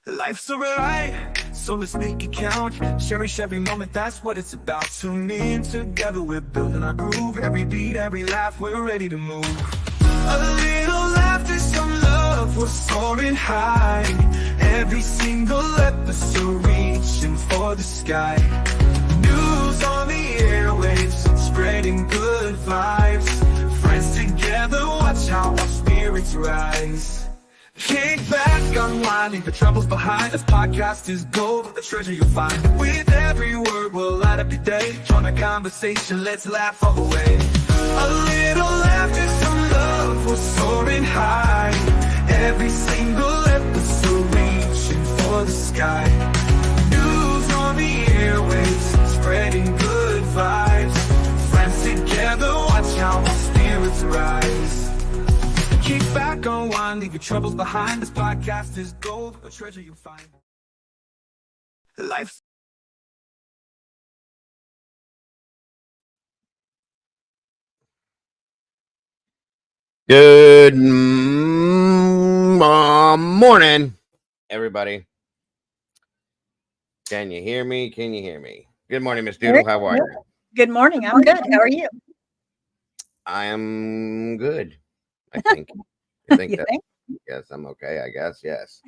Life's a ride, so let's make it count. Cherish every moment, that's what it's about. Tune in together, we're building our groove. Every beat, every laugh, we're ready to move. A little laughter, some love, we're soaring high. Every single episode reaching for the sky. News on the airwaves, spreading good vibes. Friends together, watch how our spirits rise. Kick back, unwind, leave the troubles behind. This podcast is gold, the treasure you'll find. With every word, we'll light up your day. Join the conversation, let's laugh all the way. A little laughter, some love, we're soaring high. Every single episode reaching for the sky. News on the airwaves, spreading good vibes. Friends together, watch how our spirits rise. Kick back, unwind, leave your troubles behind. This podcast is gold, a treasure you'll find. Life's Good morning, everybody. Can you hear me? Can you hear me? Good morning, Miss Doodle. How are you? Good morning. I'm good. How are you? I am good. I think. I think You that. think? Yes, I'm okay. I guess. Yes.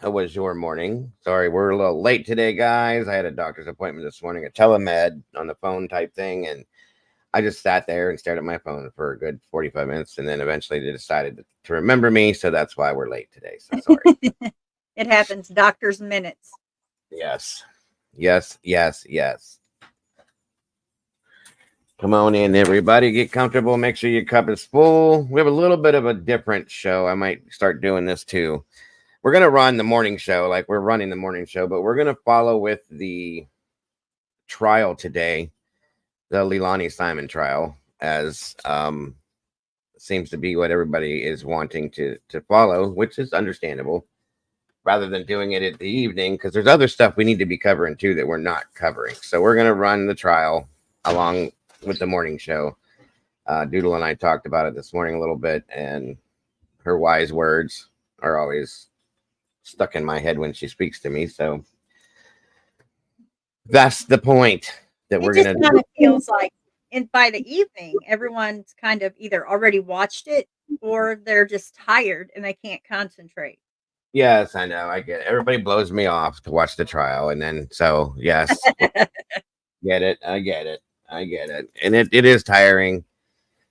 How was your morning? Sorry, we're a little late today, guys. I had a doctor's appointment this morning, a telemed on the phone type thing, and I just sat there and stared at my phone for a good 45 minutes, and then eventually they decided to remember me, so that's why we're late today. So sorry. It happens. Doctor's minutes. Yes. Yes, yes, yes. Come on in, everybody. Get comfortable. Make sure your cup is full. We have a little bit of a different show. I might start doing this too. We're going to run the morning show like we're running the morning show, but we're going to follow with the trial today, the LEILANI Simon trial, as seems to be what everybody is wanting to follow, which is understandable, rather than doing it at the evening, because there's other stuff we need to be covering too that we're not covering. So we're going to run the trial along with the morning show. Doodle and I talked about it this morning a little bit, and her wise words are always stuck in my head when she speaks to me. So that's the point that we're going to kind of feels like by the evening, everyone's kind of either already watched it or they're just tired and they can't concentrate. Yes, I know. I get it. Everybody blows me off to watch the trial. And then, so yes, get it. I get it. I get it. And it is tiring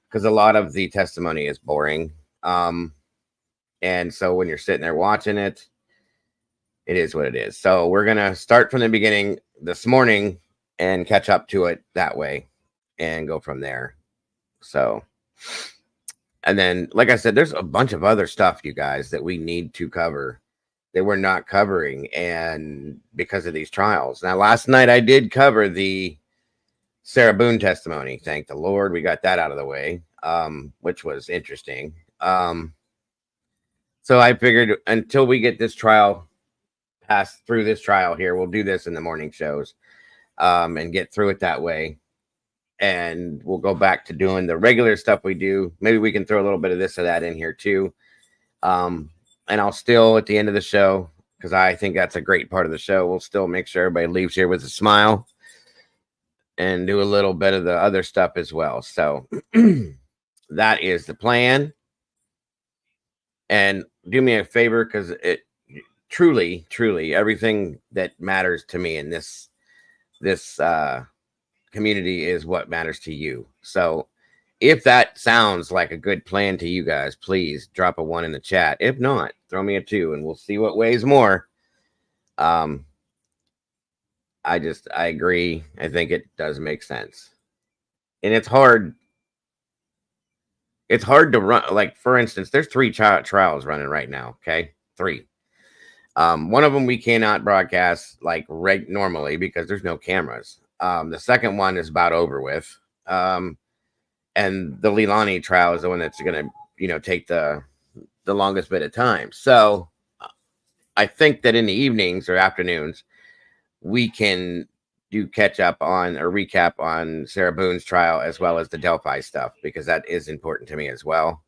because a lot of the testimony is boring. And so when you're sitting there watching it, it is what it is. So we're going to start from the beginning this morning and catch up to it that way and go from there. So, and then, like I said, there's a bunch of other stuff, you guys, that we need to cover that we're not covering, and because of these trials. Now, last night I did cover the Sarah Boone testimony. Thank the Lord we got that out of the way, which was interesting. So I figured until we get this trial passed through this trial here, we'll do this in the morning shows and get through it that way. And we'll go back to doing the regular stuff we do. Maybe we can throw a little bit of this or that in here too. And I'll still, at the end of the show, because I think that's a great part of the show, we'll still make sure everybody leaves here with a smile and do a little bit of the other stuff as well. So that is the plan. And do me a favor, because it truly, truly, everything that matters to me in this community is what matters to you. So if that sounds like a good plan to you guys, please drop a 1 in the chat. If not, throw me a 2 and we'll see what weighs more. I agree. I think it does make sense. And it's hard. It's hard to run. Like, for instance, there's 3 trials running right now. Okay. 3. One of them we cannot broadcast like normally because there's no cameras. The second one is about over with. And the LEILANI trial is the one that's going to, take the longest bit of time. So I think that in the evenings or afternoons, we can do catch up on or recap on Sarah Boone's trial as well as the Delphi stuff, because that is important to me as well.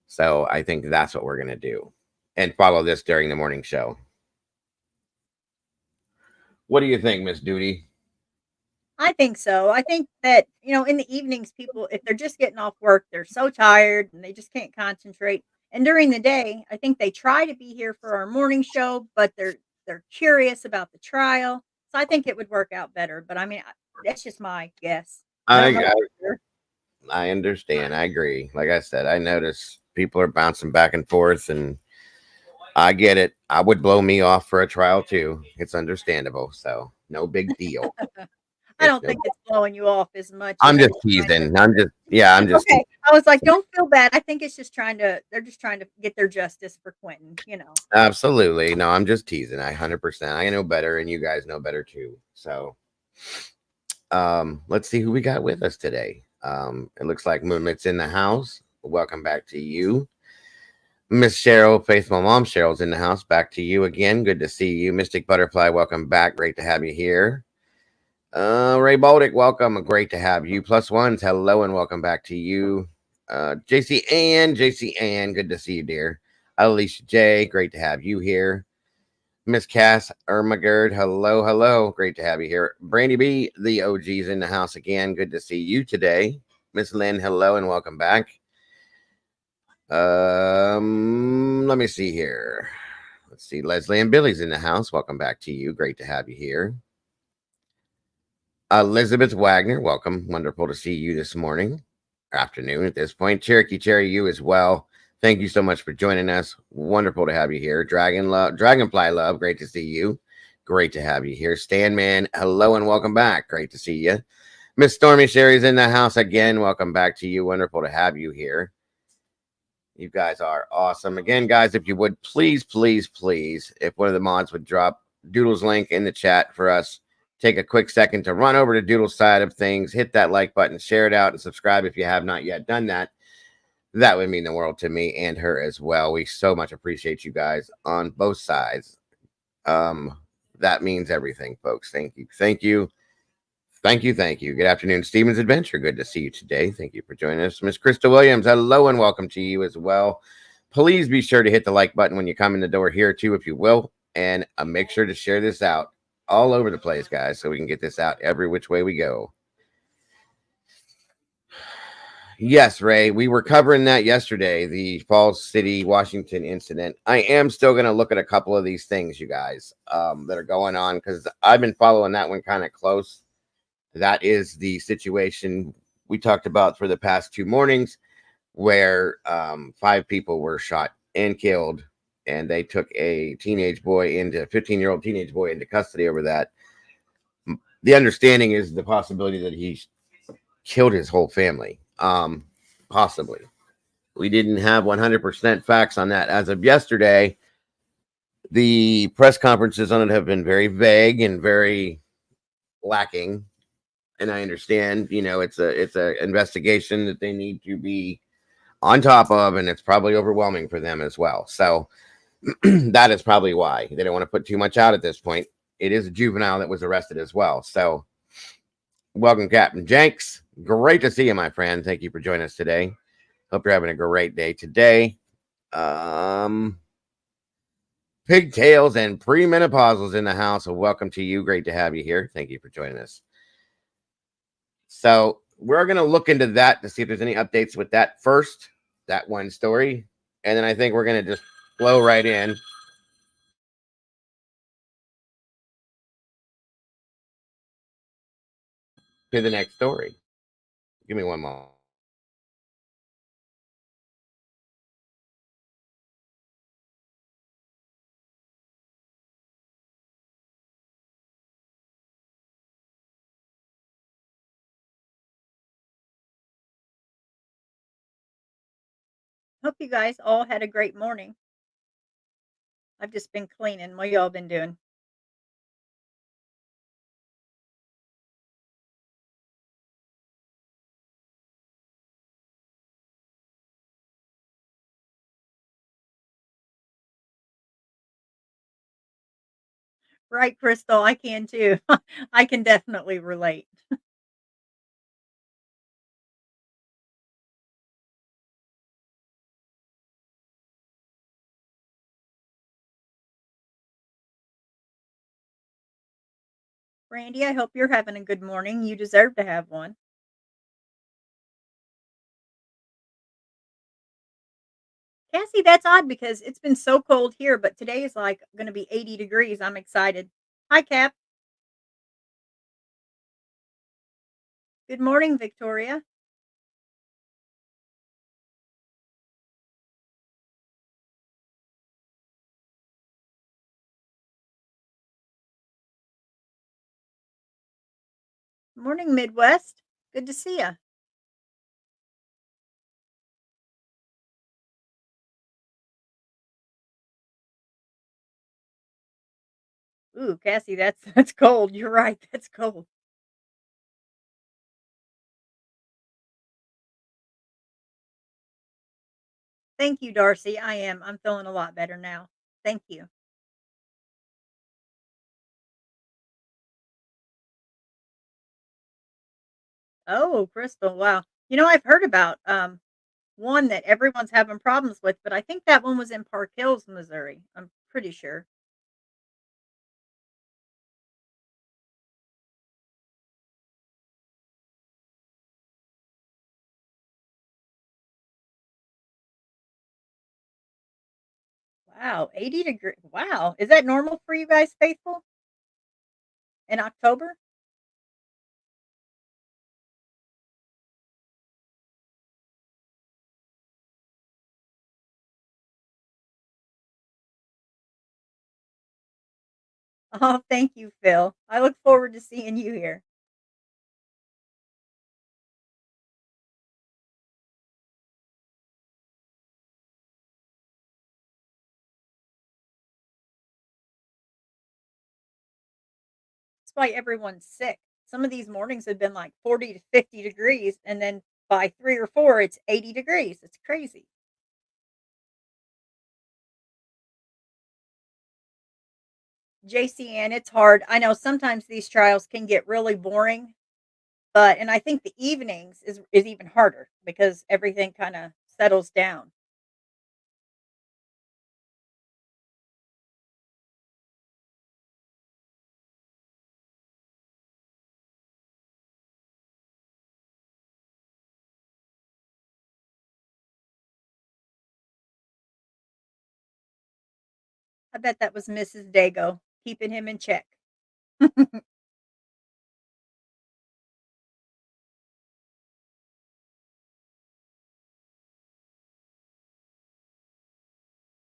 So I think that's what we're going to do. and follow this during the morning show. What do you think, Miss Duty? I think so. I think that, in the evenings, people, if they're just getting off work, they're so tired and they just can't concentrate. And during the day, I think they try to be here for our morning show, but they're curious about the trial. So I think it would work out better. But I mean, that's just my guess. I don't know I, for sure. I understand. I agree. Like I said, I notice people are bouncing back and forth, and I get it. I would blow me off for a trial too. It's understandable. So no big deal. I It's don't no. think it's blowing you off as much I'm as just just trying to. teasing. I'm just teasing. Okay. I was like, don't feel bad. I think it's just they're just trying to get their justice for Quentin. Absolutely. No, I'm just teasing. 100%. I know better, and you guys know better too. So, let's see who we got with us today. It looks like Moonmit's in the house. Welcome back to you. Miss Cheryl, faithful mom Cheryl's in the house. Back to you again. Good to see you. Mystic Butterfly, welcome back. Great to have you here. Ray Baldick, welcome. Great to have you. Plus ones, hello and welcome back to you. JC Ann, good to see you, dear. Alicia J, great to have you here. Miss Cass Ermagerd, hello. Great to have you here. Brandy B, the OG's in the house again. Good to see you today. Miss Lynn, hello and welcome back. Let me see here. Let's see. Leslie and Billy's in the house. Welcome back to you. Great to have you here. Elizabeth Wagner, welcome. Wonderful to see you this morning, afternoon at this point. Cherokee Cherry, you as well. Thank you so much for joining us. Wonderful to have you here. Dragonfly Love, great to see you. Great to have you here. Stanman, hello and welcome back. Great to see you. Miss Stormy Sherry's in the house again. Welcome back to you. Wonderful to have you here. You guys are awesome. Again, guys, if you would please, if one of the mods would drop Doodle's link in the chat for us, take a quick second to run over to Doodle's side of things, hit that like button, share it out, and subscribe if you have not yet done that. That would mean the world to me and her as well. We so much appreciate you guys on both sides. That means everything, folks. Thank you. Good afternoon, Steven's Adventure. Good to see you today. Thank you for joining us. Miss Krista Williams, hello and welcome to you as well. Please be sure to hit the like button when you come in the door here too, if you will. And make sure to share this out all over the place, guys, so we can get this out every which way we go. Yes, Ray, we were covering that yesterday, the Falls City, Washington incident. I am still going to look at a couple of these things, you guys, that are going on, because I've been following that one kind of close. That is the situation we talked about for the past 2 mornings, where 5 people were shot and killed, and they took a 15-year-old teenage boy into custody over that. The understanding is the possibility that he killed his whole family. Possibly. We didn't have 100% facts on that as of yesterday. The press conferences on it have been very vague and very lacking. And I understand, it's a investigation that they need to be on top of, and it's probably overwhelming for them as well. So that is probably why they don't want to put too much out at this point. It is a juvenile that was arrested as well. So welcome, Captain Jenks. Great to see you, my friend. Thank you for joining us today. Hope you're having a great day today. Pigtails and premenopausals in the house. So welcome to you. Great to have you here. Thank you for joining us. So we're going to look into that to see if there's any updates with that first, that one story. And then I think we're going to just flow right in. To the next story. Give me one moment. Hope you guys all had a great morning. I've just been cleaning. What y'all been doing? Right, Crystal. I can too. I can definitely relate. Randy, I hope you're having a good morning. You deserve to have one. Cassie, that's odd because it's been so cold here, but today is like going to be 80 degrees. I'm excited. Hi, Cap. Good morning, Victoria. Morning, Midwest. Good to see you. Ooh, Cassie, that's that's cold. You're right. That's cold. Thank you, Darcy. I am. I'm feeling a lot better now. Thank you. Oh, Crystal. Wow. I've heard about one that everyone's having problems with, but I think that one was in Park Hills, Missouri. I'm pretty sure. Wow, 80 degree. Wow. Is that normal for you guys, faithful, in October? Oh, thank you, Phil. I look forward to seeing you here. That's why everyone's sick. Some of these mornings have been like 40 to 50 degrees, and then by 3 or 4, it's 80 degrees. It's crazy. JCN, it's hard. I know sometimes these trials can get really boring, but and I think the evenings is even harder because everything kind of settles down. I bet that was Mrs. Dago keeping him in check.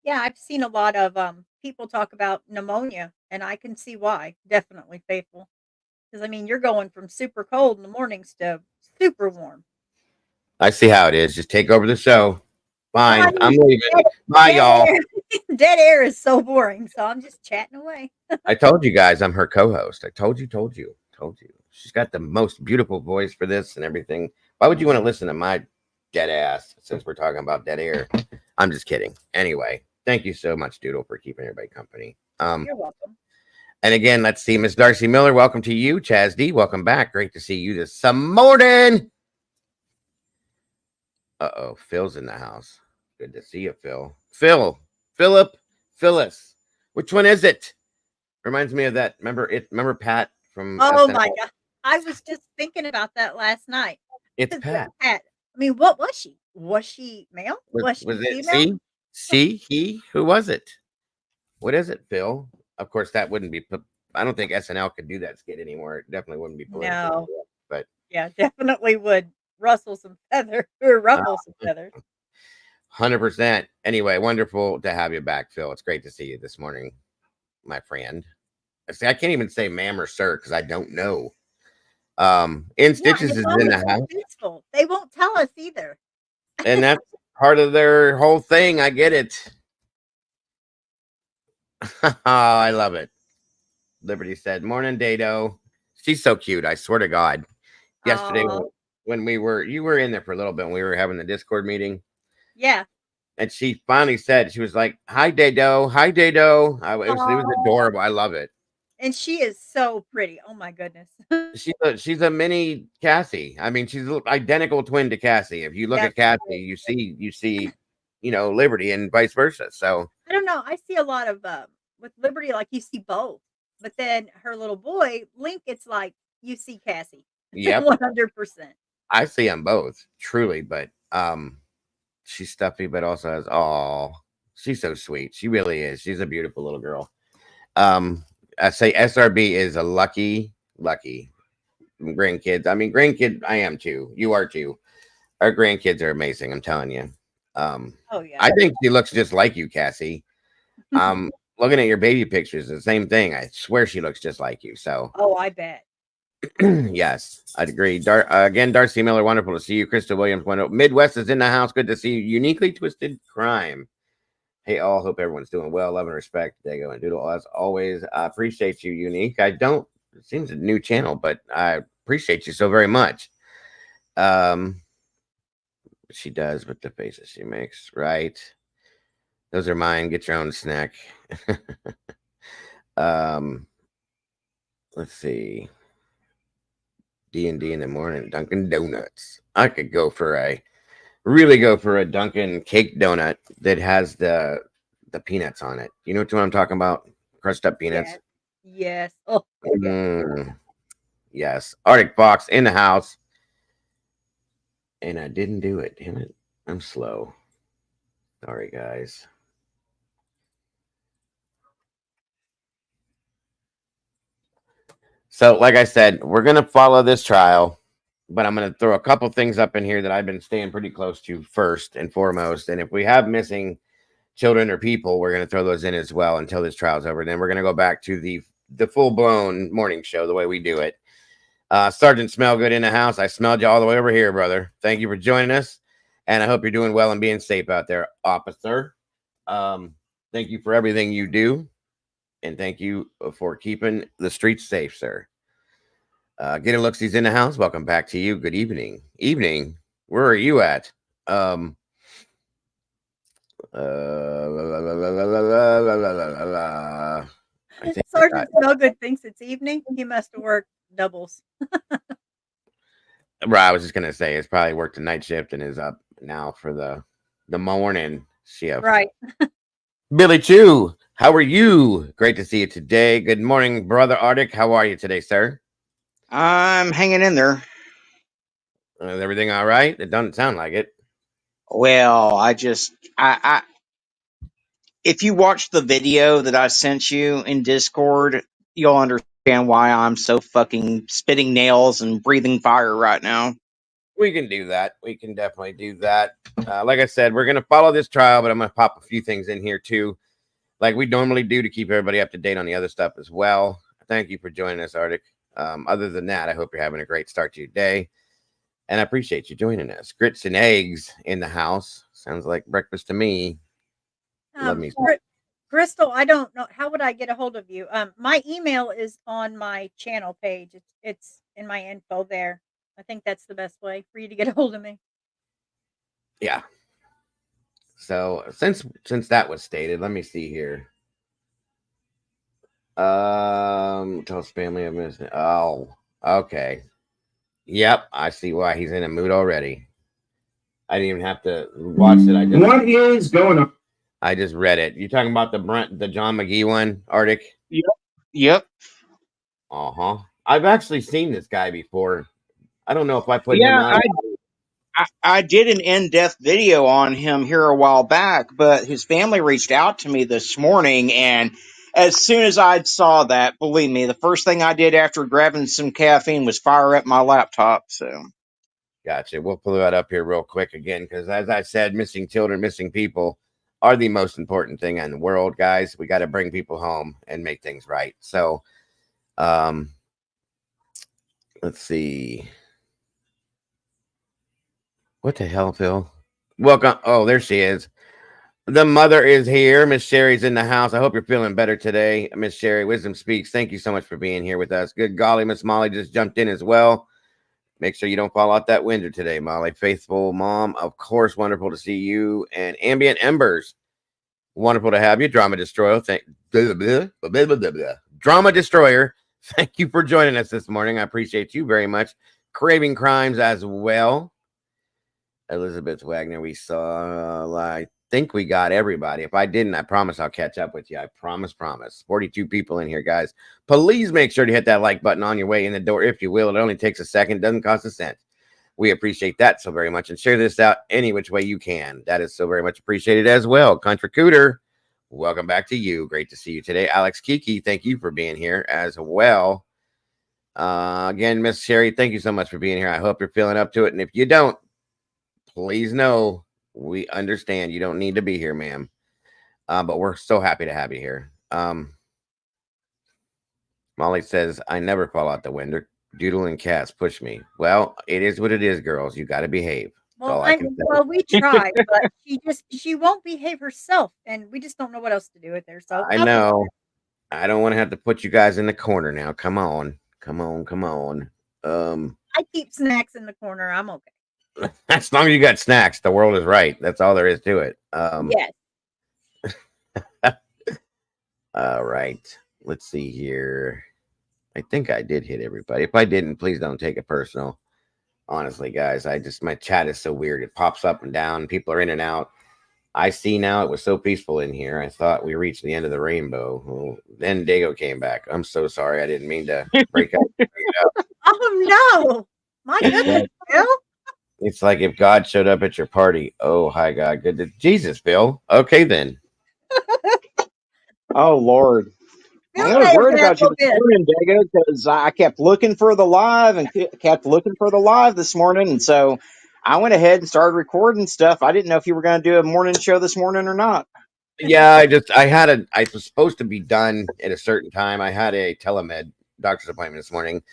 Yeah, I've seen a lot of people talk about pneumonia, and I can see why. Definitely faithful. Because I mean, you're going from super cold in the mornings to super warm. I see how it is. Just take over the show. Well, I Fine. I'm mean, leaving. dead, Bye, dead y'all. air. Dead air is so boring, so I'm just chatting away. I told you guys I'm her co-host. I told you. She's got the most beautiful voice for this and everything. Why would you want to listen to my dead ass since we're talking about dead air? I'm just kidding. Anyway, thank you so much, Doodle, for keeping everybody company. You're welcome. And again, let's see, Miss Darcy Miller. Welcome to you, Chaz D. Welcome back. Great to see you this morning. Uh-oh, Phil's in the house. Good to see you, Phil. Philip, Phyllis. Which one is it? Reminds me of that. Remember Pat from Oh my SNL? god. I was just thinking about that last night. It's 'Cause Pat. Pat, I mean, what was she? Was she male? Was Was she it female? he? Who was it? What is it, Phil? Of course, that wouldn't be. I don't think SNL could do that skit anymore. It definitely wouldn't be politically No. correct. But Yeah, definitely would rustle some feather or uh, ruffle some feathers. 100%. Anyway, wonderful to have you back, Phil. It's great to see you this morning, my friend. See, I can't even say ma'am or sir because I don't know. In Yeah, and Stitches it's is in always the so house, peaceful. They won't tell us either. and that's part of their whole thing. I get it. Oh, I love it. Liberty said, "Morning, Dado." She's so cute. I swear to God. Yesterday, Oh, when you were in there for a little bit, when we were having the Discord meeting, yeah. and she finally said, she was like, "Hi, Dado. Hi, Dado." It was Oh, adorable. I love it. and she is so pretty. Oh my goodness. She's a mini Cassie. I mean, she's a identical twin to Cassie. If you look Yep. at Cassie, you see, Liberty and vice versa. So I don't know. I see a lot of with Liberty, like you see both. but then her little boy, Link, it's like you see Cassie. Yep. 100%. I see them both, truly, but she's stuffy, but also has she's so sweet. She really is. She's a beautiful little girl. I say SRB is a lucky grandkids. I mean, grandkid, I am too. You are too. Our grandkids are amazing. I'm telling you. Oh yeah. I think she looks just like you, Cassie. Looking at your baby pictures, the same thing. I swear she looks just like you. So, Oh, I bet. yes, I'd agree. Again, Darcy Miller, wonderful to see you. Crystal Williams, Midwest is in the house. Good to see you. Uniquely Twisted Crime. Hey, all. Hope everyone's doing well. Love and respect, Dago and Doodle. As always, I appreciate you, Unique. It seems a new channel, but I appreciate you so very much. She does with the faces she makes, right? Those are mine. Get your own snack. Let's see. D&D in the morning. Dunkin' Donuts. I could really go for a Dunkin' cake donut that has the peanuts on it. You know what I'm talking about? Crushed up peanuts. Yes. Oh, yeah. Yes. Arctic Fox in the house. And I didn't do it. Damn it. I'm slow. Sorry, guys. So, like I said, we're going to follow this trial, but I'm going to throw a couple things up in here that I've been staying pretty close to first and foremost. And if we have missing children or people, we're going to throw those in as well until this trial's over. Then we're going to go back to the full-blown morning show, the way we do it. Sergeant Smellgood in the house. I smelled you all the way over here, brother. Thank you for joining us. And I hope you're doing well and being safe out there, officer. Thank you for everything you do. And thank you for keeping the streets safe, sir. Get a look-see's in the house. Welcome back to you. Good evening. Where are you at? Sergeant Smellgood thinks it's evening. He must have worked doubles. I was just gonna say it's probably worked a night shift and is up now for the morning shift. Right. Billy Chu, how are you? Great to see you today. Good morning, brother Arctic. How are you today, sir? I'm hanging in there. Is everything all right? It doesn't sound like it. Well, if you watch the video that I sent you in Discord, you'll understand why I'm so fucking spitting nails and breathing fire right now. We can do that. We can definitely do that. Like I said, we're going to follow this trial, but I'm going to pop a few things in here too, like we normally do, to keep everybody up to date on the other stuff as well. Thank you for joining us, Arctic. Other than that, I hope you're having a great start to your day, and I appreciate you joining us. Grits and eggs in the house. Sounds like breakfast to me. Love me. Crystal, I don't know. How would I get a hold of you? My email is on my channel page. It's in my info there. I think that's the best way for you to get a hold of me. Yeah. So since that was stated, let me see here. Tell his family I missed it. Oh, okay. Yep, I see why he's in a mood already. I didn't even have to watch it. What is going on? I just read it. You talking about the John McGee one, Arctic? Yep. Uh-huh. I've actually seen this guy before. I don't know if I put him out. I did an in-depth video on him here a while back, but his family reached out to me this morning, and as soon as I saw that, believe me, the first thing I did after grabbing some caffeine was fire up my laptop. So, gotcha. We'll pull that up here real quick again, because as I said, missing children, missing people are the most important thing in the world, guys. We got to bring people home and make things right. So, let's see. What the hell, Phil? Welcome. Oh, there she is. The mother is here. Miss Sherry's in the house. I hope you're feeling better today. Miss Sherry, Wisdom Speaks. Thank you so much for being here with us. Good golly, Miss Molly just jumped in as well. Make sure you don't fall out that window today, Molly. Faithful mom, of course. Wonderful to see you. And Ambient Embers. Wonderful to have you. Drama Destroyer. Drama Destroyer. Thank you for joining us this morning. I appreciate you very much. Craving Crimes as well. Elizabeth Wagner, we saw think we got everybody. If I didn't, I promise I'll catch up with you. I promise. 42 people in here, guys. Please make sure to hit that like button on your way in the door, if you will. It only takes a second, doesn't cost a cent. We appreciate that so very much. And share this out any which way you can. That is so very much appreciated as well. Country Cooter, welcome back to you. Great to see you today. Alex Kiki, thank you for being here as well. Again, Miss Sherry, thank you so much for being here. I hope you're feeling up to it. And if you don't, please know we understand you don't need to be here, ma'am. But we're so happy to have you here. Molly says, I never fall out the window. Doodle and Cass push me. Well, it is what it is, girls. You got to behave. Well, we try, but she won't behave herself, and we just don't know what else to do with her. So I know. I don't want to have to put you guys in the corner now. Come on. I keep snacks in the corner. I'm okay. As long as you got snacks, the world is right. That's all there is to it. Yes. All right. Let's see here. I think I did hit everybody. If I didn't, please don't take it personal. Honestly, guys, my chat is so weird. It pops up and down. People are in and out. I see now it was so peaceful in here. I thought we reached the end of the rainbow. Well, then Dago came back. I'm so sorry. I didn't mean to break up. Oh, no. My goodness, Bill. It's like if God showed up at your party. Oh, hi, God. Good to Jesus, Bill. Okay, then. Oh, Lord. I was worried about you this morning, Dago, because I kept looking for the live this morning. And so I went ahead and started recording stuff. I didn't know if you were going to do a morning show this morning or not. Yeah, I was supposed to be done at a certain time. I had a telemed doctor's appointment this morning.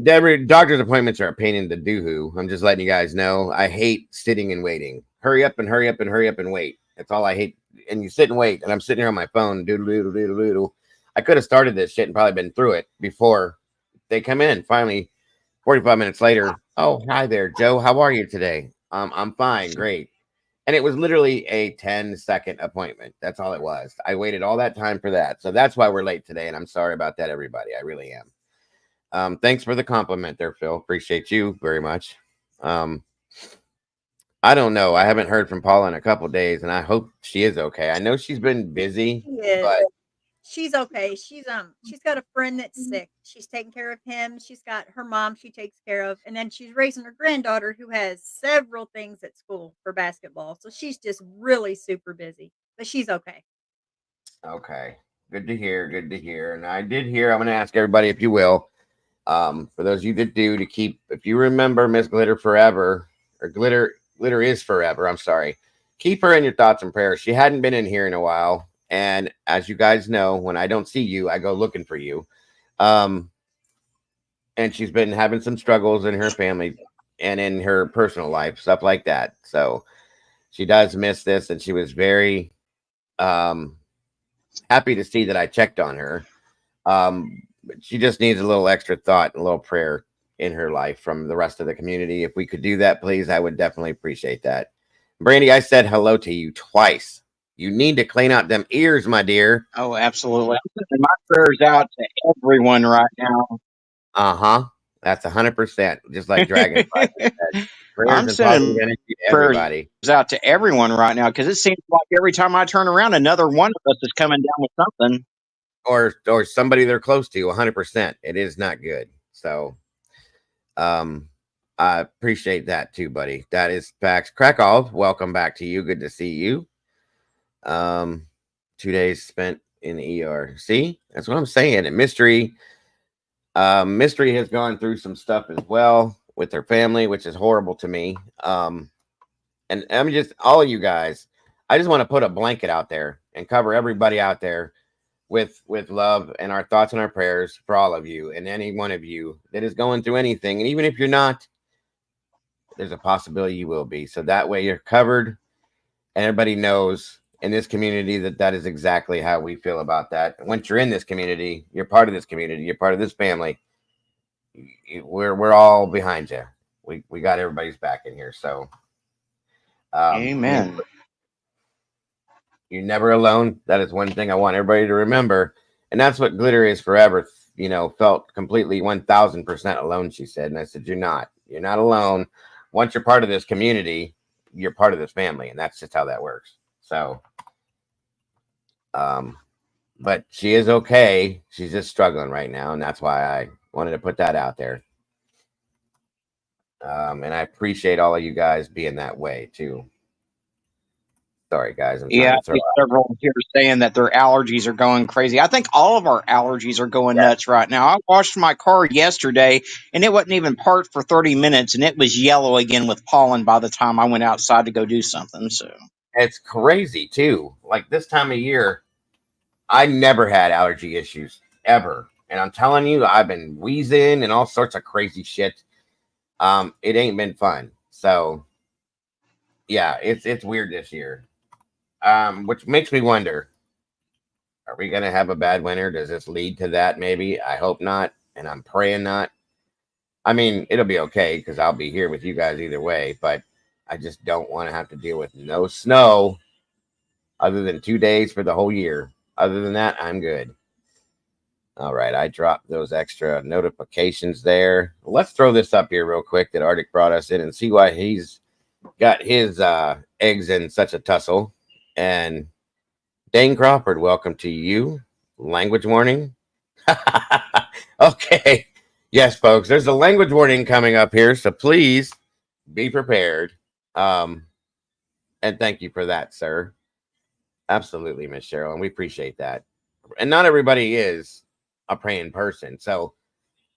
Doctor's appointments are a pain in the doo-hoo. I'm just letting you guys know. I hate sitting and waiting. Hurry up and wait. That's all I hate. And you sit and wait, and I'm sitting here on my phone, doodle. I could have started this shit and probably been through it before they come in. Finally, 45 minutes later, oh, hi there, Joe. How are you today? I'm fine, great. And it was literally a 10-second appointment. That's all it was. I waited all that time for that. So that's why we're late today, and I'm sorry about that, everybody. I really am. Thanks for the compliment there, Phil. Appreciate you very much. I don't know. I haven't heard from Paula in a couple days, and I hope she is okay. I know she's been busy, but she's okay. She's got a friend that's sick. She's taking care of him. She's got her mom she takes care of, and then she's raising her granddaughter who has several things at school for basketball. So she's just really super busy, but she's okay. Okay. Good to hear. And I did hear, I'm going to ask everybody, if you will, for those of you that do, to keep, if you remember Miss Glitter forever, or Glitter is forever. I'm sorry. Keep her in your thoughts and prayers. She hadn't been in here in a while. And as you guys know, when I don't see you, I go looking for you. And she's been having some struggles in her family and in her personal life, stuff like that. So she does miss this. And she was very happy to see that I checked on her. But she just needs a little extra thought, a little prayer in her life from the rest of the community. If we could do that, please, I would definitely appreciate that. Brandy, I said hello to you twice. You need to clean out them ears, my dear. Oh, absolutely. I'm sending my prayers out to everyone right now. That's 100%. Just like Dragon. I'm sending prayers out to everyone right now, because it seems like every time I turn around, another one of us is coming down with something. Or somebody they're close to. 100%. It is not good. So I appreciate that too, buddy. That is facts. Krakow, welcome back to you. Good to see you. 2 days spent in the ER. See, that's what I'm saying. And Mystery has gone through some stuff as well with her family, which is horrible to me. And I'm just, all of you guys, I just want to put a blanket out there and cover everybody out there with love and our thoughts and our prayers for all of you and any one of you that is going through anything. And even if you're not, there's a possibility you will be. So that way you're covered, and everybody knows in this community that is exactly how we feel about that. Once you're in this community, you're part of this community, you're part of this family. We're all behind you. We got everybody's back in here. So amen. You're never alone. That is one thing I want everybody to remember. And that's what Glitter is forever. Felt completely 1000% alone, she said. And I said, you're not alone. Once you're part of this community, you're part of this family, and that's just how that works. So, but she is okay. She's just struggling right now, and that's why I wanted to put that out there. And I appreciate all of you guys being that way too. Sorry, guys. I'm trying Yeah, to I throw see out. several here saying that their allergies are going crazy. I think all of our allergies are going Yeah, nuts right now. I washed my car yesterday, and it wasn't even parked for 30 minutes, and it was yellow again with pollen by the time I went outside to go do something. So, it's crazy too. Like this time of year, I never had allergy issues ever. And I'm telling you, I've been wheezing and all sorts of crazy shit. It ain't been fun. So yeah, it's weird this year. Which makes me wonder, are we gonna have a bad winter? Does this lead to that? Maybe. I hope not, and I'm praying not. I mean, it'll be okay because I'll be here with you guys either way, but I just don't want to have to deal with no snow other than 2 days for the whole year. Other than that, I'm good. All right, I dropped those extra notifications there. Let's throw this up here real quick that Arctic brought us in and see why he's got his eggs in such a tussle. And Dane Crawford, welcome to you. Language warning. Okay. Yes, folks, there's a language warning coming up here, so please be prepared. And thank you for that, sir. Absolutely, Miss Cheryl, and we appreciate that. And not everybody is a praying person. So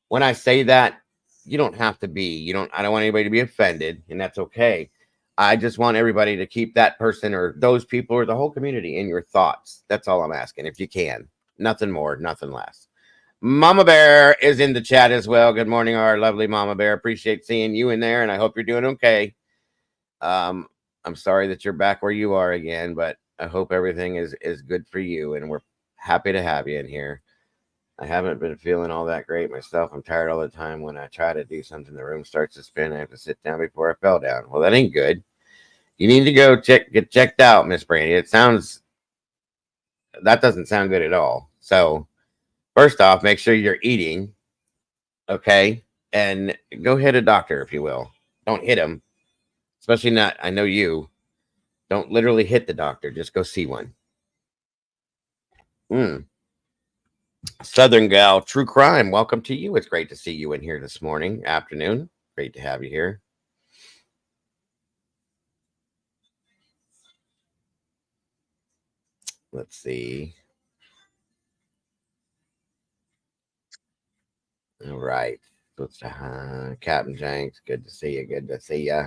when I say that, you don't have to be. I don't want anybody to be offended, and that's okay. I just want everybody to keep that person or those people or the whole community in your thoughts. That's all I'm asking, if you can. Nothing more, nothing less. Mama Bear is in the chat as well. Good morning, our lovely Mama Bear. Appreciate seeing you in there, and I hope you're doing okay. I'm sorry that you're back where you are again, but I hope everything is good for you, and we're happy to have you in here. I haven't been feeling all that great myself. I'm tired all the time. When I try to do something, the room starts to spin. I have to sit down before I fell down. Well, that ain't good. You need to go get checked out, Miss Brandy. That doesn't sound good at all. So first off, make sure you're eating, okay? And go hit a doctor, if you will. Don't hit him, especially not, I know you. Don't literally hit the doctor. Just go see one. Southern Gal, True Crime, welcome to you. It's great to see you in here this morning, afternoon. Great to have you here. Let's see. All right. Captain Jenks, good to see you. Good to see you.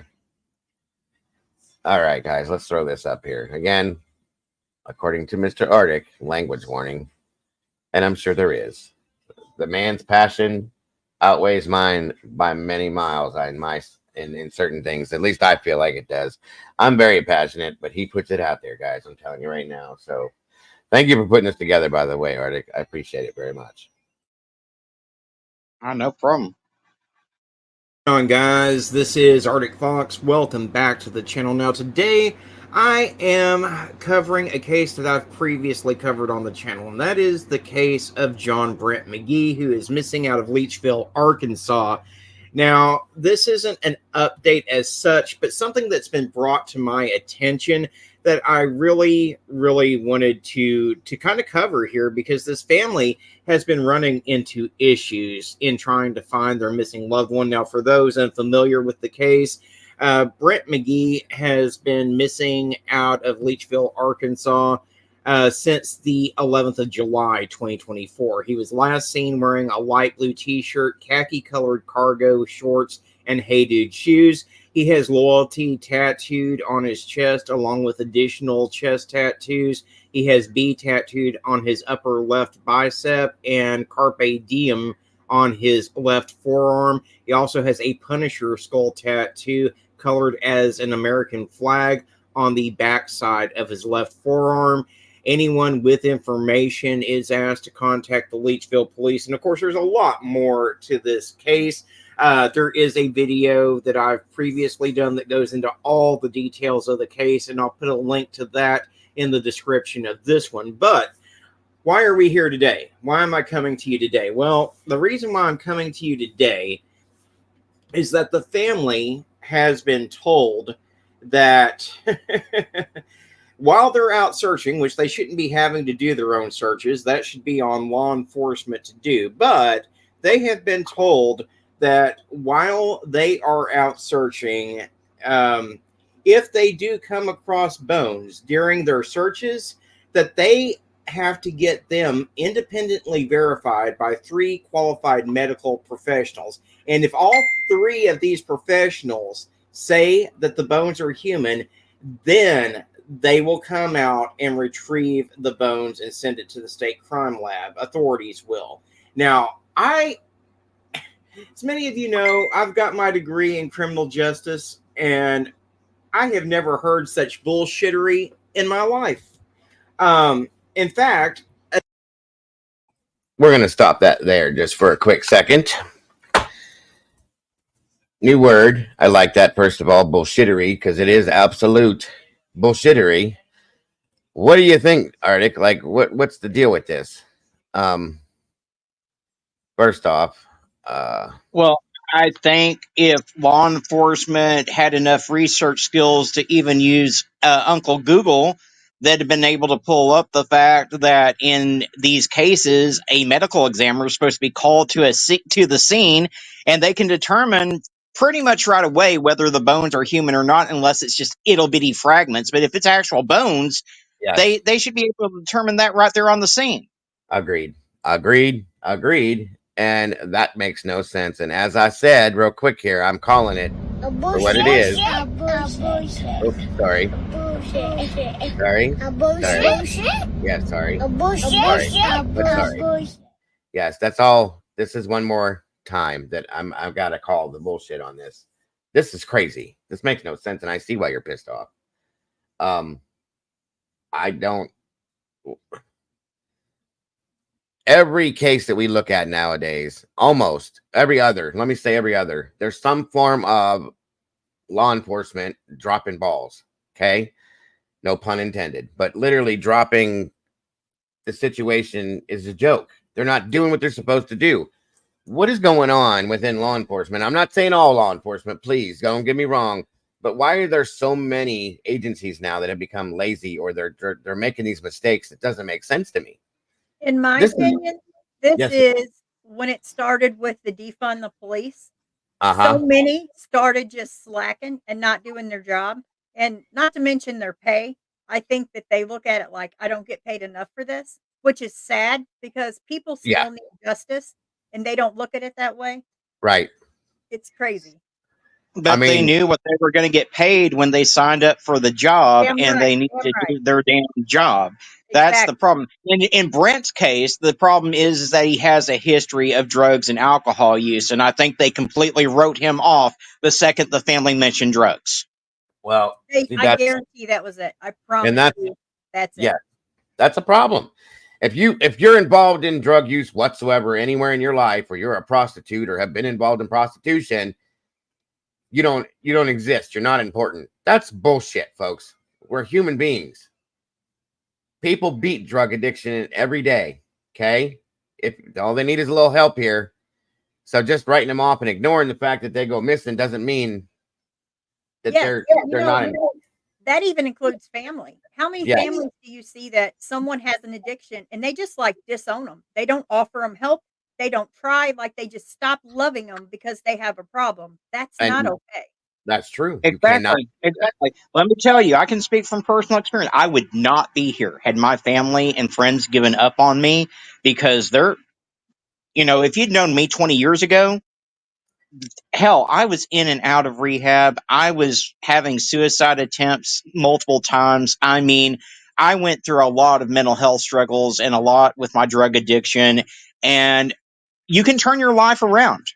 All right, guys, let's throw this up here. Again, according to Mr. Arctic, language warning. And I'm sure there is. The man's passion outweighs mine by many miles in certain things. At least I feel like it does. I'm very passionate, but he puts it out there, guys. I'm telling you right now. So thank you for putting this together, by the way, Arctic. I appreciate it very much. no problem. On guys, this is Arctic Fox. Welcome back to the channel. Now today I am covering a case that I've previously covered on the channel, and that is the case of John Brent McGee, who is missing out of Leachville, Arkansas. Now, this isn't an update as such, but something that's been brought to my attention that I really wanted to kind of cover here, because this family has been running into issues in trying to find their missing loved one. Now, for those unfamiliar with the case, Brent McGee has been missing out of Leachville, Arkansas since the 11th of July, 2024. He was last seen wearing a light blue t-shirt, khaki-colored cargo shorts, and Hey Dude shoes. He has loyalty tattooed on his chest, along with additional chest tattoos. He has B tattooed on his upper left bicep and Carpe Diem on his left forearm. He also has a Punisher skull tattoo colored as an American flag on the backside of his left forearm. Anyone with information is asked to contact the Leachville police. And of course, there's a lot more to this case. There is a video that I've previously done that goes into all the details of the case, and I'll put a link to that in the description of this one. But why are we here today? Why am I coming to you today? Well, the reason why I'm coming to you today is that the family has been told that while they're out searching, which they shouldn't be having to do their own searches, that should be on law enforcement to do. But they have been told that while they are out searching, if they do come across bones during their searches, that they have to get them independently verified by 3 qualified medical professionals. And if all 3 of these professionals say that the bones are human, then they will come out and retrieve the bones and send it to the state crime lab. Authorities will. Now, as many of you know, I've got my degree in criminal justice, and I have never heard such bullshittery in my life. In fact, We're going to stop that there just for a quick second. New word. I like that, first of all, bullshittery, because it is absolute bullshittery. What do you think, Arctic? Like, what's the deal with this? First off, Well, I think if law enforcement had enough research skills to even use Uncle Google, they'd have been able to pull up the fact that in these cases, a medical examiner is supposed to be called to the scene, and they can determine pretty much right away whether the bones are human or not, unless it's just ittle bitty fragments. But if it's actual bones, yes, they should be able to determine that right there on the scene. agreed, agreed. And that makes no sense. And as I said, real quick here, I'm calling it A for what it is. A bullshit. Oops, sorry. A bullshit. Sorry. A bullshit. Yeah, sorry. A bullshit. Sorry. A But sorry. bullshit. Yes, that's all. This is one more time that I've got to call the bullshit on this. This is crazy. This makes no sense, and I see why you're pissed off. I don't. Every case that we look at nowadays, almost every other, let me say every other, there's some form of law enforcement dropping balls. Okay. No pun intended, but literally dropping the situation is a joke. They're not doing what they're supposed to do. What is going on within law enforcement? I'm not saying all law enforcement, please don't get me wrong, but why are there so many agencies now that have become lazy, or they're making these mistakes? It doesn't make sense to me. In my This is opinion, this yes. is when it started with the defund the police. Uh-huh. So many started just slacking and not doing their job, and not to mention their pay. I think that they look at it like, I don't get paid enough for this, which is sad because people Yeah, still need justice and they don't look at it that way. right. It's crazy. I But they mean, knew what they were going to get paid when they signed up for the job, Damn and right. they need Damn to right. do their damn job. That's the Exactly. problem. In Brent's case, the problem is that he has a history of drugs and alcohol use, and I think they completely wrote him off the second the family mentioned drugs. well, see, I guarantee that was it. I and promise that's you that's it. yeah, that's a problem. If you're involved in drug use whatsoever anywhere in your life, or you're a prostitute or have been involved in prostitution, you don't exist. You're not important. That's bullshit, folks. We're human beings. People beat drug addiction every day. Okay. If all they need is a little help here. So just writing them off and ignoring the fact that they go missing doesn't mean that Yes, they're not. that even includes family. How many Yes. families do you see that someone has an addiction and they just like disown them? They don't offer them help. They don't try, like they just stop loving them because they have a problem. That's not And okay. that's true. You cannot. Exactly. Exactly. Let me tell you, I can speak from personal experience. I would not be here had my family and friends given up on me because if you'd known me 20 years ago, hell, I was in and out of rehab. I was having suicide attempts multiple times. I mean, I went through a lot of mental health struggles and a lot with my drug addiction. And you can turn your life around.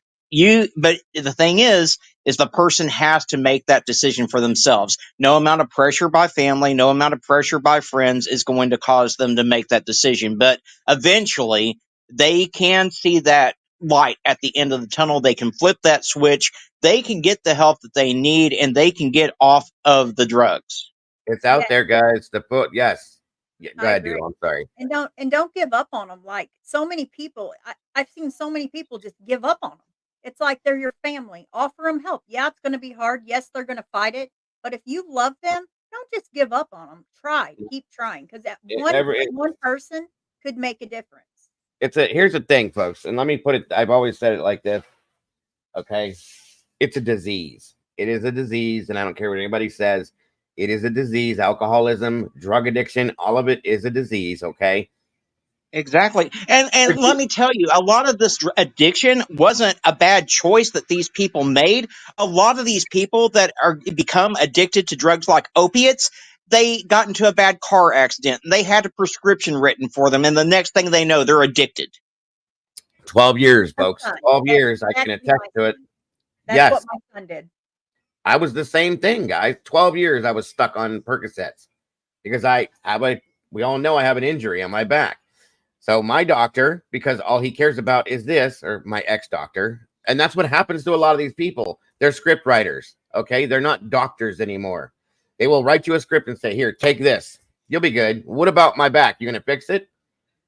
But the thing is the person has to make that decision for themselves. No amount of pressure by family, no amount of pressure by friends is going to cause them to make that decision. But eventually, they can see that light at the end of the tunnel. They can flip that switch. They can get the help that they need, and they can get off of the drugs. It's Yeah, out there, guys. The book. Yes. Yeah, go I ahead, agree. Doodle. I'm sorry. And don't give up on them. Like so many people, I've seen so many people just give up on them. It's like they're your family. Offer them help. Yeah, it's going to be hard. Yes, they're going to fight it. But if you love them, don't just give up on them. Try, keep trying, because that It, one every, one person could make a difference. here's the thing, folks, and let me put it. I've always said it like this. Okay, it's a disease. It is a disease, and I don't care what anybody says. It is a disease. Alcoholism, drug addiction, all of it is a disease. Okay. Exactly. And let me tell you, a lot of this addiction wasn't a bad choice that these people made. A lot of these people that are become addicted to drugs like opiates, they got into a bad car accident and they had a prescription written for them, and the next thing they know, they're addicted. 12 years, My folks. son, 12 that's years. I can exactly attest my to it. son. That's what Yes, my son did. I was the same thing, guys. 12 years I was stuck on Percocets because I have we all know I have an injury on my back. So my doctor, because all he cares about is this, or my ex-doctor, and that's what happens to a lot of these people. They're script writers, okay? They're not doctors anymore. They will write you a script and say, here, take this. You'll be good. What about my back? You're going to fix it?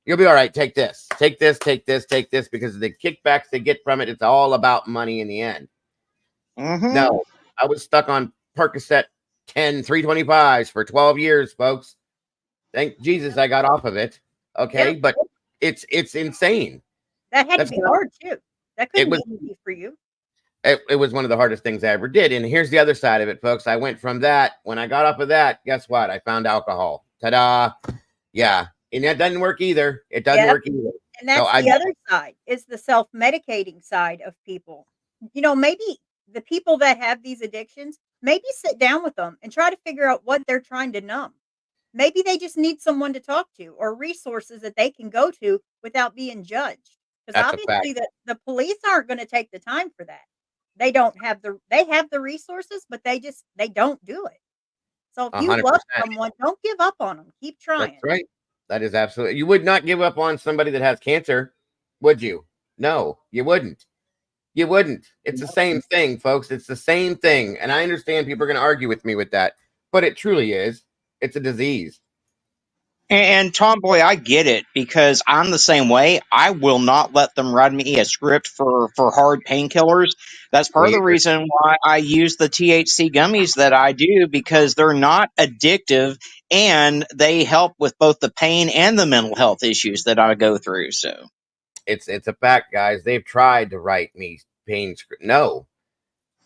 You'll be all right. Take this, take this, take this, take this, because the kickbacks they get from it, it's all about money in the end. Mm-hmm. No, I was stuck on Percocet 10 325s for 12 years, folks. Thank Jesus I got off of it. Okay, Yep. but it's insane. That had to That's be not, hard too. That it couldn't was be easy for you. it was one of the hardest things I ever did. And here's the other side of it, folks. I went from that. When I got off of that, guess what? I found alcohol. Ta-da. Yeah. And that doesn't work either. It doesn't Yep. work either. And So that's the other side, is the self-medicating side of people. Maybe the people that have these addictions, maybe sit down with them and try to figure out what they're trying to numb. Maybe they just need someone to talk to or resources that they can go to without being judged. Because that's a fact. obviously the police aren't going to take the time for that. They have the resources, but they don't do it. So if you 100%. love someone, don't give up on them. Keep That's trying. right. That is absolutely. You would not give up on somebody that has cancer, would you? No, you wouldn't. You wouldn't. It's the same thing, folks. It's the same thing. And I understand people are going to argue with me with that, but it truly is. It's a disease. And Tomboy, I get it because I'm the same way. I will not let them write me a script for hard painkillers. That's part of Me the either. reason why I use the THC gummies that I do, because they're not addictive and they help with both the pain and the mental health issues that I go through. So It's a fact, guys. They've tried to write me pain script. No,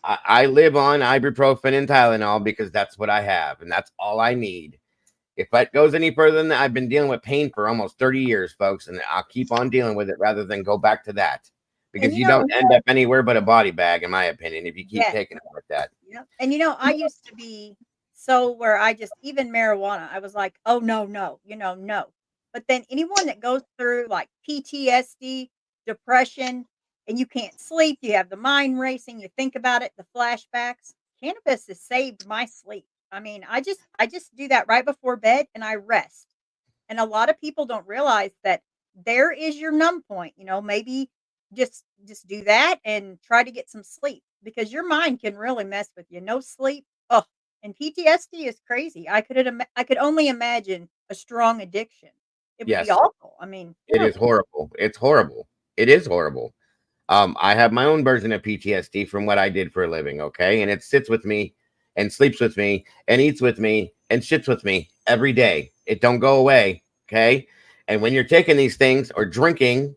I live on ibuprofen and Tylenol because that's what I have, and that's all I need. If it goes any further than that, I've been dealing with pain for almost 30 years, folks, and I'll keep on dealing with it rather than go back to that. Because And you don't end up anywhere but a body bag, in my opinion, if you keep yeah. taking it like that. Yeah. And I used to be so where I just, even marijuana, I was like, oh no, no, no. But then anyone that goes through like PTSD, depression, and you can't sleep, you have the mind racing, you think about it, the flashbacks, cannabis has saved my sleep. I mean, I just do that right before bed and I rest. And a lot of people don't realize that there is your numb point, maybe just do that and try to get some sleep because your mind can really mess with you. No sleep. Oh, and PTSD is crazy. I could only imagine a strong addiction. It would be Yes, awful. I mean, it is horrible. It's horrible. It is horrible. I have my own version of PTSD from what I did for a living, okay? And it sits with me and sleeps with me and eats with me and shits with me every day. It don't go away, okay? And when you're taking these things or drinking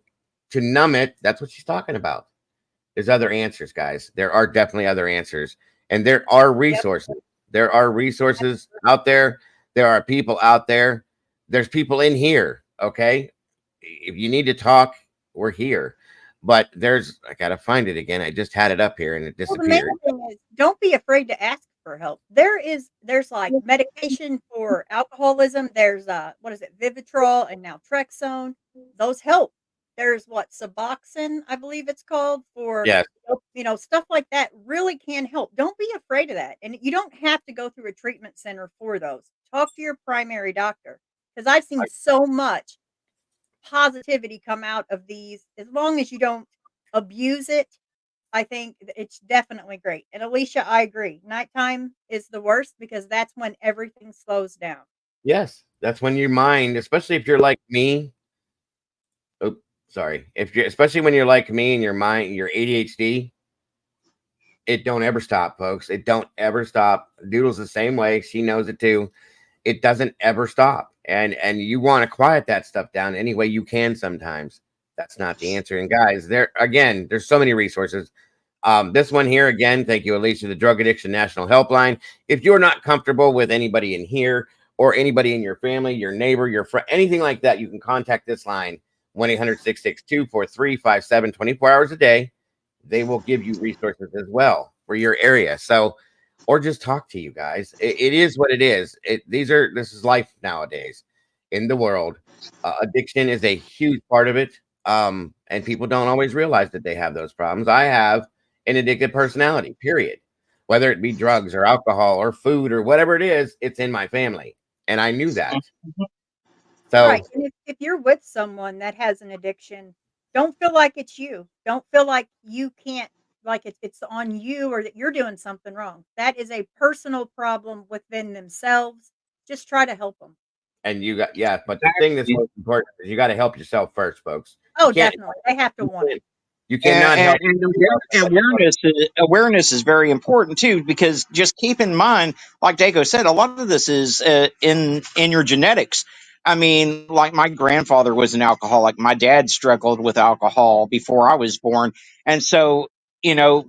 to numb it, that's what she's talking about. There's other answers, guys. There are definitely other answers. And there are resources. There are resources out there. There are people out there. There's people in here, okay? If you need to talk, we're here. But I gotta find it again. I just had it up here and it Well, the main disappeared. thing is don't be afraid to ask for help. There's like medication for alcoholism. There's what is it, Vivitrol and now Trexone. Those help. There's what, Suboxone, I believe it's called, for Yes, stuff like that really can help. Don't be afraid of that. And you don't have to go through a treatment center for those. Talk to your primary doctor. Because I've seen so much positivity come out of these. As long as you don't abuse it, I think it's definitely great. And Alicia, I agree. Nighttime is the worst because that's when everything slows down. yes. That's when your mind, especially if you're like me. Oh, sorry. If you're especially when you're like me and your mind, your ADHD, It don't ever stop, folks. It don't ever stop. Doodle's the same way. She knows it too. It doesn't ever stop. And you want to quiet that stuff down any way you can sometimes. That's not the answer. And guys, there's so many resources. This one here, again, thank you, Alicia, the Drug Addiction National Helpline. If you're not comfortable with anybody in here or anybody in your family, your neighbor, your friend, anything like that, you can contact this line, 1-800-662-4357, 24 hours a day. They will give you resources as well for your area. So, or just talk to you guys. It is what it is. This is life nowadays in the world. Addiction is a huge part of it. And people don't always realize that they have those problems. I have an addicted personality, period. Whether it be drugs or alcohol or food or whatever it is, it's in my family. And I knew that. So, Right. And if you're with someone that has an addiction, don't feel like it's you. Don't feel like you can't, like it's on you or that you're doing something wrong. That is a personal problem within themselves. Just try to help them. and you got, yeah, but the thing that's most important is you got to help yourself first, folks. Oh, You can't, definitely. They have to want it. you cannot help. And awareness is very important too, because just keep in mind, like Dago said, a lot of this is in your genetics. I mean, like my grandfather was an alcoholic. My dad struggled with alcohol before I was born, and so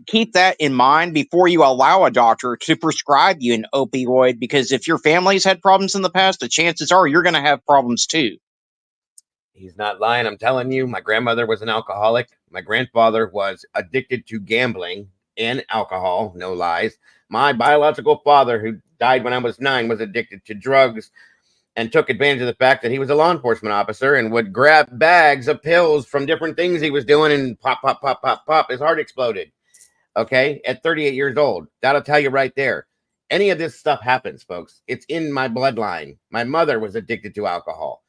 keep that in mind before you allow a doctor to prescribe you an opioid. Because if your family's had problems in the past, the chances are you're going to have problems too. He's not lying. I'm telling you, my grandmother was an alcoholic. My grandfather was addicted to gambling and alcohol. No lies. My biological father, who died when I was 9, was addicted to drugs and took advantage of the fact that he was a law enforcement officer and would grab bags of pills from different things he was doing and pop, pop, pop, pop, pop. His heart exploded. Okay. At 38 years old. That'll tell you right there. Any of this stuff happens, folks. It's in my bloodline. My mother was addicted to alcohol.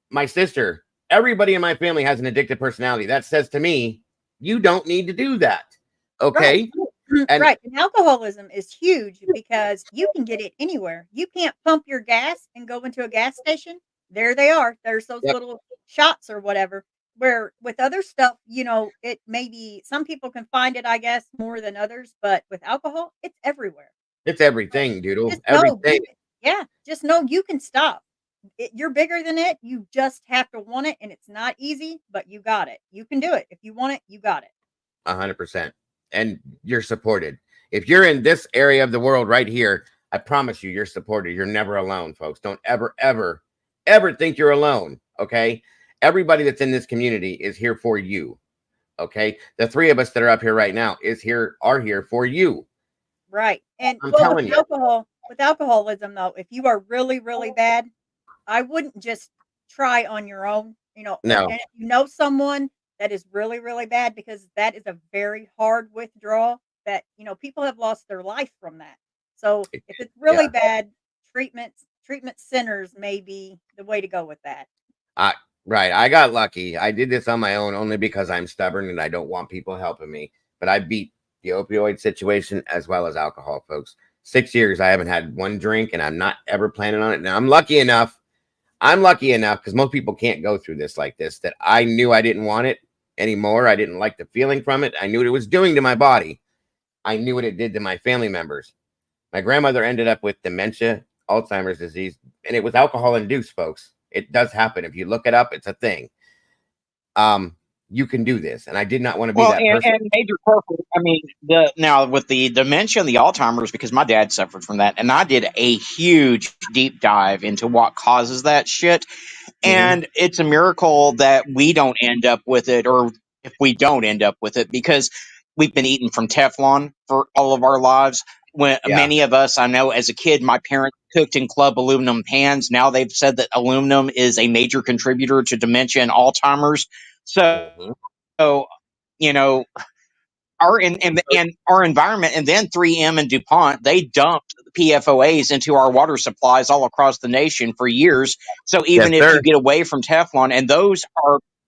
My sister, everybody in my family has an addictive personality. That says to me, you don't need to do that. Okay. Right. And Right. And alcoholism is huge because you can get it anywhere. You can't pump your gas and go into a gas station. There they are. There's those yep, little shots or whatever. Where with other stuff, it may be some people can find it, I guess, more than others, but with alcohol, it's everywhere. it's everything, Doodle. Just know, Everything. just know you can stop. You're bigger than it. You just have to want it, and it's not easy, but you got it. You can do it. If you want it, you got it. 100%. And you're supported. If you're in this area of the world right here, I promise you, you're supported. You're never alone, folks. Don't ever, ever, ever think you're alone. Okay. Everybody that's in this community is here for you. Okay. The 3 of us that are up here right now are here for you. Right. And I'm well, telling you. with alcoholism though, if you are really, really bad, I wouldn't just try on your own, No, and if you know someone that is really, really bad, because that is a very hard withdrawal that, people have lost their life from that. So if it's really yeah. bad, treatment centers may be the way to go with that. Right. I got lucky. I did this on my own only because I'm stubborn and I don't want people helping me. But I beat the opioid situation as well as alcohol, folks. 6 years, I haven't had one drink and I'm not ever planning on it. Now, I'm lucky enough because most people can't go through this like this, that I knew I didn't want it anymore. I didn't like the feeling from it. I knew what it was doing to my body. I knew what it did to my family members. My grandmother ended up with dementia, Alzheimer's disease, and it was alcohol induced, folks. It does happen. If you look it up, it's a thing. You can do this. And I did not want to be that person. And major corporate, I mean, now with the dementia and the Alzheimer's, because my dad suffered from that, and I did a huge deep dive into what causes that shit. And it's a miracle that we don't end up with it, or if we don't end up with it, because we've been eating from Teflon for all of our lives. When many of us, I know as a kid, my parents cooked in club aluminum pans. Now they've said that aluminum is a major contributor to dementia and Alzheimer's. So, you know, and our environment, and then 3M and DuPont, they dumped PFOAs into our water supplies all across the nation for years. So even if you get away from Teflon, and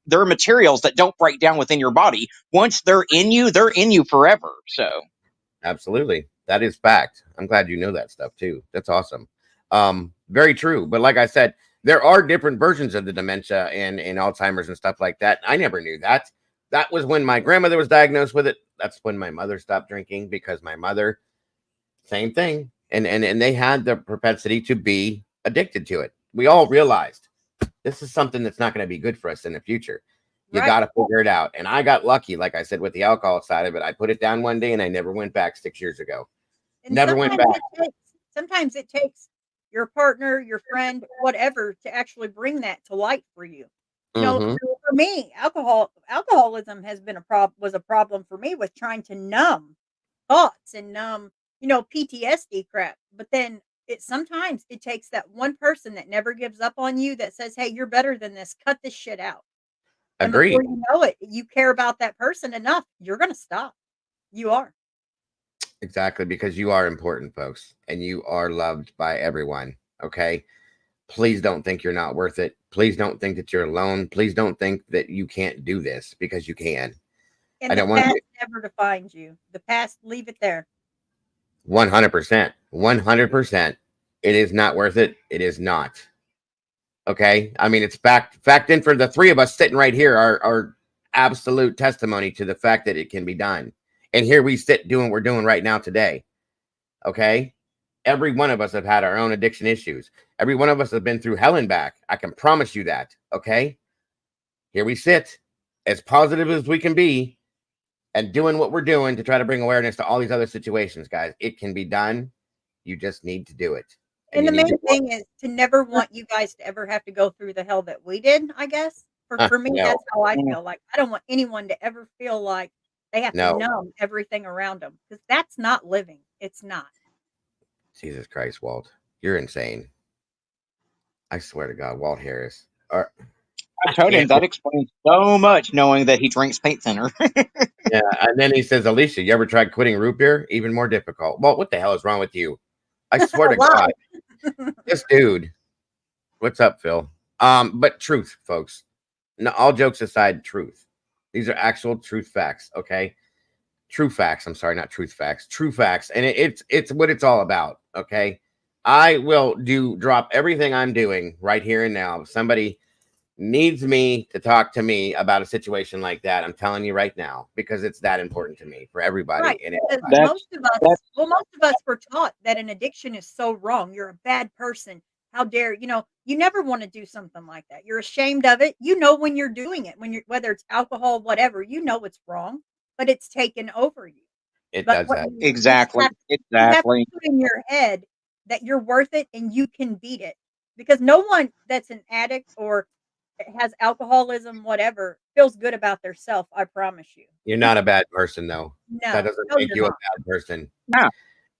they're materials that don't break down within your body. Once they're in you forever. So absolutely. That is fact. I'm glad you know that stuff too. That's awesome. Very true. But like I said, there are different versions of the dementia and Alzheimer's and stuff like that. I never knew that. That was when my grandmother was diagnosed with it. That's when my mother stopped drinking, because my mother, same thing. And they had the propensity to be addicted to it. We all realized this is something that's not going to be good for us in the future. You Right. got to figure it out. And I got lucky, like I said, with the alcohol side of it. I put it down one day and I never went back 6 years ago. And Never went back. sometimes it takes your partner, your friend, whatever, to actually bring that to light for you. You know, Hmm. for me, alcoholism has been was a problem for me with trying to numb thoughts and numb, PTSD crap. But then sometimes it takes that one person that never gives up on you, that says, "Hey, you're better than this. Cut this shit out." And before Agreed. you know it, you care about that person enough, you're gonna stop. You are. Exactly, because you are important, folks, and you are loved by everyone. Okay. Please don't think you're not worth it. Please don't think that you're alone. Please don't think that you can't do this, because you can. I And the don't want past you. never defines you. The past, leave it there. 100%. 100%. It is not worth it. It is not. Okay. I mean, it's fact in for the three of us sitting right here are absolute testimony to the fact that it can be done. And here we sit doing what we're doing right now today. Okay. Every one of us have had our own addiction issues. Every one of us have been through hell and back. I can promise you that. Okay. Here we sit, as positive as we can be, and doing what we're doing to try to bring awareness to all these other situations, guys. It can be done. You just need to do it. And you the need main thing is to never want you guys to ever have to go through the hell that we did, I guess. For me, no, that's how I feel. Like, I don't want anyone to ever feel like they have to no. numb everything around them, because that's not living. It's not. Jesus Christ, Walt. You're insane. I swear to God, Walt Harris. Or, I told him can't- that explains so much, knowing that he drinks paint thinner. yeah, and then he says, Alicia, you ever tried quitting root beer? Even more difficult. Walt, what the hell is wrong with you? I swear to Why? God, this dude. What's up, Phil? But truth, folks. No, all jokes aside, truth. These are actual truth facts, okay? True facts. I'm sorry, not truth facts. True facts, and it's what it's all about. Okay, I will drop everything I'm doing right here and now. If somebody needs me to talk to me about a situation like that, I'm telling you right now, because it's that important to me, for everybody. Right. And Because That's most of us were taught that an addiction is so wrong. You're a bad person. How dare, you never want to do something like that. You're ashamed of it. You know when you're doing it, whether it's alcohol, whatever, it's wrong, but it's taken over you. it But does that. you just exactly, have to exactly. put in your head that you're worth it and you can beat it. Because no one that's an addict or has alcoholism, whatever, feels good about their self. I promise you. You're not a bad person, though. That No, doesn't no, make you're you a not. bad person. No,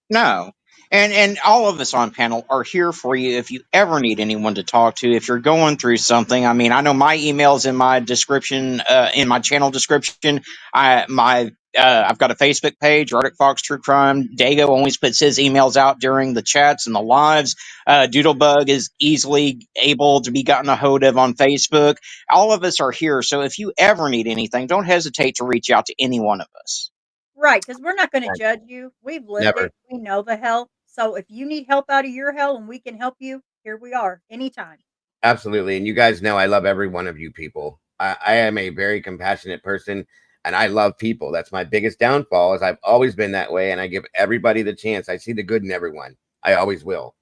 no. And all of us on panel are here for you if you ever need anyone to talk to. If you're going through something, I mean, I know my email's in my description, in my channel description. I've got a Facebook page, Arctic Fox True Crime. Dago always puts his emails out during the chats and the lives. Doodlebug is easily able to be gotten a hold of on Facebook. All of us are here, so if you ever need anything, don't hesitate to reach out to any one of us. Right, because we're not going to judge you. We've lived Never. it. We know the hell. So if you need help out of your hell and we can help you, here we are anytime. Absolutely. And you guys know I love every one of you people. I am a very compassionate person, and I love people. That's my biggest downfall, is I've always been that way, and I give everybody the chance. I see the good in everyone. I always will,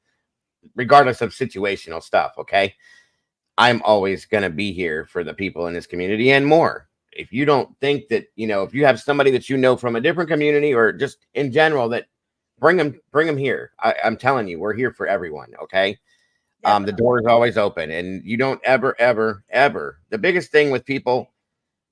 regardless of situational stuff. Okay. I'm always going to be here for the people in this community and more. If you don't think that, if you have somebody that from a different community or just in general, that bring them here. I'm telling you, we're here for everyone. Okay. The Definitely. door is always open, and you don't ever, ever, ever. The biggest thing with people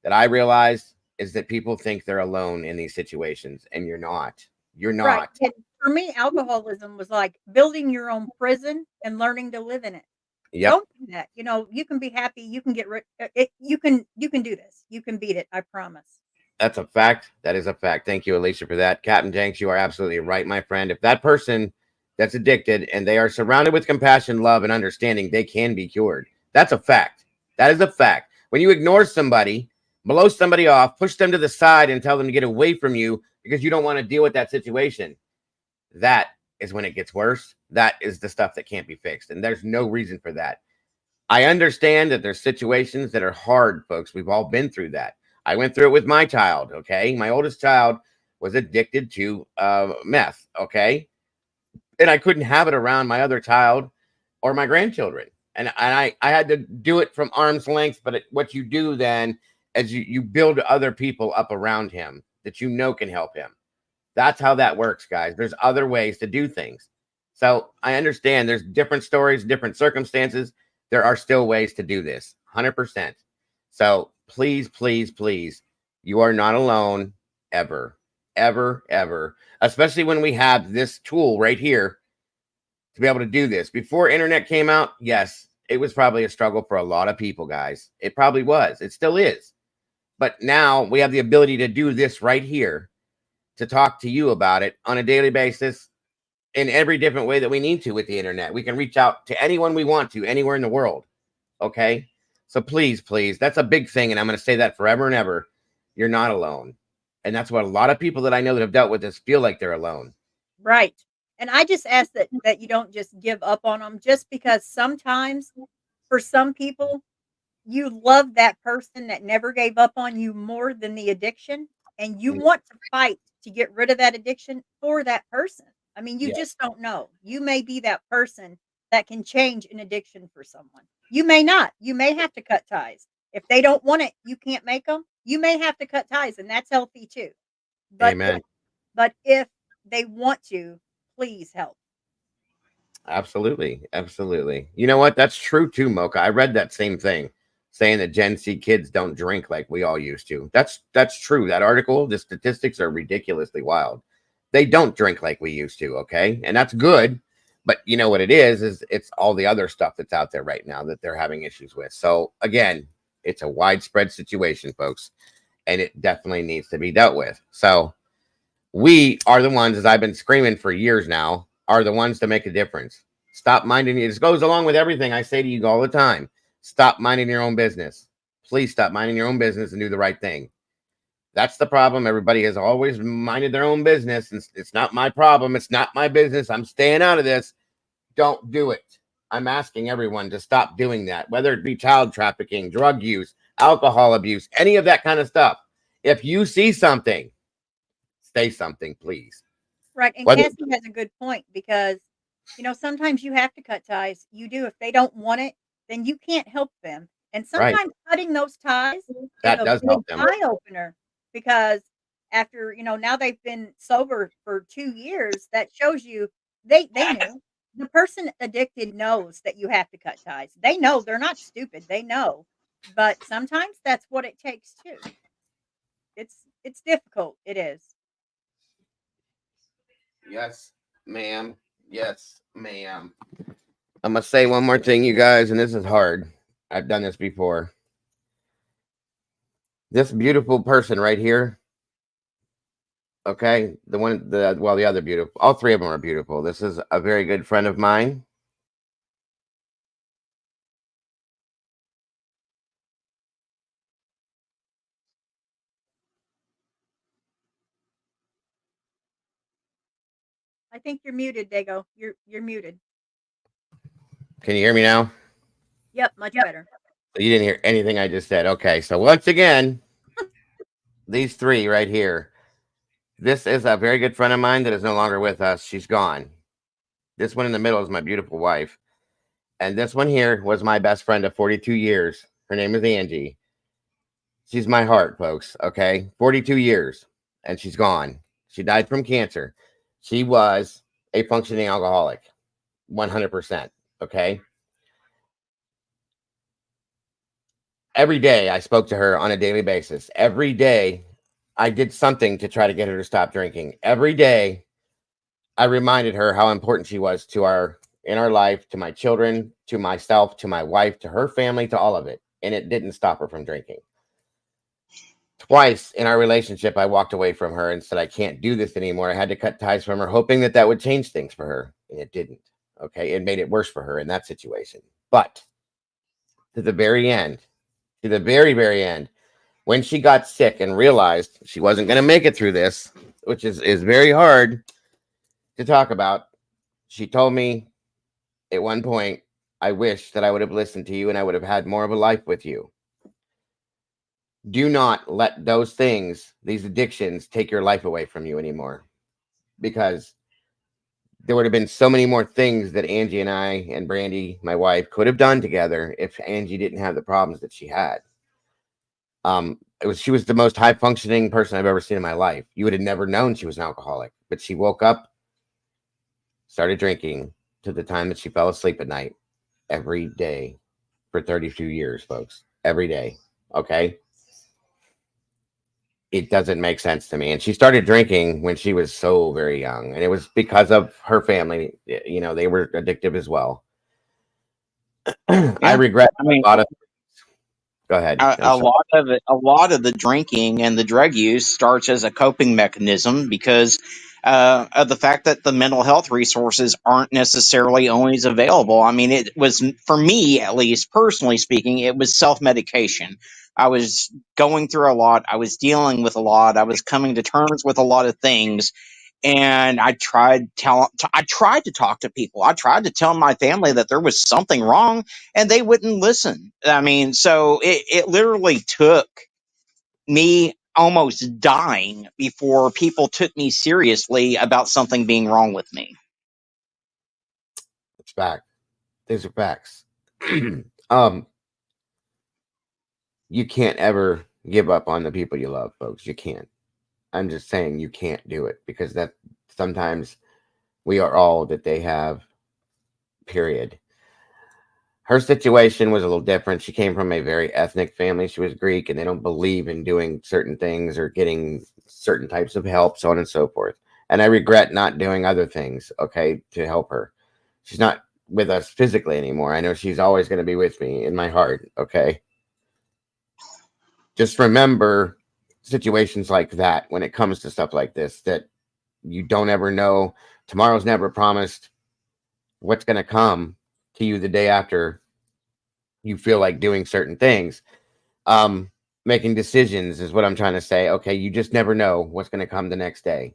that I realize is that people think they're alone in these situations, and you're not. You're Right. not. And for me, alcoholism was like building your own prison and learning to live in it. Yep. Don't do that. You can be happy. You can get rid. You can do this. You can beat it. I promise. That's a fact. That is a fact. Thank you, Alicia, for that. Captain Jenks, you are absolutely right, my friend. If that person that's addicted and they are surrounded with compassion, love, and understanding, they can be cured. That's a fact. That is a fact. When you ignore somebody, blow somebody off, push them to the side, and tell them to get away from you because you don't want to deal with that situation, that is when it gets worse. That is the stuff that can't be fixed. And there's no reason for that. I understand that there's situations that are hard, folks. We've all been through that. I went through it with my child. Okay. My oldest child was addicted to meth. Okay. And I couldn't have it around my other child or my grandchildren. And I had to do it from arm's length. But what you do then is you build other people up around him that you know can help him. That's how that works, guys. There's other ways to do things. So I understand there's different stories, different circumstances. There are still ways to do this, 100%. So please, please, please, you are not alone ever, ever, ever, especially when we have this tool right here to be able to do this. Before internet came out, yes, it was probably a struggle for a lot of people, guys. It probably was. It still is. But now we have the ability to do this right here, to talk to you about it on a daily basis in every different way that we need to with the internet. We can reach out to anyone we want to, anywhere in the world. Okay. So please, please, that's a big thing. And I'm going to say that forever and ever. You're not alone. And that's what a lot of people that I know that have dealt with this feel like they're alone. Right. And I just ask that you don't just give up on them, just because sometimes for some people, you love that person that never gave up on you more than the addiction, and you want to fight to get rid of that addiction for that person. I mean, you Yeah. just don't know. You may be that person that can change an addiction for someone. You may not. You may have to cut ties. If they don't want it, you can't make them. You may have to cut ties, and that's healthy too. But Amen. if they want to, please help. Absolutely. Absolutely. You know what? That's true too, Mocha. I read that same thing saying that Gen Z kids don't drink like we all used to. That's true. That article, the statistics are ridiculously wild. They don't drink like we used to, okay? And that's good. But you know what it is it's all the other stuff that's out there right now that they're having issues with. So again, it's a widespread situation, folks, and it definitely needs to be dealt with. So we are the ones, as I've been screaming for years now, are the ones to make a difference. Stop minding you. This goes along with everything I say to you all the time. Stop minding your own business. Please stop minding your own business and do the right thing. That's the problem. Everybody has always minded their own business. And it's not my problem. It's not my business. I'm staying out of this. Don't do it. I'm asking everyone to stop doing that, whether it be child trafficking, drug use, alcohol abuse, any of that kind of stuff. If you see something, say something, please. Right. And Whether Cassie has a good point, because, sometimes you have to cut ties. You do. If they don't want it, then you can't help them. And right, sometimes cutting those ties is that a does big help them. eye opener, because after, now they've been sober for 2 years, that shows you they knew. The person addicted knows that you have to cut ties. They know. They're not stupid. They know. But sometimes that's what it takes too. It's difficult. It is. Yes, ma'am. Yes, ma'am. I'm gonna say one more thing, you guys, and this is hard. I've done this before. This beautiful person right here, okay, the other beautiful, all three of them are beautiful. This is a very good friend of mine. I think you're muted, Dago. You're muted. Can you hear me now? Yep, much better. You didn't hear anything I just said. Okay, so once again, these three right here. This is a very good friend of mine that is no longer with us. She's gone. This one in the middle is my beautiful wife. And this one here was my best friend of 42 years. Her name is Angie. She's my heart, folks. Okay. 42 years. And she's gone. She died from cancer. She was a functioning alcoholic. 100%. Okay. Every day I spoke to her on a daily basis. Every day I did something to try to get her to stop drinking. Every day I reminded her how important she was in our life, to my children, to myself, to my wife, to her family, to all of it. And it didn't stop her from drinking. Twice in our relationship, I walked away from her and said, I can't do this anymore. I had to cut ties from her, hoping that would change things for her. And it didn't. Okay. It made it worse for her in that situation. But to the very end, to the very, very end, when she got sick and realized she wasn't going to make it through this, which is very hard to talk about, she told me at one point, I wish that I would have listened to you and I would have had more of a life with you. Do not let those things, these addictions, take your life away from you anymore, because there would have been so many more things that Angie and I and Brandy, my wife, could have done together if Angie didn't have the problems that she had. She was the most high functioning person I've ever seen in my life. You would have never known she was an alcoholic, but she woke up, started drinking to the time that she fell asleep at night every day for 32 years, folks. Every day. Okay. It doesn't make sense to me. And she started drinking when she was so very young. And it was because of her family. You know, they were addictive as well. I Yeah. regret I mean, a lot of. Go ahead. a lot of it, a lot of the drinking and the drug use starts as a coping mechanism because of the fact that the mental health resources aren't necessarily always available. I mean, it was, for me at least, personally speaking, it was self medication. I was going through a lot. I was dealing with a lot. I was coming to terms with a lot of things, and I tried to talk to people. I tried to tell my family that there was something wrong, and they wouldn't listen. I mean, so it literally took me almost dying before people took me seriously about something being wrong with me. It's fact. These are facts. um, you can't ever give up on the people you love, folks. You can't. I'm just saying you can't do it, because that sometimes we are all that they have, period. Her situation was a little different. She came from a very ethnic family. She was Greek, and they don't believe in doing certain things or getting certain types of help, so on and so forth. And I regret not doing other things, okay, to help her. She's not with us physically anymore. I know she's always going to be with me in my heart, okay? Just remember situations like that when it comes to stuff like this, that you don't ever know. Tomorrow's never promised. What's going to come to you the day after you feel like doing certain things. Making decisions is what I'm trying to say. Okay, you just never know what's going to come the next day.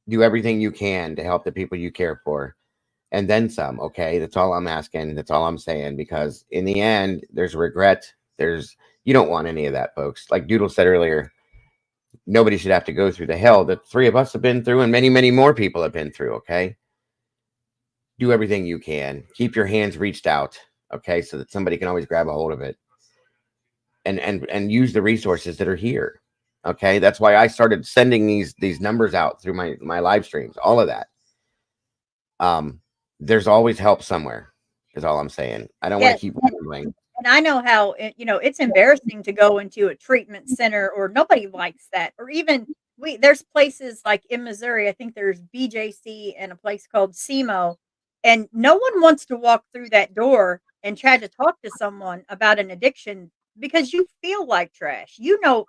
Do everything you can to help the people you care for, and then some. Okay, that's all I'm asking. That's all I'm saying, because in the end, there's regret. You don't want any of that, folks. Like Doodle said earlier, nobody should have to go through the hell that three of us have been through, and many, many more people have been through. Okay, do everything you can. Keep your hands reached out. Okay, so that somebody can always grab a hold of it. And use the resources that are here. Okay, that's why I started sending these numbers out through my live streams, all of that. There's always help somewhere, is all I'm saying. I don't want Yes, to keep rambling. and I know how it's embarrassing to go into a treatment center, or nobody likes that. Or even there's places like in Missouri, I think there's BJC and a place called SEMO, and no one wants to walk through that door and try to talk to someone about an addiction because you feel like trash. You know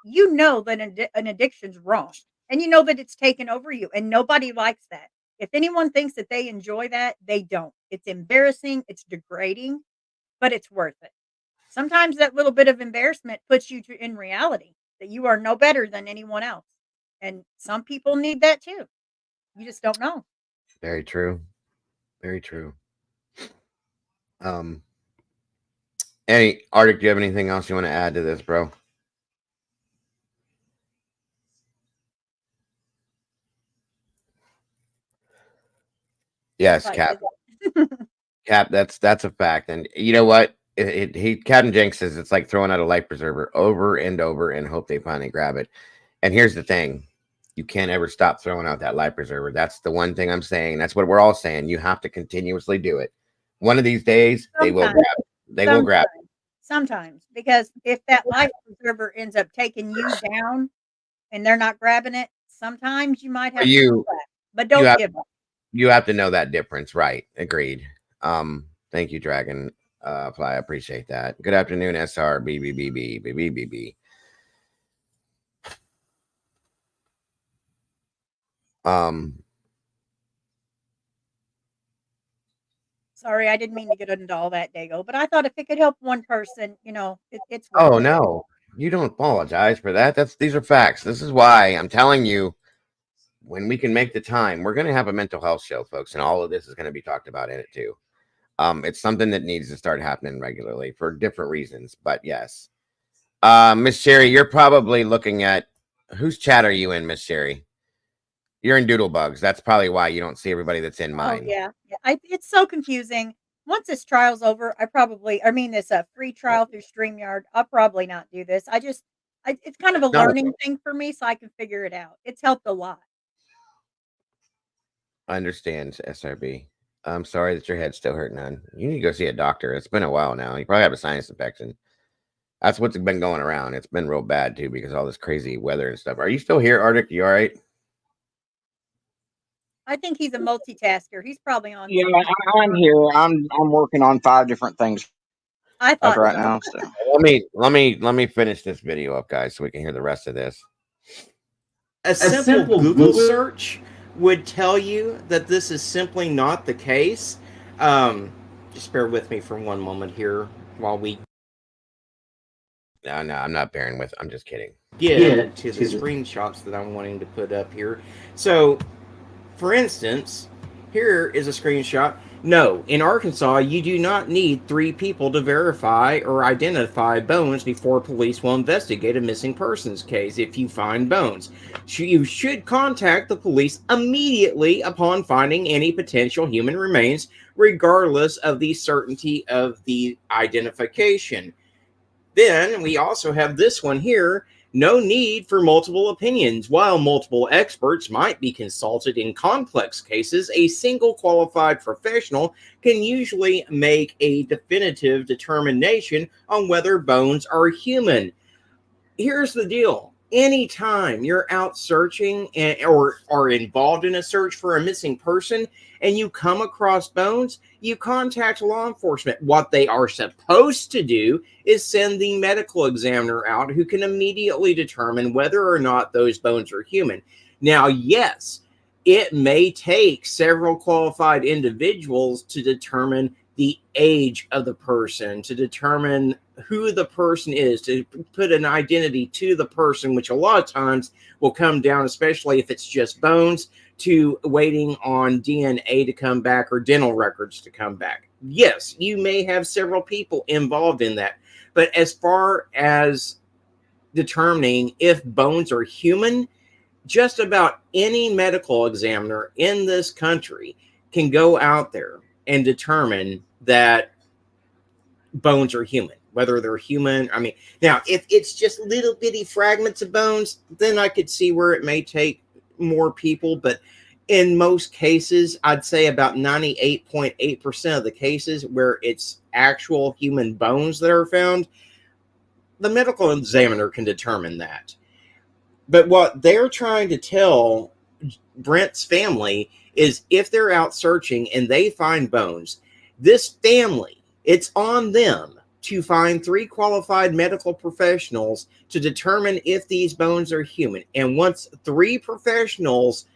that an addiction's wrong, and you know that it's taken over you, and nobody likes that. If anyone thinks that they enjoy that, they don't. It's embarrassing, it's degrading, but it's worth it. Sometimes that little bit of embarrassment puts you in reality that you are no better than anyone else. And some people need that too. You just don't know. Very true. Very true. Um, Arctic, do you have anything else you want to add to this, bro? Yes, Like, Cap. Cap, that's a fact. And you know what? Captain Jenks says it's like throwing out a life preserver over and over and hope they finally grab it. And here's the thing. You can't ever stop throwing out that life preserver. That's the one thing I'm saying. That's what we're all saying. You have to continuously do it. One of these days, they will grab it. They will grab it. Sometimes, because if that life preserver ends up taking you down and they're not grabbing it, sometimes you might But have to you go back. But you don't have give up. you have to know that difference, right? Agreed. Thank you, Dragon Fly. I appreciate that. Good afternoon, SR BBBB. Sorry, I didn't mean to get into all that, Dago. But I thought if it could help one person, it's worth Oh it. no, you don't apologize for that. These are facts. This is why I'm telling you, when we can make the time, we're going to have a mental health show, folks, and all of this is going to be talked about in it too. It's something that needs to start happening regularly for different reasons, but yes, Miss Sherry, you're probably looking at whose chat are you in, Miss Sherry? You're in Doodlebugs. That's probably why you don't see everybody that's in Oh, mine. yeah. Yeah, it's so confusing. Once this trial's over, I mean, this, free trial through StreamYard, I'll probably not do this. It's kind of a No, learning thing for me so I can figure it out. It's helped a lot. I understand, SRB. I'm sorry that your head's still hurting, hon. You need to go see a doctor. It's been a while now. You probably have a sinus infection. That's what's been going around. It's been real bad too because of all this crazy weather and stuff. Are you still here, Arctic? You all right? I think he's a multitasker. He's probably on Yeah, something. I'm here. I'm working on 5 different things I thought right so. now. So Let me finish this video up, guys, so we can hear the rest of this. A simple Google search would tell you that this is simply not the case. Just bear with me for one moment here while we No, I'm not bearing with. I'm just kidding. get to the screenshots that I'm wanting to put up here. So, for instance, here is a screenshot. No, in Arkansas, you do not need 3 people to verify or identify bones before police will investigate a missing persons case. If you find bones, you should contact the police immediately upon finding any potential human remains, regardless of the certainty of the identification. Then we also have this one here. No need for multiple opinions. While multiple experts might be consulted in complex cases, a single qualified professional can usually make a definitive determination on whether bones are human. Here's the deal. Anytime you're out searching or are involved in a search for a missing person and you come across bones, you contact law enforcement. What they are supposed to do is send the medical examiner out who can immediately determine whether or not those bones are human. Now, yes, it may take several qualified individuals to determine the age of the person, to determine who the person is, to put an identity to the person, which a lot of times will come down, especially if it's just bones, to waiting on DNA to come back or dental records to come back. Yes, you may have several people involved in that. But as far as determining if bones are human, just about any medical examiner in this country can go out there and determine that bones are human, whether they're human. I mean, now, if it's just little bitty fragments of bones, then I could see where it may take more people. But in most cases, I'd say about 98.8% of the cases where it's actual human bones that are found, the medical examiner can determine that. But what they're trying to tell Brent's family is if they're out searching and they find bones, this family, it's on them to find 3 qualified medical professionals to determine if these bones are human. And once 3 professionals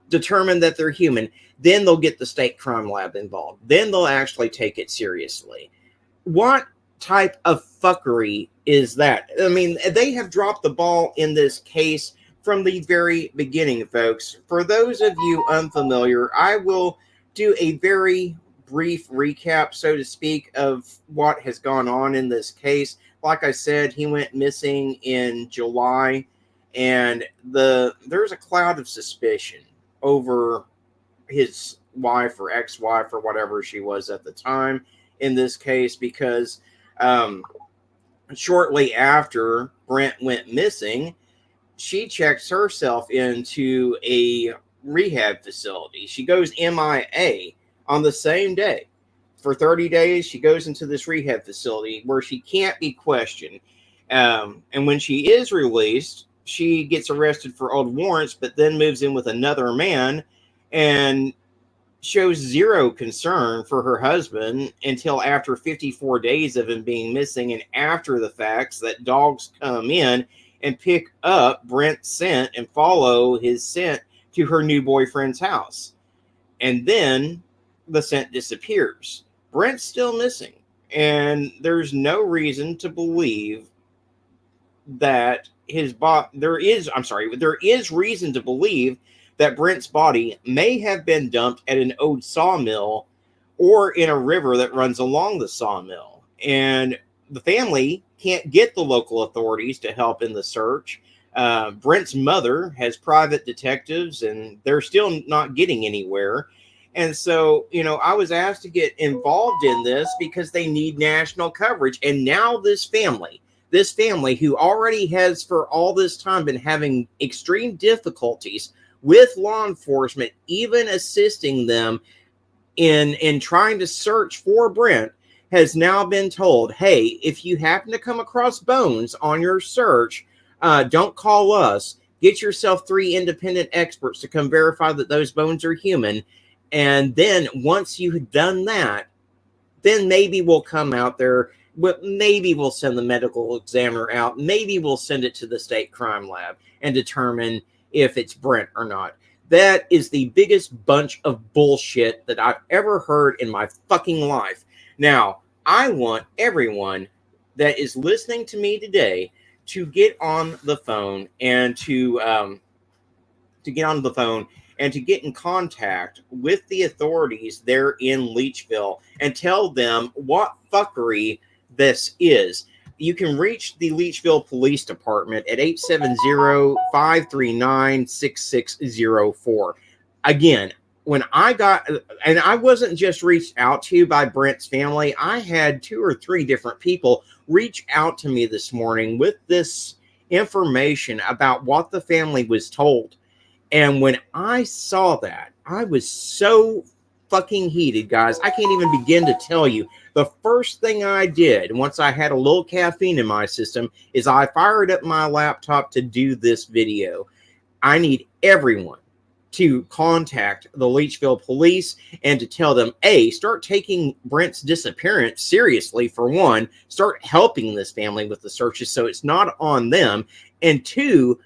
determine that they're human, then they'll get the state crime lab involved. Then they'll actually take it seriously. What type of fuckery is that? I mean, they have dropped the ball in this case from the very beginning, folks. For those of you unfamiliar, I will do a very brief recap, so to speak, of what has gone on in this case. Like I said, he went missing in July, and there's a cloud of suspicion over his wife or ex-wife or whatever she was at the time in this case, because shortly after Brent went missing, she checks herself into a rehab facility. She goes MIA on the same day. For 30 days, she goes into this rehab facility where she can't be questioned. And when she is released, she gets arrested for old warrants, but then moves in with another man and shows zero concern for her husband until after 54 days of him being missing, and after the facts that dogs come in and pick up Brent's scent and follow his scent to her new boyfriend's house. And then the scent disappears. Brent's still missing, and there's no reason to believe that there is reason to believe that Brent's body may have been dumped at an old sawmill or in a river that runs along the sawmill. And the family can't get the local authorities to help in the search. Brent's mother has private detectives, and they're still not getting anywhere. And so, you know, I was asked to get involved in this because they need national coverage. And now this family who already has for all this time been having extreme difficulties with law enforcement, even assisting them in trying to search for Brent, has now been told, hey, if you happen to come across bones on your search, don't call us. Get yourself 3 independent experts to come verify that those bones are human. And then once you have done that, then maybe we'll come out there. Maybe we'll send the medical examiner out. Maybe we'll send it to the state crime lab and determine if it's Brent or not. That is the biggest bunch of bullshit that I've ever heard in my fucking life. Now, I want everyone that is listening to me today to get on the phone and to get in contact with the authorities there in Leachville and tell them what fuckery this is. You can reach the Leachville Police Department at 870-539-6604. Again, when I got, and I wasn't just reached out to by Brent's family, I had 2 or 3 different people reach out to me this morning with this information about what the family was told. And when I saw that, I was so fucking heated, guys. I can't even begin to tell you. The first thing I did once I had a little caffeine in my system is I fired up my laptop to do this video. I need everyone to contact the Leachville police and to tell them, A, start taking Brent's disappearance seriously, for one. Start helping this family with the searches so it's not on them. And 2,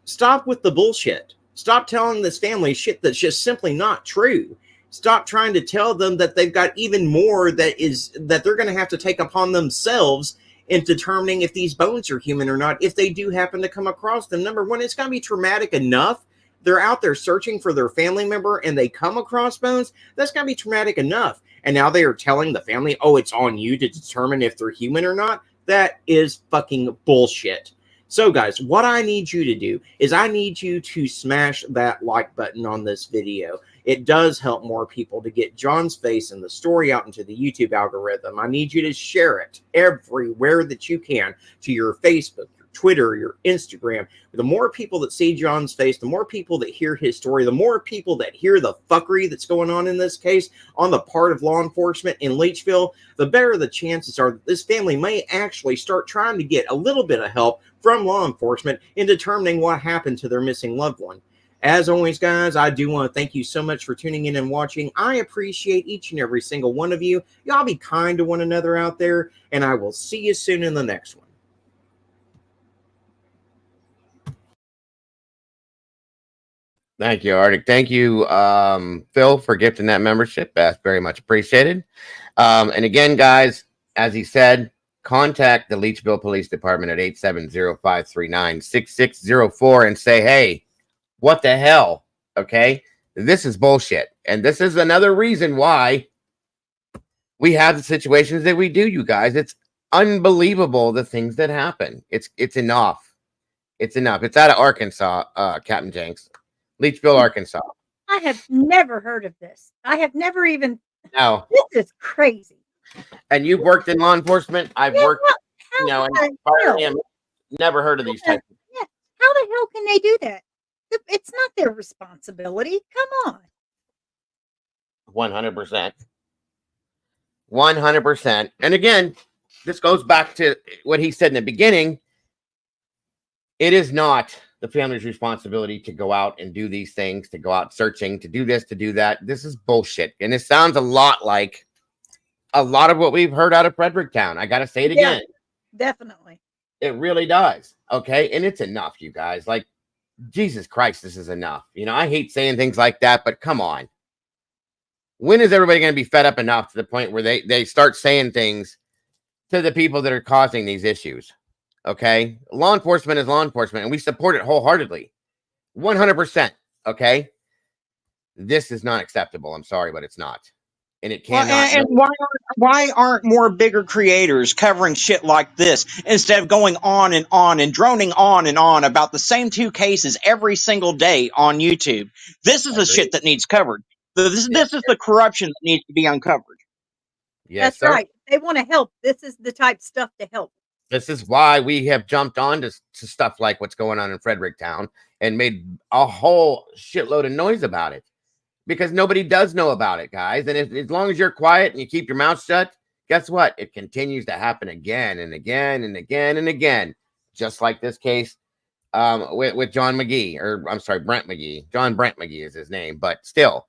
stop with the bullshit. Stop telling this family shit that's just simply not true. Stop trying to tell them that they've got even more that they're going to have to take upon themselves in determining if these bones are human or not. If they do happen to come across them, number one, it's going to be traumatic enough. They're out there searching for their family member and they come across bones. That's going to be traumatic enough. And now they are telling the family, oh, it's on you to determine if they're human or not. That is fucking bullshit. So, guys, what I need you to do is I need you to smash that like button on this video. It does help more people to get John's face and the story out into the YouTube algorithm. I need you to share it everywhere that you can, to your Facebook, your Twitter, your Instagram. The more people that see John's face, the more people that hear his story, the more people that hear the fuckery that's going on in this case on the part of law enforcement in Leachville, the better the chances are that this family may actually start trying to get a little bit of help from law enforcement in determining what happened to their missing loved one. As always, guys, I do want to thank you so much for tuning in and watching. I appreciate each and every single one of you. Y'all be kind to one another out there, and I will see you soon in the next one. Thank you, Arctic. Thank you, Phil, for gifting that membership. That's very much appreciated. And again, guys, as he said, contact the Leachville Police Department at 870-539-6604 and say, hey, what the hell? Okay, this is bullshit. And this is another reason why we have the situations that we do, you guys. It's unbelievable, the things that happen. It's enough. It's enough. It's out of Arkansas, Captain Jenks. Leachville, Arkansas. I have never heard of this. I have never even. No. This is crazy. And you've worked in law enforcement. I've worked, in firearms. Never heard of these types. Yeah. How the hell can they do that? It's not their responsibility. Come on. 100%. 100%. And again, this goes back to what he said in the beginning. It is not the family's responsibility to go out and do these things, to go out searching, to do this, to do that. This is bullshit. And it sounds a lot like a lot of what we've heard out of Fredericktown. I got to say it again. Definitely. It really does. Okay. And it's enough, you guys. Like, Jesus Christ, this is enough. You know, I hate saying things like that, but come on. When is everybody going to be fed up enough to the point where they start saying things to the people that are causing these issues? Okay. Law enforcement is law enforcement, and we support it wholeheartedly. 100%. Okay. This is not acceptable. I'm sorry, but it's not. and it Well, cannot and why aren't more bigger creators covering shit like this instead of going on and droning on about the same two cases every single day on YouTube? This is the agree. shit that needs covered. Yeah. This is the corruption that needs to be uncovered. Yes, That's sir. right. They want to help. This is the type stuff to help. This is why we have jumped on to stuff like what's going on in Fredericktown and made a whole shitload of noise about it, because nobody does know about it, guys. And as long as you're quiet and you keep your mouth shut, guess what? It continues to happen again and again and again and again, just like this case with John McGee, or I'm sorry, Brent McGee. John Brent McGee is his name, but still,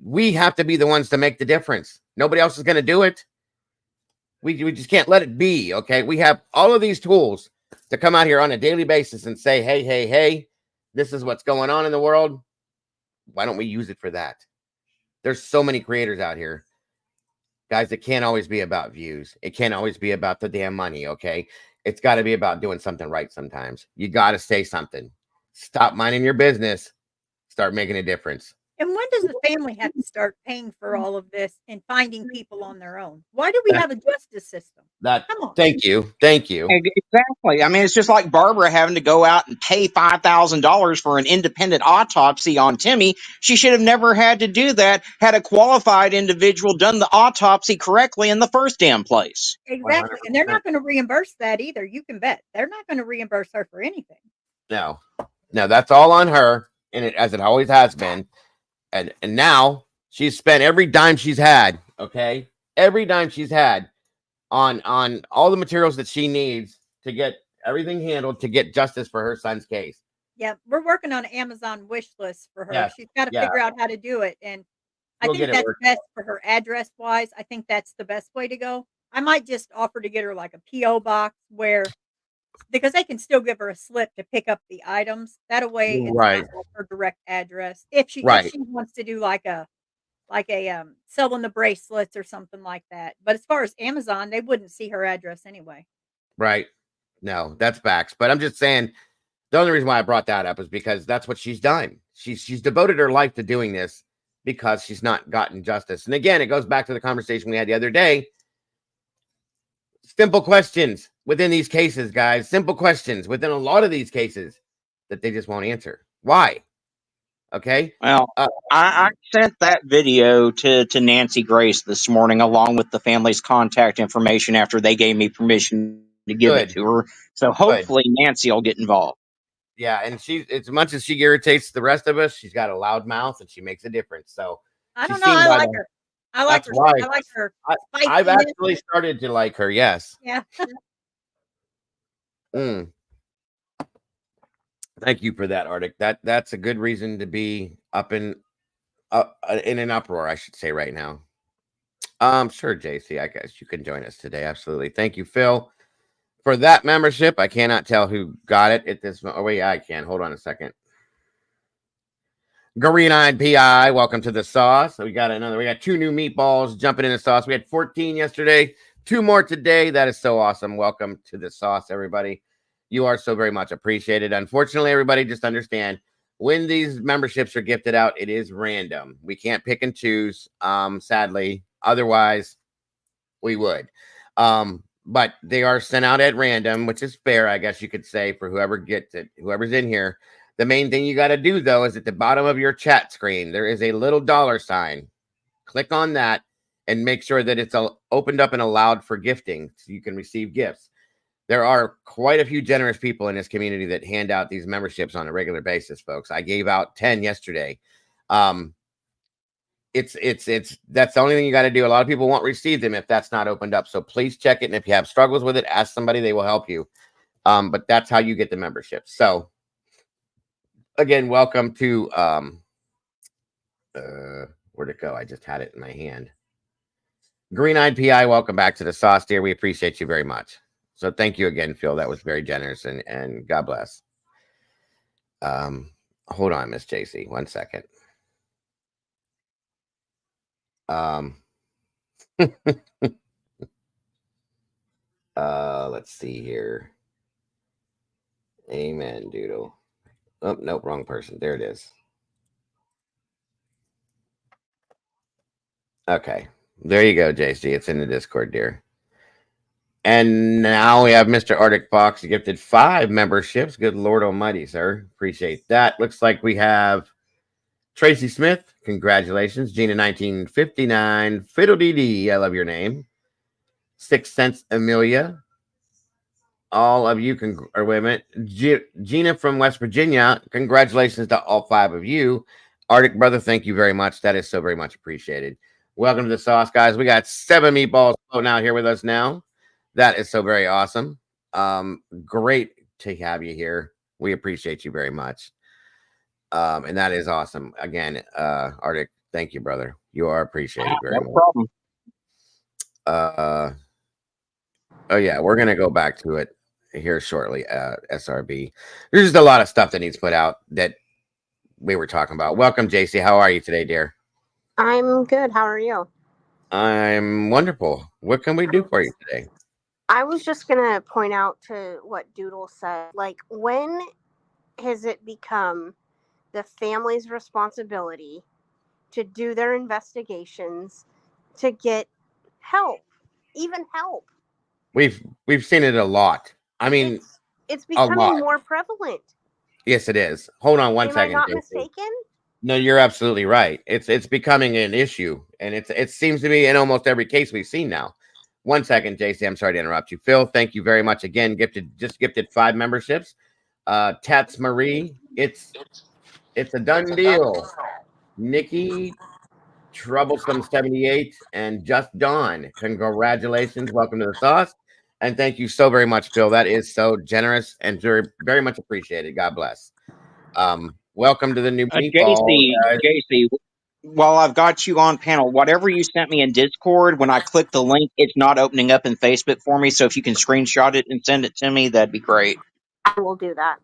we have to be the ones to make the difference. Nobody else is going to do it. We just can't let it be, okay? We have all of these tools to come out here on a daily basis and say, hey, this is what's going on in the world. Why don't we use it for that? There's so many creators out here. Guys, it can't always be about views. It can't always be about the damn money, okay? It's got to be about doing something right sometimes. You got to say something. Stop minding your business. Start making a difference. And when does the family have to start paying for all of this and finding people on their own? Why do we have a justice system? Come on. Thank you. Exactly. I mean, it's just like Barbara having to go out and pay $5,000 for an independent autopsy on Timmy. She should have never had to do that had a qualified individual done the autopsy correctly in the first damn place. Exactly. And they're 100%. not going to reimburse that either. You can bet. They're not going to reimburse her for anything. No, that's all on her, and as it always has been. And now she's spent every dime she's had, okay? Every dime she's had on all the materials that she needs to get everything handled to get justice for her son's case. Yeah, we're working on an Amazon wish list for her. Yes, She's got to yeah. figure out how to do it. And I We'll think get it that's working. best for her address wise. I think that's the best way to go. I might just offer to get her like a P.O. box because they can still give her a slip to pick up the items. That way it's Right. not like her direct address. If she wants to do like a selling the bracelets or something like that. But as far as Amazon, they wouldn't see her address anyway. Right. No, that's facts. But I'm just saying, the only reason why I brought that up is because that's what she's done. She's devoted her life to doing this because she's not gotten justice. And again, it goes back to the conversation we had the other day. Simple questions within these cases, guys. Simple questions within a lot of these cases that they just won't answer. Why? Okay. Well, I sent that video to Nancy Grace this morning, along with the family's contact information after they gave me permission to give it Good. to her. So hopefully Nancy will get involved. Yeah, and she's, as much as she irritates the rest of us, she's got a loud mouth and she makes a difference. So I don't she's know. seen I by like the- her. I like her. That's why I like her. I've spiciness. actually started to like her. Yes. Yeah. Thank you for that, Arctic. That's a good reason to be in an uproar, I should say, right now. Sure, JC. I guess you can join us today. Absolutely. Thank you, Phil, for that membership. I cannot tell who got it at this moment. Oh, wait, I can. Hold on a second. Green-eyed PI, welcome to the sauce. We got 2 new meatballs jumping in the sauce. We had 14 yesterday, 2 more today. That is so awesome. Welcome to the sauce, everybody. You are so very much appreciated. Unfortunately, everybody, just understand, when these memberships are gifted out, it is random. We can't pick and choose, sadly. Otherwise, we would. But they are sent out at random, which is fair, I guess you could say, for whoever gets it, whoever's in here. The main thing you got to do, though, is at the bottom of your chat screen, there is a little $sign. Click on that and make sure that it's opened up and allowed for gifting so you can receive gifts. There are quite a few generous people in this community that hand out these memberships on a regular basis, folks. I gave out 10 yesterday. It's that's the only thing you got to do. A lot of people won't receive them if that's not opened up. So please check it. And if you have struggles with it, ask somebody, they will help you. But that's how you get the membership. So again, welcome to where'd it go? I just had it in my hand. Green-eyed PI, welcome back to the sauce, dear. We appreciate you very much. So thank you again, Phil. That was very generous, and God bless. Hold on, Miss JC, 1 second. Let's see here. Amen, Doodle. Oh, nope, wrong person. There it is. Okay. There you go, JC. It's in the Discord, dear. And now we have Mr. Arctic Fox gifted 5 memberships. Good Lord Almighty, sir. Appreciate that. Looks like we have Tracy Smith. Congratulations. Gina 1959. Fiddle DD. I love your name. 6 Cents Amelia. All of you or wait a minute. Gina from West Virginia. Congratulations to all 5 of you. Arctic brother, thank you very much. That is so very much appreciated. Welcome to the sauce, guys. We got 7 meatballs floating out here with us now. That is so very awesome. Great to have you here. We appreciate you very much. And that is awesome. Again, Arctic, thank you, brother. You are appreciated very No much. problem. Oh yeah, we're gonna go back to it here shortly. SRB. There's just a lot of stuff that needs put out that we were talking about. Welcome, JC. How are you today, dear? I'm good. How are you? I'm wonderful. What can we do for you today? I was just going to point out to what Doodle said. Like, when has it become the family's responsibility to do their investigations, to get help, even help? We've seen it a lot. I mean, it's a becoming lot. more prevalent. Yes, it is. Hold on one Am second, I not JC. mistaken? No, you're absolutely right. It's becoming an issue, and it seems to be in almost every case we've seen now. 1 second, JC. I'm sorry to interrupt you. Phil, thank you very much again. Gifted 5 memberships. Tats Marie, it's a done deal. Nikki, Troublesome 78, and Just Dawn. Congratulations. Welcome to the sauce. And thank you so very much, Phil. That is so generous and very, very much appreciated. God bless. Welcome to the new meatball, guys. JC, while I've got you on panel, whatever you sent me in Discord, when I click the link, it's not opening up in Facebook for me. So if you can screenshot it and send it to me, that'd be great. I will do that.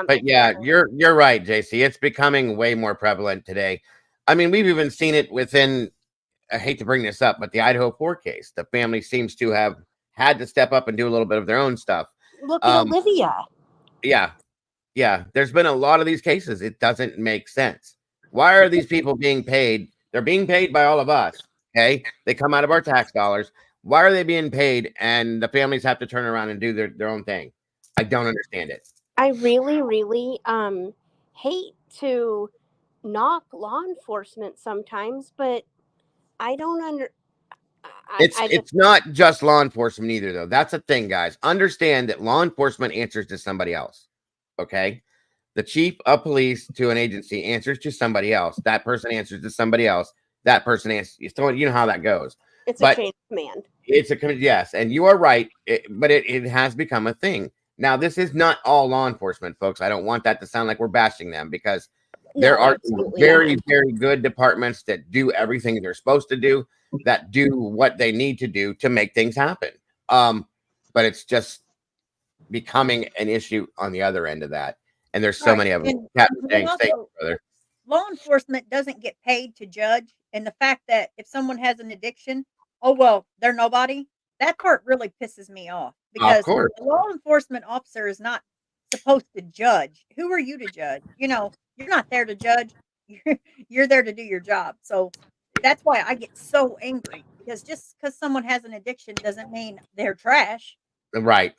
But yeah, you're right, JC. It's becoming way more prevalent today. I mean, we've even seen it within, I hate to bring this up, but the Idaho 4 case. The family seems to have had to step up and do a little bit of their own stuff. Look at Olivia. Yeah. There's been a lot of these cases. It doesn't make sense. Why are these people being paid? They're being paid by all of us. Okay. They come out of our tax dollars. Why are they being paid and the families have to turn around and do their own thing? I don't understand it. I really, really hate to knock law enforcement sometimes, but I don't It's not just law enforcement either, though. That's a thing, guys. Understand that law enforcement answers to somebody else. Okay. The chief of police to an agency answers to somebody else. That person answers to somebody else. That person answers. You know how that goes. It's a chain of command. Yes, and you are right. But it has become a thing. Now, this is not all law enforcement, folks. I don't want that to sound like we're bashing them, because there are very, very good departments that do everything they're supposed to do, that do what they need to do to make things happen. But it's just becoming an issue on the other end of that. And there's so many of them. Thank you, brother. Law enforcement doesn't get paid to judge. And the fact that if someone has an addiction, oh, well, they're nobody. That part really pisses me off, because the law enforcement officer is not supposed to judge. Who are you to judge? You know, you're not there to judge. You're there to do your job. So that's why I get so angry, because just because someone has an addiction doesn't mean they're trash. Right.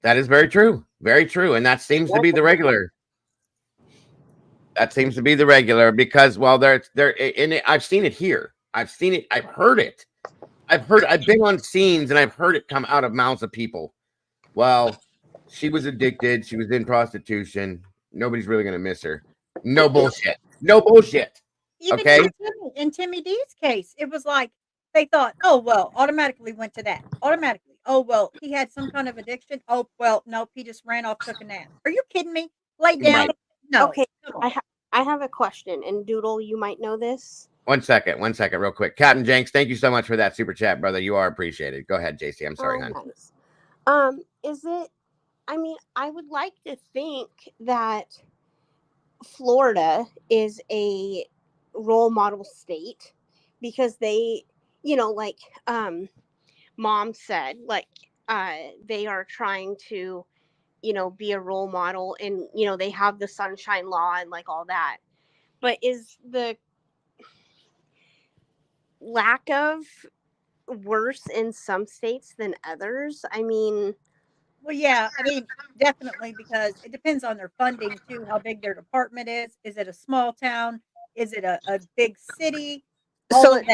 That is very true. Very true. And that seems to be the regular. That seems to be the regular, because, well, I've seen it here. I've seen it. I've heard it. I've been on scenes and I've heard it come out of mouths of people. Well, she was addicted. She was in prostitution. Nobody's really going to miss her. No bullshit. No bullshit. Even in Timmy D's case, it was like they thought, oh, well, automatically went to that. Automatically. Oh, well, he had some kind of addiction. Oh, well, nope, he just ran off, took a nap. Are you kidding me? Lay down. Right. No. Okay, I have a question, and Doodle, you might know this. 1 second, real quick. Captain Jenks, thank you so much for that super chat, brother. You are appreciated. Go ahead, JC. I'm sorry, hon. Nice. Is it? I mean, I would like to think that Florida is a role model state, because they, like Mom said, like they are trying to, be a role model, and they have the sunshine law and like all that. But lack of worse in some states than others. I mean, Well, yeah, I mean, definitely because it depends on their funding too, how big their department is. Is it a small town? Is it a big city? so All of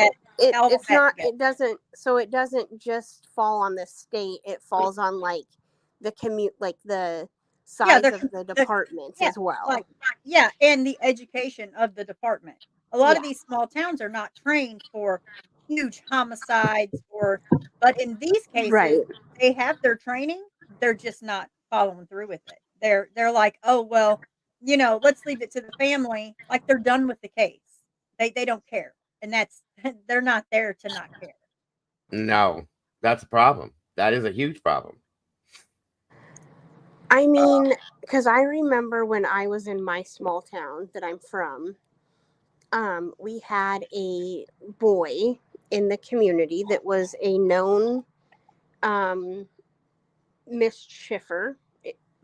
it's that not together. it doesn't just fall on the state, it falls on like the commute, like the Yeah, size of the the departments yeah, as well. like yeah, and the education of the department. A lot of Yeah, these small towns are not trained for huge homicides or but in these cases, right. they have their training, they're just not following through with it. They're like, "Oh, well, let's leave it to the family." Like they're done with the case. They don't care. And that's they're not there to not care. No, that's a problem. That is a huge problem. I mean, because I remember when I was in my small town that I'm from, we had a boy in the community that was a known um, mischiever.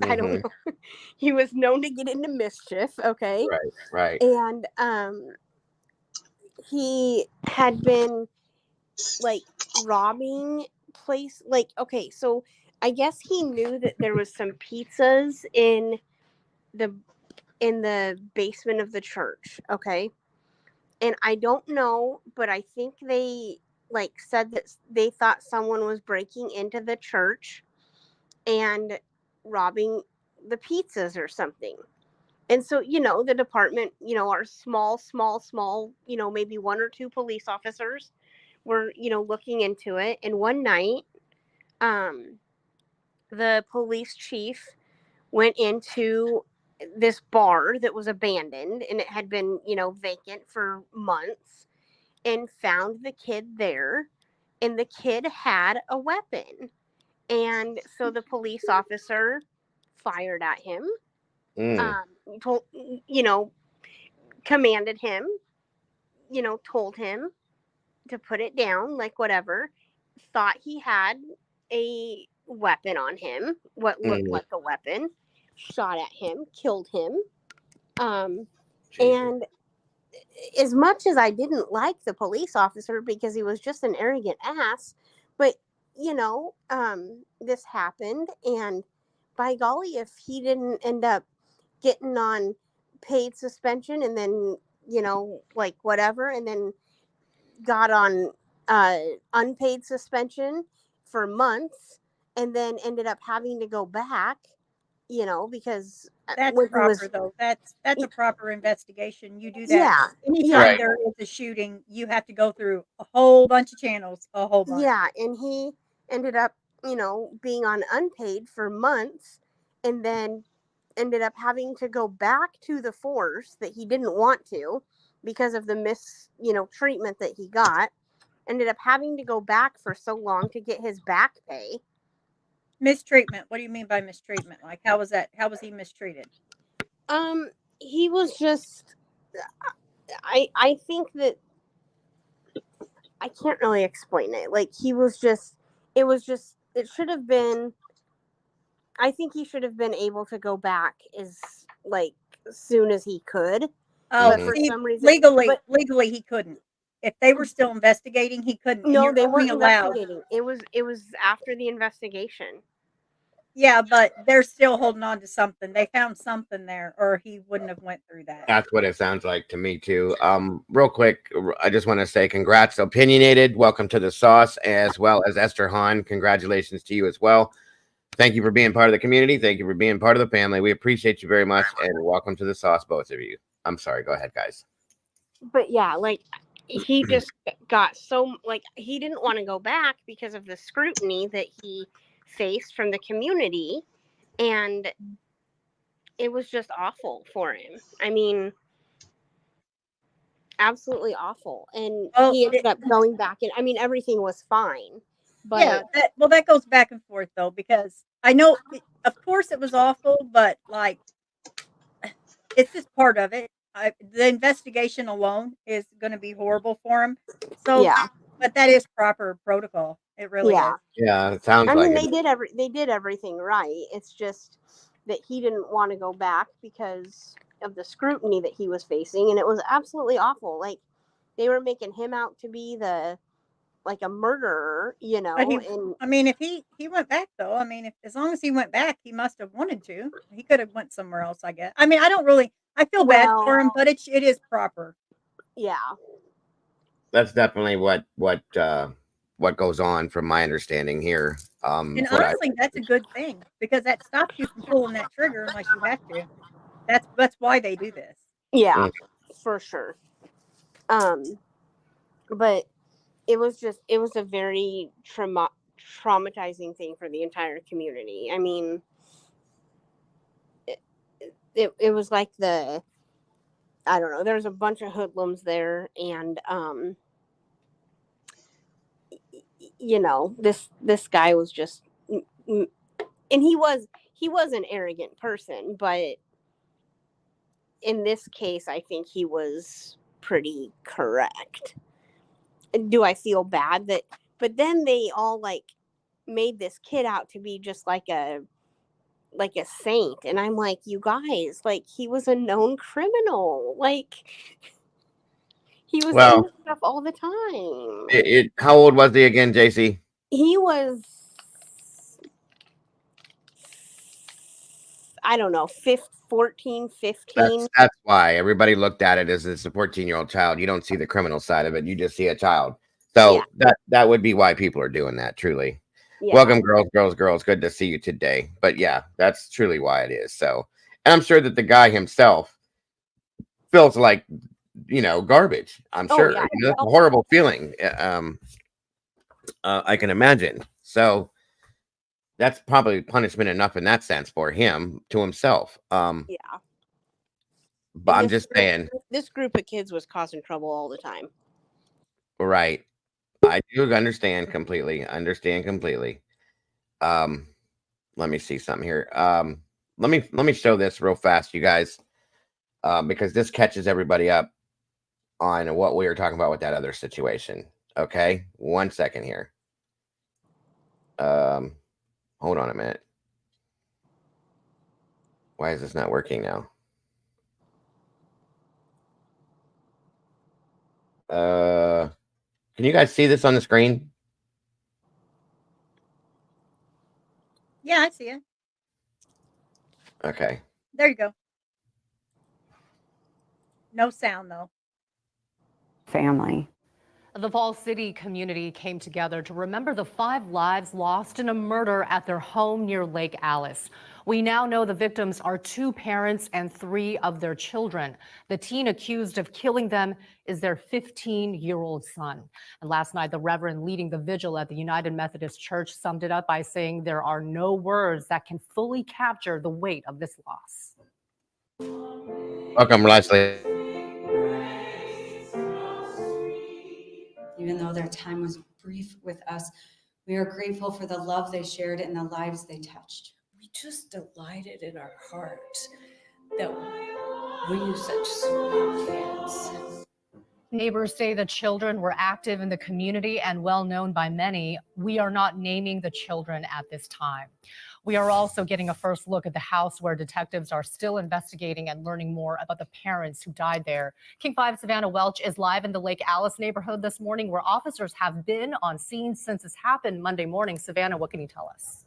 I don't Hmm. know. He was known to get into mischief, okay? Right, right. And he had been like robbing place, like, okay, so I guess he knew that there was some pizzas the in the basement of the church, okay? And I don't know, but I think they like said that they thought someone was breaking into the church and robbing the pizzas or something. And so, the department, are small, maybe one or two police officers were, looking into it. And one night, um, the police chief went into this bar that was abandoned and it had been, vacant for months, and found the kid there. And the kid had a weapon. And so the police officer fired at him, Mm. told, you know, commanded him, told him to put it down, like whatever, thought he had a weapon on him, what looked Hmm. like a weapon, shot at him, killed him. Um, Jesus. and as much as I didn't like the police officer because he was just an arrogant ass, but this happened, and by golly, if he didn't end up getting on paid suspension and then like whatever, and then got on uh, unpaid suspension for months, and then ended up having to go back, because That's when he proper was, though. That's a proper investigation. You do that yeah, yeah, anytime Right. there is a shooting, you have to go through a whole bunch of channels, a whole bunch. yeah, and he ended up, being on unpaid for months, and then ended up having to go back to the force that he didn't want to because of the treatment that he got. Ended up having to go back for so long to get his back pay. Mistreatment. What do you mean by mistreatment? Like how was that? How was he mistreated? Um, he was just, I think that I can't really explain it. Like he was just, it should have been. I think he should have been able to go back as like soon as he could, Oh, but Hmm. for see, some reason, legally, but legally he couldn't. If they were still investigating, he couldn't. And no, you're they only weren't allowed. investigating. It was after the investigation. Yeah, but they're still holding on to something. They found something there, or he wouldn't have went through that. That's what it sounds like to me too. Real quick, I just want to say congrats, Opinionated. Welcome to the sauce, as well as Esther Hahn. Congratulations to you as well. Thank you for being part of the community. Thank you for being part of the family. We appreciate you very much, and welcome to the sauce, both of you. I'm sorry. Go ahead, guys. But yeah, like he just got so, like, he didn't want to go back because of the scrutiny that he faced from the community, and it was just awful for him. I mean, absolutely awful. And Well, he ended up going back, and I mean, everything was fine, yeah, but that goes back and forth though because I know, of course, it was awful, but like it's just part of it. The investigation alone is going to be horrible for him. So, yeah, but that is proper protocol. It really is. yeah. Yeah, it sounds I like mean, it. they did everything right. It's just that he didn't want to go back because of the scrutiny that he was facing, and it was absolutely awful. Like, they were making him out to be like a murderer, you But know, and I mean, if he went back though, I mean, if as long as he went back, he must have wanted to. He could have went somewhere else, I guess. I mean, I feel bad for him, well, but it is proper. yeah. That's definitely what goes on from my understanding here. And Is what I honestly, that's a good thing because that stops you from pulling that trigger unless you have to. That's why they do this. Yeah, Mm. for sure. But it was a very traumatizing thing for the entire community. I mean, it was like I don't know, there was a bunch of hoodlums there, and you know, this guy was just, and he was an arrogant person, but in this case I think he was pretty correct. Do I feel bad that, but then they all like made this kid out to be just like a saint, and I'm like, you guys, like, he was a known criminal, like he was in Well, this stuff all the time. how old was he again, JC? He was, I don't know, 14, 15. That's why everybody looked at it as a 14-year-old child. You don't see the criminal side of it. You just see a child. So Yeah. that would be why people are doing that. Truly. Yeah. Welcome, girls. Good to see you today. But yeah, that's truly why it is. So, and I'm sure that the guy himself feels like, garbage. I'm Oh, sure. yeah. That's a horrible feeling. I can imagine. So that's probably punishment enough in that sense for him to himself. Yeah. But I'm just saying, this group of kids was causing trouble all the time. right. I do understand completely. Let me see something here. Let me show this real fast, you guys, because this catches everybody up on what we were talking about with that other situation. Okay, 1 second here. Hold on a minute. Why is this not working now? Can you guys see this on the screen? Yeah, I see it. Okay. There you go. No sound though. Family. The Falls City community came together to remember the 5 lives lost in a murder at their home near Lake Alice. We now know the victims are 2 parents and 3 of their children. The teen accused of killing them is their 15-year-old son. And last night, the Reverend leading the vigil at the United Methodist Church summed it up by saying there are no words that can fully capture the weight of this loss. Welcome, Leslie. Even though their time was brief with us, we are grateful for the love they shared and the lives they touched. We just delighted in our heart that we knew such sweet kids. Neighbors say the children were active in the community and well known by many. We are not naming the children at this time. We are also getting a first look at the house where detectives are still investigating and learning more about the parents who died there. King 5 Savannah Welch is live in the Lake Alice neighborhood this morning, where officers have been on scene since this happened Monday morning. Savannah, what can you tell us?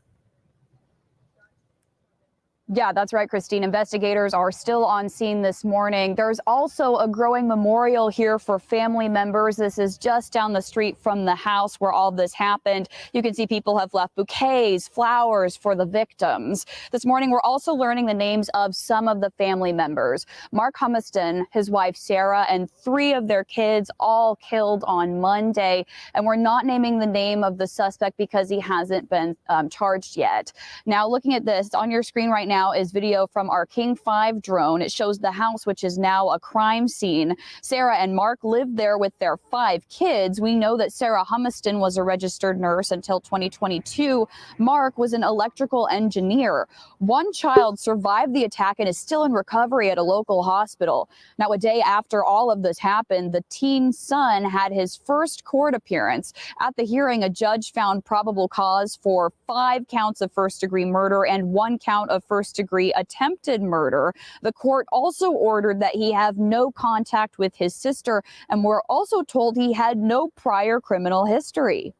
Yeah, that's right, Christine. Investigators are still on scene this morning. There's also a growing memorial here for family members. This is just down the street from the house where all this happened. You can see people have left bouquets, flowers for the victims. This morning, we're also learning the names of some of the family members. Mark Humiston, his wife Sarah, and 3 of their kids all killed on Monday. And we're not naming the name of the suspect because he hasn't been charged yet. Now, looking at this on your screen right now is video from our King 5 drone. It shows the house, which is now a crime scene. Sarah and Mark lived there with their 5 kids. We know that Sarah Humiston was a registered nurse until 2022. Mark was an electrical engineer. 1 child survived the attack and is still in recovery at a local hospital. Now, a day after all of this happened, the teen's son had his first court appearance. At the hearing, a judge found probable cause for 5 counts of first-degree murder and 1 count of first first-degree attempted murder. The court also ordered that he have no contact with his sister, and we're also told he had no prior criminal history.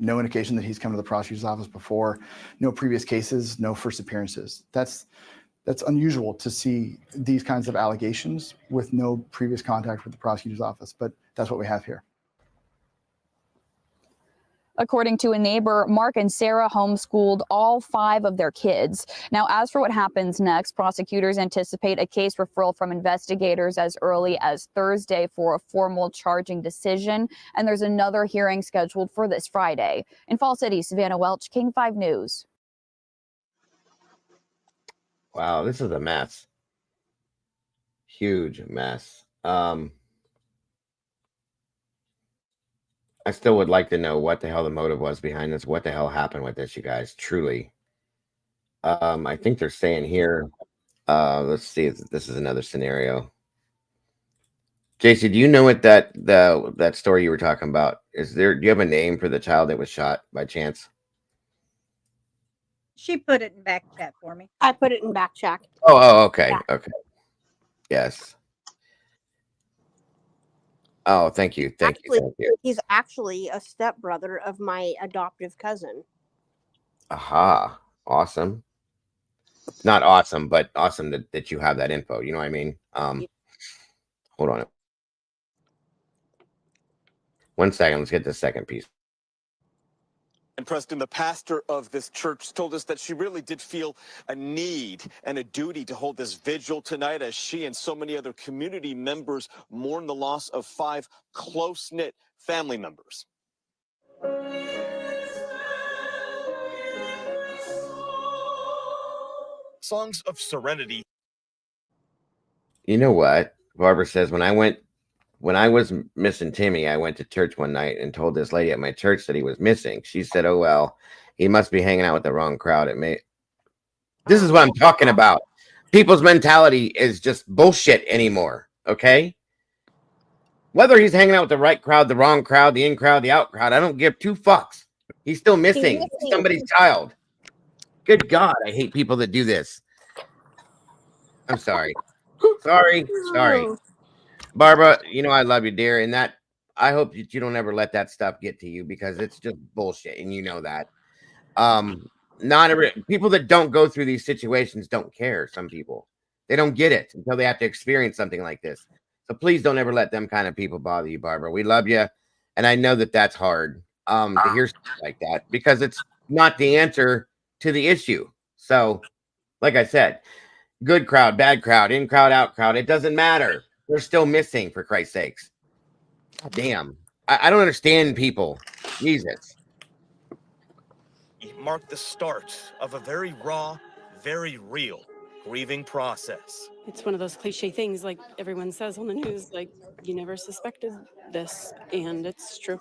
No indication that he's come to the prosecutor's office before, no previous cases, no first appearances. That's unusual to see these kinds of allegations with no previous contact with the prosecutor's office, but that's what we have here. According to a neighbor, Mark and Sarah homeschooled all 5 of their kids. Now, as for what happens next, prosecutors anticipate a case referral from investigators as early as Thursday for a formal charging decision. And there's another hearing scheduled for this Friday. In Fall City, Savannah Welch, King 5 News. Wow, this is a mess. Huge mess. I still would like to know what the hell the motive was behind this. What the hell happened with this, you guys? Truly. I think they're saying here, let's see if this is another scenario. JC, do you know what that story you were talking about? Do you have a name for the child that was shot by chance? She put it in back chat for me. I put it in back chat. Oh, okay. Yeah. Okay. Yes. Oh, thank you. Thank you. He's actually a stepbrother of my adoptive cousin. Aha. Awesome. Not awesome, but awesome that you have that info. You know what I mean? Hold on. 1 second. Let's get the second piece. And Preston, the pastor of this church, told us that she really did feel a need and a duty to hold this vigil tonight as she and so many other community members mourn the loss of 5 close-knit family members. Songs of Serenity. You know what? Barbara says, when I was missing Timmy, I went to church one night and told this lady at my church that he was missing. She said, oh, well, he must be hanging out with the wrong crowd. This is what I'm talking about. People's mentality is just bullshit anymore. Okay. Whether he's hanging out with the right crowd, the wrong crowd, the in crowd, the out crowd, I don't give 2 fucks. He's still missing. He's somebody's child. Good God. I hate people that do this. I'm sorry. Sorry. Barbara, you know I love you, dear, and that I hope that you don't ever let that stuff get to you because it's just bullshit, and you know that. People that don't go through these situations don't care. Some people, they don't get it until they have to experience something like this. So please don't ever let them kind of people bother you, Barbara. We love you, and I know that that's hard to hear stuff like that because it's not the answer to the issue. So, like I said, good crowd, bad crowd, in crowd, out crowd, it doesn't matter. They're still missing, for Christ's sakes. Damn. I don't understand people. Jesus. It marked the start of a very raw, very real grieving process. It's one of those cliche things, like everyone says on the news, like, you never suspected this, and it's true.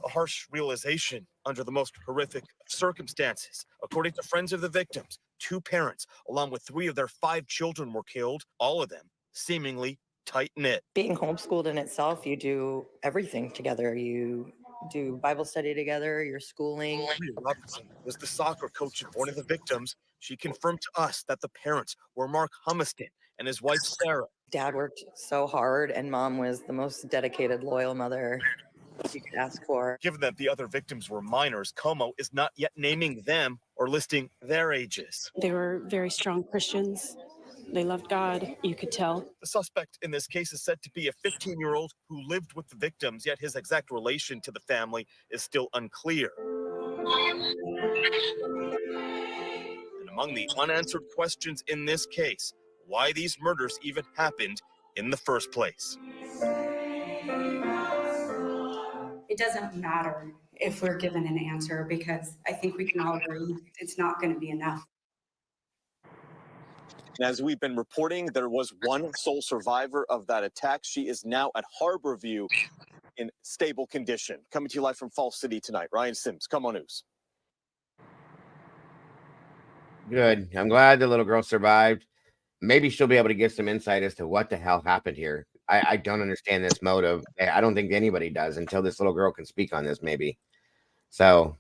A harsh realization under the most horrific circumstances. According to friends of the victims, 2 parents, along with 3 of their 5 children, were killed, all of them seemingly tight-knit. Being homeschooled in itself, you do everything together. You do Bible study together, you're schooling. Maria Robinson was the soccer coach of one of the victims. She confirmed to us that the parents were Mark Humiston and his wife, Sarah. Dad worked so hard, and Mom was the most dedicated, loyal mother you could ask for. Given that the other victims were minors, Como is not yet naming them or listing their ages. They were very strong Christians. They loved God, you could tell. The suspect in this case is said to be a 15-year-old who lived with the victims, yet his exact relation to the family is still unclear. And among the unanswered questions in this case, why these murders even happened in the first place. It doesn't matter if we're given an answer because I think we can all agree it's not going to be enough. As we've been reporting, there was one sole survivor of that attack. She is now at Harborview in stable condition. Coming to you live from Fall City tonight. Ryan Sims, Come On News. Good. I'm glad the little girl survived. Maybe she'll be able to give some insight as to what the hell happened here. I don't understand this motive. I don't think anybody does until this little girl can speak on this, maybe. So,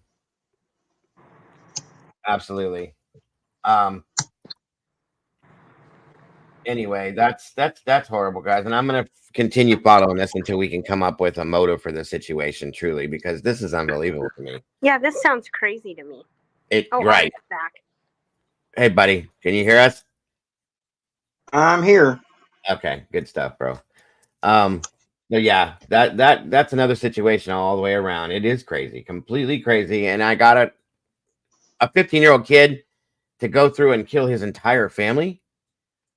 absolutely. Anyway, that's horrible, guys, and I'm gonna continue following this until we can come up with a motive for the situation, truly, because this is unbelievable to me. Yeah, this sounds crazy to me. Oh, Right. Art's back. Hey, buddy, can you hear us? I'm here. Okay, good stuff, bro. No, yeah, that's another situation all the way around. It is crazy, completely crazy, and I got a 15-year-old kid to go through and kill his entire family.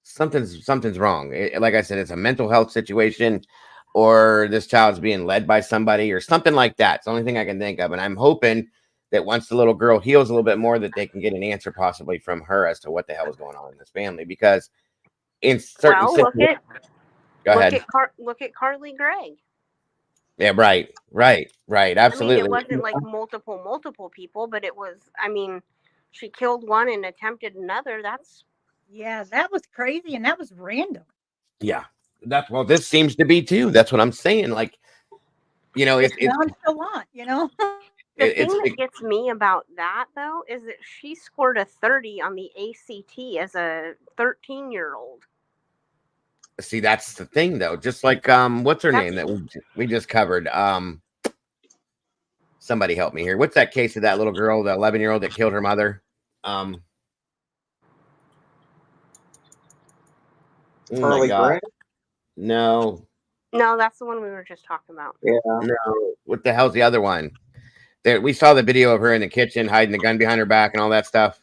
Something's wrong. Like I said, it's a mental health situation, or this child's being led by somebody, or something like that. It's the only thing I can think of, and I'm hoping that once the little girl heals a little bit more, that they can get an answer possibly from her as to what the hell is going on in this family. Because in certain Well, situations, go ahead. Look at Carly Gregg. Yeah, right, absolutely. I mean, it wasn't like multiple people, but it was. I mean, she killed one and attempted another. Yeah, that was crazy, and that was random. Yeah, well, this seems to be too. That's what I'm saying. Like, you know, it's nonchalant, you know. The thing that gets me about that, though, is that she scored a 30 on the ACT as a 13-year-old. See, that's the thing, though. Just like what's her name that we just covered? Somebody help me here. What's that case of that little girl, the 11-year-old that killed her mother? Oh my God. Gregg? No, that's the one we were just talking about. Yeah. No. What the hell's the other one? There, we saw the video of her in the kitchen hiding the gun behind her back and all that stuff.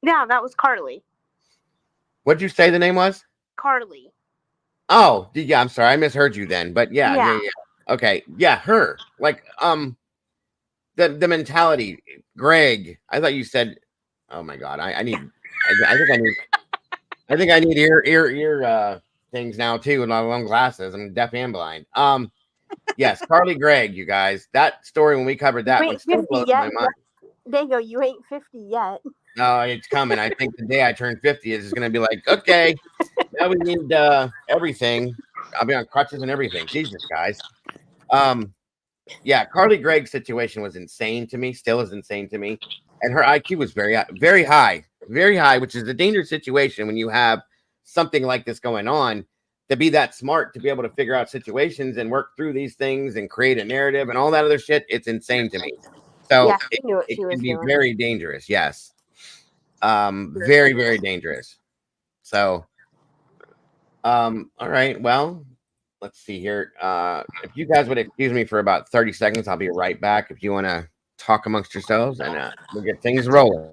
Yeah, that was Carly. What'd you say the name was? Carly. Oh, yeah. I'm sorry, I misheard you then. But yeah. Okay, yeah, her. Like the mentality, Greg. I thought you said. Oh my God, I think I need ear things now too, with my long glasses. I'm deaf and blind. Yes, Carly Gregg, you guys. That story when we covered that one still blows my mind. Dago, you ain't 50 yet. No, it's coming. I think the day I turn 50 is going to be like, okay, now we need everything. I'll be on crutches and everything. Jesus, guys. Yeah, Carly Gregg's situation was insane to me. Still is insane to me, and her IQ was very high, which is a dangerous situation when you have something like this going on. To be that smart, to be able to figure out situations and work through these things and create a narrative and all that other shit, it's insane to me. So Yeah, she knew what it she was can be doing. very dangerous. Yes. Very, very dangerous. So, all right. Well, let's see here. If you guys would excuse me for about 30 seconds, I'll be right back. If you want to talk amongst yourselves, and we'll get things rolling.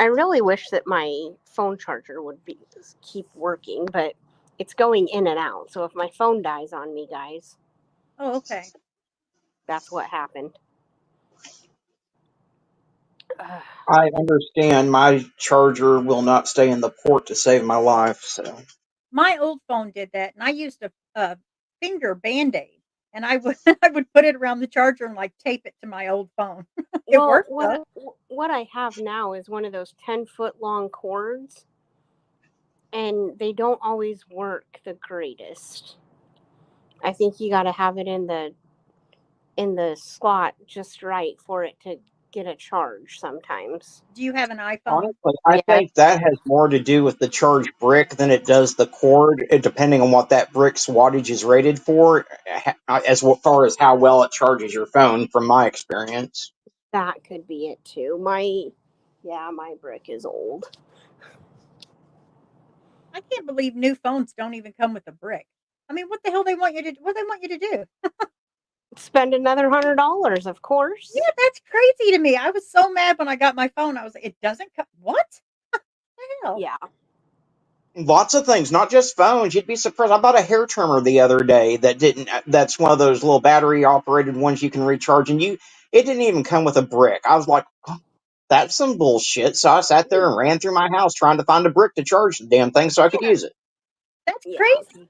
I really wish that my phone charger would keep working, but it's going in and out. So if my phone dies on me, guys. Oh, okay. That's what happened. I understand my charger will not stay in the port to save my life. So my old phone did that, and I used a finger Band-Aid, and I would I would put it around the charger and like tape it to my old phone. It worked. What I have now is one of those 10-foot long cords, and they don't always work the greatest. I think you got to have it in the slot just right for it to get a charge sometimes. Do you have an iPhone? Honestly, I think that has more to do with the charge brick than it does the cord, depending on what that brick's wattage is rated for, as far as how well it charges your phone, from my experience. That could be it too. My brick is old. I can't believe new phones don't even come with a brick. I mean, what the hell what do they want you to do? Spend another $100, of course. Yeah, that's crazy to me. I was so mad when I got my phone. I was like, it doesn't come. What? The hell? Yeah. Lots of things, not just phones. You'd be surprised. I bought a hair trimmer the other day that's one of those little battery operated ones you can recharge, and it didn't even come with a brick. I was like, oh, that's some bullshit. So I sat there and ran through my house trying to find a brick to charge the damn thing so I could use it. That's crazy.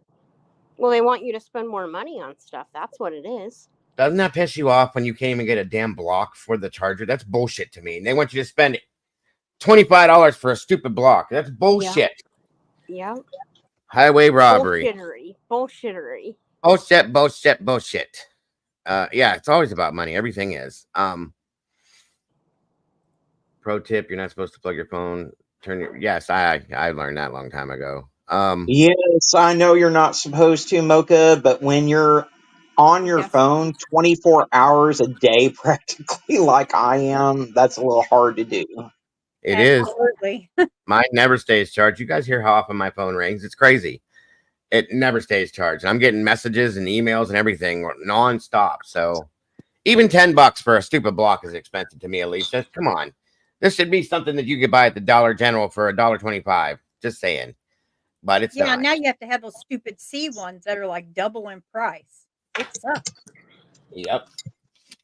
Well, they want you to spend more money on stuff. That's what it is. Doesn't that piss you off when you can't even get a damn block for the charger? That's bullshit to me. And they want you to spend $25 for a stupid block. That's bullshit. Yeah. Highway robbery. Bullshittery. Bullshit. Yeah, it's always about money. Everything is. Pro tip: you're not supposed to plug your phone. Yes, I learned that a long time ago. Yes, I know you're not supposed to, Mocha, but when you're on your phone 24 hours a day, practically like I am, that's a little hard to do. It is. Absolutely. Mine never stays charged. You guys hear how often my phone rings? It's crazy. It never stays charged. I'm getting messages and emails and everything nonstop. So even $10 for a stupid block is expensive to me, Alicia. Come on. This should be something that you could buy at the Dollar General for $1.25. Just saying. But it's Yeah, not. now you have to have those stupid C ones that are like double in price. It sucks. Yep.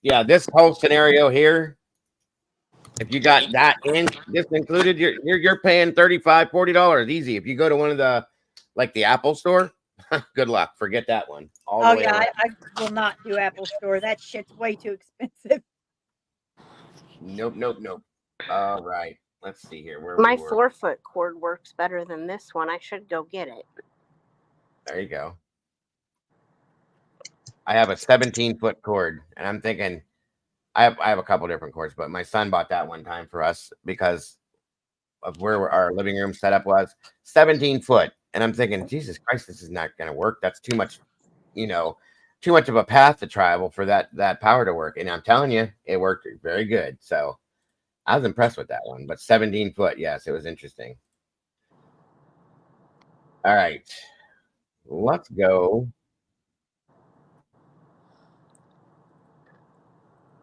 Yeah, this whole scenario here, if you got that in this included, you're paying $35, $40 easy. If you go to one of the like the Apple store, good luck. Forget that one. All the Oh way yeah, around. I will not do Apple Store. That shit's way too expensive. Nope. All right. Let's see here. Where My we were. 4-foot cord works better than this one. I should go get it. There you go. I have a 17-foot cord, and I'm thinking I have a couple different cords, but my son bought that one time for us because of where our living room setup was 17 foot. And I'm thinking, Jesus Christ, this is not going to work. That's too much, too much of a path to travel for that power to work. And I'm telling you, it worked very good. So I was impressed with that one. But 17 foot, yes, it was interesting. All right, let's go.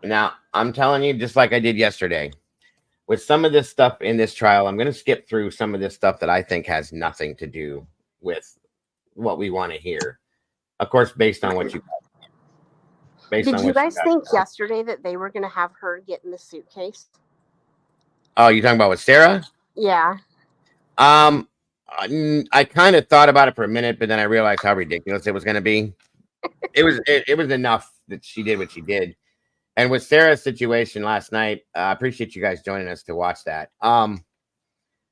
Now, I'm telling you, just like I did yesterday, with some of this stuff in this trial, I'm going to skip through some of this stuff that I think has nothing to do with what we want to hear. Of course, based on what you Did you guys think yesterday that they were going to have her get in the suitcase? Oh, you talking about with Sarah? Yeah. I kind of thought about it for a minute, but then I realized how ridiculous it was going to be. It was enough that she did what she did. And with Sarah's situation last night, I appreciate you guys joining us to watch that.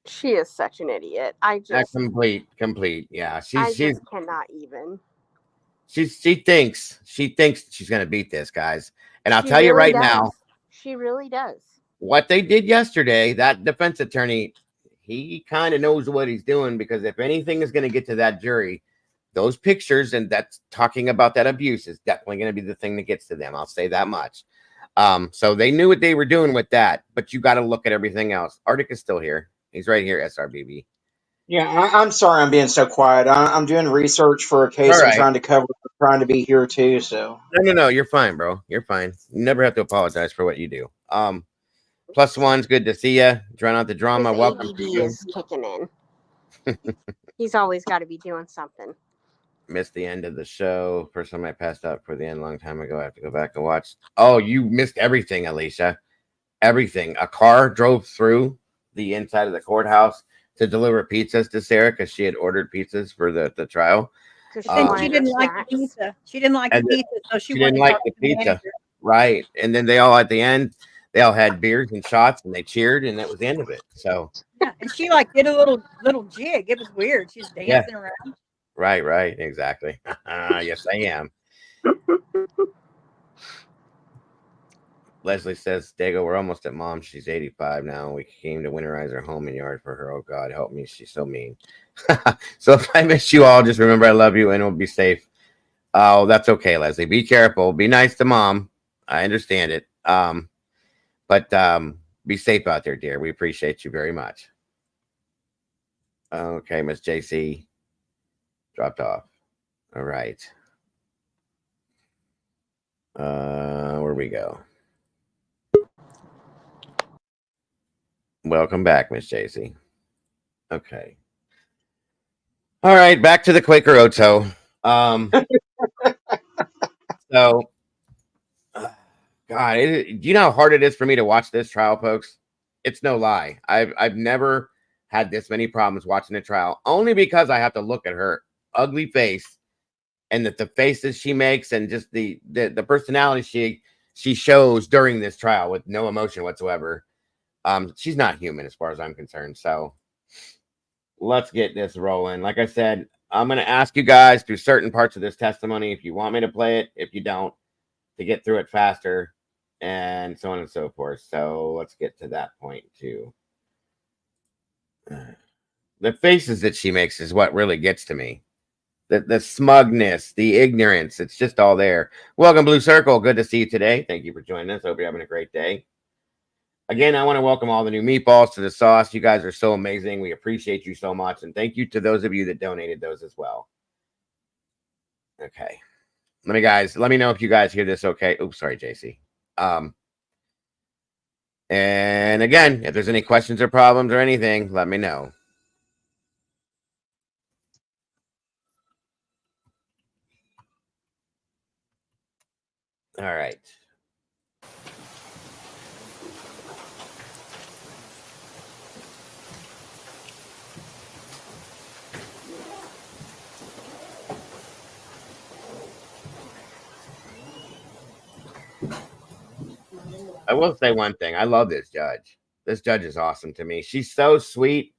She is such an idiot. I just complete. Yeah, I just cannot even. She thinks she's going to beat this, guys. And I'll She tell you really right now, she really does. what they did yesterday, that defense attorney, he kind of knows what he's doing, because if anything is going to get to that jury, those pictures and that's talking about that abuse is definitely going to be the thing that gets to them. I'll say that much. So they knew what they were doing with that, but you got to look at everything else. Arctic is still here. He's right here, SRBB. Yeah, I'm sorry I'm being so quiet. I'm doing research for a case I'm trying to cover. I'm trying to be here too, so. No, you're fine, bro. You're fine. You never have to apologize for what you do. Plus one's good to see you. Trying out the drama. His Welcome ADD to you. is kicking in. He's always got to be doing something. Missed the end of the show. First time I passed out for the end a long time ago. I have to go back and watch. Oh, you missed everything, Alicia. Everything. A car drove through the inside of the courthouse to deliver pizzas to Sarah because she had ordered pizzas for the trial. And she didn't like the pizza. She didn't like the pizza, so she didn't wanted like to the talk to the pizza. manager. Right. And then they all at the end, they all had beers and shots and they cheered, and that was the end of it. So Yeah, and she like did a little jig. It was weird. She was dancing around. Right, exactly. Yes, I am. Leslie says, Dago, we're almost at mom. She's 85 now. We came to winterize her home and yard for her. Oh, God, help me. She's so mean. So if I miss you all, just remember I love you and we'll be safe. Oh, that's okay, Leslie. Be careful. Be nice to mom. I understand it. But be safe out there, dear. We appreciate you very much. Okay, Miss JC dropped off. All right. Where we go? Welcome back, Miss JC. Okay. All right, back to the Quaker Oto. So, God, do you know how hard it is for me to watch this trial, folks? It's no lie. I've never had this many problems watching a trial, only because I have to look at her ugly face and the faces she makes and just the personality she shows during this trial with no emotion whatsoever. She's not human as far as I'm concerned. So let's get this rolling. Like I said, I'm going to ask you guys through certain parts of this testimony if you want me to play it, if you don't, to get through it faster. and so on and so forth. So let's get to that point too. The faces that she makes is what really gets to me. The smugness, the ignorance, it's just all there. Welcome, Blue Circle. Good to see you today. Thank you for joining us. Hope you're having a great day. Again, I want to welcome all the new meatballs to the sauce. You guys are so amazing. We appreciate you so much. And thank you to those of you that donated those as well. Okay. Let me know if you guys hear this okay. Oops, sorry, JC. And again, if there's any questions or problems or anything, let me know. All right. I will say one thing. I love this judge. This judge is awesome to me. She's so sweet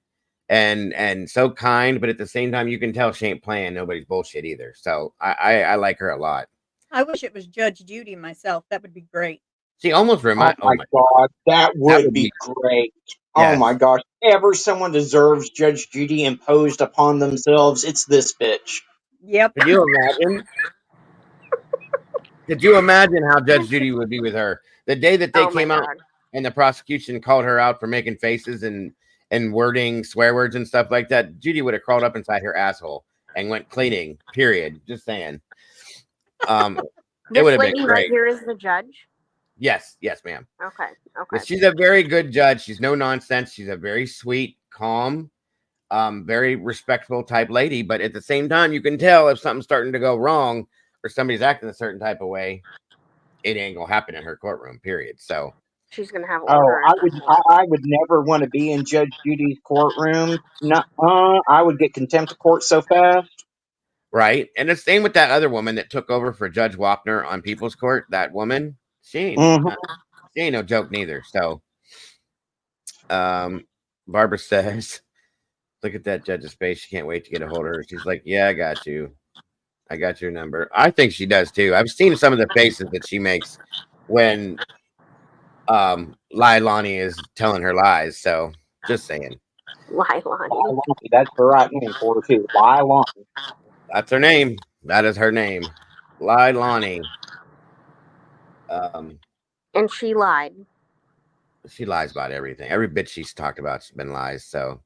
and so kind, but at the same time, you can tell she ain't playing nobody's bullshit either. So I like her a lot. I wish it was Judge Judy myself. That would be great. She almost reminds. Oh my God, that would be great. Oh Yes. my gosh, ever someone deserves Judge Judy imposed upon themselves, it's this bitch. Yep. Could you imagine? Could you imagine how Judge Judy would be with her? The day that they came out and the prosecution called her out for making faces and wording swear words and stuff like that, Judy would have crawled up inside her asshole and went cleaning. Period. Just saying. It would have been lady great. right here is the judge. Yes, ma'am. Okay. But she's a very good judge. She's no nonsense. She's a very sweet, calm, very respectful type lady. But at the same time, you can tell if something's starting to go wrong or somebody's acting a certain type of way, it ain't gonna happen in her courtroom. Period. So She's gonna have Oh, order. I would never want to be in Judge Judy's courtroom. I would get contempt of court so fast. right, and the same with that other woman that took over for Judge Wapner on People's Court. That woman, she ain't no joke neither. So, Barbara says, "Look at that judge's face. She can't wait to get a hold of her." She's like, "Yeah, I got you. I got your number." I think she does too. I've seen some of the faces that she makes when LEILANI is telling her lies. So just saying. LEILANI. That's the right name for her too. LEILANI. That's her name. That is her name. LEILANI. And she lied. She lies about everything. Every bit she's talked about has been lies. So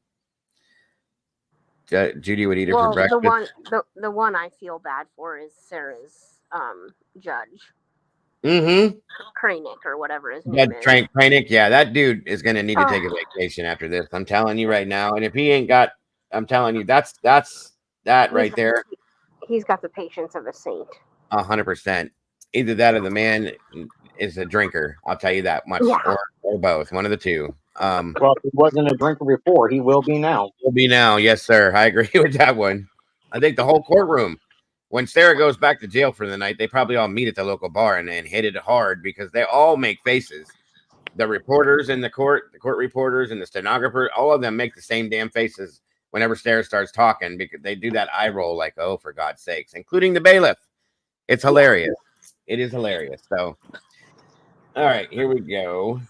Judy would eat her for breakfast. The one I feel bad for is Sarah's judge. Kranick or whatever his name is. Kranick, yeah, that dude is gonna need to take a vacation after this. I'm telling you right now. And if he ain't got, I'm telling you, that's that right there. He's got the patience of a saint. 100%. Either that or the man is a drinker. I'll tell you that much, or both. One of the two. Well, if he wasn't a drinker before, he will be now. Will be now, yes, sir. I agree with that one. I think the whole courtroom. When Sarah goes back to jail for the night, they probably all meet at the local bar and hit it hard because they all make faces. The reporters in the court reporters and the stenographer, all of them make the same damn faces whenever Sarah starts talking because they do that eye roll like, oh, for God's sakes, including the bailiff. It's hilarious. It is hilarious. So, all right, here we go.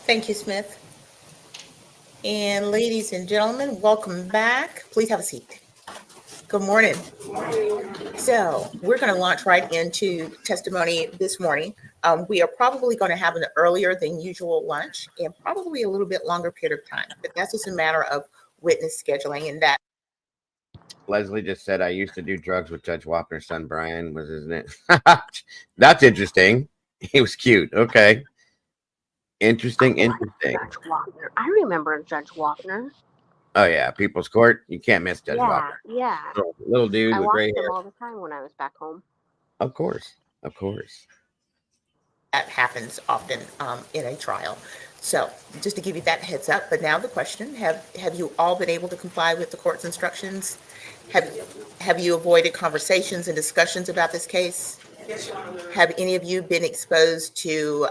Thank you, Smith. And ladies and gentlemen, welcome back. Please have a seat. Good morning. So we're going to launch right into testimony this morning. We are probably going to have an earlier than usual lunch and probably a little bit longer period of time, but that's just a matter of witness scheduling and that. Leslie just said, I used to do drugs with Judge Wapner's son, Brian, was his name. That's interesting. He was cute. Okay. Interesting. Judge Wapner. I remember Judge Wapner. Oh, yeah. People's Court. You can't miss Judge Wapner. Yeah. Little dude with gray hair. I watched hair. him all the time when I was back home. Of course. That happens often in a trial. So just to give you that heads up, but now the question, have you all been able to comply with the court's instructions? Have you avoided conversations and discussions about this case? Have any of you been exposed to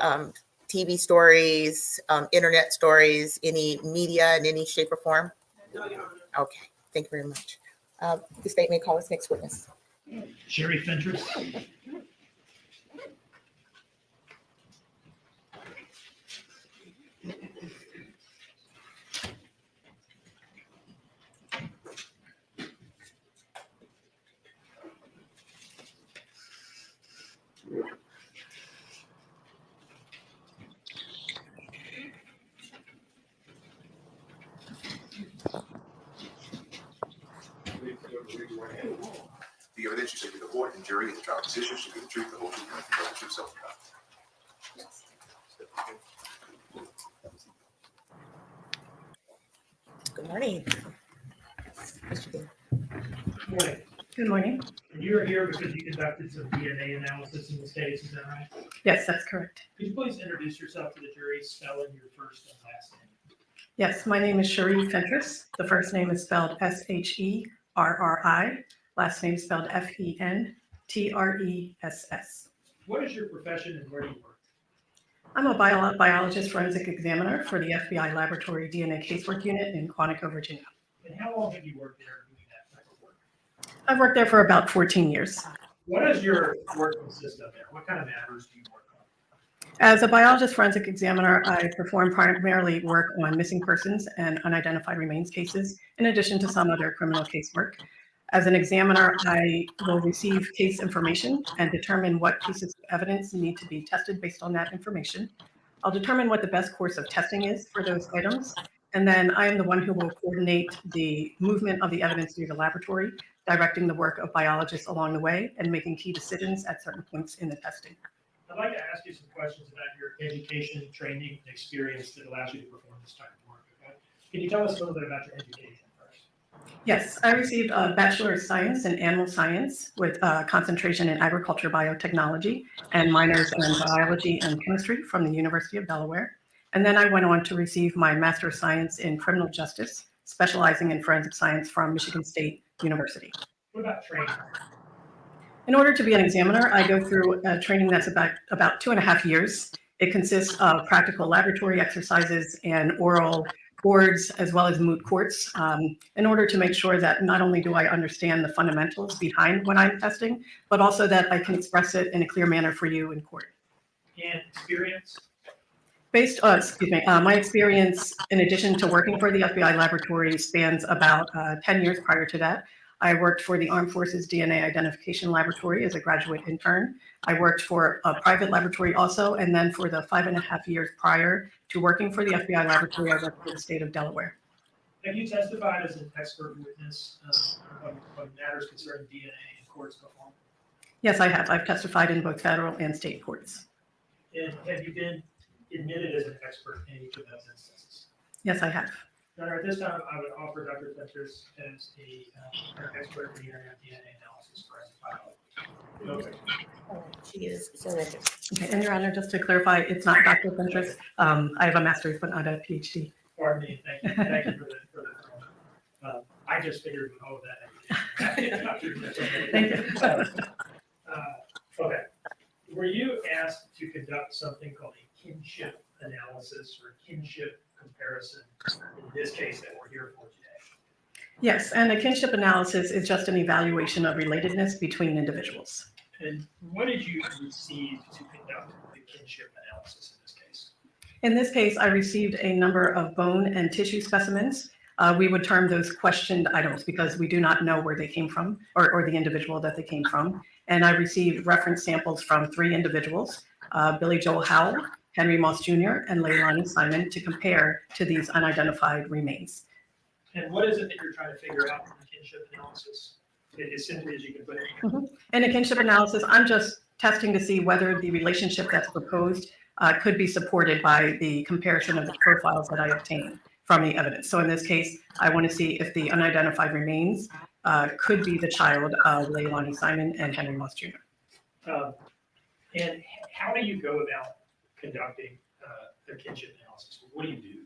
TV stories, internet stories, any media in any shape or form? Okay. Thank you very much. The state may call its next witness. Sherry Fentress. The evidence you say to the court and jury in the trial position should be the truth, the whole truth, and nothing but the truth, so help you God. Good morning. Mr. Dean. Good morning. Good morning. You're here because you conducted some DNA analysis in this case, is that right? Yes, that's correct. Could you please introduce yourself to the jury, spelling your first and last name? Yes, my name is Sherry Fentress. The first name is spelled Sherrri. Last name spelled Fentress. What is your profession and where do you work? I'm a biologist forensic examiner for the FBI Laboratory DNA Casework Unit in Quantico, Virginia. And how long have you worked there doing that type of work? I've worked there for about 14 years. What does your work consist of there? What kind of matters do you work on? As a biologist forensic examiner, I perform primarily work on missing persons and unidentified remains cases, in addition to some other criminal casework. As an examiner, I will receive case information and determine what pieces of evidence need to be tested based on that information. I'll determine what the best course of testing is for those items, and then I am the one who will coordinate the movement of the evidence through the laboratory, directing the work of biologists along the way, and making key decisions at certain points in the testing. I'd like to ask you some questions about your education, training, and experience that allows you to perform this type of work. Okay? Can you tell us a little bit about your education first? Yes, I received a Bachelor of Science in Animal Science with a concentration in Agriculture Biotechnology and minors in Biology and Chemistry from the University of Delaware. And then I went on to receive my Master of Science in Criminal Justice, specializing in forensic science from Michigan State University. What about training? In order to be an examiner, I go through a training that's about 2.5 years. It consists of practical laboratory exercises and oral boards, as well as moot courts, in order to make sure that not only do I understand the fundamentals behind what I'm testing, but also that I can express it in a clear manner for you in court. And experience? My experience, in addition to working for the FBI laboratory, spans about 10 years prior to that. I worked for the Armed Forces DNA Identification Laboratory as a graduate intern. I worked for a private laboratory also, and then for the 5.5 years prior to working for the FBI laboratory, I worked for the state of Delaware. Have you testified as an expert witness on matters concerning DNA in courts before? Yes, I have. I've testified in both federal and state courts. And have you been admitted as an expert in each of those instances? Yes, I have. Doctor, at this time, I would offer Dr. Fentress as an expert in the internet DNA analysis for biology. She is surrendered. Okay, and Your Honor, just to clarify, it's not Dr. Fentress. I have a master's, but not a PhD. Pardon me. Thank you. Thank you for the I just figured all of that. Thank you. Okay. Were you asked to conduct something called a kinship analysis or kinship comparison in this case that we're here for today? Yes, and a kinship analysis is just an evaluation of relatedness between individuals. And what did you receive to conduct the kinship analysis in this case? In this case, I received a number of bone and tissue specimens. We would term those questioned items because we do not know where they came from or the individual that they came from. And I received reference samples from 3 individuals, Billy Joel Howell, Henry Moss Jr., and LEILANI Simon, to compare to these unidentified remains. And what is it that you're trying to figure out in the kinship analysis? As simply as you can put it. In a kinship analysis, I'm just testing to see whether the relationship that's proposed could be supported by the comparison of the profiles that I obtain from the evidence. So in this case, I want to see if the unidentified remains could be the child of LEILANI Simon and Henry Moss Jr. And how do you go about conducting a kinship analysis? What do you do?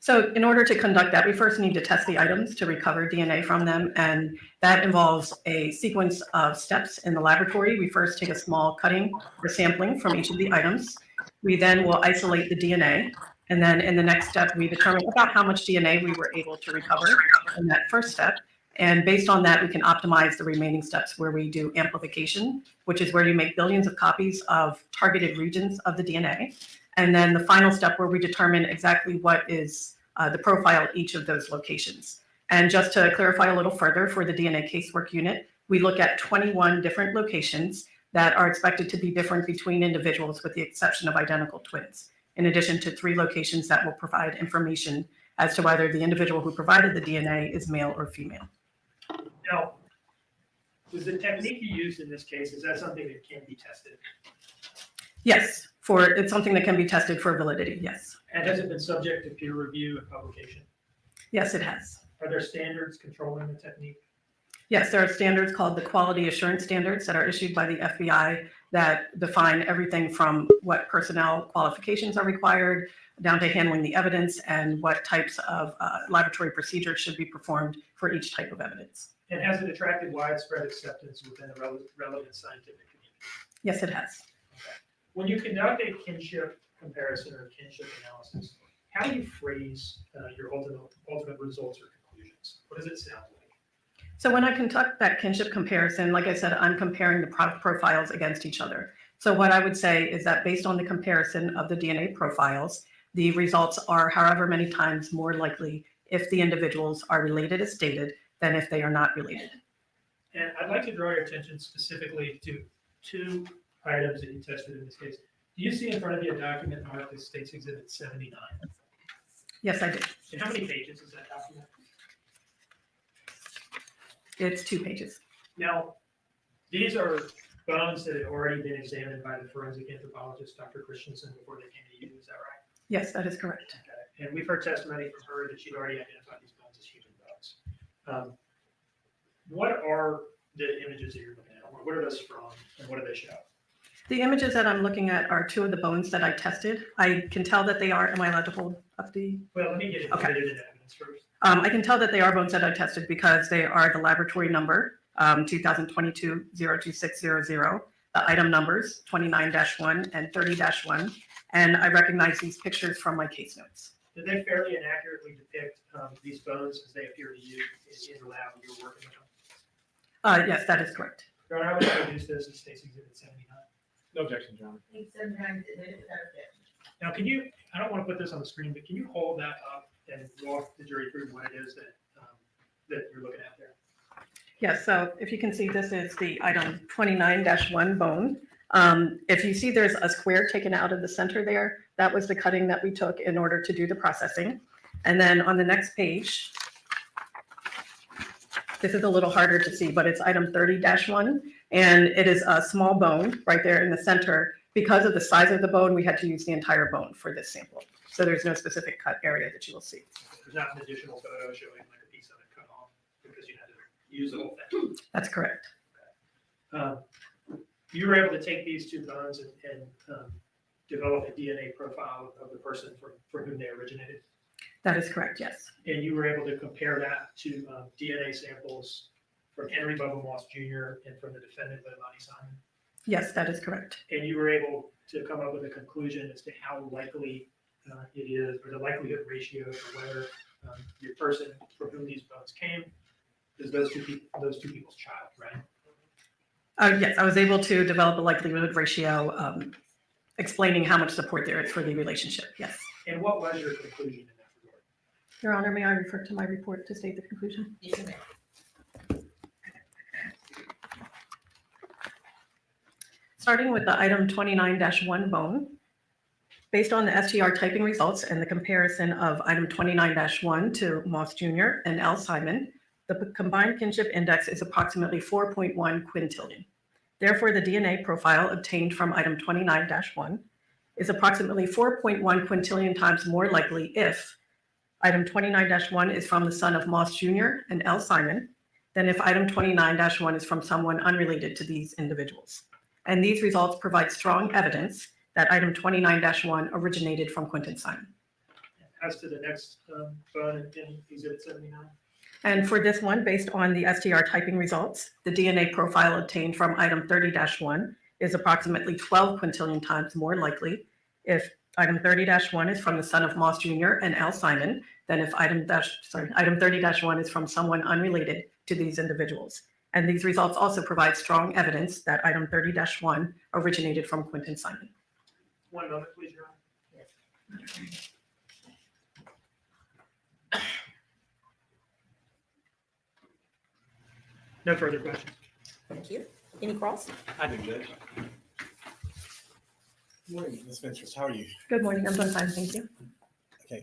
So in order to conduct that, we first need to test the items to recover DNA from them. And that involves a sequence of steps in the laboratory. We first take a small cutting or sampling from each of the items. We then will isolate the DNA. And then in the next step, we determine about how much DNA we were able to recover in that first step. And based on that, we can optimize the remaining steps where we do amplification, which is where you make billions of copies of targeted regions of the DNA. And then the final step where we determine exactly what is the profile of each of those locations. And just to clarify a little further for the DNA casework unit, we look at 21 different locations that are expected to be different between individuals with the exception of identical twins, in addition to 3 locations that will provide information as to whether the individual who provided the DNA is male or female. Now, was the technique you used in this case, is that something that can be tested? Yes, it's something that can be tested for validity, yes. And has it been subject to peer review and publication? Yes, it has. Are there standards controlling the technique? Yes, there are standards called the quality assurance standards that are issued by the FBI that define everything from what personnel qualifications are required down to handling the evidence and what types of laboratory procedures should be performed for each type of evidence. And has it attracted widespread acceptance within the relevant scientific community? Yes, it has. Okay. When you conduct a kinship comparison or kinship analysis, how do you phrase your ultimate results or conclusions? What does it sound like? So when I conduct that kinship comparison, like I said, I'm comparing the profiles against each other. So what I would say is that based on the comparison of the DNA profiles, the results are however many times more likely if the individuals are related as stated than if they are not related. And I'd like to draw your attention specifically to 2 items that you tested in this case. Do you see in front of you a document marked as States Exhibit 79? Yes, I did. And how many pages is that document? It's 2 pages. Now, these are bones that had already been examined by the forensic anthropologist, Dr. Christensen, before they came to you, is that right? Yes, that is correct. Okay. And we've heard testimony from her that she'd already identified these bones as human bones. What are the images that you're looking at? What are those from, and what do they show? The images that I'm looking at are 2 of the bones that I tested. I can tell that they are, am I allowed to hold up the? Well, let me get into evidence first. I can tell that they are bones that I tested because they are the laboratory number 2022-02600, the item numbers 29-1 and 30-1, and I recognize these pictures from my case notes. Did they fairly and accurately depict these bones as they appear to you in the lab when you were working with them? Yes, that is correct. Your Honor, I would introduce this as State's Exhibit 79. No objection, John. Now, can you, I don't want to put this on the screen, but can you hold that up and walk the jury through what it is that you're looking at there? Yes, so if you can see, this is the item 29-1 bone. If you see there's a square taken out of the center there, that was the cutting that we took in order to do the processing. And then on the next page, this is a little harder to see, but it's item 30-1, and it is a small bone right there in the center. Because of the size of the bone, we had to use the entire bone for this sample. So there's no specific cut area that you will see. There's not an additional photo showing like a piece of it cut off because you had to use the whole thing. That's correct. You were able to take these 2 bones and develop a DNA profile of the person for whom they originated? That is correct, yes. And you were able to compare that to DNA samples from Henry Bubba Moss Jr. and from the defendant, LEILANI Simon? Yes, that is correct. And you were able to come up with a conclusion as to how likely it is, or the likelihood ratio, or whether your person from whom these bones came is those two people's child, right? Yes, I was able to develop a likelihood ratio explaining how much support there is for the relationship, yes. And what was your conclusion in that regard? Your Honor, may I refer to my report to state the conclusion? Yes, ma'am. Starting with the item 29-1 bone, based on the STR typing results and the comparison of item 29-1 to Moss Jr. and L. Simon, the combined kinship index is approximately 4.1 quintillion. Therefore, the DNA profile obtained from item 29-1 is approximately 4.1 quintillion times more likely if item 29-1 is from the son of Moss Jr. and L. Simon than if item 29-1 is from someone unrelated to these individuals. And these results provide strong evidence that item 29-1 originated from Quentin Simon. As to the next bone in Exhibit 79? And for this one, based on the STR typing results, the DNA profile obtained from item 30-1 is approximately 12 quintillion times more likely if Item 30-1 is from the son of Moss Jr. and Al Simon. Then if item 30-1 is from someone unrelated to these individuals. And these results also provide strong evidence that item 30-1 originated from Quentin Simon. One moment, please, Your Honor. No further questions. Thank you. Any cross? I do, Judge. Good morning, Ms. Ventures. How are you? Good morning. I'm doing fine. Thank you. Okay,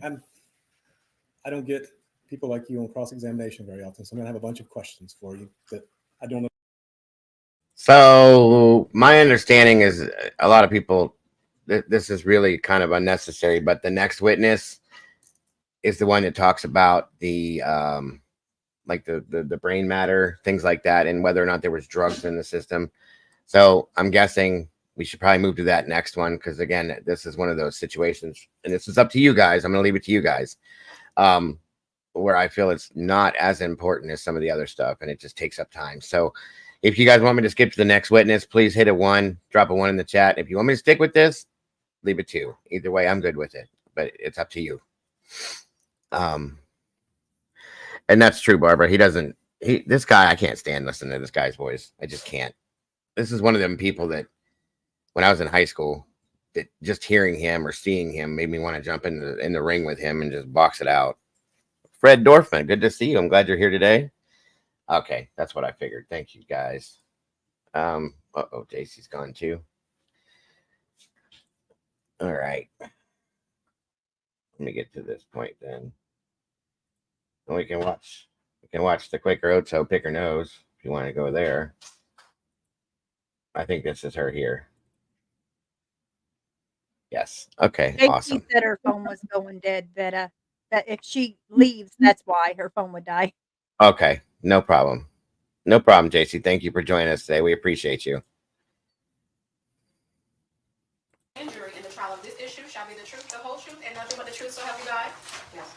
I don't get people like you on cross-examination very often, so I'm gonna have a bunch of questions for you that I don't know. So my understanding is a lot of people, this is really kind of unnecessary, but the next witness is the one that talks about the like the brain matter, things like that, and whether or not there was drugs in the system. So I'm guessing we should probably move to that next one, because again, this is one of those situations, and this is up to you guys. I'm going to leave it to you guys, where I feel it's not as important as some of the other stuff, and it just takes up time. So if you guys want me to skip to the next witness, please hit a 1, drop a 1 in the chat. If you want me to stick with this, leave it 2. Either way, I'm good with it, but it's up to you. And that's true, Barbara. This guy, I can't stand listening to this guy's voice. I just can't. This is one of them people that when I was in high school, that just hearing him or seeing him made me want to jump in the ring with him and just box it out. Fred Dorfman, good to see you. I'm glad you're here today. Okay, that's what I figured. Thank you, guys. Uh-oh, JC's gone too. All right. Let me get to this point then. And we can watch the Quaker Oats Hoe Pick Her Nose if you want to go there. I think this is her here. Yes. Okay. She Awesome. said her phone was going dead. That if she leaves, that's why her phone would die. Okay. No problem. No problem, JC. Thank you for joining us today. We appreciate you. Injury in the trial of this issue shall be the truth, the whole truth, and nothing but the truth, so help you God. Yes.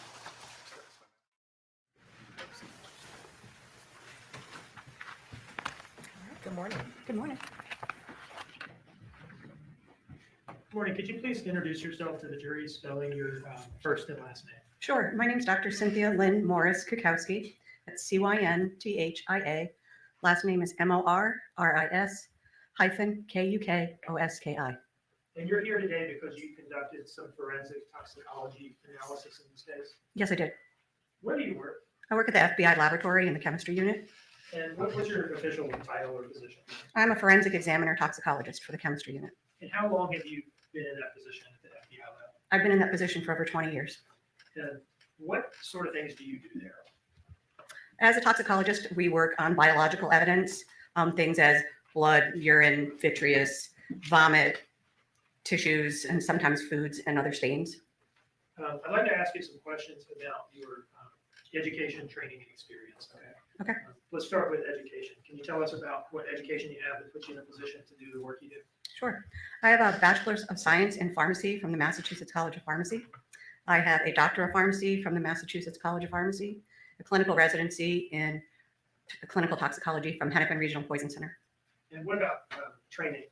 Good morning. Good morning. Morning. Could you please introduce yourself to the jury, spelling your first and last name? Sure. My name is Dr. Cynthia Lynn Morris Kukowski. That's Cynthia. Last name is Morris-Kukoski. And you're here today because you conducted some forensic toxicology analysis in this case. Yes, I did. Where do you work? I work at the FBI laboratory in the chemistry unit. And what's your official title or position? I'm a forensic examiner toxicologist for the chemistry unit. And how long have you been in that position at the FBI lab? I've been in that position for over 20 years. And what sort of things do you do there? As a toxicologist, we work on biological evidence, things as blood, urine, vitreous, vomit, tissues, and sometimes foods and other stains. I'd like to ask you some questions about your education, training, and experience. Okay. Let's start with education. Can you tell us about what education you have that puts you in a position to do the work you do? Sure. I have a Bachelor's of Science in Pharmacy from the Massachusetts College of Pharmacy. I have a Doctor of Pharmacy from the Massachusetts College of Pharmacy, a clinical residency in clinical toxicology from Hennepin Regional Poison Center. And what about training?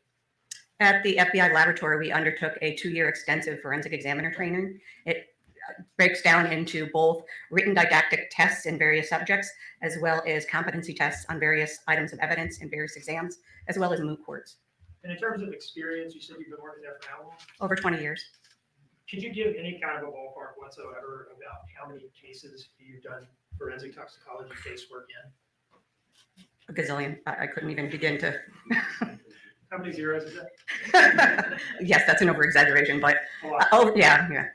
At the FBI laboratory, we undertook a 2-year extensive forensic examiner training. It breaks down into both written didactic tests in various subjects, as well as competency tests on various items of evidence in various exams, as well as moot courts. And in terms of experience, you said you've been working there for how long? Over 20 years. Could you give any kind of a ballpark whatsoever about how many cases you've done forensic toxicology casework in? A gazillion. I couldn't even begin to. How many zeros is that? Yes, that's an over-exaggeration, but A lot. yeah,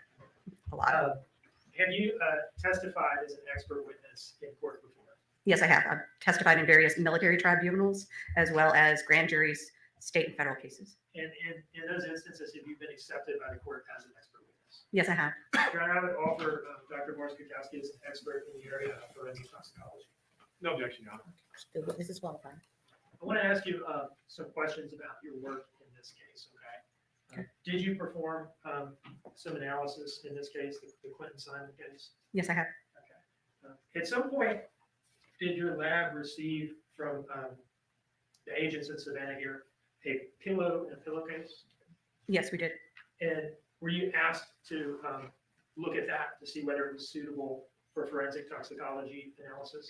a lot. Have you testified as an expert witness in court before? Yes, I have. I've testified in various military tribunals, as well as grand juries, state and federal cases. And in those instances, have you been accepted by the court as an expert witness? Yes, I have. Your Honor, I would offer Dr. Morris Kukoski as an expert in the area of forensic toxicology. No objection, Your Honor. The witness is qualified. I want to ask you some questions about your work in this case, okay? Did you perform some analysis in this case, the Quentin Simon case? Yes, I have. At some point, did your lab receive from the agents in Savannah here a pillow and a pillowcase? Yes, we did. And Were you asked to look at that to see whether it was suitable for forensic toxicology analysis?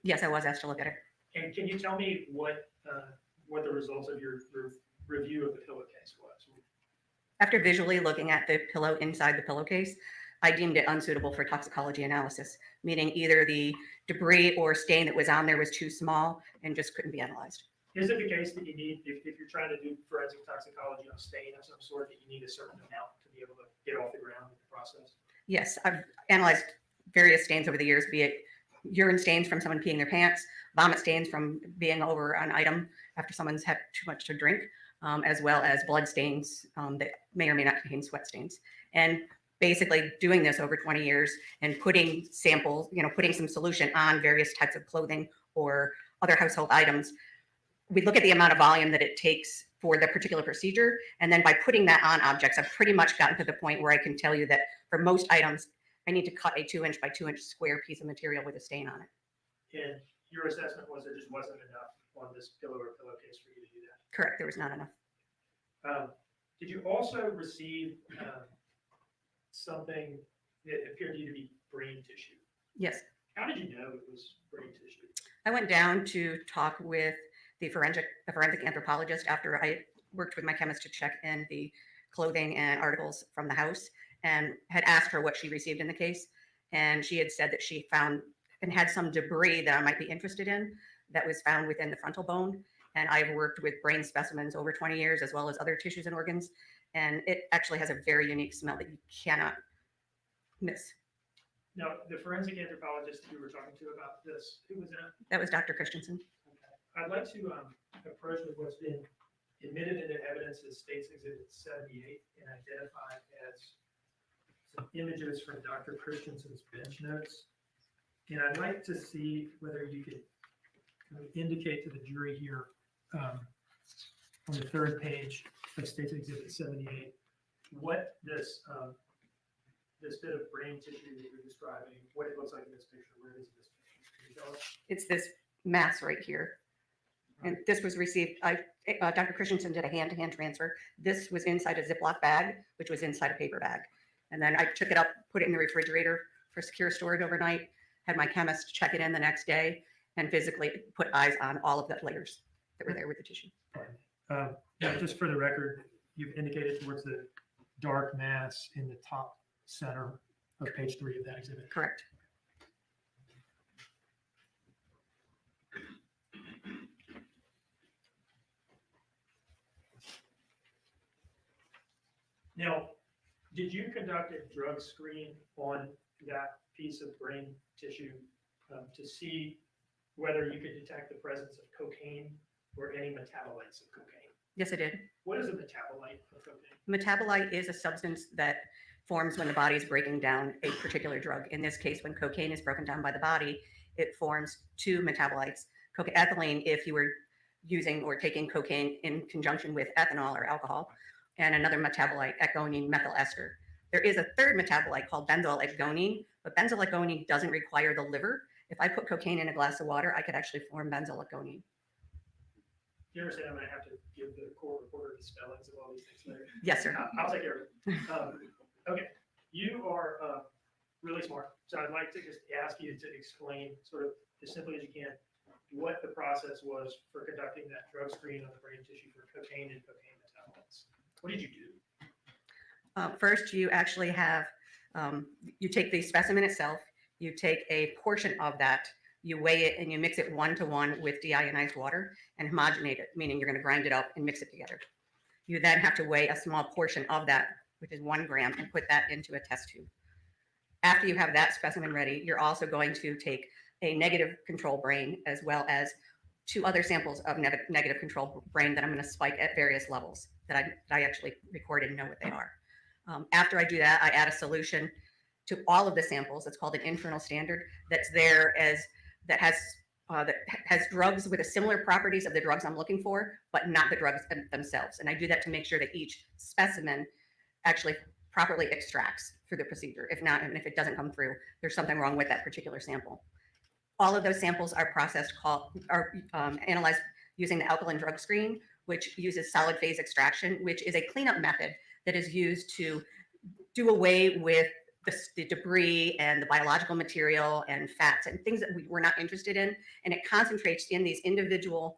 Yes, I was asked to look at it. And can you tell me what the results of your review of the pillowcase was? After visually looking at the pillow inside the pillowcase, I deemed it unsuitable for toxicology analysis, meaning either the debris or stain that was on there was too small and just couldn't be analyzed. Is it the case that you need, if you're trying to do forensic toxicology on a stain of some sort, that you need a certain amount to be able to get off the ground in the process? Yes, I've analyzed various stains over the years, be it urine stains from someone peeing their pants, vomit stains from being over an item after someone's had too much to drink, as well as blood stains that may or may not contain sweat stains. And basically doing this over 20 years and putting samples, putting some solution on various types of clothing or other household items, we look at the amount of volume that it takes for the particular procedure. And then by putting that on objects, I've pretty much gotten to the point where I can tell you that for most items, I need to cut a 2-inch by 2-inch square piece of material with a stain on it. And your assessment was there just wasn't enough on this pillow or pillowcase for you to do that? Correct, there was not enough. Did you also receive something that appeared to you to be brain tissue? Yes. How did you know it was brain tissue? I went down to talk with the forensic anthropologist after I worked with my chemist to check in the clothing and articles from the house, and had asked her what she received in the case. And she had said that she found and had some debris that I might be interested in that was found within the frontal bone. And I've worked with brain specimens over 20 years, as well as other tissues and organs. And it actually has a very unique smell that you cannot miss. Now, the forensic anthropologist you were talking to about this, who was that? That was Dr. Christensen. I'd like to approach with what's been admitted into evidence as States Exhibit 78 and identified as some images from Dr. Christensen's bench notes. And I'd like to see whether you could kind of indicate to the jury here on the third page of States Exhibit 78 what this this bit of brain tissue that you're describing, what it looks like in this picture. Where is this picture? Can you tell us? It's this mass right here. And this was received, Dr. Christensen did a hand-to-hand transfer. This was inside a Ziploc bag, which was inside a paper bag. And then I took it up, put it in the refrigerator for secure storage overnight, had my chemist check it in the next day, and physically put eyes on all of the layers that were there with the tissue. Now, just for the record, you've indicated towards the dark mass in the top center of page 3 of that exhibit. Correct. Now, did you conduct a drug screen on that piece of brain tissue to see whether you could detect the presence of cocaine or any metabolites of cocaine? Yes, I did. What is a metabolite of cocaine? Metabolite is a substance that forms when the body is breaking down a particular drug. In this case, when cocaine is broken down by the body, it forms 2 metabolites. Ethylene, if you were using or taking cocaine in conjunction with ethanol or alcohol, and another metabolite, ecgonine methyl ester. There is a third metabolite called benzoyl ecgonine, but benzoyl ecgonine doesn't require the liver. If I put cocaine in a glass of water, I could actually form benzoyl ecgonine. Do you understand I'm going to have to give the court reporter the spellings of all these things later? Yes, sir. I'll take care of it. Okay, you are really smart. So I'd like to just ask you to explain sort of as simply as you can what the process was for conducting that drug screen on the brain tissue for cocaine and cocaine metabolites. What did you do? First, you actually have, you take the specimen itself, you take a portion of that, you weigh it and you mix it 1-to-1 with deionized water and homogenate it, meaning you're going to grind it up and mix it together. You then have to weigh a small portion of that, which is 1 gram, and put that into a test tube. After you have that specimen ready, you're also going to take a negative control brain as well as 2 other samples of negative control brain that I'm going to spike at various levels that I actually recorded and know what they are. After I do that, I add a solution to all of the samples. It's called an internal standard that's there that has drugs with the similar properties of the drugs I'm looking for, but not the drugs themselves. And I do that to make sure that each specimen actually properly extracts through the procedure. If not, and if it doesn't come through, there's something wrong with that particular sample. All of those samples are analyzed using the alkaline drug screen, which uses solid phase extraction, which is a cleanup method that is used to do away with the debris and the biological material and fats and things that we're not interested in. And it concentrates in these individual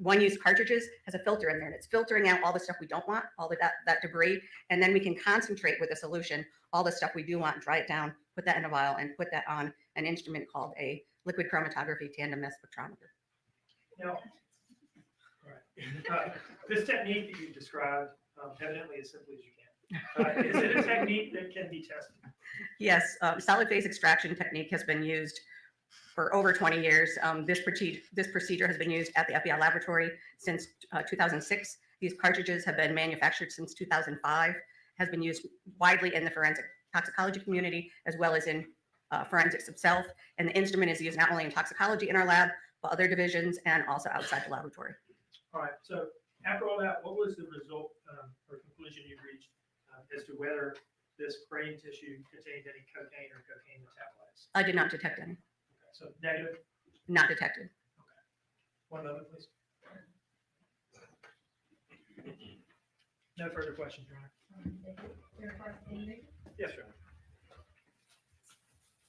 one-use cartridges, has a filter in there, and it's filtering out all the stuff we don't want, all that debris. And then we can concentrate with a solution all the stuff we do want, dry it down, put that in a vial, and put that on an instrument called a liquid chromatography tandem mass spectrometer. Now, this technique that you described, evidently as simply as you can. Is it a technique that can be tested? Yes, solid phase extraction technique has been used for over 20 years. This procedure has been used at the FBI laboratory since 2006. These cartridges have been manufactured since 2005, has been used widely in the forensic toxicology community as well as in forensics itself. And the instrument is used not only in toxicology in our lab, but other divisions and also outside the laboratory. All right, so after all that, what was the result or conclusion you reached as to whether this brain tissue contained any cocaine or cocaine metabolites? I did not detect any. Okay, so negative? Not detected. Okay. One moment, please. No further questions, Your Honor. Yes, Your Honor.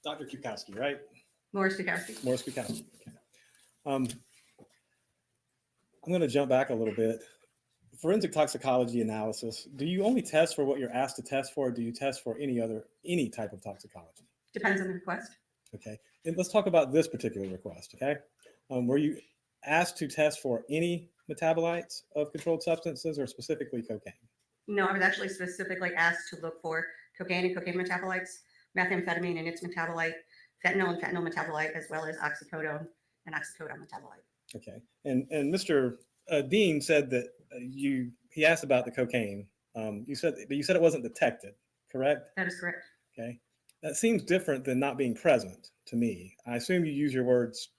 Dr. Kukowski, right? Morris Kukowski. Morris Kukowski. Okay. I'm going to jump back a little bit. Forensic toxicology analysis. Do you only test for what you're asked to test for, or do you test for any type of toxicology? Depends on the request. Okay. And let's talk about this particular request. Okay. Were you asked to test for any metabolites of controlled substances or specifically cocaine? No, I was actually specifically asked to look for cocaine and cocaine metabolites, methamphetamine and its metabolite, fentanyl and fentanyl metabolite, as well as oxycodone and oxycodone metabolite. Okay. And Mr. Dean said that he asked about the cocaine. You said it wasn't detected, correct? That is correct. Okay. That seems different than not being present to me. I assume you use your words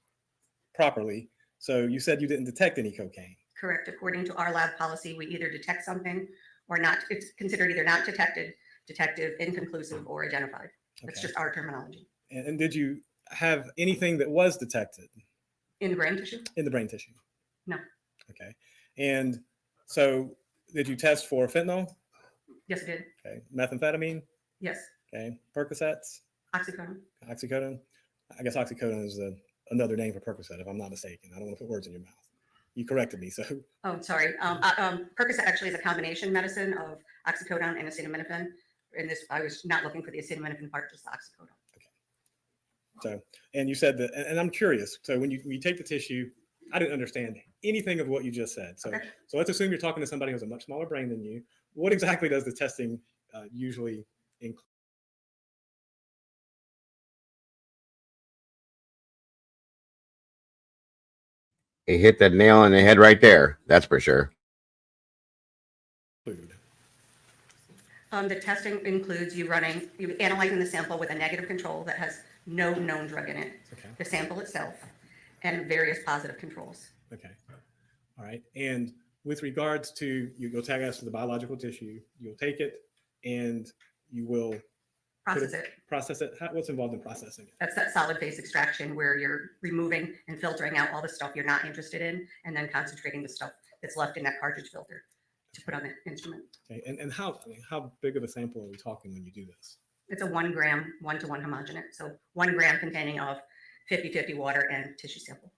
properly. So you said you didn't detect any cocaine. Correct. According to our lab policy, we either detect something or not. It's considered either not detected, detective, inconclusive, or identified. That's Okay. just our terminology. And did you have anything that was detected? In brain tissue? In the brain tissue? No. Okay. And so did you test for fentanyl? Yes, I did. Okay. Methamphetamine? Yes. Okay. Percocets? Oxycodone. Oxycodone? I guess oxycodone is another name for Percocet, if I'm not mistaken. I don't want to put words in your mouth. You corrected me, so. Oh, sorry. Percocet actually is a combination medicine of oxycodone and acetaminophen. In this, I was not looking for the acetaminophen part, just the oxycodone. So, and you said that, and I'm curious. So when you take the tissue, I didn't understand anything of what you just said. So, Okay. So let's assume you're talking to somebody who has a much smaller brain than you. What exactly does the testing usually include? He hit the nail on the head right there. That's for sure. The testing includes you analyzing the sample with a negative control that has no known drug in it, Okay. the sample itself, and various positive controls. Okay. All right. And with regards to, you'll tag us to the biological tissue, you'll take it and you will Process it. Process it. What's involved in processing it? That's that solid phase extraction where you're removing and filtering out all the stuff you're not interested in, and then concentrating the stuff that's left in that cartridge filter to put on the instrument. Okay. And how big of a sample are we talking when you do this? It's a 1 gram, 1-to-1 homogenate. So 1 gram containing of 50-50 water and tissue sample.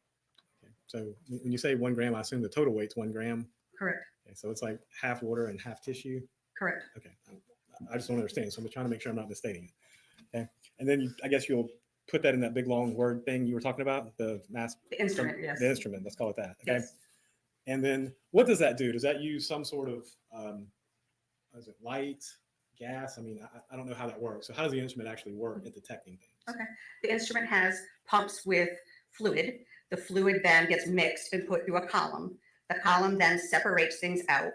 Okay. So when you say 1 gram, I assume the total weight's 1 gram. Correct. Okay. So it's like half water and half tissue. Correct. Okay. I just don't understand. So I'm trying to make sure I'm not misstating it. Okay. And then I guess you'll put that in that big long word thing you were talking about, the mass. The instrument, yes. The instrument, let's call it that. Okay. Yes. And then what does that do? Does that use some sort of, is it light, gas? I mean, I don't know how that works. So how does the instrument actually work at detecting things? Okay. The instrument has pumps with fluid. The fluid then gets mixed and put through a column. The column then separates things out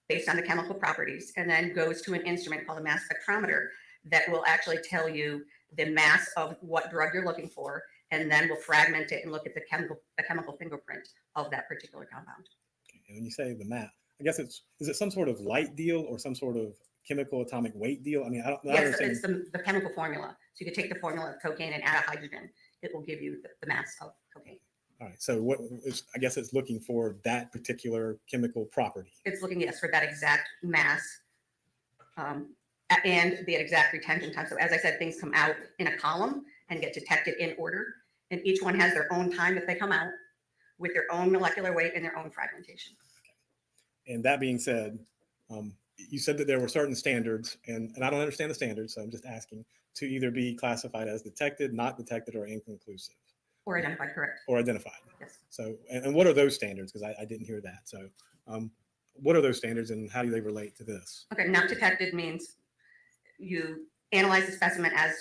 based on the chemical properties, and then goes to an instrument called a mass spectrometer that will actually tell you the mass of what drug you're looking for, and then will fragment it and look at the chemical fingerprint of that particular compound. Okay. And when you say the mass, I guess is it some sort of light deal or some sort of chemical atomic weight deal? I mean, I don't Yes, understand. it's the chemical formula. So you could take the formula of cocaine and add a hydrogen. It will give you the mass of cocaine. All right. So I guess it's looking for that particular chemical property. It's looking, yes, for that exact mass and the exact retention time. So as I said, things come out in a column and get detected in order. And each one has their own time that they come out with their own molecular weight and their own fragmentation. And that being said, you said that there were certain standards, and I don't understand the standards, so I'm just asking, to either be classified as detected, not detected, or inconclusive. Or identified, correct. Or identified. Yes. So, and what are those standards? Because I didn't hear that. So what are those standards and how do they relate to this? Okay, not detected means you analyze the specimen as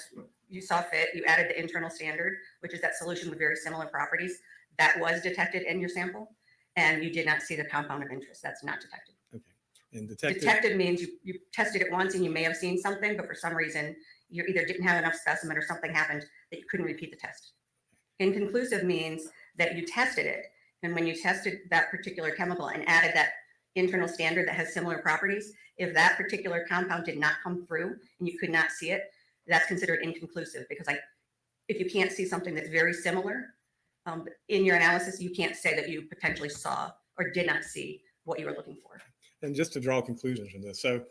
you saw fit. You added the internal standard, which is that solution with very similar properties that was detected in your sample, and you did not see the compound of interest. That's not detected. Okay. And detected, detected means you tested it once and you may have seen something, but for some reason you either didn't have enough specimen or something happened that you couldn't repeat the test. Inconclusive means that you tested it, and when you tested that particular chemical and added that internal standard that has similar properties, if that particular compound did not come through and you could not see it, that's considered inconclusive, because if you can't see something that's very similar in your analysis, you can't say that you potentially saw or did not see what you were looking for. and just to draw conclusions from this. So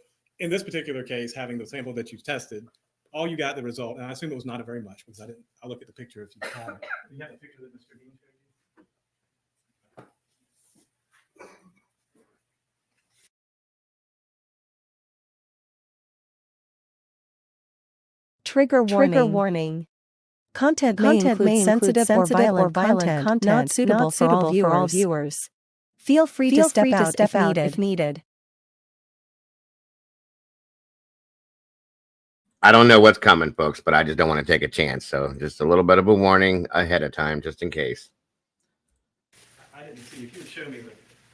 in this particular case, having the sample that you tested, all you got the result, and I assume it was not a very much because I'll look at the picture if you have it. You have the picture that Mr. Dean showed you? Trigger warning. Content may include sensitive or violent content not suitable for all viewers. Feel free to step out if needed. I don't know what's coming, folks, but I just don't want to take a chance. So just a little bit of a warning ahead of time, just in case. I didn't see. If you would show me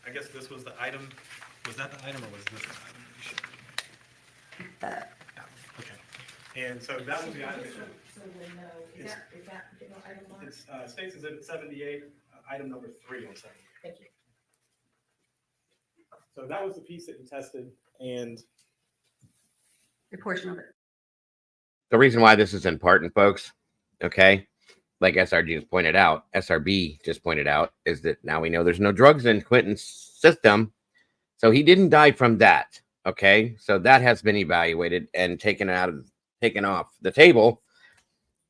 I guess this was the item. Was that the item or was this the item that you showed me? Okay. And so that was the item. It states Exhibit 78, item number 3 on 78. Thank you. So that was the piece that you tested, and A portion of it. The reason why this is important, folks, okay, like SRB just pointed out, is that now we know there's no drugs in Quentin's system. So he didn't die from that. Okay. So that has been evaluated and taken off the table.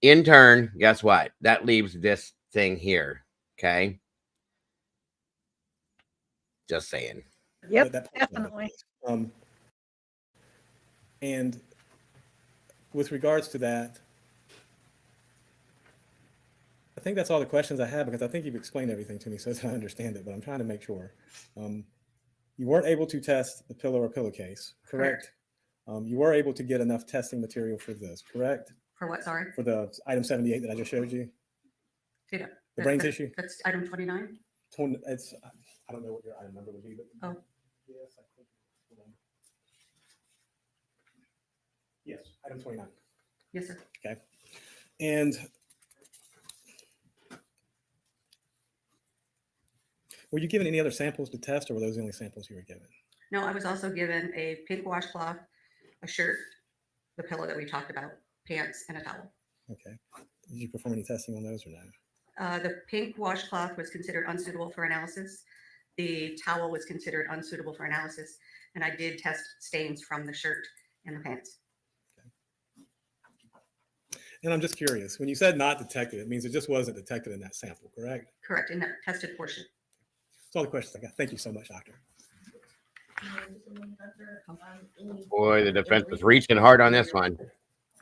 In turn, guess what? That leaves this thing here. Okay. Just saying. Yep, definitely. And with regards to that, I think that's all the questions I have, because I think you've explained everything to me so that I understand it, but I'm trying to make sure. You weren't able to test the pillow or pillowcase, correct? You were able to get enough testing material for this, correct? For what, sorry? For the item 78 that I just showed you? Yeah. The brain tissue? That's item 29. It's, I don't know what your item number would be, but oh. Yes, I think. Yes, item 29. Yes, sir. Okay. And were you given any other samples to test, or were those the only samples you were given? No, I was also given a pink washcloth, a shirt, the pillow that we talked about, pants, and a towel. Okay. Did you perform any testing on those or no? The pink washcloth was considered unsuitable for analysis. The towel was considered unsuitable for analysis. And I did test stains from the shirt and the pants. And I'm just curious, when you said not detected, it means it just wasn't detected in that sample, correct? Correct, in that tested portion. That's all the questions I got. Thank you so much, doctor. Boy, the defense was reaching hard on this one.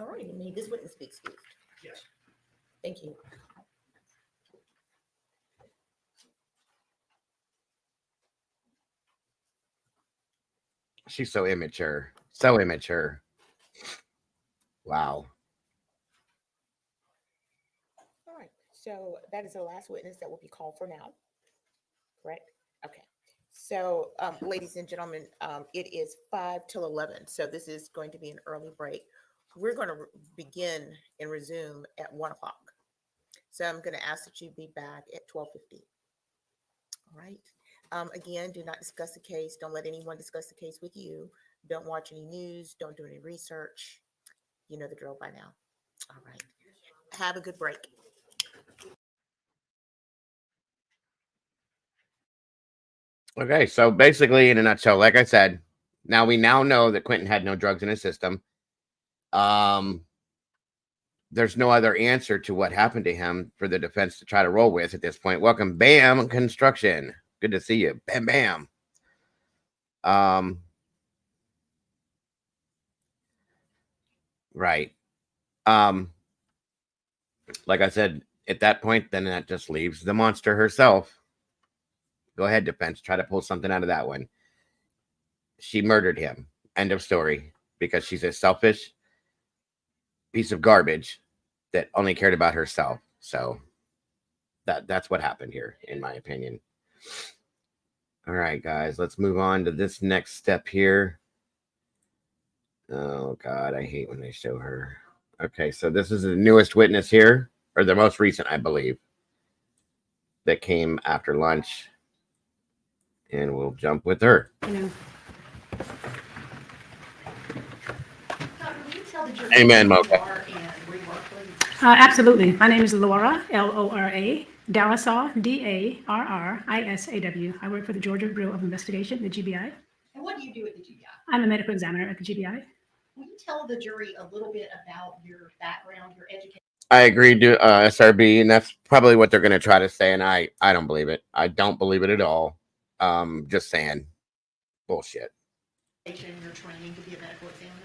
All right, may this witness be excused? Yes. Thank you. She's so immature. So immature. Wow. All right, so that is the last witness that will be called for now, correct? Okay, so ladies and gentlemen, it is 5 till 11, so this is going to be an early break. We're going to begin and resume at 1 o'clock. So I'm going to ask that you be back at 12:50. All right. Again, do not discuss the case. Don't let anyone discuss the case with you. Don't watch any news. Don't do any research. You know the drill by now. All right. Have a good break. Okay, so basically, in a nutshell, like I said, Now we now know that Quentin had no drugs in his system. There's no other answer to what happened to him for the defense to try to roll with at this point. Welcome, Bam Construction. Good to see you. Bam, bam. Right. Like I said, at that point, then that just leaves the monster herself. Go ahead, defense. Try to pull something out of that one. She murdered him. End of story. Because she's a selfish piece of garbage that only cared about herself. So that's what happened here, in my opinion. All right, guys, let's move on to this next step here. Oh, God, I hate when they show her. Okay, so this is the newest witness here, or the most recent, I believe, that came after lunch. And we'll jump with her. Amen, Mocha. Absolutely. My name is Laura, Lora, Darrisaw, Darrisaw. I work for the Georgia Bureau of Investigation, the GBI. And what do you do at the GBI? I'm a medical examiner at the GBI. Will you tell the jury a little bit about your background, your education? I agree to SRB, and that's probably what they're going to try to say, and I don't believe it. I don't believe it at all. Just saying. Bullshit. Your training to be a medical examiner?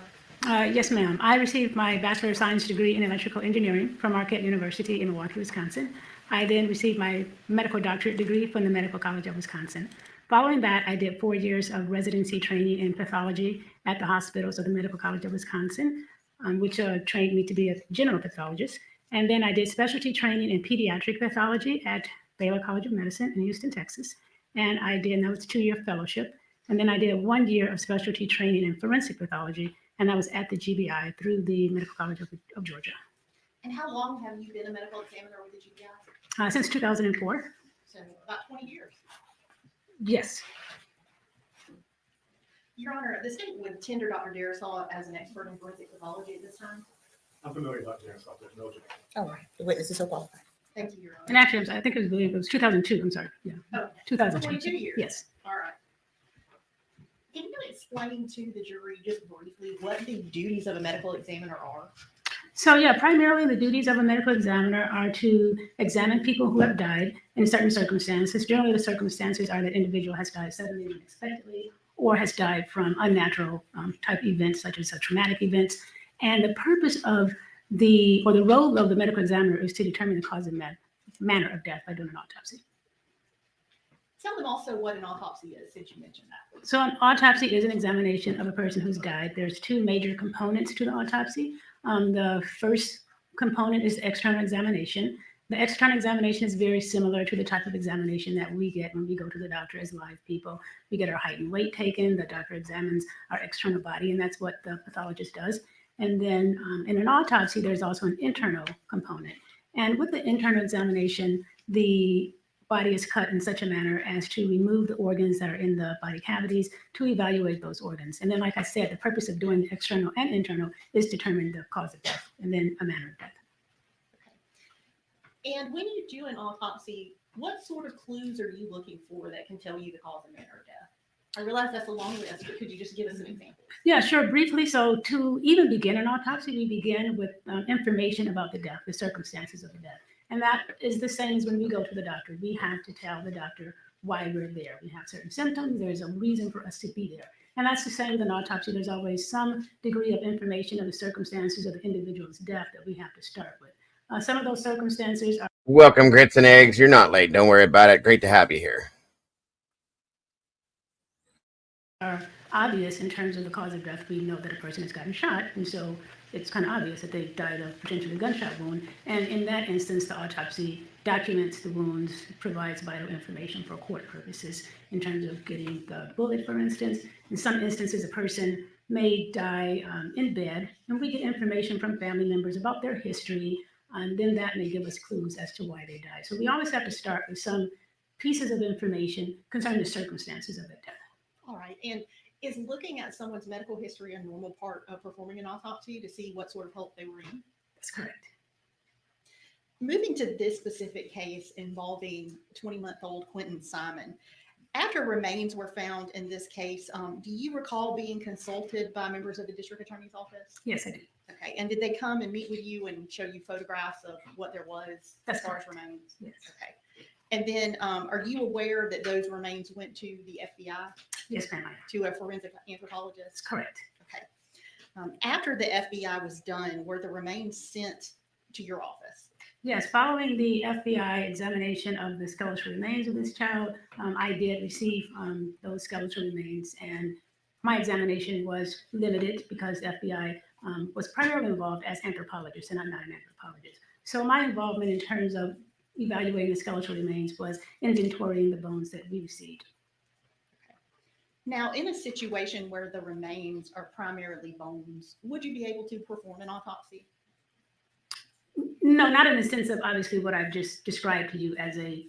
Yes, ma'am. I received my Bachelor of Science degree in Electrical Engineering from Marquette University in Milwaukee, Wisconsin. I then received my medical doctorate degree from the Medical College of Wisconsin. Following that, I did 4 years of residency training in pathology at the hospitals of the Medical College of Wisconsin, which trained me to be a general pathologist. And then I did specialty training in pediatric pathology at Baylor College of Medicine in Houston, Texas. And that was a 2-year fellowship. And then I did 1 year of specialty training in forensic pathology, and that was at the GBI through the Medical College of Georgia. And how long have you been a medical examiner with the GBI? Since 2004. So about 20 years. Yes. Your Honor, the state would tender Dr. Darrisaw as an expert in forensic pathology at this time. I'm familiar with Dr. Darrisaw. There's no objection. All right. The witness is so qualified. Thank you, Your Honor. And actually, I think it was 2002. I'm sorry. Yeah. Oh, 2002. 22 years. Yes. All right. Can you explain to the jury just briefly what the duties of a medical examiner are? So yeah, primarily the duties of a medical examiner are to examine people who have died in certain circumstances. Generally, the circumstances are that individual has died suddenly and unexpectedly, or has died from unnatural type events, such as traumatic events. And the purpose of the role of the medical examiner is to determine the cause and manner of death by doing an autopsy. Tell them also what an autopsy is, since you mentioned that. So an autopsy is an examination of a person who's died. There's 2 major components to the autopsy. The first component is the external examination. The external examination is very similar to the type of examination that we get when we go to the doctor as live people. We get our height and weight taken. The doctor examines our external body, and that's what the pathologist does. And then in an autopsy, there's also an internal component. And with the internal examination, the body is cut in such a manner as to remove the organs that are in the body cavities to evaluate those organs. And then, like I said, the purpose of doing the external and internal is to determine the cause of death and then a manner of death. Okay. And when you do an autopsy, what sort of clues are you looking for that can tell you the cause and manner of death? I realize that's a long list, but could you just give us an example? Yeah, sure. Briefly, so to even begin an autopsy, we begin with information about the death, the circumstances of the death. And that is the same as when we go to the doctor. We have to tell the doctor why we're there. We have certain symptoms. There's a reason for us to be there. And that's the same with an autopsy. There's always some degree of information of the circumstances of the individual's death that we have to start with. Some of those circumstances are... Welcome, Grits and Eggs. You're not late. Don't worry about it. Great to have you here. Are obvious in terms of the cause of death. We know that a person has gotten shot, and so it's kind of obvious that they died of potentially a gunshot wound. And in that instance, the autopsy documents the wounds, provides vital information for court purposes in terms of getting the bullet, for instance. In some instances, a person may die in bed, and we get information from family members about their history, and then that may give us clues as to why they died. So we always have to start with some pieces of information concerning the circumstances of the death. All right. And is looking at someone's medical history a normal part of performing an autopsy to see what sort of health they were in? That's correct. Moving to this specific case involving 20-month-old Quentin Simon, After remains were found in this case, do you recall being consulted by members of the district attorney's office? Yes, I do. Okay, and did they come and meet with you and show you photographs of what there was That's as far as correct. remains? Yes. Okay. And then are you aware that those remains went to the FBI? Yes, ma'am. To a forensic anthropologist? Correct. Okay. After the FBI was done, were the remains sent to your office? Yes, following the FBI examination of the skeletal remains of this child, I did receive those skeletal remains, and my examination was limited because the FBI was primarily involved as anthropologists, and I'm not an anthropologist. So my involvement in terms of evaluating the skeletal remains was inventorying the bones that we received. Now, in a situation where the remains are primarily bones, would you be able to perform an autopsy? No, not in the sense of obviously what I've just described to you as a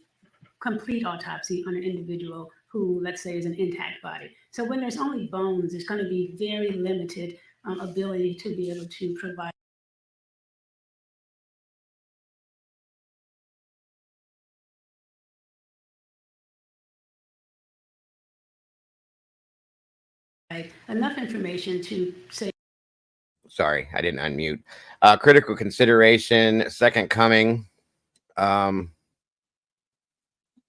complete autopsy on an individual who, let's say, is an intact body. So when there's only bones, there's going to be very limited ability to be able to provide enough information to say. Sorry, I didn't unmute. Critical consideration, second coming. There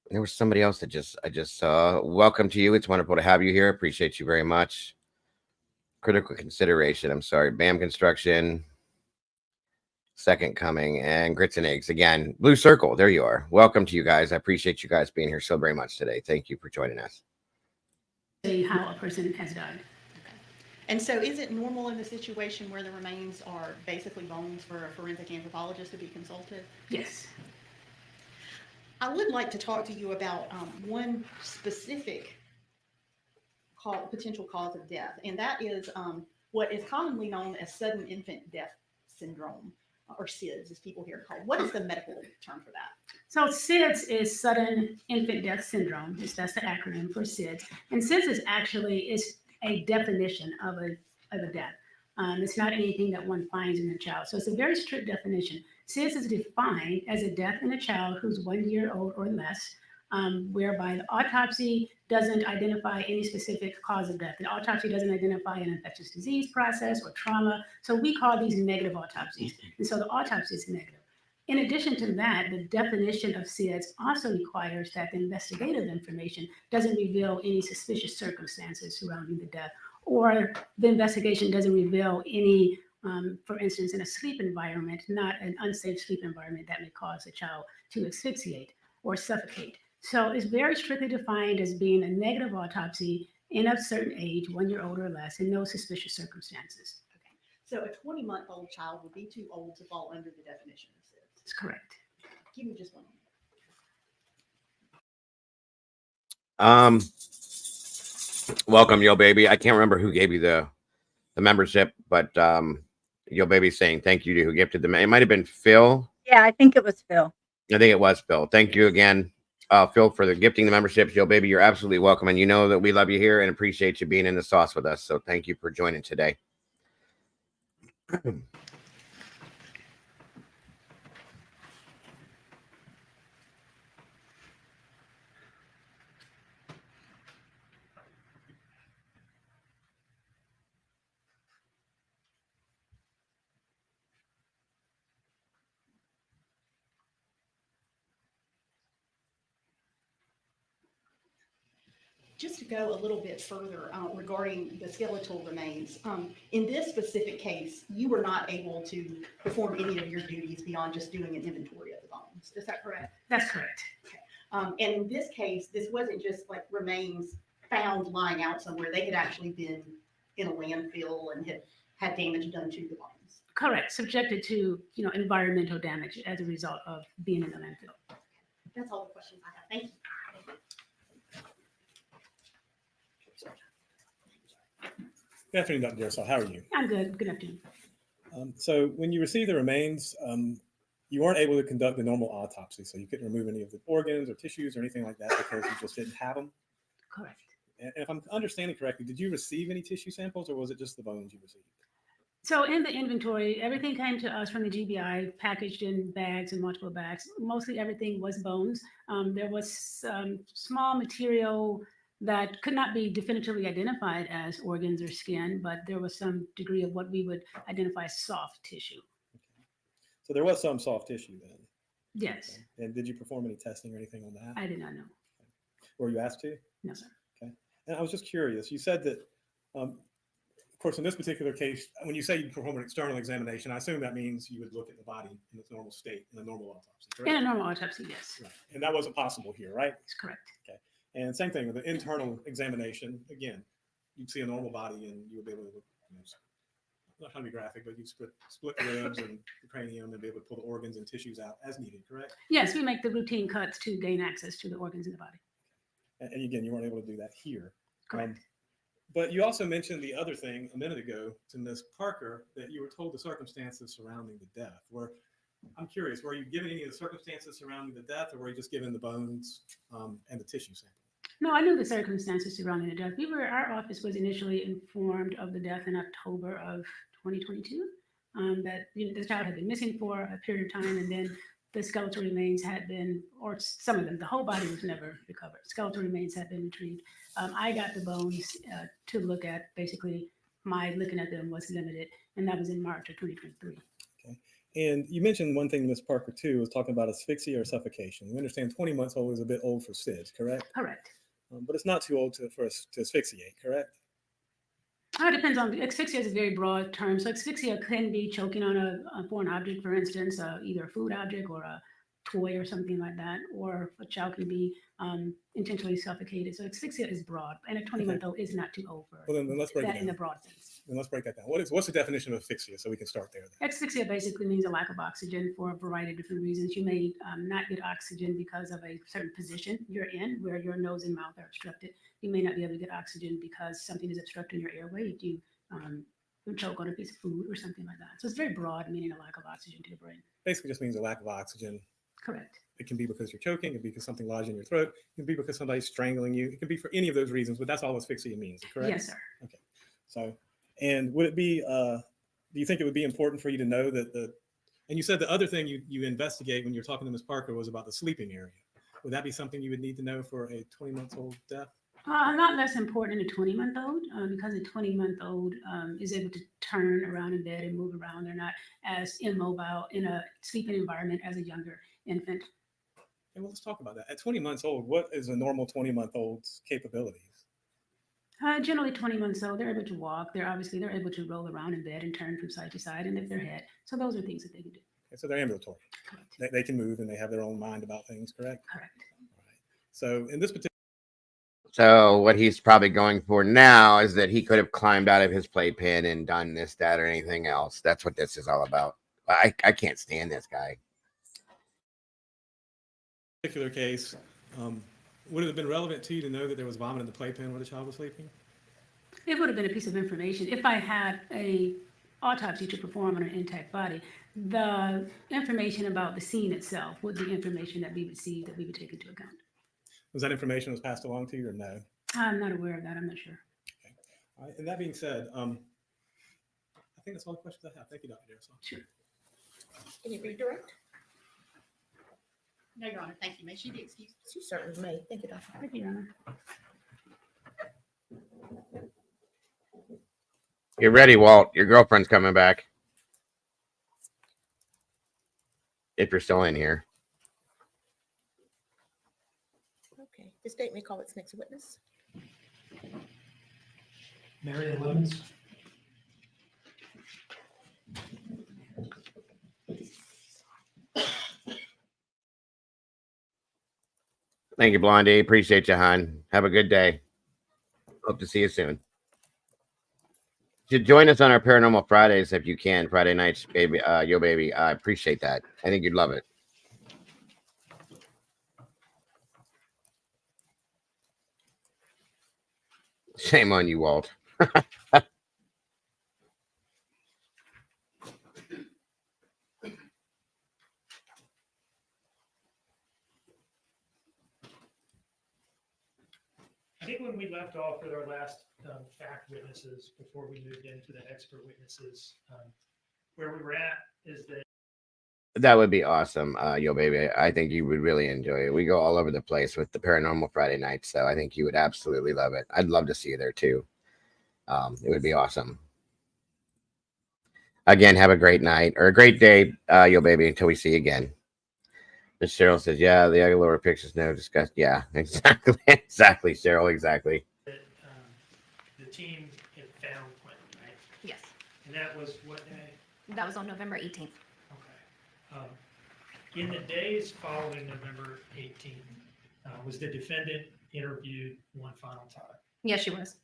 was somebody else that I just saw. Welcome to you. It's wonderful to have you here. Appreciate you very much. Critical consideration. I'm sorry. BAM Construction. Second coming and Grits and Eggs again. Blue Circle. There you are. Welcome to you guys. I appreciate you guys being here so very much today. Thank you for joining us. Say how a person has died. And so is it normal in the situation where the remains are basically bones for a forensic anthropologist to be consulted? Yes. I would like to talk to you about one specific potential cause of death, and that is what is commonly known as sudden infant death syndrome, or SIDS, as people here call it. What is the medical term for that? So SIDS is sudden infant death syndrome. That's the acronym for SIDS. And SIDS is actually a definition of a death. It's not anything that one finds in a child. So it's a very strict definition. SIDS is defined as a death in a child who's 1 year old or less, whereby the autopsy doesn't identify any specific cause of death. The autopsy doesn't identify an infectious disease process or trauma. So we call these negative autopsies. And so the autopsy is negative. In addition to that, the definition of SIDS also requires that the investigative information doesn't reveal any suspicious circumstances surrounding the death, or the investigation doesn't reveal any, for instance, in a sleep environment, not an unsafe sleep environment that may cause a child to asphyxiate or suffocate. So it's very strictly defined as being a negative autopsy in a certain age, 1 year old or less, and no suspicious circumstances. So a 20-month-old child would be too old to fall under the definition of SIDS. That's correct. Give me just 1 minute. Welcome, Yo Baby. I can't remember who gave you the membership, but Yo Baby saying thank you to who gifted them. It might have been Phil. Yeah, I think it was Phil. I think it was Phil. Thank you again, Phil, for the gifting the memberships. Yo Baby, you're absolutely welcome, and you know that we love you here and appreciate you being in the sauce with us. So thank you for joining today. Just to go a little bit further regarding the skeletal remains, in this specific case, you were not able to perform any of your duties beyond just doing an inventory of the bones. Is that correct? That's correct. Okay. And in this case, this wasn't just like remains found lying out somewhere. They had actually been in a landfill and had damage done to the bones. Correct. Subjected to environmental damage as a result of being in the landfill. That's all the questions I have. Thank you. Good afternoon, Dr. Daryl. How are you? I'm good. Good afternoon. So when you received the remains, you weren't able to conduct the normal autopsy, so you couldn't remove any of the organs or tissues or anything like that because you just didn't have them? Correct. And if I'm understanding correctly, did you receive any tissue samples or was it just the bones you received? So in the inventory, everything came to us from the GBI, packaged in bags and multiple bags. Mostly everything was bones. There was some small material that could not be definitively identified as organs or skin, but there was some degree of what we would identify as soft tissue. So there was some soft tissue then. Yes. Okay. And did you perform any testing or anything on that? I did not know. Were you asked to? No, sir. Okay. And I was just curious. You said that, of course, in this particular case, when you say you perform an external examination, I assume that means you would look at the body in its normal state in a normal autopsy, correct? In a normal autopsy, yes. Right. And that wasn't possible here, right? That's correct. Okay. And same thing with the internal examination. Again, you'd see a normal body and you would be able to, not trying to be graphic, but you'd split the ribs and the cranium and be able to pull the organs and tissues out as needed, correct? Yes, we make the routine cuts to gain access to the organs in the body. And again, you weren't able to do that here. Correct. But you also mentioned the other thing a minute ago to Ms. Parker, that you were told the circumstances surrounding the death. I'm curious, were you given any of the circumstances surrounding the death, or were you just given the bones and the tissue sample? No, I knew the circumstances surrounding the death. Our office was initially informed of the death in October of 2022, that the child had been missing for a period of time, and then the skeletal remains had been, or some of them, the whole body was never recovered. Skeletal remains had been retrieved. I got the bones to look at. Basically, my looking at them was limited, and that was in March of 2023. Okay. And you mentioned one thing, Ms. Parker, too, was talking about asphyxia or suffocation. We understand 20 months old is a bit old for SIDS, correct? Correct. But it's not too old for us to asphyxiate, correct? It depends on, asphyxia is a very broad term. So asphyxia can be choking on a foreign object, for instance, either a food object or a toy or something like that, or a child can be intentionally suffocated. So asphyxia is broad, and a 20-month-old is not too old for then let's break that it in down. the broad sense. Then let's break that down. What's the definition of asphyxia, so we can start there? Asphyxia basically means a lack of oxygen for a variety of different reasons. You may not get oxygen because of a certain position you're in, where your nose and mouth are obstructed. You may not be able to get oxygen because something is obstructing your airway. If you choke on a piece of food or something like that. So it's very broad, meaning a lack of oxygen to the brain. Basically just means a lack of oxygen. Correct. It can be because you're choking. It can be because something lodged in your throat. It can be because somebody's strangling you. It can be for any of those reasons, but that's all asphyxia means, correct? Yes, sir. Okay. So, and would it be, do you think it would be important for you to know that and you said the other thing you investigate when you're talking to Ms. Parker was about the sleeping area. Would that be something you would need to know for a 20-month-old death? Not less important in a 20-month-old, because a 20-month-old is able to turn around in bed and move around. They're not as immobile in a sleeping environment as a younger infant. And let's talk about that. At 20 months old, what is a normal 20-month-old's capabilities? Generally 20 months old, they're able to walk. They're able to roll around in bed and turn from side to side and lift their head. So those are things that they can do. Okay, so they're ambulatory. They can move and they have their own mind about things, correct? Correct. All right. So in this particular. So what he's probably going for now is that he could have climbed out of his playpen and done this, that, or anything else. That's what this is all about. I can't stand this guy. Particular case, would it have been relevant to you to know that there was vomit in the playpen where the child was sleeping? It would have been a piece of information. If I had a autopsy to perform on an intact body, the information about the scene itself would be information that we would see, that we would take into account. Was that information was passed along to you or no? I'm not aware of that. I'm not sure. Okay. All right. And that being said, I think that's all the questions I have. Thank you, Dr. Darrison. Sure. Can you redirect? No, Your Honor. Thank you. May she be excused? She certainly may. Thank you, Doctor. Thank you, Your Honor. Get ready, Walt. Your girlfriend's coming back. If you're still in here. Okay. The state may call its next witness. Marion Lemons. Thank you, Blondie. Appreciate you, hon. Have a good day. Hope to see you soon. You should join us on our Paranormal Fridays if you can. Friday nights, baby. Yo, baby. I appreciate that. I think you'd love it. Shame on you, Walt. I think when we left off with our last fact witnesses before we moved into the expert witnesses. Where we were at is that That would be awesome, yo baby. I think you would really enjoy it. We go all over the place with the Paranormal Friday night, so I think you would absolutely love it. I'd love to see you there too. It would be awesome. Again, have a great night or a great day, yo baby, until we see you again. Miss Cheryl says, yeah, the lower pictures no discussed. Yeah, exactly. Exactly, Cheryl, exactly. the team had found Quentin, right? Yes, And that was what day? that was on November 18th. In the days following November 18th, was the defendant interviewed one final time? Yes, she was.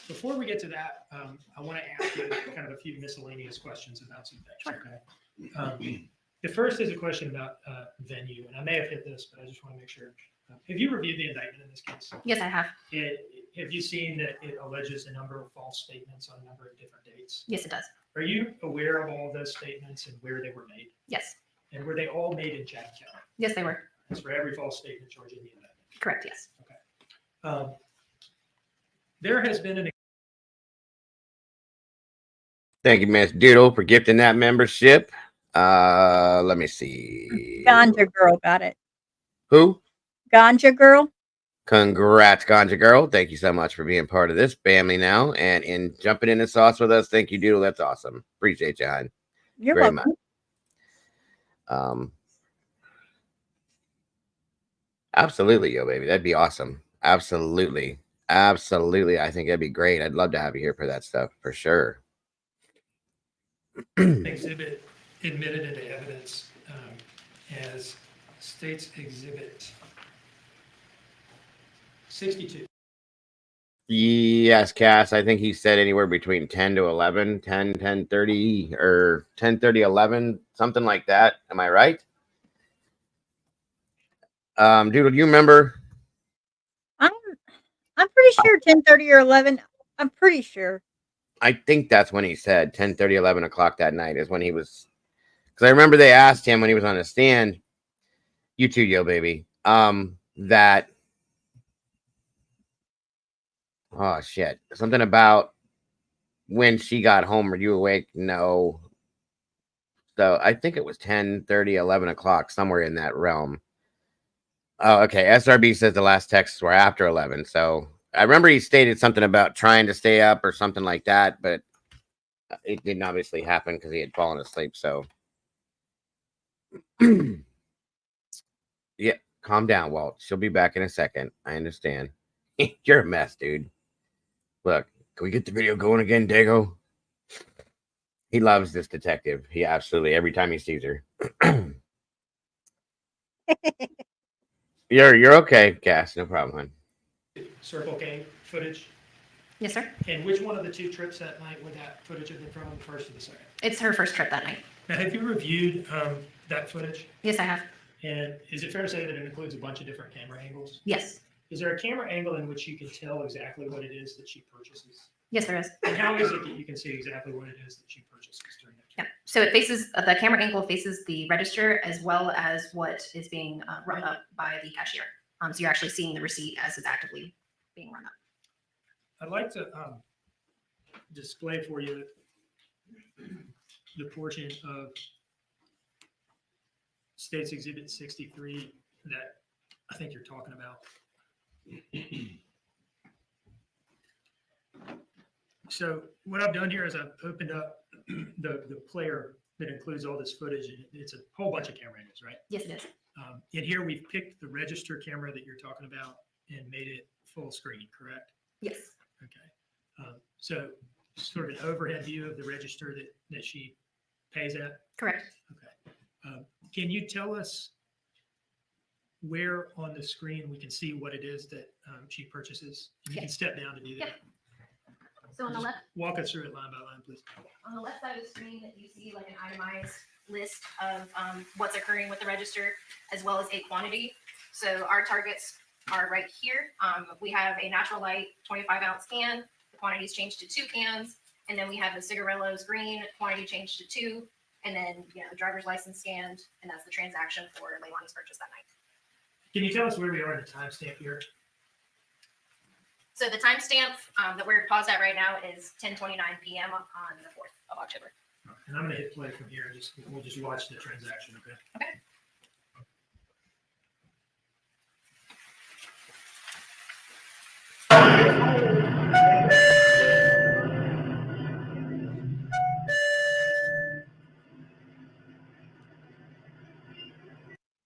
Before we get to that, I want to ask you kind of a few miscellaneous questions about some things. Okay. The first is a question about venue, and I may have hit this, but I just want to make sure. Have you reviewed the indictment in this case? Yes, I have. Have you seen that it alleges a number of false statements on a number of different dates? Yes, it does. Are you aware of all those statements and where they were made? Yes. And were they all made in Chatham County? Yes, they were. That's for every false statement charged in the indictment. Correct, yes. There has been an. Thank you, Miss Doodle, for gifting that membership. Let me see. Ganja Girl got it. Who? Ganja Girl. Congrats, Ganja Girl. Thank you so much for being part of this family now and in jumping in the sauce with us. Thank you, Doodle. That's awesome. Appreciate you, hon. You're very welcome. much. Absolutely, yo, baby. That'd be awesome. Absolutely. Absolutely. I think that'd be great. I'd love to have you here for that stuff for sure. Exhibit admitted into evidence as State's Exhibit 62. Yes, Cass. I think he said anywhere between 10 to 11, 10, 10:30 or 10:30, 11, something like that. Am I right? Doodle, do you remember? I'm pretty sure 10:30 or 11. I'm pretty sure. I think that's when he said 10:30, 11 o'clock that night is when he was. Because I remember they asked him when he was on the stand, you too, yo, baby, that. Oh, shit. Something about when she got home. Were you awake? No. So I think it was 10:30, 11 o'clock, somewhere in that realm. Oh, okay. SRB says the last texts were after 11. So I remember he stated something about trying to stay up or something like that, but it didn't obviously happen because he had fallen asleep. So yeah, calm down, Walt. She'll be back in a second. I understand. You're a mess, dude. Look, can we get the video going again, Dago? He loves this detective. He absolutely, every time he sees her. You're okay, Cass. No problem, hon. Circle K footage. Yes, sir. And which one of the two trips that night would that footage have been from, the first or the second? It's her first trip that night. Now, have you reviewed that footage? Yes, I have. And is it fair to say that it includes a bunch of different camera angles? Yes. Is there a camera angle in which you can tell exactly what it is that she purchases? Yes, there is. And how is it that you can see exactly what it is that she purchases during that? Yeah. So it faces the camera angle faces the register as well as what is being run up by the cashier. So you're actually seeing the receipt as it's actively being run up. I'd like to display for you the portion of State's Exhibit 63 that I think you're talking about. So what I've done here is I've opened up the player that includes all this footage. And it's a whole bunch of camera angles, right? Yes, it is. In here, we've picked the register camera that you're talking about and made it full screen, correct? Yes. Okay. So sort of an overhead view of the register that she pays at? Correct. Okay. Can you tell us where on the screen we can see what it is that she purchases? And you can step down to do that. So on the left, Walk us through it line by line, please. on the left side of the screen, you see like an itemized list of what's occurring with the register, as well as a quantity. So our targets are right here. We have a natural light 25-ounce can. The quantity's changed to 2 cans. And then we have the cigarillos green, quantity changed to 2. And then, the driver's license scanned. And that's the transaction for Leilani's purchase that night. Can you tell us where we are in the timestamp here? So the timestamp that we're paused at right now is 10:29 p.m. on the 4th of October. And I'm gonna hit play from here. We'll just watch the transaction. Okay. Okay.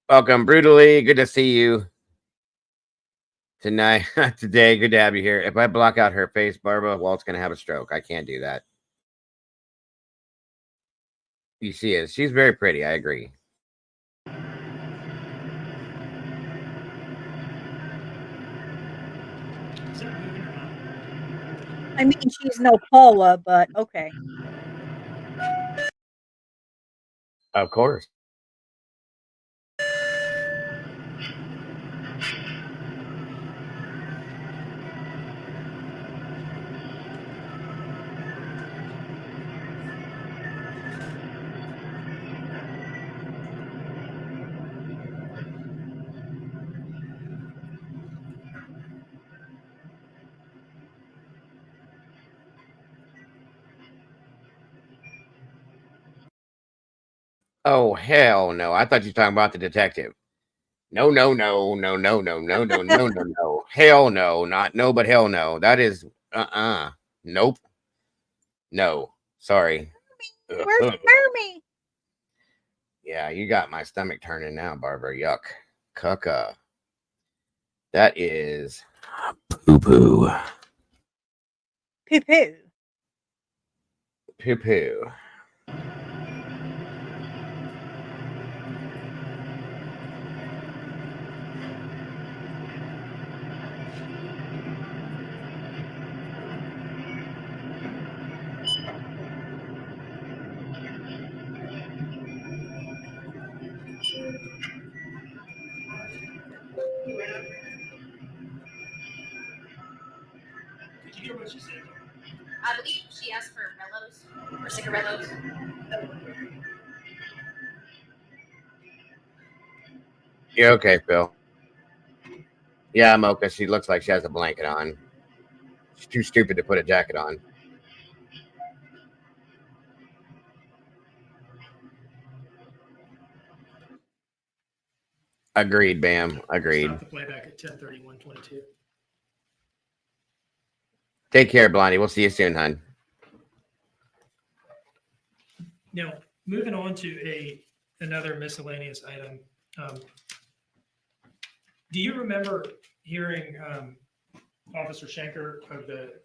Welcome, Brutally. Good to see you tonight. Today, good to have you here. If I block out her face, Barbara, Walt's gonna have a stroke. I can't do that. She is. She's very pretty. I agree. I mean, she's no Paula, but okay. Of course. Oh, hell no. I thought you were talking about the detective. No, no, no, no, no, no, no, no, no, no, no. Hell no. Not no, but hell no. That is Nope. No. Sorry. Where's Jeremy? Yeah, you got my stomach turning now, Barbara. Yuck. Cucka. That is poo-poo. Poo-poo. Poo-poo. Did you hear what she said? I believe she asked for Rellos or cigarettos. You're okay, Phil. Yeah, Mocha. She looks like she has a blanket on. She's too stupid to put a jacket on. Agreed, Bam. Agreed. Stop the playback at 10:31:22. Take care, Blondie. We'll see you soon, hon. Now, moving on to another miscellaneous item. Do you remember hearing Officer Schenker of the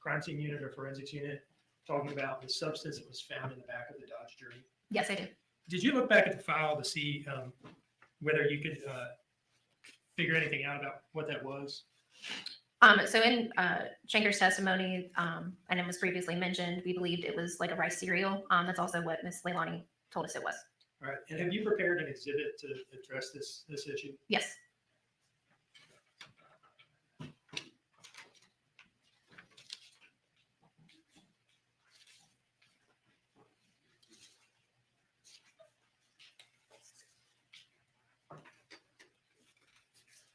crime scene unit or forensics unit talking about the substance that was found in the back of the Dodge Journey? Yes, I do. Did you look back at the file to see whether you could figure anything out about what that was? So in Schenker's testimony, and it was previously mentioned, we believed it was like a rice cereal. That's also what Ms. LEILANI told us it was. All right. And have you prepared an exhibit to address this issue? Yes.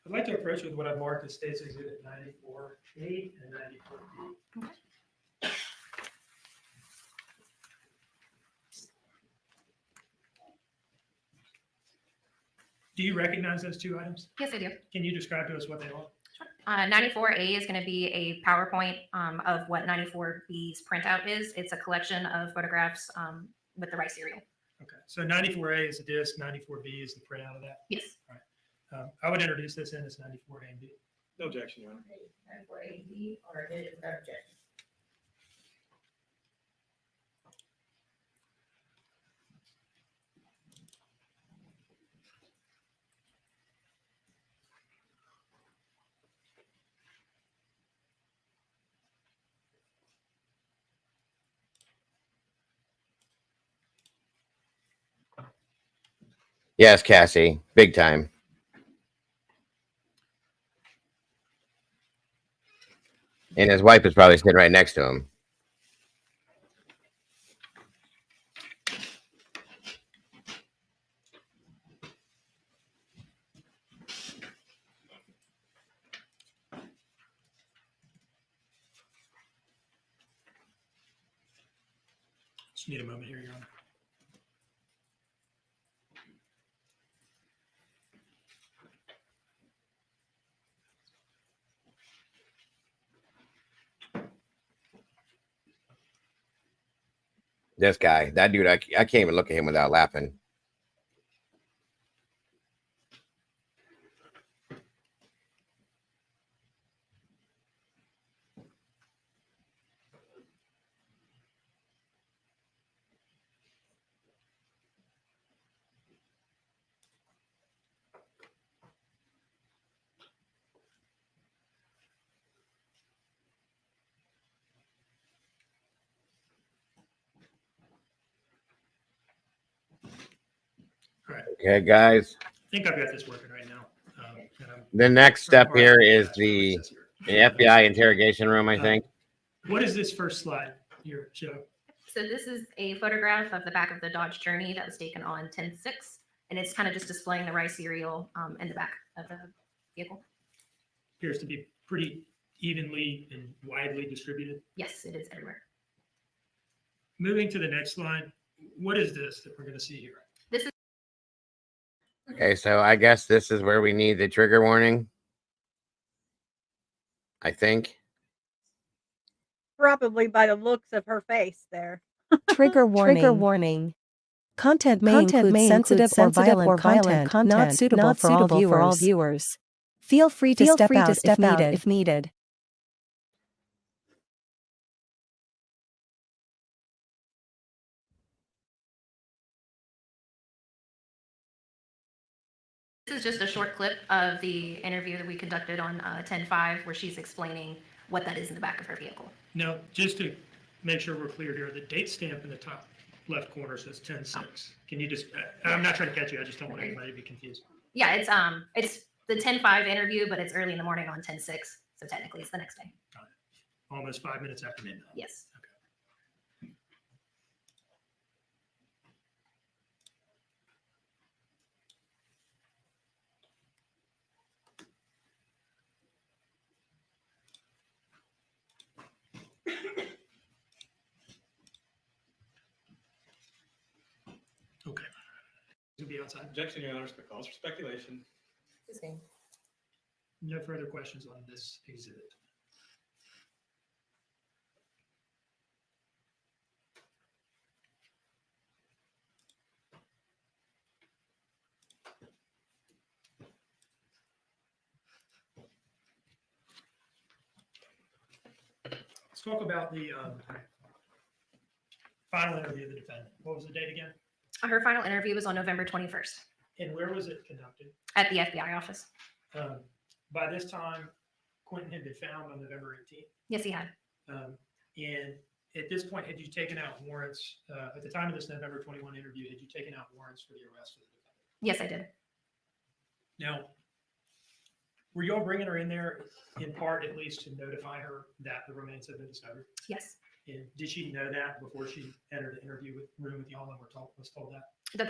I'd like to approach with what I've marked as State's Exhibit 94A and 94B. Okay. Do you recognize those two items? Yes, I do. Can you describe to us what they are? 94A is going to be a PowerPoint of what 94B's printout is. It's a collection of photographs with the rice cereal. Okay. So 94A is the disc, 94B is the printout of that? Yes. All right. I would introduce this in as 94A and B. No objection, Your Honor. 94A, B, or is it without objection? Yes, Cassie. Big time. And his wife is probably sitting right next to him. Just need a moment here, Your Honor. This guy, that dude, I can't even look at him without laughing. All right. Okay, guys. I think I've got this working right now. The next step here is the FBI interrogation room, I think. What is this first slide here show? So this is a photograph of the back of the Dodge Journey that was taken on 10/6, and it's kind of just displaying the rice cereal in the back of the vehicle. Appears to be pretty evenly and widely distributed. Yes, it is everywhere. Moving to the next slide, what is this that we're going to see here? This is Okay, so I guess this is where we need the trigger warning. I think. Probably by the looks of her face there. Trigger warning. Trigger warning. Content may include sensitive or violent content not suitable for all viewers. Feel free to step out if needed. This is just a short clip of the interview that we conducted on 10/5, where she's explaining what that is in the back of her vehicle. Now, just to make sure we're clear here, the date stamp in the top left corner says 10/6. Can you just, I'm not trying to catch you, I just don't want anybody to be confused. Yeah, it's the 10/5 interview, but it's early in the morning on 10/6, so technically it's the next day. Almost 5 minutes after midnight. Yes. Okay. To be outside. Objection, Your Honor, calls for speculation. No further questions on this exhibit. Let's talk about the final interview of the defendant. What was the date again? Her final interview was on November 21st And where was it conducted? at the FBI office. By this time, Quentin had been found on November 18th. Yes, he had. And at this point, had you taken out warrants, at the time of this November 21 interview, had you taken out warrants for the arrest of the defendant? Yes, I did. Now, were you all bringing her in there in part, at least, to notify her that the remains had been discovered? Yes. And did she know that before she entered the interview room with y'all and was told that? That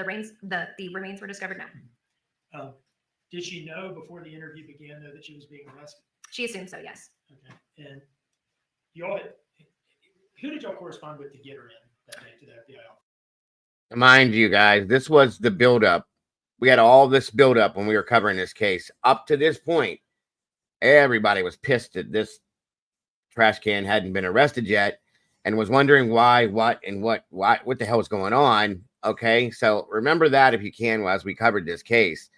the remains were discovered now. Did she know before the interview began, though, that she was being arrested? She assumed so, yes. Okay. And y'all, who did y'all correspond with to get her in that day to the FBI office? Mind you, guys, this was the buildup. We had all this buildup when we were covering this case. Up to this point, everybody was pissed that this trash can hadn't been arrested yet and was wondering why, what the hell was going on. Okay, so remember that if you can as we covered this case.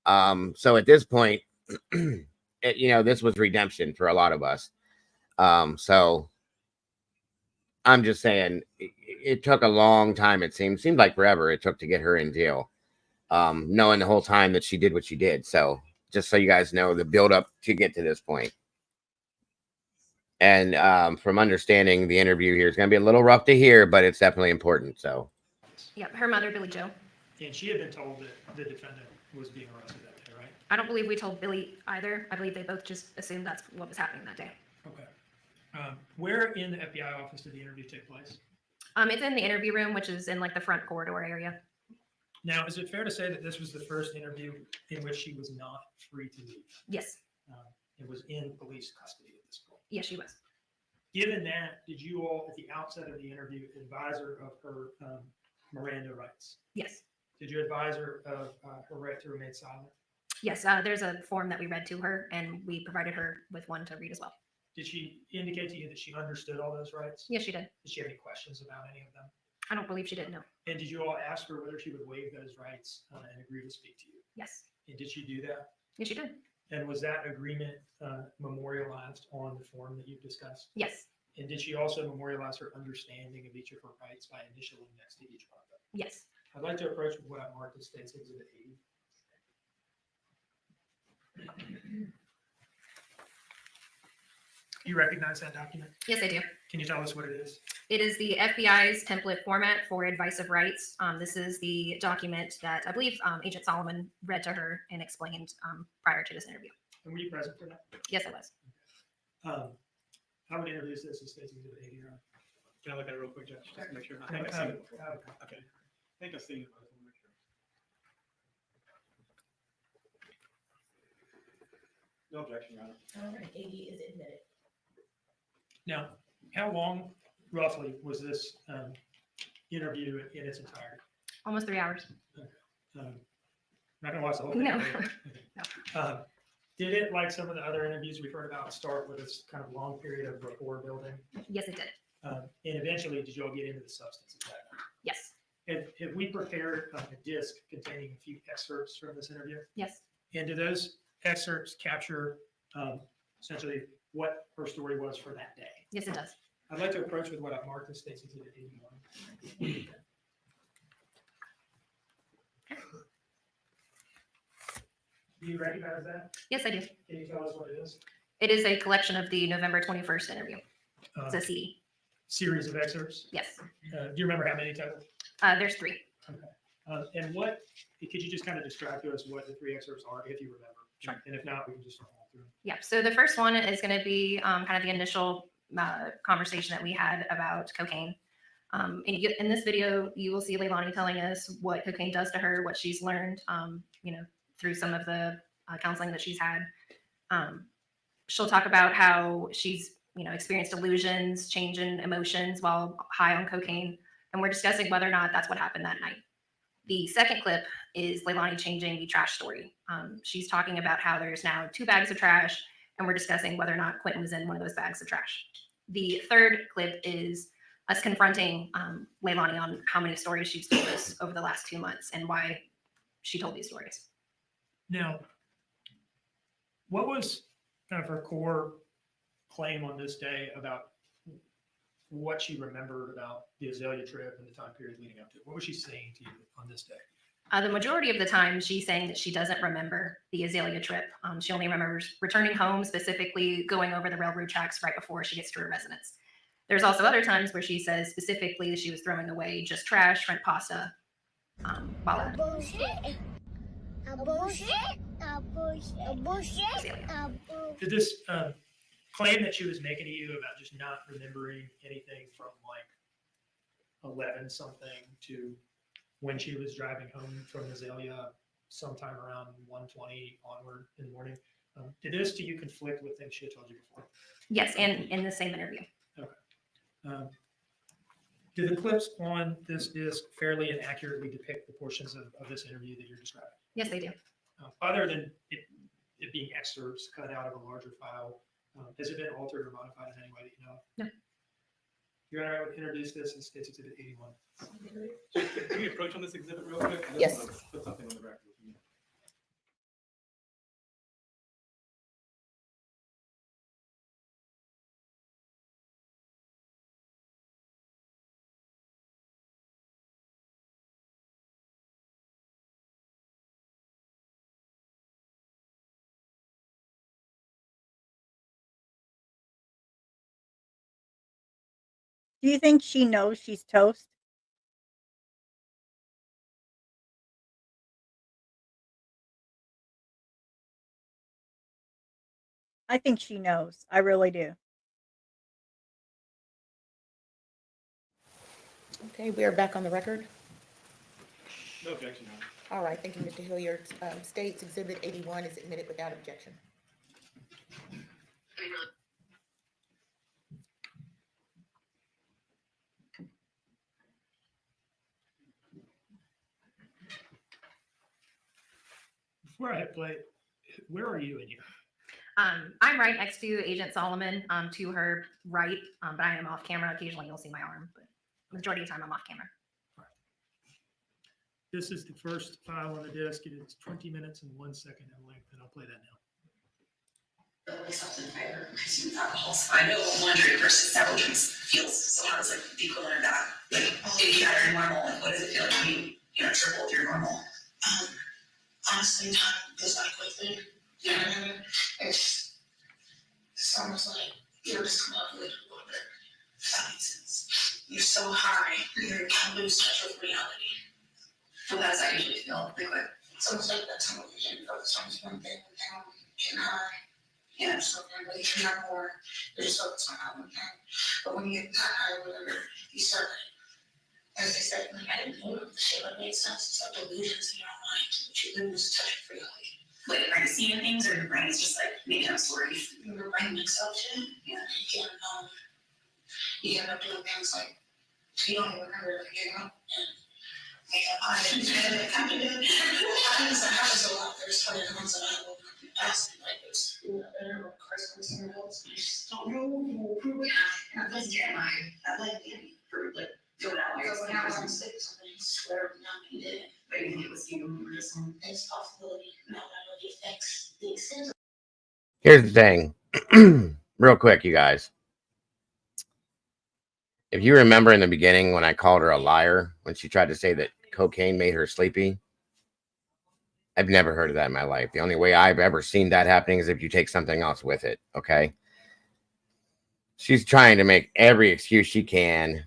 So at this point, this was redemption for a lot of us. So I'm just saying it took a long time. It seemed like forever it took to get her in jail. Knowing the whole time that she did what she did. So just so you guys know the build up to get to this point. And from understanding the interview here, it's going to be a little rough to hear, but it's definitely important. So. Yep, her mother, Billy Joe. And she had been told that the defendant was being arrested that day, right? I don't believe we told Billy either. I believe they both just assumed that's what was happening that day. Okay. Where in the FBI office did the interview take place? It's in the interview room, which is in like the front corridor area. Now, is it fair to say that this was the first interview in which she was not free to leave? Yes. It was in police custody at this point. Yes, she was. Given that, did you all at the outset of the interview advise her of her Miranda rights? Yes. Did you advise her of her right to remain silent? Yes, there's a form that we read to her, and we provided her with one to read as well. Did she indicate to you that she understood all those rights? Yes, she did. Did she have any questions about any of them? I don't believe she did, no. And did you all ask her whether she would waive those rights and agree to speak to you? Yes. And did she do that? Yes, she did. And was that agreement memorialized on the form that you've discussed? Yes. And did she also memorialize her understanding of each of her rights by initialing next to each one of them? Yes. I'd like to approach with what I marked as State's Exhibit 80. You recognize that document? Yes, I do. Can you tell us what it is? It is the FBI's template format for advice of rights. This is the document that I believe Agent Solomon read to her and explained prior to this interview. And were you present for that? Yes, I was. I would introduce this as State's Exhibit 80. Can I look at it real quick, Judge, just to make sure? I Have think it- I've seen have it it- before. have it. Okay. I think I've seen it, but I just want to make sure. No objection, Your Honor. All right, 80 is admitted. Now, how long roughly was this interview in its entirety? Almost 3 hours. Not gonna watch the whole thing. No. right? Did it, like some of the other interviews we've heard about, start with this kind of long period of rapport building? Yes, it did. And eventually, did you all get into the substance of that? Yes. Have we prepared a disc containing a few excerpts from this interview? Yes. And do those excerpts capture essentially what her story was for that day? Yes, it does. I'd like to approach with what I've marked as State's Exhibit 81. Do you recognize that? Yes, I do. Can you tell us what it is? It is a collection of the November 21st interview. It's a Uh, CD. Series of excerpts? Yes. Do you remember how many total? There's 3. Okay. And what, could you just kind of describe to us what the 3 excerpts are, if you remember? Sure. And if not, we can just start all through. Yeah. So the first one is going to be kind of the initial conversation that we had about cocaine. In this video, you will see LEILANI telling us what cocaine does to her, what she's learned, through some of the counseling that she's had. She'll talk about how she's, experienced delusions, change in emotions while high on cocaine. And we're discussing whether or not that's what happened that night. The second clip is LEILANI changing the trash story. She's talking about how there's now 2 bags of trash, and we're discussing whether or not Quentin was in one of those bags of trash. The third clip is us confronting LEILANI on how many stories she's told us over the last 2 months and why she told these stories. Now, what was kind of her core claim on this day about what she remembered about the Azalea trip and the time period leading up to it? What was she saying to you on this day? The majority of the time, she's saying that she doesn't remember the Azalea trip. She only remembers returning home, specifically going over the railroad tracks right before she gets to her residence. There's also other times where she says specifically that she was throwing away just trash, rent pasta, while at Did this claim that she was making to you about just not remembering anything from like 11 something to when she was driving home from Azalea sometime around 1:20 onward in the morning, did this to you conflict with things she had told you before? Yes, and in the same interview. Okay. Do the clips on this disc fairly and accurately depict the portions of this interview that you're describing? Yes, they do. Other than it being excerpts cut out of a larger file, has it been altered or modified in any way that you know of? No. Your Honor, I would introduce this as State's Exhibit 81. Can we approach on this exhibit real quick? I just Yes. wanna Put something on the record. Do you think she knows she's toast? I think she knows. I really do. Okay, we are back on the record. No objection, Your Honor. All right, thank you, Mr. Hilliard. State's Exhibit 81 is admitted without objection. Right, but where are you in here? I'm right next to Agent Solomon, to her right, but I am off camera. Occasionally you'll see my arm, but majority of the time I'm off camera. This is the first file on the disk. It is 20 minutes and 1 second in length, and I'll play that now. Something higher consume alcohol. So I know 100 versus several drinks feels. So how does like the equivalent of that? Like if you had your normal, like what does it feel like when you tripled your normal? Honestly, time goes by quickly. You know what I mean? It's almost like you're just come up with a little bit. If that makes sense. You're so high, you kind of lose touch with reality. Well, how does that usually feel? Like what? It's almost like that time when you focus on one thing and down, getting high. Yeah, so really care more. You're just focused on that one thing. But when you get that high or whatever, you start like, as they said, like I didn't know the shit that made sense. It's like delusions in your mind, but you lose touch with reality. Like, are you seeing things or your brain is just like making up stories? Your brain makes up shit. Yeah, you can end up doing things like you don't even remember like getting up and it happens a lot. There's plenty of times that I will ask like this, or Christmas and else. I just don't know. And it doesn't get my that like for like doing that like when I was on sick something, I swear nothing did. But you think it was you or just some it's possibility. No, I know the effects the extent. Here's the thing, real quick, you guys. If you remember in the beginning when I called her a liar when she tried to say that cocaine made her sleepy, I've never heard of that in my life. The only way I've ever seen that happening is if you take something else with it, okay? She's trying to make every excuse she can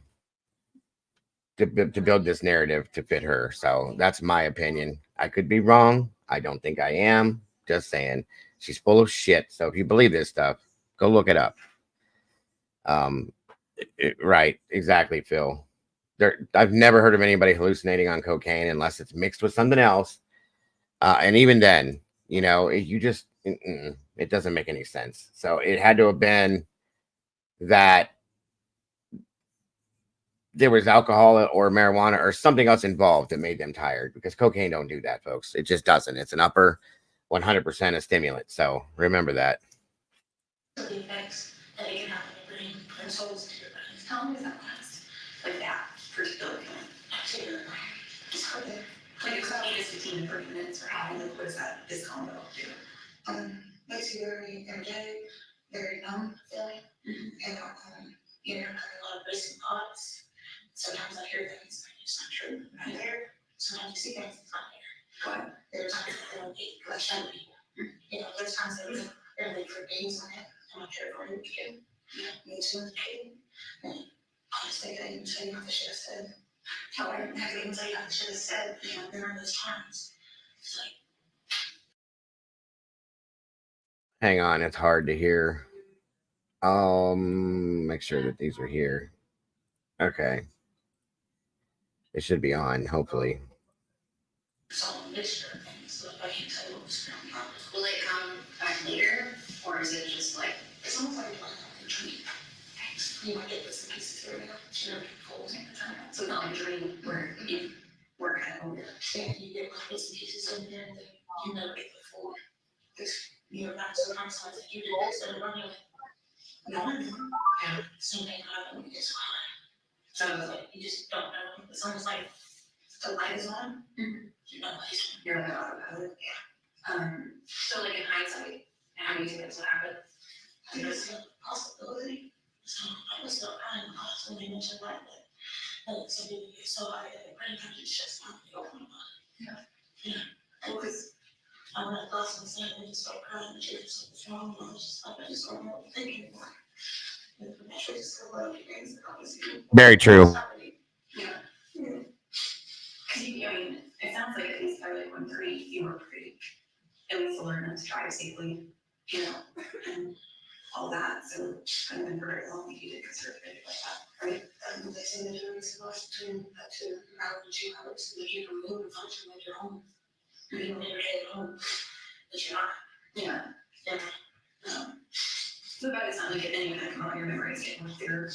to build this narrative to fit her. So that's my opinion. I could be wrong. I don't think I am. Just saying. She's full of shit. So if you believe this stuff, go look it up. Right. Exactly, Phil. I've never heard of anybody hallucinating on cocaine unless it's mixed with something else. And even then, you know, it doesn't make any sense. So it had to have been that there was alcohol or marijuana or something else involved that made them tired, because cocaine don't do that, folks. It just doesn't. It's an upper 100% a stimulant. So remember that. The effects that it can have on your brain and souls to your brain. How long is that last? Like that particular feeling. Absolutely. It's hard to like it's not just 15 to 30 minutes or how long what is that this combo do? Makes you very energetic, very numb feeling. And you know, having a lot of racing thoughts. Sometimes I hear things like it's not true. Right there. Sometimes you see things it's not there. But there's times that they don't eat like shadow people. You know, there's times that they're like for days on it. I'm not sure if I'm a kid. Me too, kid. And honestly, I didn't tell you what I should have said. How I didn't have to even tell you what I should have said, you know, during those times. It's like, Hang on, it's hard to hear. Make sure that these are here. Okay. It should be on, hopefully. it's all a mixture of things, so I can't tell you what was going on. Will it come back later, or is it just like, it's almost like a dream. You might get bits and pieces here and there, but you know, folds in the time. So not like a dream where you work at home. Yeah, you get bits and pieces in there, and then you never get the full. You're not so sometimes that you do this and run away. Yeah. Same thing happened when you get so high. So it's like you just don't know. It's almost like the light is on. You know, you're not about it. Yeah. So like in hindsight, how do you think that's what happened? I think it's a possibility. So I was still crying a lot when they mentioned that, but some people get so high that their brain kind of shuts down. They open about it. Yeah. Yeah. Because I went to class and saying they just start crying and she just like, what's wrong? And I was just like, I just don't know what to think anymore. And I'm actually just so glad you guys obviously. Very true. Yeah. Because you, I mean, it sounds like at least by like 1:30, you were pretty, at least to learn how to drive safely, you know, and all that. So it's kind of been very long if you did consider it like that, right? They say that there is a loss between up to an hour to 2 hours so that you can move and function like you're home. You can never get home, but you're not. Yeah. Yeah. So by the time you get any of that come out, your memory is getting clearer.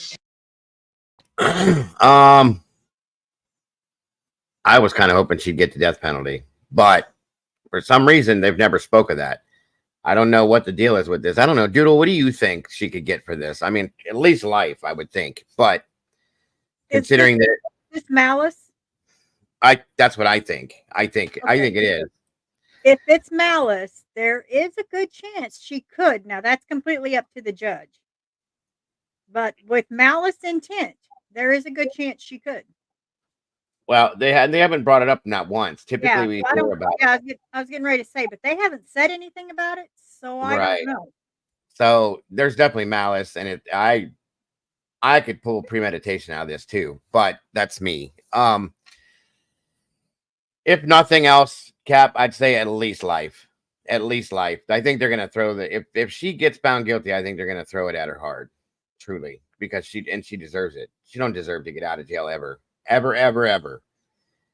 I was kind of hoping she'd get the death penalty, but For some reason, they've never spoke of that. I don't know what the deal is with this. I don't know. Doodle, what do you think she could get for this? I mean, at least life, I would think. But considering that this malice, that's what I think. I think it is. if it's malice, there is a good chance she could. Now that's completely up to the judge. But with malice intent, there is a good chance she could. Well, they haven't brought it up not once. Typically, Yeah, we so I hear don't. about it. Yeah, I was getting ready to say, but they haven't said anything about it, so I Right. don't know. So there's definitely malice, and I could pull premeditation out of this too, but that's me. If nothing else, Cap, I'd say at least life. At least life. I think they're gonna throw if she gets found guilty, I think they're gonna throw it at her hard. Truly. Because she deserves it. She don't deserve to get out of jail ever. Ever, ever, ever.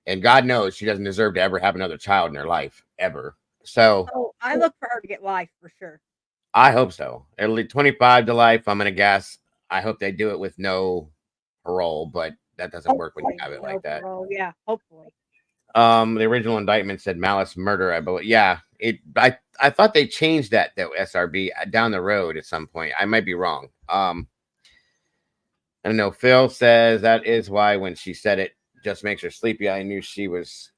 And God knows she doesn't deserve to ever have another child in her life. Ever. So I look for her to get life for sure. I hope so. At least 25 to life, I'm gonna guess. I hope they do it with no parole, but that doesn't work when you have it like that. Parole, yeah, hopefully. The original indictment said malice murder, I believe. Yeah, I thought they changed that though, SRB down the road at some point. I might be wrong. I don't know. Phil says that is why when she said it just makes her sleepy. I knew she was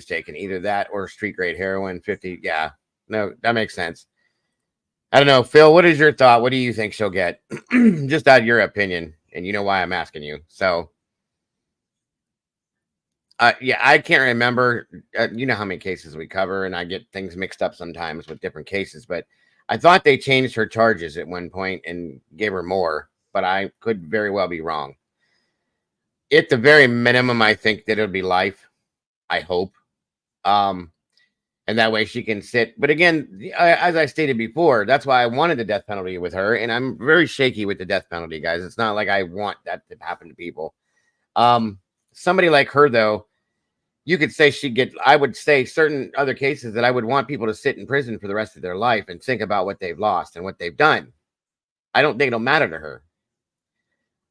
taking, either that or street grade heroin. 50. Yeah, no, that makes sense. I don't know, Phil. What is your thought? What do you think she'll get? Just out of your opinion, and you know why I'm asking you. So. Yeah, I can't remember. You know how many cases we cover, and I get things mixed up sometimes with different cases. But I thought they changed her charges at one point and gave her more, but I could very well be wrong. At the very minimum, I think that it'll be life. I hope, and that way she can sit. But again, as I stated before, that's why I wanted the death penalty with her, and I'm very shaky with the death penalty, guys. It's not like I want that to happen to people. Somebody like her, though. You could say I would say certain other cases that I would want people to sit in prison for the rest of their life and think about what they've lost and what they've done. I don't think it'll matter to her.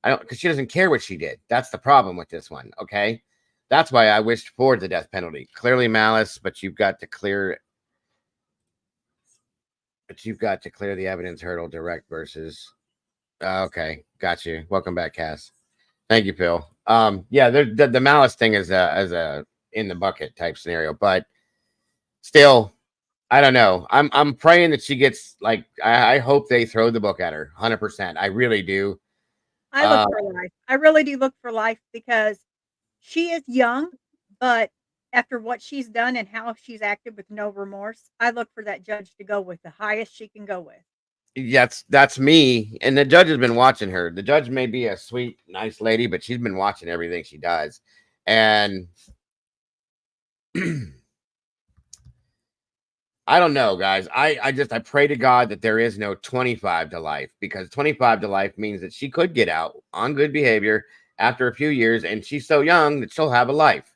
Because she doesn't care what she did. That's the problem with this one. Okay. That's why I wished for the death penalty. Clearly malice, but you've got to clear the evidence hurdle direct versus. Okay. Got you. Welcome back, Cass. Thank you, Phil. Yeah, the malice thing is a in the bucket type scenario, but still, I don't know. I'm praying that she gets I hope they throw the book at her 100%. I really do. I look for life. I really do look for life because she is young, but after what she's done and how she's acted with no remorse, I look for that judge to go with the highest she can go with. That's me. And the judge has been watching her. The judge may be a sweet, nice lady, but she's been watching everything she does. And I don't know, guys. I pray to God that there is no 25 to life, because 25 to life means that she could get out on good behavior after a few years, and she's so young that she'll have a life.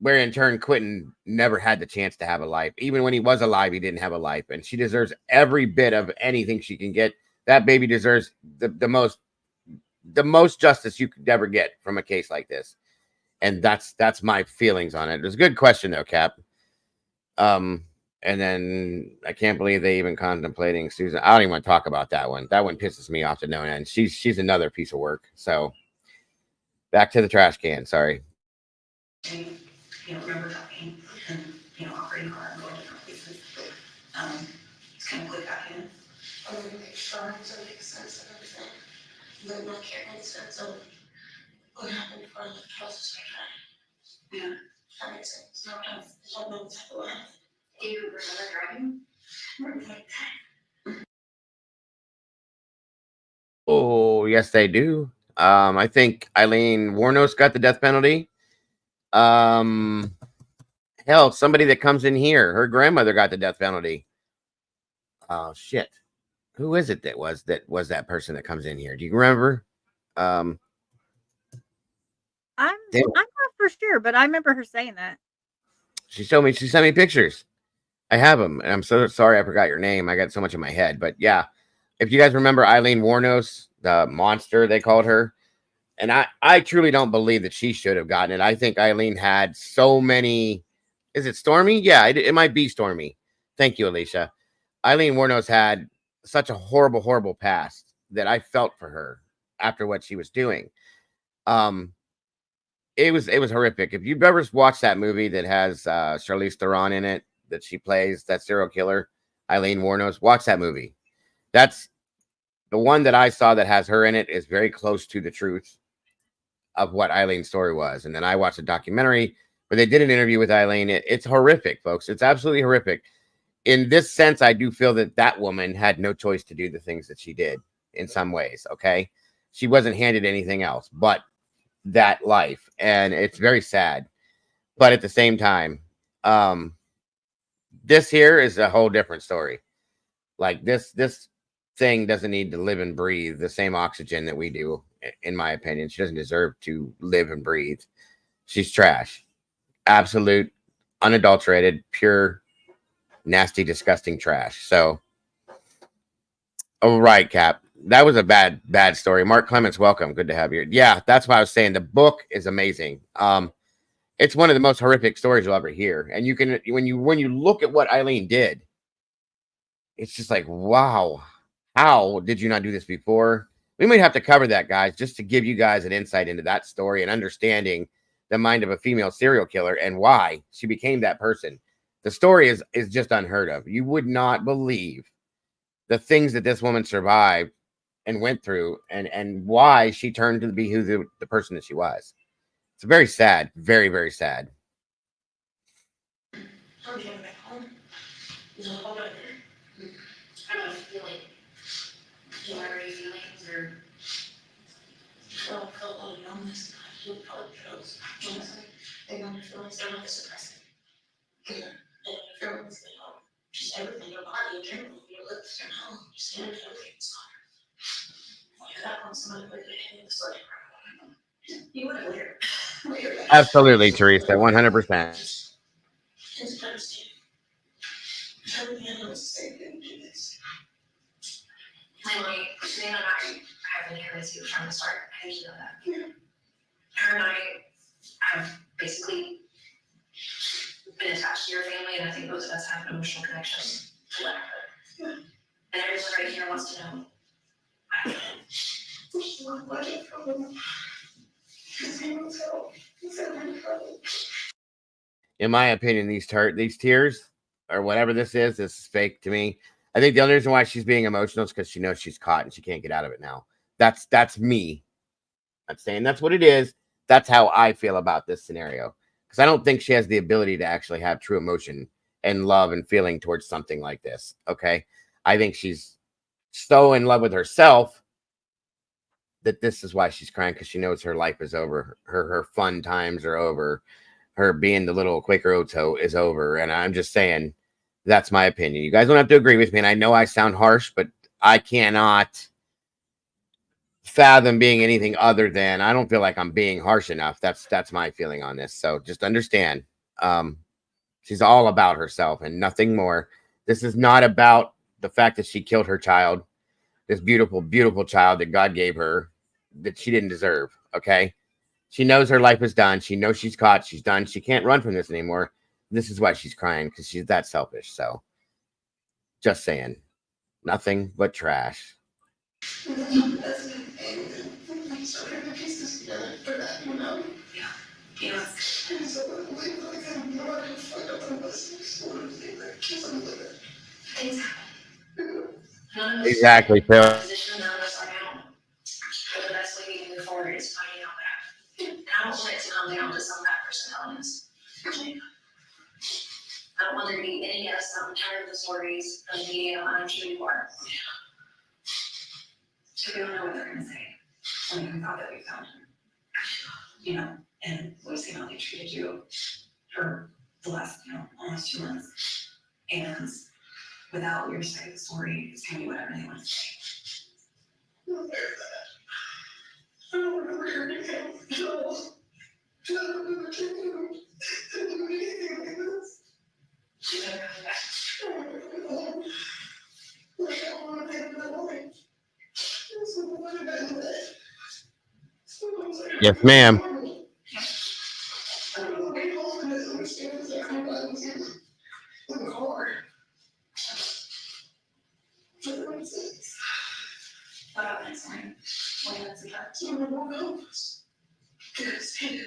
Where in turn, Quentin never had the chance to have a life. Even when he was alive, he didn't have a life. And she deserves every bit of anything she can get. That baby deserves the most justice you could ever get from a case like this. And that's my feelings on it. It was a good question though, Cap. And then I can't believe they even contemplating Susan. I don't even want to talk about that one. That one pisses me off to no end. She's another piece of work. So back to the trash can. Sorry. Remember talking and, operating car and going to different places. It's kind of quick back in. I want to make sure so it makes sense of everything. But not care any sense of what happened before I left the house. Yeah, that makes sense. No, I don't know what's happened. Do you remember driving? Remember like that? Oh, yes, they do. I think Eileen Warnos got the death penalty. Hell, somebody that comes in here, her grandmother got the death penalty. Oh shit. Who is it that was that person that comes in here? Do you remember? I'm not for sure, but I remember her saying that. She sent me pictures. I have them, and I'm so sorry I forgot your name. I got so much in my head, but yeah. If you guys remember Eileen Warnos, the monster they called her, and I truly don't believe that she should have gotten it. I think Eileen had so many Is it stormy? Yeah, it might be stormy. Thank you, Alicia. Eileen Wuornos had such a horrible, horrible past that I felt for her after what she was doing. It was horrific. If you've ever watched that movie that has Charlize Theron in it, that she plays that serial killer, Eileen Wuornos, watch that movie. That's the one that I saw that has her in it is very close to the truth of what Eileen's story was. And then I watched a documentary where they did an interview with Eileen. It's horrific, folks. It's absolutely horrific. In this sense, I do feel that that woman had no choice to do the things that she did in some ways. Okay. She wasn't handed anything else but that life. And it's very sad. But at the same time, this here is a whole different story. Like this thing doesn't need to live and breathe the same oxygen that we do, in my opinion. She doesn't deserve to live and breathe. She's trash. Absolute, unadulterated, pure, nasty, disgusting trash. So, all right, Cap. That was a bad story. Mark Clements, welcome. Good to have you. Yeah, that's why I was saying the book is amazing. It's one of the most horrific stories you'll ever hear. And you can, when you look at what Eileen did, it's just like, wow, how did you not do this before? We might have to cover that, guys, just to give you guys an insight into that story and understanding the mind of a female serial killer and why she became that person. The story is just unheard of. You would not believe the things that this woman survived and went through and why she turned to be who the person that she was. It's very sad, very, very sad. I'm going back home. There's a whole other. I don't feel like you already feelings or feel a little numbness. I feel probably feels. They want your feelings, they're not suppressing. And your feelings, they don't. Just everything, your body in general, your lips, your mouth, your skin, everything's on. You got on somebody with your hand, it's like, you wouldn't later. Absolutely, Teresa, 100%. Just understand. Everything I know is the same thing. Emily, Savannah and I have been here with you from the start. How do you know that? Her and I have basically been attached to your family, and I think both of us have an emotional connection to what happened. And everyone right here wants to know. In my opinion, these tears or whatever this is fake to me. I think the only reason why she's being emotional is because she knows she's caught and she can't get out of it now. That's me. I'm saying that's what it is. That's how I feel about this scenario. Because I don't think she has the ability to actually have true emotion and love and feeling towards something like this. Okay. I think she's so in love with herself that this is why she's crying, because she knows her life is over. Her fun times are over. Her being the little Quaker Oats is over. And I'm just saying, that's my opinion. You guys don't have to agree with me. And I know I sound harsh, but I cannot fathom being anything other than, I don't feel like I'm being harsh enough. That's my feeling on this. So just understand, she's all about herself and nothing more. This is not about the fact that she killed her child, this beautiful, beautiful child that God gave her that she didn't deserve. Okay. She knows her life is done. She knows she's caught. She's done. She can't run from this anymore. This is why she's crying, because she's that selfish. So just saying, nothing but trash. Exactly, Phil. The best way to move forward is finding out what happened. And I don't want it to come down to some bad person telling us. I don't want there to be any of us. I'm tired of the stories of the media. I'm sure you are. So we don't know what they're going to say. And we thought that we found him. You know, and we've seen how they treated you for the last, almost 2 months. And without your side of the story, it's going to be whatever they want to say. I don't remember hearing him. I don't remember hearing him. I don't remember anything like this. You better come back. I want to take that away. Yes, ma'am. someone won't help us. Yes, and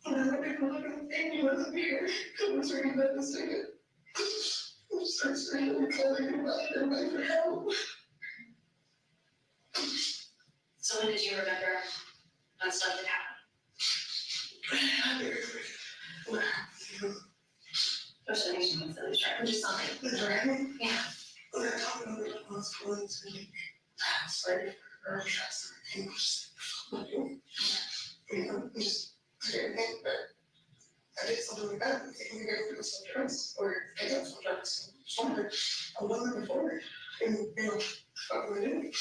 I don't even look at the thing you wasn't here. It was really devastated. I'm so sorry I'm calling you about everybody for help. So when did you remember that stuff that happened? First nation was the dragon. Just something. The dragon? Yeah. When I talked about it, I was going to be ready for her trust. And just, just didn't think that I did something bad. I think we got to do some drugs or I got some drugs. Something I wasn't before. And, what we did.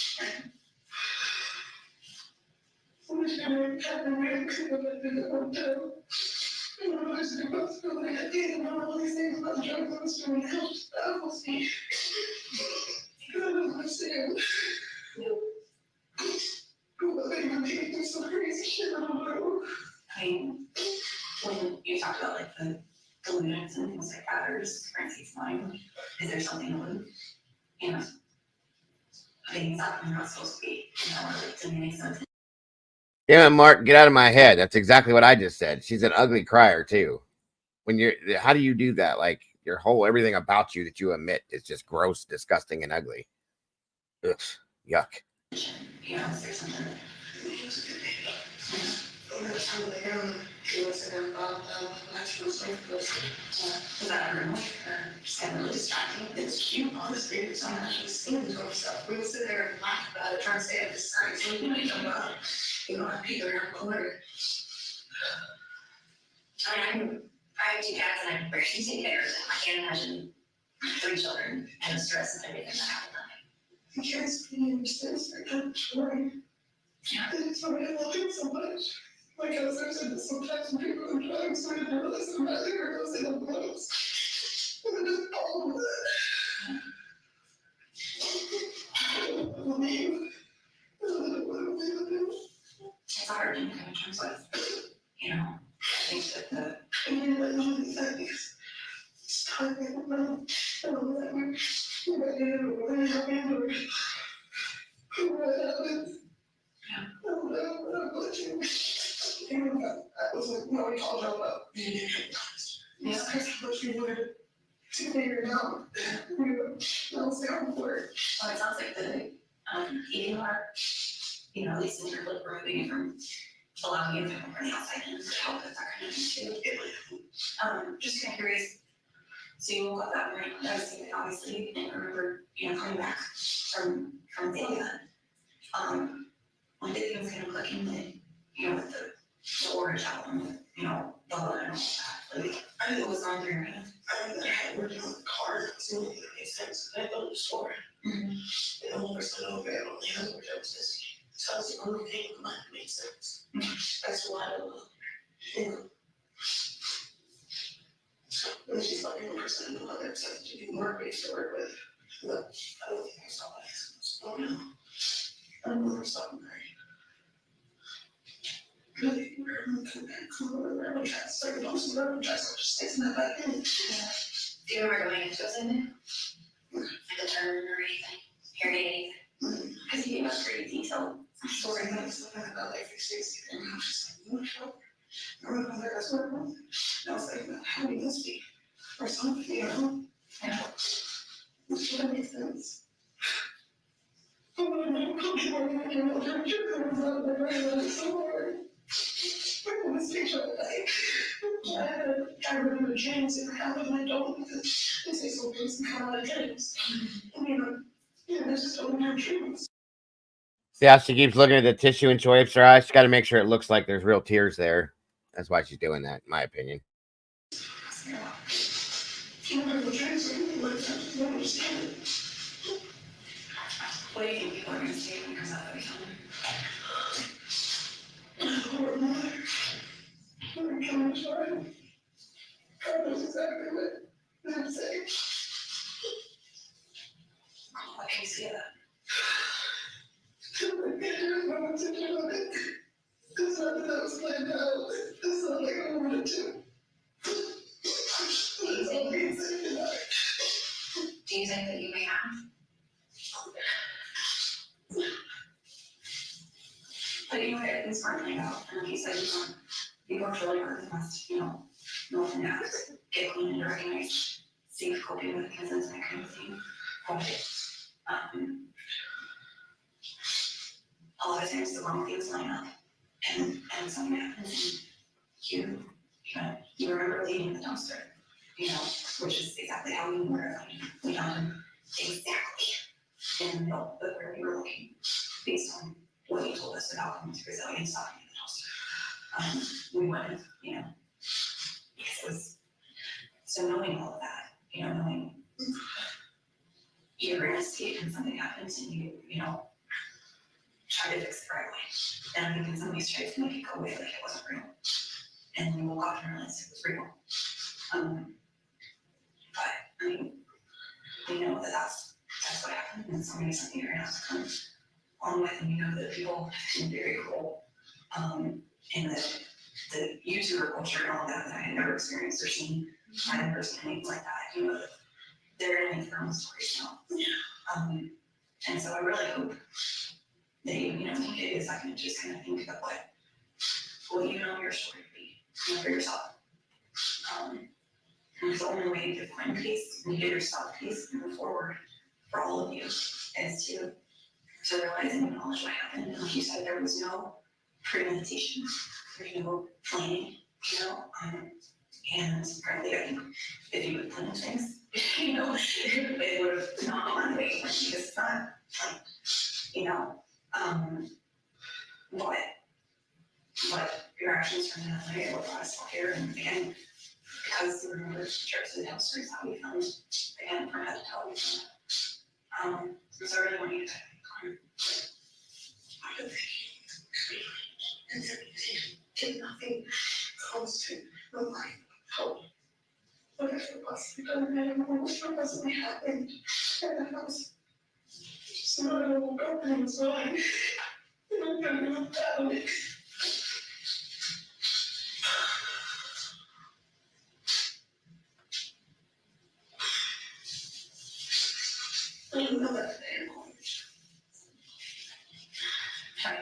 I wish I would have gotten rid of it in the hotel. I was about to feel like I didn't know all these things about drugs I was doing help. That was me. I don't understand. But they were making some crazy shit. I don't know. I mean, when you talked about like the delusions and things like that, or just Francie's mind, is there something that would, things that are not supposed to be, or like didn't make sense? Yeah, Mark, get out of my head. That's exactly what I just said. She's an ugly crier too. How do you do that? Like your whole everything about you that you emit is just gross, disgusting, and ugly. Ugh, yuck. Is there something that he was a good baby? When I was on the ground, he was in a natural safe place. Was that a room or just kind of really distracting? It's cute, honestly. It's not actually seeing the stuff. We would sit there and laugh about it, trying to stay at this side. So we might jump out, our Peter in our corner. I have 2 cats and I'm very taken. I can't imagine 3 children and the stress and everything that happened. You can't speak understand certain story. Yeah. It's why I love him so much. Like I was said that sometimes when people are trying to sort of realize I'm not there, goes in the blows. And I just fall with it. I don't believe. I don't believe. It's hard to come to terms with, I think that the it's time I don't know. I don't know that much. What I did or what happened or what happened. I don't know, but I'm glitching. I was like, no, we called her up. Yeah, I thought you would to figure it out. I was down for it. Well, it sounds like the eating part, at least in terms of removing it from allowing you to come from the outside and to help with that kind of thing too. Just kind of curious. So you woke up that morning, obviously, and remember, coming back from Data. When did things kind of click in that, with the orange album, the blood and all that? Like, I think it was on through your head. I think that I had working on the card, so it made sense. I thought it was store. And the whole person over there only has what I was just. So I was the only thing in mind that made sense. That's why I don't know. When she's like a person in the other except she didn't work based to work with. But I don't think I saw that. Oh no. I don't know if something right. Really, we're come over there and try to start doing some road tries to just sticking that back in. Do you remember going into us in there? Like a turn or anything? Hearing anything? Because he gave us pretty detailed story about something about like 360 and I was just like, what? I remember that's what it was. And I was like, how do you speak? Or something, Yeah. Which would make sense. I remember James and how I don't because they say some things come out of dreams. And that's just don't have dreams. See how she keeps looking at the tissue and she wipes her eyes? She got to make sure it looks like there's real tears there. That's why she's doing that, in my opinion. What do you think people are going to say when it comes out that we tell them? I'm sorry. God knows exactly what I'm saying. Why can you say that? I didn't know what to do with it. It's not that I was planned out. It's not like I wanted to. Do you think that you may have? But you know, things weren't playing out, and like you said, you worked really hard the past, month and a half to get clean and recognize safe coping with kids and that kind of thing. But a lot of times the wrong things line up, and something happens, and you remember leaving the dumpster, which is exactly how we were. We found him exactly in the middle of where we were looking, based on what you told us about him to resilience talking in the dumpster. We went, because it was, so knowing all of that, knowing you're in a state and something happens and you try to fix it right away. And I think in some ways tried to make it go away like it wasn't real. And we woke up and realized it was real. But I mean, we know that that's what happened, and so maybe something you're gonna have to come on with, and that people have been very cool. And the YouTuber culture and all that I had never experienced or seen in person, anything like that. They're in their own stories now. And so I really hope that take a second to just kind of think about what your story would be, for yourself. And it's the only way to find peace and get yourself peace and move forward for all of you is to realize and acknowledge what happened. And like you said, there was no premeditation, there's no planning, and frankly, I think if you would plan things, it would have not gone away because it's not but your actions from that night were brought us all here. And again, because the remember trips to the dumpster is how we found, again, from head to toe, we found so I really want you to did nothing close to the light hope. Whatever possibly done, I don't know what possibly happened in the house. So I woke up and it was fine. And I'm gonna move down. I don't know that anymore. Hi.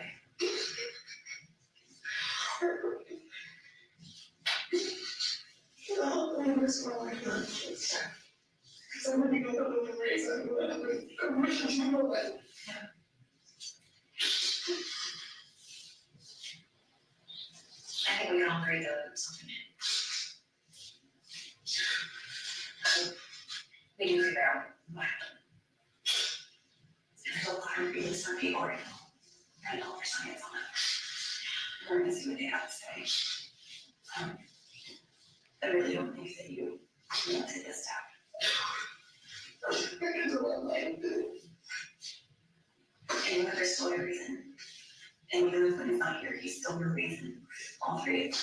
I was wrong. Because I'm going to go to the reason that I'm wishing you know that. I think we can all agree that something. We can figure out what happened. There's a lot of really smart people right now. I know there's science on it. We're going to see what they have to say. I really don't think that you want to take this step. And there's still your reason. And even if Quinn's not here, he's still your reason. All three of them.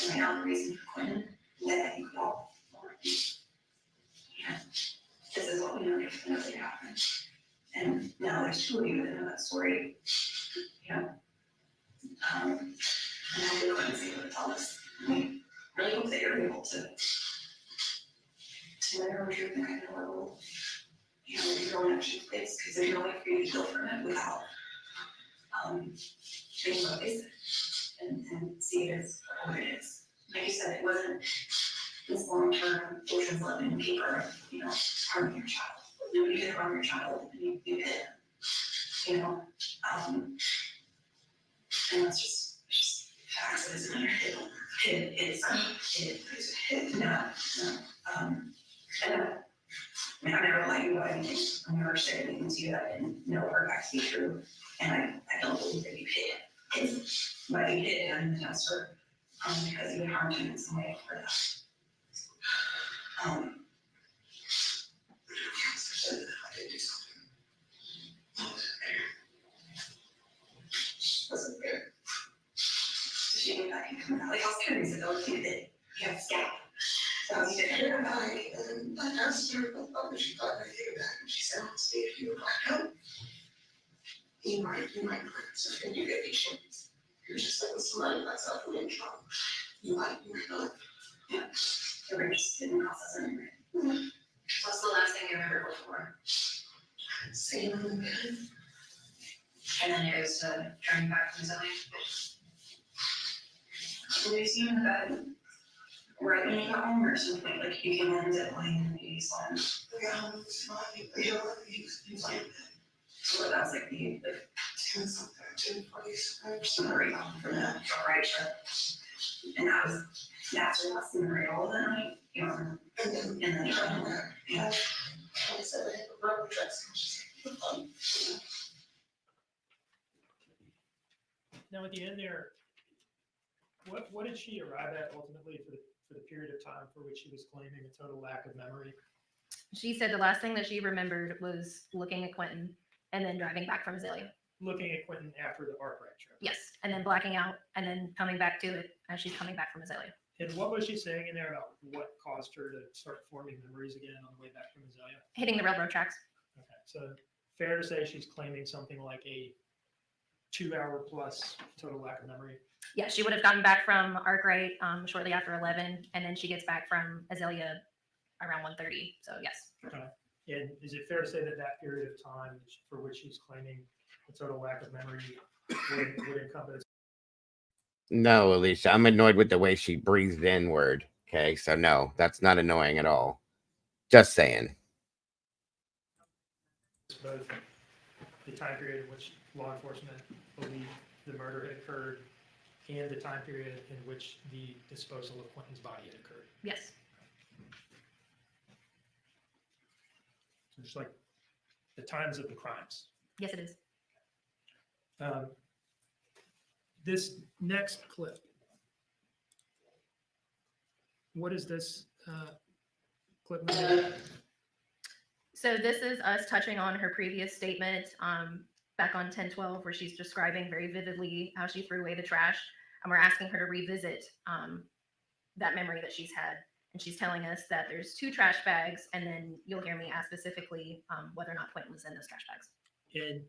And right now, the reason for Quinn that I think we all want. This is what we know definitely happened. And now there's two of you that know that story. And I hope you're going to be able to tell us. I really hope that you're able to know your own truth and kind of level, your own action place, because there's no way for you to heal from it without being able to face it and see it as what it is. Like you said, it wasn't this long-term ocean's 11 paper of, harming your child. Nobody did harm your child, and you did. And that's just facts. It isn't under hit. No. I never lied about anything. I never said anything to you that I didn't know or back to be true. And I don't believe that you hid it. But you hid it in the dumpster because you had harmed him in some way for that. I did do something. Wasn't fair. So she went back and come out. Like, how scared is it though? You did. You have scalp. So I did it. And I asked her about she thought I did that. And she said, I'll stay if you would like help. You might quit. So if you get patience, you're just like somebody that's out of trouble. You might not. Yeah. You're just didn't process anyway. What's the last thing you remember before? Saying I'm good. And then it goes to turning back from Zoe. Did you see him in the bed right when he got home or something? Like he came home zip line and he slept. He's like, so that was like the memory from the right trip. And that's what the memory all the night, you know, and then yeah. Now at the end there, what did she arrive at ultimately for the period of time for which she was claiming a total lack of memory? She said the last thing that she remembered was looking at Quentin and then driving back from Azalea. Looking at Quentin after the ARC ride trip. Yes, and then blacking out and then coming back to it as she's coming back from Azalea. And what was she saying in there about what caused her to start forming memories again on the way back from Azalea? Hitting the railroad tracks. Okay, so fair to say she's claiming something like a 2-hour plus total lack of memory. Yeah, she would have gotten back from Arkwright shortly after 11, and then she gets back from Azalea around 1:30. So yes. Okay. And is it fair to say that that period of time for which she's claiming a total lack of memory would encompass? No, Alicia, I'm annoyed with the way she breathed inward. Okay, so no, that's not annoying at all. Just saying. Both the time period in which law enforcement believed the murder had occurred and the time period in which the disposal of Quentin's body had occurred. Yes. So just like the times of the crimes. Yes, it is. This next clip, what is this clip? So this is us touching on her previous statement back on 10/12, where she's describing very vividly how she threw away the trash, and we're asking her to revisit that memory that she's had. And she's telling us that there's 2 trash bags, and then you'll hear me ask specifically whether or not Quentin was in those trash bags. And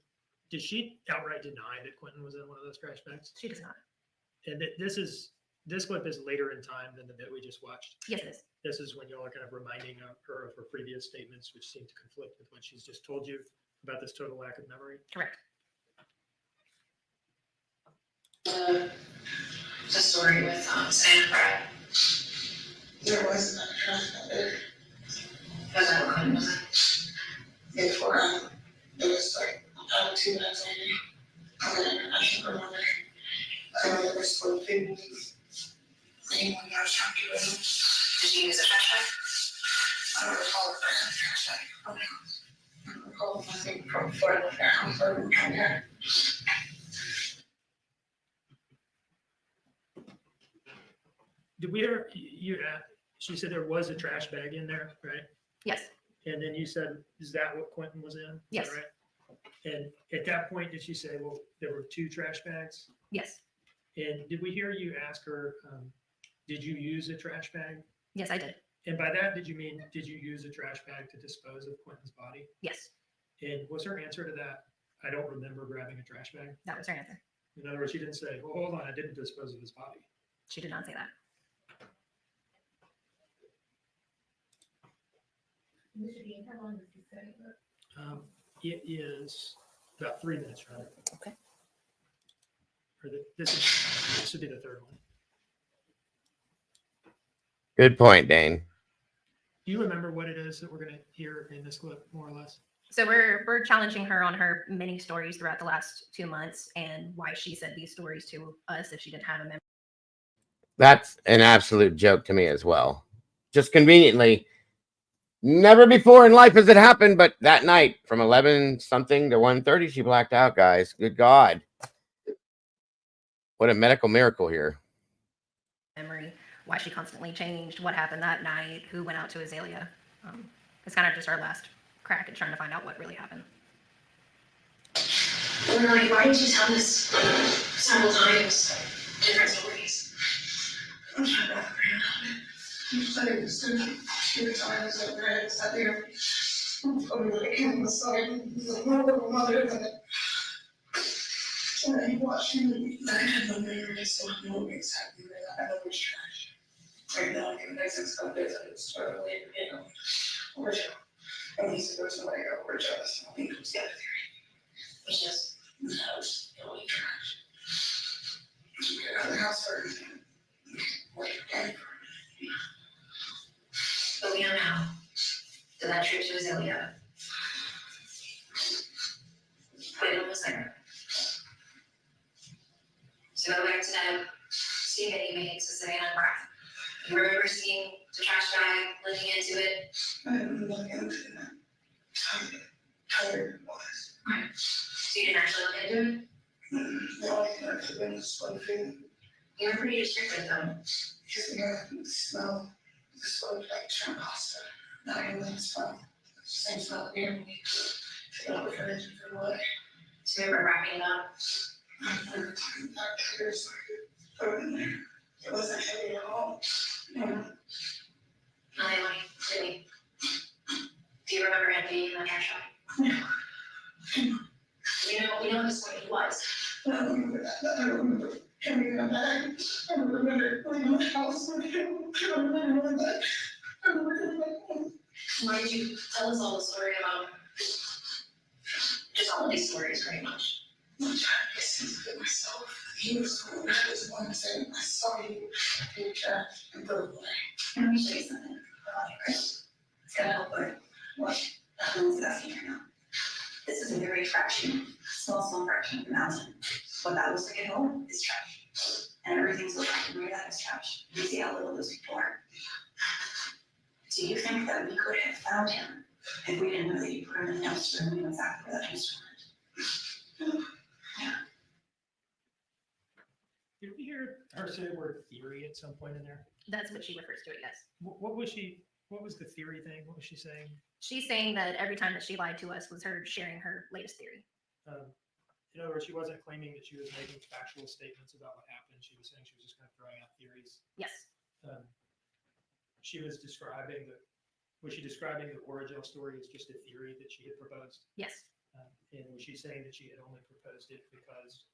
did she outright deny that Quentin was in one of those trash bags? She does not. And this clip is later in time than the bit we just watched. Yes, it is. This is when y'all are kind of reminding her of her previous statements, which seem to conflict with what she's just told you about this total lack of memory. Correct. The story with Sam and Brad. There was another trash bag. Because I couldn't before there was like 2 bags on me. And then I can't remember. I remember there was 4 things. Anyone got trapped with them? Did you use a trash bag? I don't recall if I had a trash bag. Okay. I don't recall if I think from before I left their house or when I came here. Did we ever, she said there was a trash bag in there, right? Yes. And then you said, is that what Quentin was in? Yes. Right? And at that point, did she say, well, there were 2 trash bags? Yes. And did we hear you ask her, did you use a trash bag? Yes, I did. And by that, did you mean, did you use a trash bag to dispose of Quentin's body? Yes. And was her answer to that, I don't remember grabbing a trash bag? That was her answer. In other words, she didn't say, well, hold on, I didn't dispose of his body. She did not say that. It is about 3 minutes, right? Okay. Or this would be the 3rd one. Good point, Dane. Do you remember what it is that we're going to hear in this clip, more or less? So we're challenging her on her many stories throughout the last 2 months and why she said these stories to us if she didn't have a memory. That's an absolute joke to me as well. Just conveniently, never before in life has it happened, but that night from 11 something to 1:30, she blacked out, guys. Good God. What a medical miracle here. Memory, why she constantly changed, what happened that night, who went out to Azalea. It's kind of just our last crack at trying to find out what really happened. Like, why did you tell us several times different stories? I'm trying to figure out it. You said it was two times that Brad sat there. I'm like, him the side. He's like, mother. And he watched him and I had no memory, so I know exactly where I know it's trash. Right now, I can next stuff is that it's totally, original. And he said, there's no way I go, we're jealous. I think it was the other theory. It's just, yeah. Wait almost there. So go back to that scene that you made, so sitting on breath. You remember seeing the trash bag, looking into it? I didn't look into it. Tired it was. Right. So you didn't actually look into it? The only thing I could have been was one thing. You were pretty restricted though. Because the smell, the smell of like shrimp pasta. Not even the smell. Same smell here. I don't look at it for what. So you remember wrapping it up? I remember taking that clear so I could throw it in there. It wasn't heavy at all. No. Leilani, really. Do you remember him being in the trash bag? No. We know this way he was. I don't remember that. I don't remember him in a bag. I don't remember going in the house with him. I don't remember that. I don't remember that. Why did you tell us all the story about just all of these stories pretty much? I'm trying to get sensitive myself. He was the one that was the one saying, I saw you in the trash and throw it away. Let me show you something. It's gonna help with what Evelyn's asking right now. This is a very fraction, small fraction of the mountain. What that looks like at home is trash. And everything's looking like near that is trash. You see how little those people are. Do you think that we could have found him if we didn't know that you put him in the dumpster and we knew exactly where that dumpster went? Yeah. Did we hear her say the word theory at some point in there? That's what she refers to it, yes. What was the theory thing? What was she saying? She's saying that every time that she lied to us was her sharing her latest theory. In other words, she wasn't claiming that she was making factual statements about what happened. She was saying she was just kind of throwing out theories. Yes. She was describing was she describing the Oragel story as just a theory that she had proposed? Yes. And was she saying that she had only proposed it because,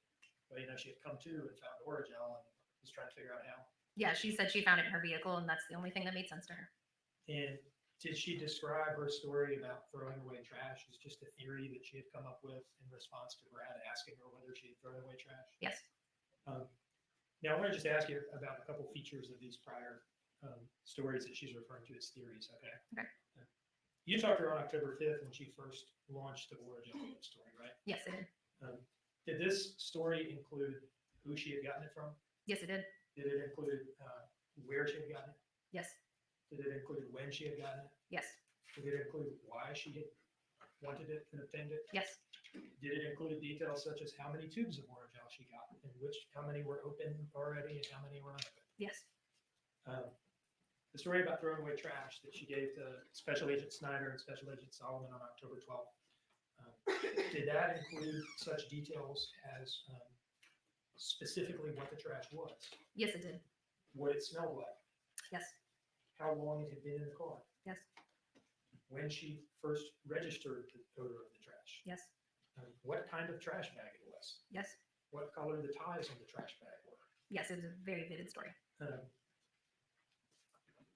well, she had come to and found Oragel and was trying to figure out how? Yeah, she said she found it in her vehicle, and that's the only thing that made sense to her. And did she describe her story about throwing away trash as just a theory that she had come up with in response to Brad asking her whether she had thrown away trash? Yes. Now, I want to just ask you about a couple features of these prior stories that she's referring to as theories, okay? Okay. You talked to her on October 5th when she first launched the Oragel story, right? Yes, it did. Did this story include who she had gotten it from? Yes, it did. Did it include where she had gotten it? Yes. Did it include when she had gotten it? Yes. Did it include why she had wanted it and obtained it? Yes. Did it include details such as how many tubes of Oragel she got and how many were open already and how many were unopened? Yes. The story about throwing away trash that she gave to Special Agent Snyder and Special Agent Solomon on October 12th, did that include such details as specifically what the trash was? Yes, it did. What it smelled like? Yes. How long it had been in the car? Yes. When she first registered the odor of the trash? Yes. What kind of trash bag it was? Yes. What color the ties on the trash bag were? Yes, it was a very vivid story.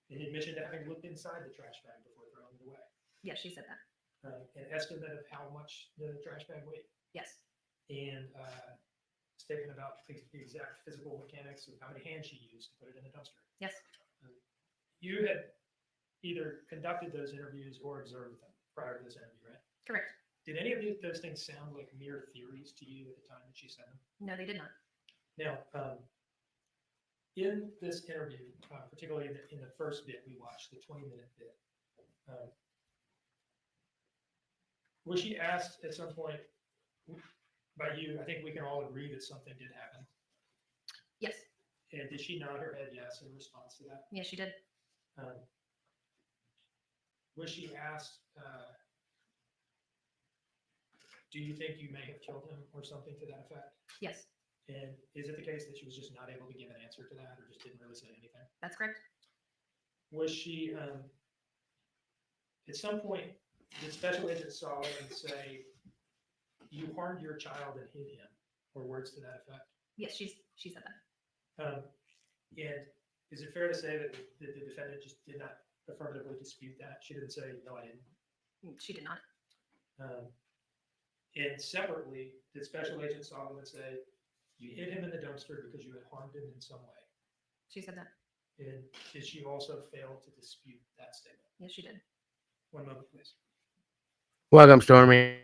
An admission to having looked inside the trash bag before throwing it away. Yes, she said that. An estimate of how much the trash bag weighed. Yes. And statement about the exact physical mechanics of how many hands she used to put it in the dumpster. Yes. You had either conducted those interviews or observed them prior to this interview, right? Correct. Did any of those things sound like mere theories to you at the time that she said them? No, they did not. Now, in this interview, particularly in the first bit we watched, the 20-minute bit, was she asked at some point by you, I think we can all agree that something did happen. Yes. And did she nod her head yes in response to that? Yes, she did. Was she asked, do you think you may have killed him or something to that effect? Yes. And is it the case that she was just not able to give an answer to that or just didn't really say anything? That's correct. Was she, at some point, did Special Agent Solomon say, you harmed your child and hid him, or words to that effect? Yes, she said that. And is it fair to say that the defendant just did not affirmatively dispute that? She didn't say, no, I didn't. She did not. And separately, did Special Agent Solomon say, you hid him in the dumpster because you had harmed him in some way? She said that. And did she also fail to dispute that statement? Yes, she did. One moment, please. Welcome, Stormy.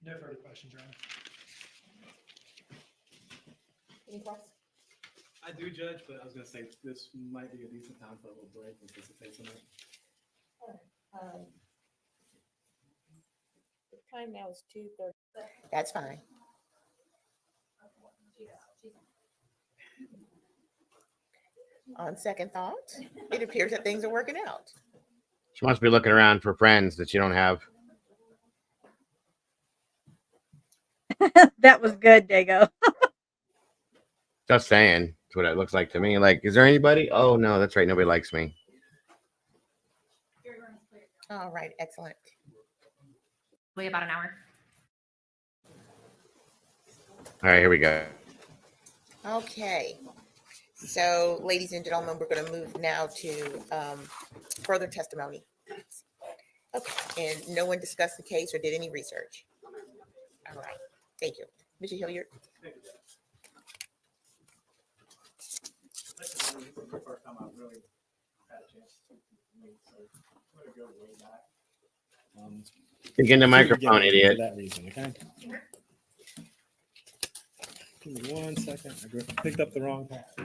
No further questions, Your Honor. Any questions? I do judge, but I was going to say this might be a decent time for a little break in case it takes a minute. The time now is 2:30. That's fine. On second thought, it appears that things are working out. She must be looking around for friends that you don't have. That was good, Dago. Just saying. That's what it looks like to me. Like, is there anybody? Oh, no, that's right. Nobody likes me. All right, excellent. Wait about an hour. All right, here we go. Okay. So, ladies and gentlemen, we're going to move now to further testimony. Okay. And no one discussed the case or did any research. All right. Thank you. Mr. Hilliard. This is the first time I've really had a chance to meet, so I'm going to go way back. Speak in the microphone, For idiot. that reason, okay? Give me 1 second. I picked up the wrong path.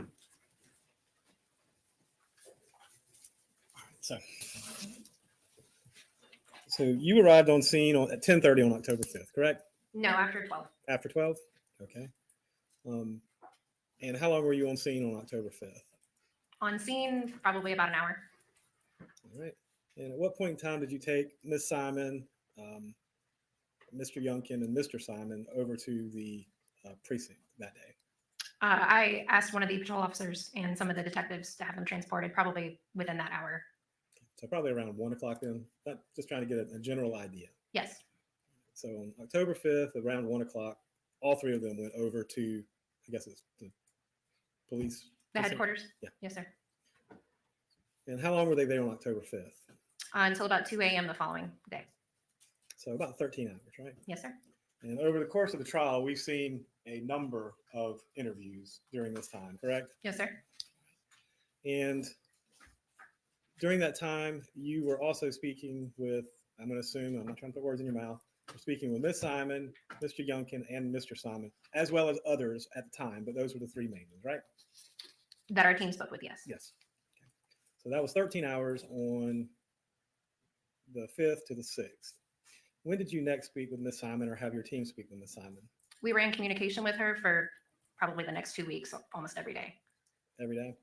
So you arrived on scene at 10:30 on October 5th, correct? No, after 12. After 12? Okay. And how long were you on scene on October 5th? On scene, probably about an hour. All right. And at what point in time did you take Miss Simon, Mr. Youngkin, and Mr. Simon over to the precinct that day? I asked one of the patrol officers and some of the detectives to have them transported probably within that hour. So probably around 1 o'clock then. Just trying to get a general idea. Yes. So on October 5th, around 1 o'clock, all three of them went over to, I guess it's the police. The headquarters? Yeah. Yes, sir. And how long were they there on October 5th? Until about 2 a.m. the following day. So about 13 hours, right? Yes, sir. And over the course of the trial, we've seen a number of interviews during this time, correct? Yes, sir. And during that time, you were also speaking with, I'm going to assume, I'm not trying to put words in your mouth, you're speaking with Miss Simon, Mr. Youngkin, and Mr. Simon, as well as others at the time, but those were the three main ones, right? That our team spoke with, yes. Yes. Okay. So that was 13 hours on the 5th to the 6th. When did you next speak with Miss Simon or have your team speak with Miss Simon? We were in communication with her for probably the next 2 weeks, almost every day. Every day?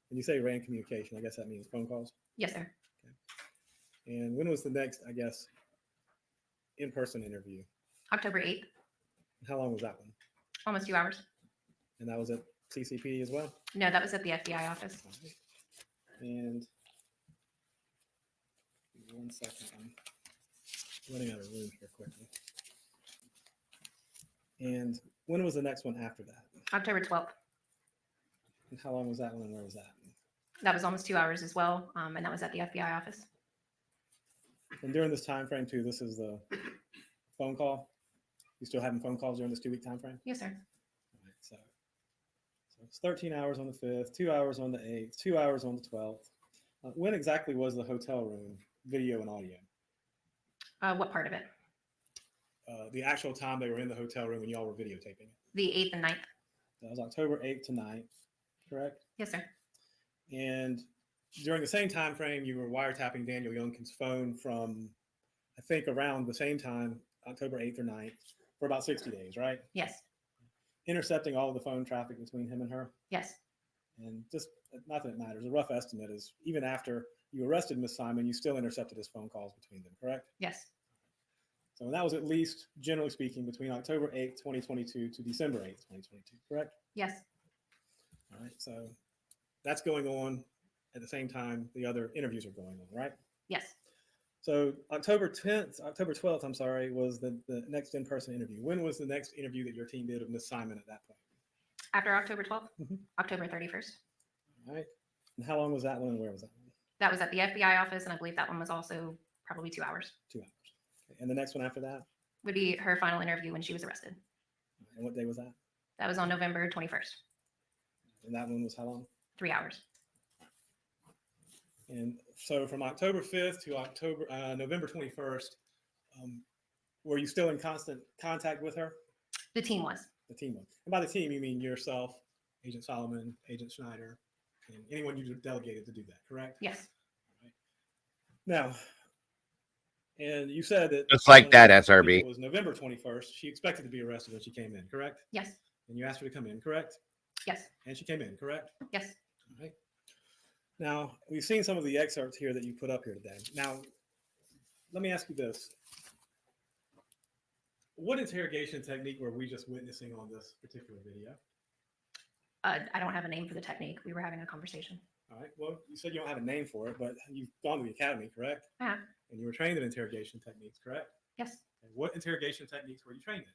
When you say ran communication, I guess that means phone calls? Yes, sir. Okay. And when was the next, I guess, in-person interview? October 8th, How long was that one? almost 2 hours. And that was at CCP as well? No, that was at the FBI office. And 1 second, I'm running out of room here quickly. And when was the next one after that? October 12th. And how long was that one and where was that? That was almost 2 hours as well. And that was at the FBI office. And during this time frame too, this is the phone call? You still having phone calls during this 2-week time frame? Yes, sir. All right, so it's 13 hours on the 5th, 2 hours on the 8th, 2 hours on the 12th. When exactly was the hotel room video and audio? What part of it? The actual time they were in the hotel room when y'all were videotaping it. The 8th and 9th. That was October 8th to 9th, correct? Yes, sir. And during the same time frame, you were wiretapping Daniel Youngkin's phone from, I think, around the same time, October 8th or 9th, for about 60 days, right? Yes. Intercepting all of the phone traffic between him and her. Yes. And just not that it matters, a rough estimate is even after you arrested Miss Simon, you still intercepted his phone calls between them, correct? Yes. So that was at least, generally speaking, between October 8th, 2022 to December 8th, 2022, correct? Yes. All right, so that's going on at the same time the other interviews are going on, right? Yes. So October 12th, I'm sorry, was the next in-person interview. When was the next interview that your team did of Miss Simon at that point? After October 12th? October 31st. All right. And how long was that one and where was that one? That was at the FBI office, and I believe that one was also probably 2 hours. 2 hours. Okay. And the next one after that? Would be her final interview when she was arrested. And what day was that? That was on November 21st. And that one was how long? 3 hours. And so from October 5th to November 21st, were you still in constant contact with her? The team was. The team was. And by the team, you mean yourself, Agent Solomon, Agent Schneider, and anyone you delegated to do that, correct? Yes. Now, and you said that Just like that, it SRB. was November 21st. She expected to be arrested when she came in, correct? Yes. And you asked her to come in, correct? Yes. And she came in, correct? Yes. All right. Now, we've seen some of the excerpts here that you put up here today. Now, let me ask you this. What interrogation technique were we just witnessing on this particular video? I don't have a name for the technique. We were having a conversation. All right. Well, you said you don't have a name for it, but you've gone to the academy, correct? I have. And you were trained in interrogation techniques, correct? Yes. And what interrogation techniques were you trained in?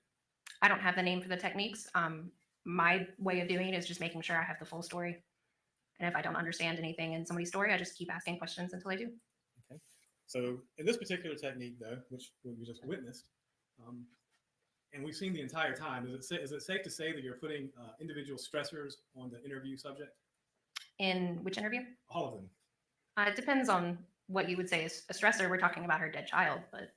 I don't have the name for the techniques. My way of doing it is just making sure I have the full story. And if I don't understand anything in somebody's story, I just keep asking questions until I do. Okay. So in this particular technique, though, which we just witnessed, and we've seen the entire time, is it safe to say that you're putting individual stressors on the interview subject? In which interview? All of them. It depends on what you would say is a stressor. We're talking about her dead child, but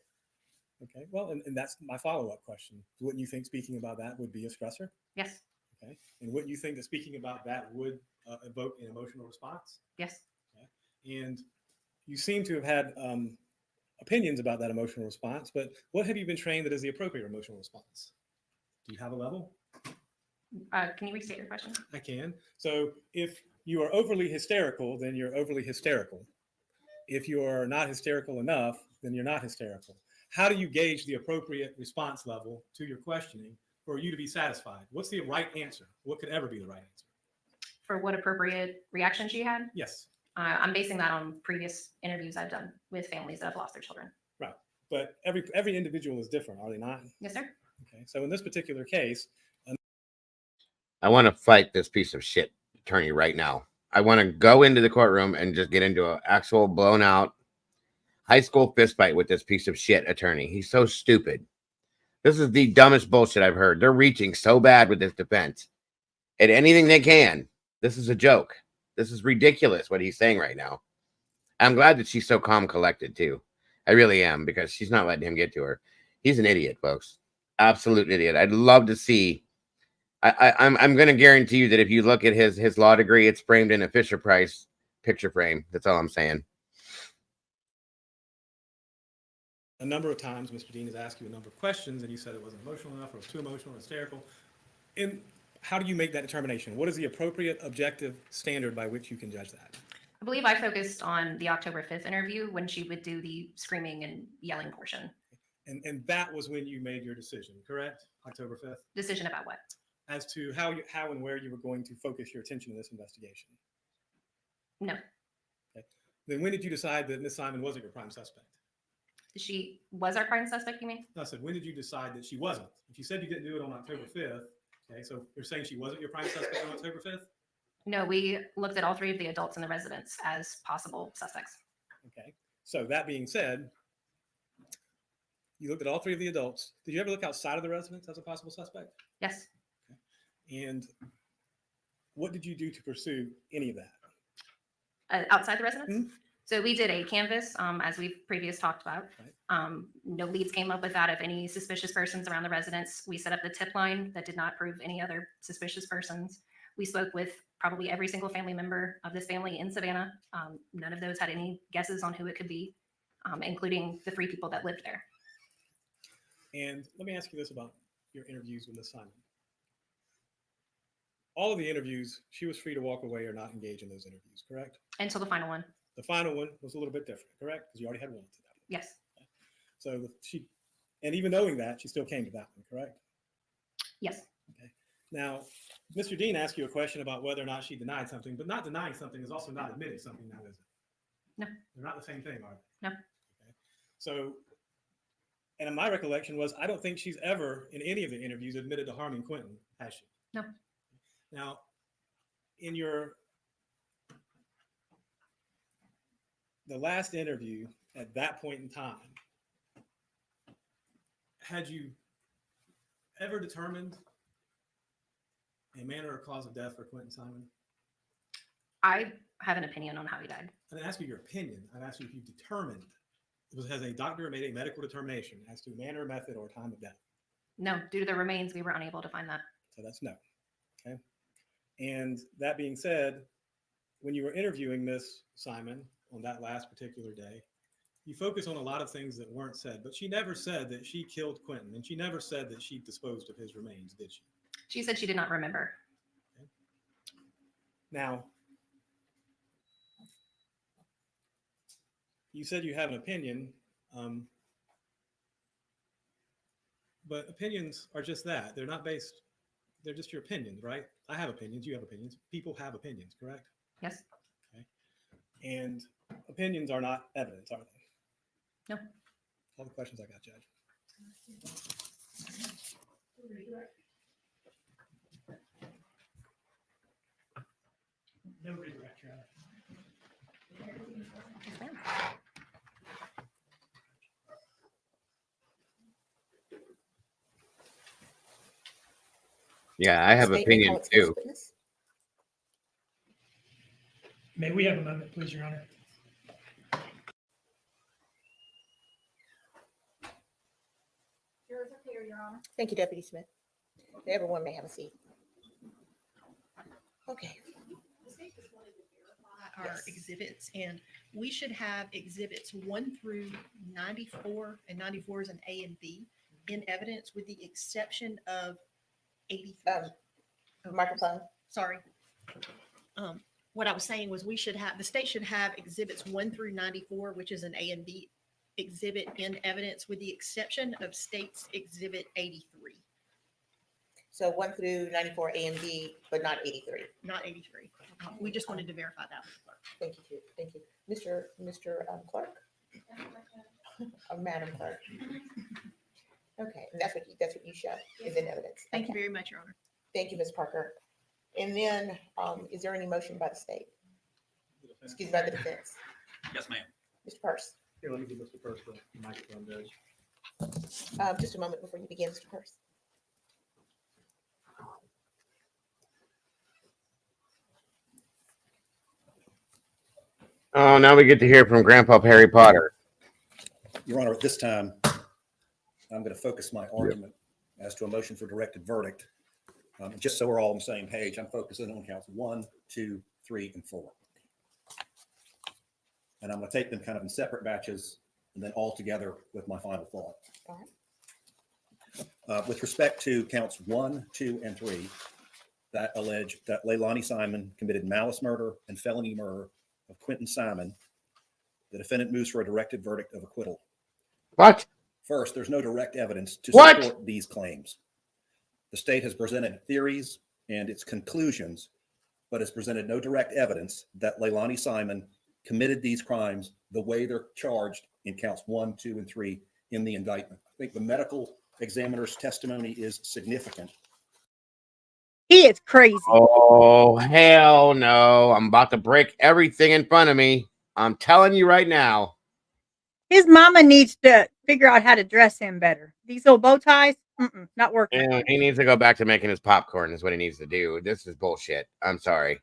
Okay. Well, and that's my follow-up question. Wouldn't you think speaking about that would be a stressor? yes, Okay. And wouldn't you think that speaking about that would evoke an emotional response? yes. Okay. And you seem to have had opinions about that emotional response, but what have you been trained that is the appropriate emotional response? Do you have a level? Can you restate your question? I can. So if you are overly hysterical, then you're overly hysterical. If you are not hysterical enough, then you're not hysterical. How do you gauge the appropriate response level to your questioning for you to be satisfied? What's the right answer? What could ever be the right answer? For what appropriate reaction she had? Yes. I'm basing that on previous interviews I've done with families that have lost their children. Right. But every individual is different, are they not? Yes, sir. Okay. So in this particular case, I want to fight this piece of shit attorney right now. I want to go into the courtroom and just get into an actual blown out high school fist fight with this piece of shit attorney. He's so stupid. This is the dumbest bullshit I've heard. They're reaching so bad with this defense at anything they can. This is a joke. This is ridiculous what he's saying right now. I'm glad that she's so calm, collected too. I really am, because she's not letting him get to her. He's an idiot, folks. Absolute idiot. I'd love to see. I'm going to guarantee you that if you look at his law degree, it's framed in a Fisher Price picture frame. That's all I'm saying. a number of times, Mr. Dean has asked you a number of questions, and you said it wasn't emotional enough, or it was too emotional, or hysterical. And how do you make that determination? What is the appropriate objective standard by which you can judge that? I believe I focused on the October 5th interview when she would do the screaming and yelling portion. And that was when you made your decision, correct? October 5th? Decision about what? As to how and where you were going to focus your attention in this investigation. No. Okay. Then when did you decide that Ms. Simon wasn't your prime suspect? She was our prime suspect, you mean? No, I said, when did you decide that she wasn't? If you said you didn't do it on October 5th, okay, so you're saying she wasn't your prime suspect on October 5th? No, we looked at all three of the adults in the residence as possible suspects. Okay. So that being said, you looked at all three of the adults. Did you ever look outside of the residence as a possible suspect? Yes. Okay. And what did you do to pursue any of that? Outside the residence? So we did a canvas, as we've previously talked about. No leads came up with that of any suspicious persons around the residence. We set up the tip line that did not prove any other suspicious persons. We spoke with probably every single family member of this family in Savannah. None of those had any guesses on who it could be, including the 3 people that lived there. And let me ask you this about your interviews with Ms. Simon. All of the interviews, she was free to walk away or not engage in those interviews, correct? Until the final one. The final one was a little bit different, correct? Because you already had one to that. Yes. So and even knowing that, she still came to that one, correct? Yes. Okay. Now, Mr. Dean asked you a question about whether or not she denied something, but not denying something is also not admitting something now, is it? No. They're not the same thing, are they? No. Okay. So, and my recollection was, I don't think she's ever, in any of the interviews, admitted to harming Quentin, has she? No. Now, in the last interview at that point in time, had you ever determined a manner or cause of death for Quentin Simon? I have an opinion on how he died. I didn't ask you your opinion. I asked you if you determined, has a doctor made a medical determination as to manner, method, or time of death? No, due to the remains, we were unable to find that. So that's no. Okay. And that being said, when you were interviewing Miss Simon on that last particular day, you focus on a lot of things that weren't said, but she never said that she killed Quentin, and she never said that she disposed of his remains, did she? She said she did not remember. Okay. Now, you said you have an opinion, but opinions are just that. They're not based, they're just your opinions, right? I have opinions, you have opinions. People have opinions, correct? Yes. Okay. And opinions are not evidence, are they? No. All the questions I got, Judge. No redirect, Your Honor. Yes, ma'am. Yeah, I have opinions too. May we have a moment, please, Your Honor? Thank you, Deputy Smith. Everyone may have a seat. Okay. Our exhibits, and we should have exhibits 1 through 94, and 94 is an A and B in evidence, with the exception of 83. Microphone. Sorry. What I was saying was we should have, the state should have exhibits 1 through 94, which is an A and B exhibit in evidence, with the exception of state's exhibit 83. So 1 through 94 A and B, but not 83. Not 83. We just wanted to verify that. Thank you. Thank you. Mr. Clerk? Madam Clerk. Okay, and that's what you show is in evidence. Thank you very much, Your Honor. Thank you, Ms. Parker. And then, is there any motion by the state? Excuse me, by the defense? Yes, ma'am. Mr. Purse? Here, let me give Mr. Purse the microphone, Judge. Just a moment before you begin, Mr. Purse. Oh, now we get to hear from Grandpa Harry Potter. Your Honor, at this time, I'm going to focus my argument as to a motion for directed verdict. Just so we're all on the same page, I'm focusing on counts 1, 2, 3, and 4. And I'm going to take them kind of in separate batches and then all together with my final thought. All right. With respect to counts 1, 2, and 3, that allege that LEILANI Simon committed malice murder and felony murder of Quentin Simon, the defendant moves for a directed verdict of acquittal. What? First, there's no direct evidence to What? support these claims. The state has presented theories and its conclusions, but has presented no direct evidence that LEILANI Simon committed these crimes the way they're charged in counts 1, 2, and 3 in the indictment. I think the medical examiner's testimony is significant. He is crazy. Oh, hell no. I'm about to break everything in front of me. I'm telling you right now. His mama needs to figure out how to dress him better. These little bow ties, not working. Yeah, he needs to go back to making his popcorn is what he needs to do. This is bullshit. I'm sorry.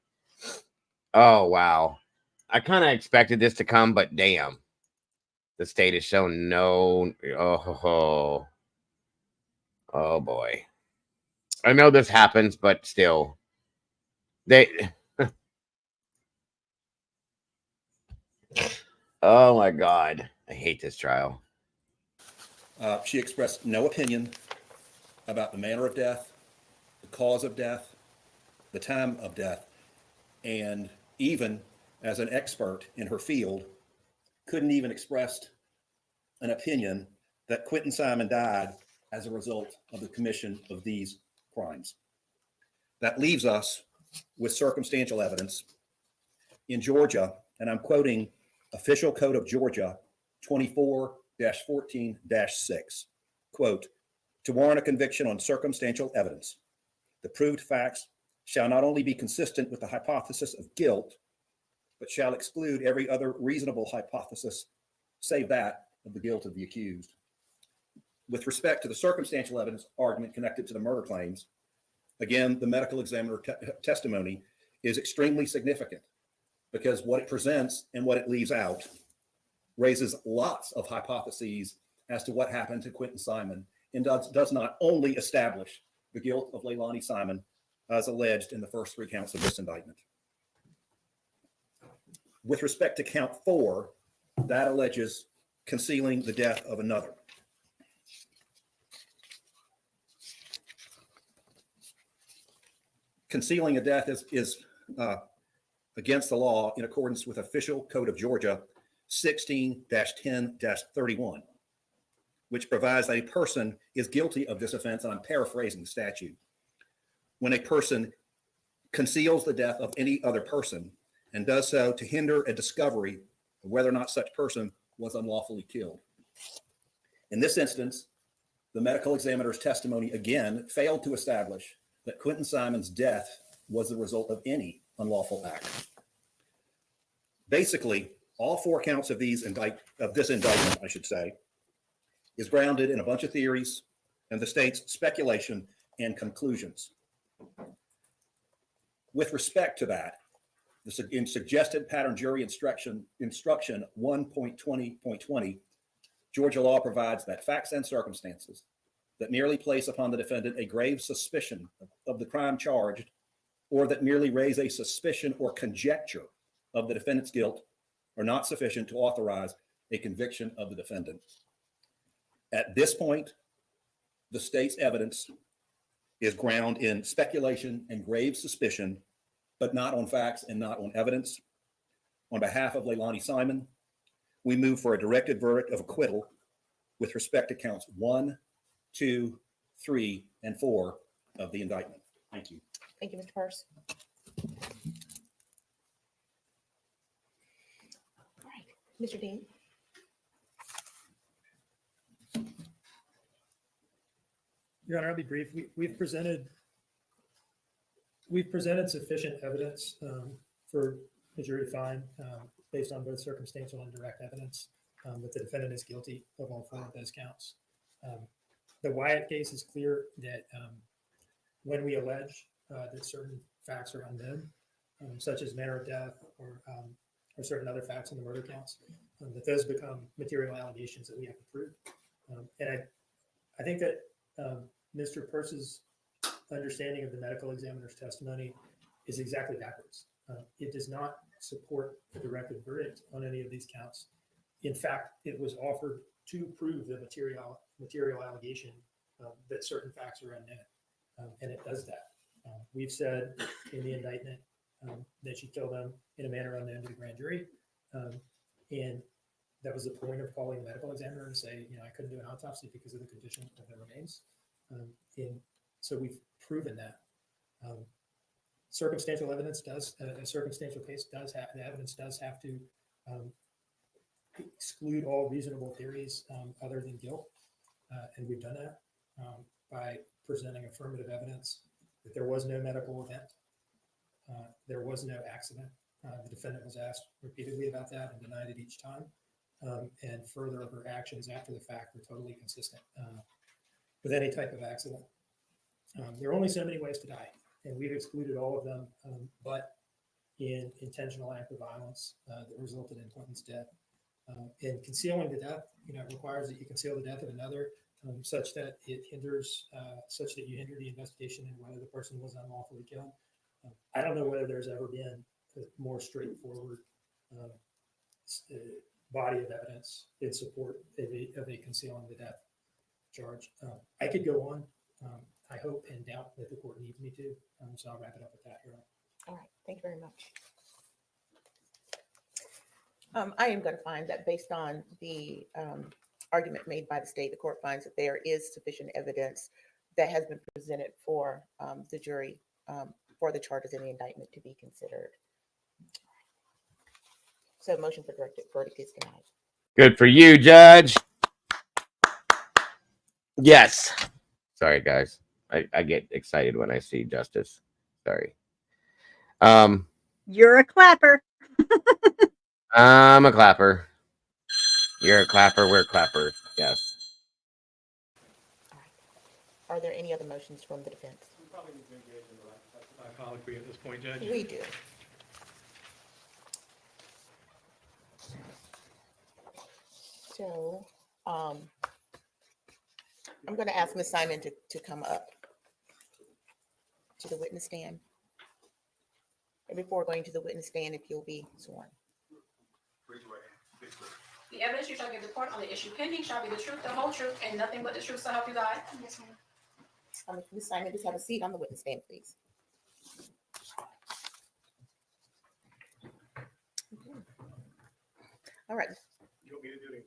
Oh, wow. I kind of expected this to come, but damn. The state has shown no... Oh, boy. I know this happens, but still. They... Oh, my God. I hate this trial. She expressed no opinion about the manner of death, the cause of death, the time of death, and even as an expert in her field, couldn't even express an opinion that Quentin Simon died as a result of the commission of these crimes. That leaves us with circumstantial evidence. In Georgia, and I'm quoting Official Code of Georgia 24-14-6, quote, to warrant a conviction on circumstantial evidence, the proved facts shall not only be consistent with the hypothesis of guilt, but shall exclude every other reasonable hypothesis, save that of the guilt of the accused. With respect to the circumstantial evidence argument connected to the murder claims, again, the medical examiner testimony is extremely significant. because what it presents and what it leaves out raises lots of hypotheses as to what happened to Quentin Simon, and does not only establish the guilt of LEILANI Simon as alleged in the first 3 counts of this indictment. With respect to count 4, that alleges concealing the death of another. Concealing a death is against the law in accordance with Official Code of Georgia 16-10-31, which provides that a person is guilty of this offense, and I'm paraphrasing the statute, when a person conceals the death of any other person and does so to hinder a discovery of whether or not such person was unlawfully killed. In this instance, the medical examiner's testimony again failed to establish that Quentin Simon's death was the result of any unlawful act. Basically, all 4 counts of this indictment, I should say, is grounded in a bunch of theories and the state's speculation and conclusions. With respect to that, in suggested pattern jury instruction 1.20.20, Georgia law provides that facts and circumstances that merely place upon the defendant a grave suspicion of the crime charged, or that merely raise a suspicion or conjecture of the defendant's guilt, are not sufficient to authorize a conviction of the defendant. At this point, the state's evidence is grounded in speculation and grave suspicion, but not on facts and not on evidence. On behalf of LEILANI Simon, we move for a directed verdict of acquittal with respect to counts 1, 2, 3, and 4 of the indictment. Thank you. Thank you, Mr. Purse. All right, Mr. Dean. Your Honor, I'll be brief. We've presented sufficient evidence for the jury to find, based on both circumstantial and direct evidence, that the defendant is guilty of all 4 of those counts. The Wyatt case is clear that when we allege that certain facts are unknown, such as manner of death or certain other facts in the murder counts, that those become material allegations that we have to prove. And I think that Mr. Purse's understanding of the medical examiner's testimony is exactly backwards. It does not support a directed verdict on any of these counts. In fact, it was offered to prove the material allegation that certain facts are unknown, and it does that. We've said in the indictment that she killed them in a manner unknown to the grand jury, and that was the point of calling the medical examiner and say, I couldn't do an autopsy because of the condition of the remains. And so we've proven that. Circumstantial evidence does, a circumstantial case does have, the evidence does have to exclude all reasonable theories other than guilt. And we've done that by presenting affirmative evidence that there was no medical event. There was no accident. The defendant was asked repeatedly about that and denied it each time. And further, her actions after the fact were totally consistent with any type of accident. There are only so many ways to die, and we've excluded all of them, but in intentional act of violence that resulted in Quentin's death. And concealing the death, requires that you conceal the death of another, such that it hinders, such that you hinder the investigation and whether the person was unlawfully killed. I don't know whether there's ever been a more straightforward body of evidence in support of a concealing the death charge. I could go on. I hope and doubt that the court needs me to. So I'll wrap it up with that here. All right. Thank you very much. I am going to find that based on the argument made by the state, the court finds that there is sufficient evidence that has been presented for the jury for the charges in the indictment to be considered. So motion for directed verdict is denied. Good for you, Judge. Yes. Sorry, guys. I get excited when I see justice. Sorry. You're a clapper. I'm a clapper. You're a clapper. We're clappers. Yes. Are there any other motions from the defense? We probably need to engage in the colloquy at this point, Judge. We do. So I'm going to ask Ms. Simon to come up to the witness stand. And before going to the witness stand, if you'll be sworn. The evidence you shall give the court on the issue pending shall be the truth, the whole truth, and nothing but the truth, so help you God. Yes, ma'am. Ms. Simon, just have a seat on the witness stand, please. Okay. All right. You want me to do it?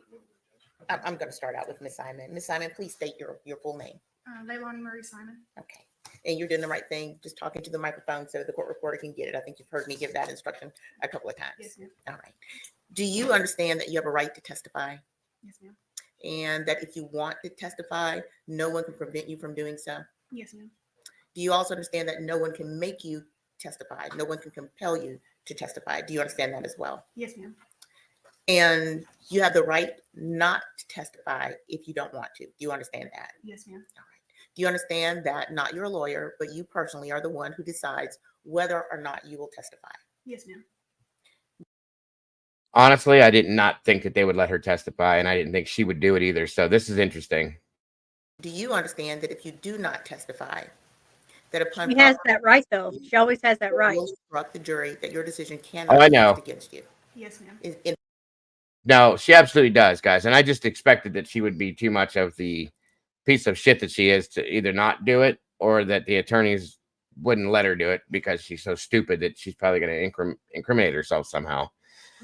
I'm going to start out with Ms. Simon. Ms. Simon, please state your full name. LEILANI Marie Simon. Okay. And you're doing the right thing, just talking to the microphone so the court reporter can get it. I think you've heard me give that instruction a couple of times. Yes, ma'am. All right. Do you understand that you have a right to testify? Yes, ma'am. And that if you want to testify, no one can prevent you from doing so? Yes, ma'am. Do you also understand that no one can make you testify? No one can compel you to testify. Do you understand that as well? Yes, ma'am. And you have the right not to testify if you don't want to. Do you understand that? Yes, ma'am. Do you understand that not your lawyer, but you personally are the one who decides whether or not you will testify? Yes, ma'am. Honestly, I did not think that they would let her testify, and I didn't think she would do it either. So this is interesting. Do you understand that if you do not testify, that upon She has that right, though. She always has that right. will instruct the jury that your decision cannot Oh, I be know. used against you? Yes, ma'am. No, she absolutely does, guys. And I just expected that she would be too much of the piece of shit that she is to either not do it or that the attorneys wouldn't let her do it because she's so stupid that she's probably going to incriminate herself somehow.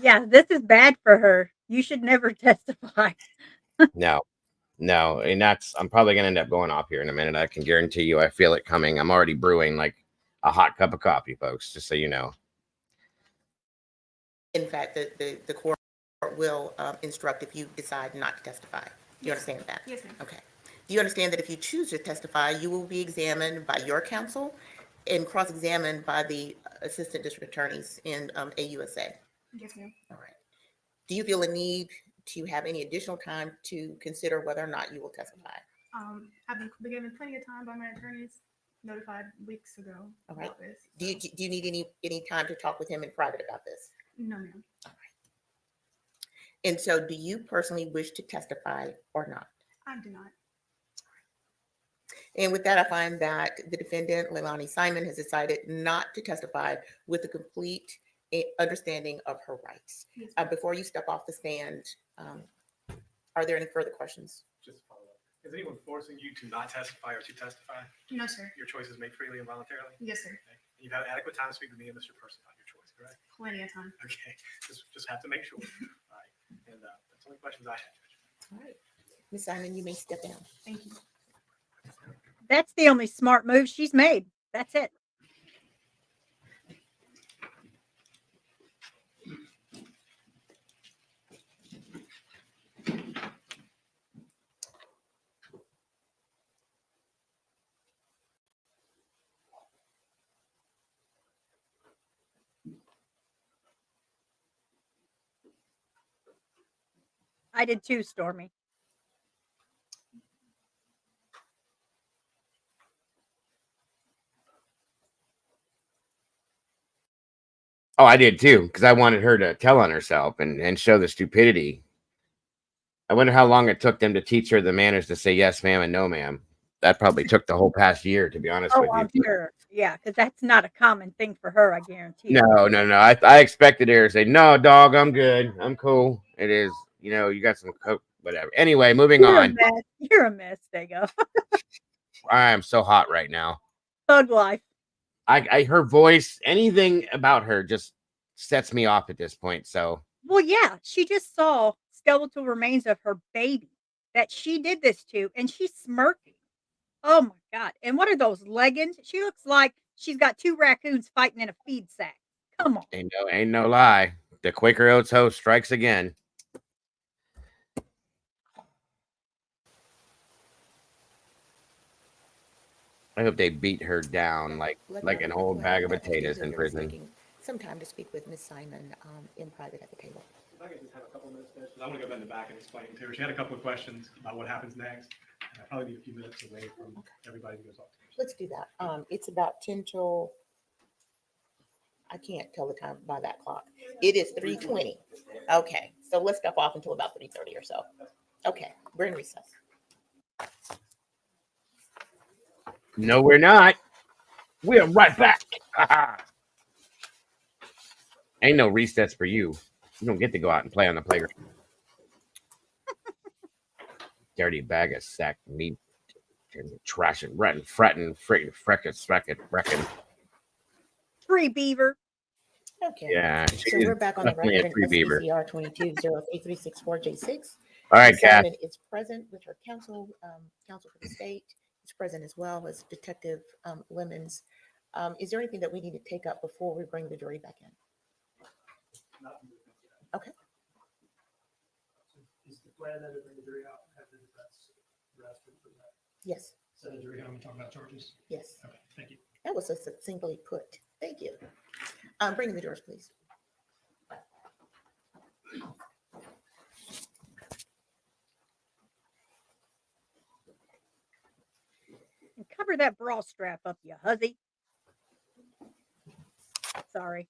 Yeah, this is bad for her. You should never testify. No. And I'm probably going to end up going off here in a minute. I can guarantee you, I feel it coming. I'm already brewing like a hot cup of coffee, folks, just so you know. In fact, the court will instruct if you decide not to testify. Do you understand that? Yes, ma'am. Okay. Do you understand that if you choose to testify, you will be examined by your counsel and cross-examined by the assistant district attorneys in AUSA? Yes, ma'am. All right. Do you feel a need to have any additional time to consider whether or not you will testify? I've been given plenty of time by my attorneys, notified weeks ago All right. about this. Do you need any time to talk with him in private about this? No, ma'am. And so do you personally wish to testify or not? I do not. And with that, I find that the defendant, LEILANI Simon, has decided not to testify with a complete understanding of her rights. Yes, Before you step off the stand, are there any further questions? Just follow up. Is anyone forcing you to not testify or to testify? No, sir. Your choice is made freely and voluntarily? Yes, sir. Okay. And you've had adequate time to speak with me and Mr. Person about your choice, correct? Plenty of time. Okay. Just have to make sure. All right. And that's the only questions I have. All right. Ms. Simon, you may step down. Thank you. That's the only smart move she's made. That's it. I did too, Stormy. Oh, I did too, because I wanted her to tell on herself and show the stupidity. I wonder how long it took them to teach her the manners to say yes, ma'am, and no, ma'am. That probably took the whole past year, to be honest with I'm you. sure. Yeah, because that's not a common thing for her, I guarantee. No. I expected her to say, no, dog, I'm good. I'm cool. It is, you got some coke, whatever. Anyway, moving on. You're a mess, Dago. I am so hot right now. Thug life. Her voice, anything about her just sets me off at this point. So, well, yeah, she just saw skeletal remains of her baby that she did this to, and she's smirking. Oh my God. And what are those leggings? She looks like she's got two raccoons fighting in a feed sack. Come on. Ain't no lie. The Quaker Oats host strikes again. I hope they beat her down like an old bag of potatoes in prison. Some time to speak with Ms. Simon in private at the table. If I could just have a couple minutes, I want to go back in the back and explain to her. She had a couple of questions about what happens next. I probably need a few minutes away from everybody to go talk to her. Let's do that. It's about 10 till I can't tell the time by that clock. It is 3:20. Okay, so let's step off until about 3:30 or so. Okay, we're in recess. No, we're not. We're right back. Ain't no recess for you. You don't get to go out and play on the playground. Dirty bag of sack meat. Trash and retting, fretting, freaking, frecking. Free beaver. Okay. Yeah. So we're back on the Definitely record a in free beaver. SBCR 22-08364J6. All right, Ms. Cass. Simon is present with her counsel, counsel for the state is present as well as Detective Lemons. Is there anything that we need to take up before we bring the jury back in? Okay. Is the plan that to bring the jury out and have the defense arrested for that? Yes. Send the jury home and talk about charges? Yes. Okay, thank you. That was so succinctly put. Thank you. Bring the jurors, please. And cover that bra strap up, you hussy. Sorry.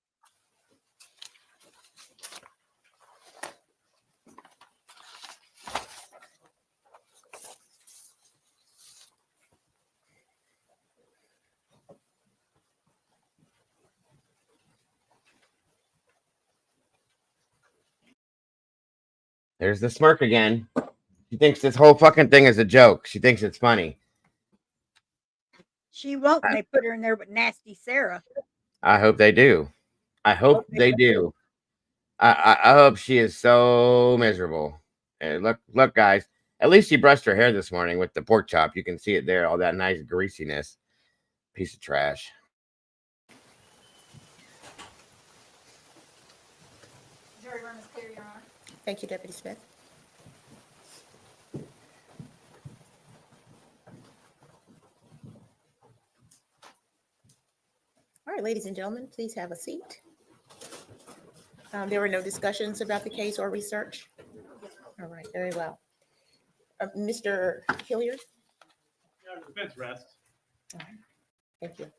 There's the smirk again. She thinks this whole fucking thing is a joke. She thinks it's funny. She won't when they put her in there with nasty Sarah. I hope they do. I hope they do. I hope she is so miserable. Hey, look, guys. At least she brushed her hair this morning with the pork chop. You can see it there, all that nice greasiness. Piece of trash. Jury room is clear, Your Honor. Thank you, Deputy Smith. All right, ladies and gentlemen, please have a seat. There were no discussions about the case or research? All right, very well. Mr. Hilliard? Yeah, the defense rests. All right, thank you.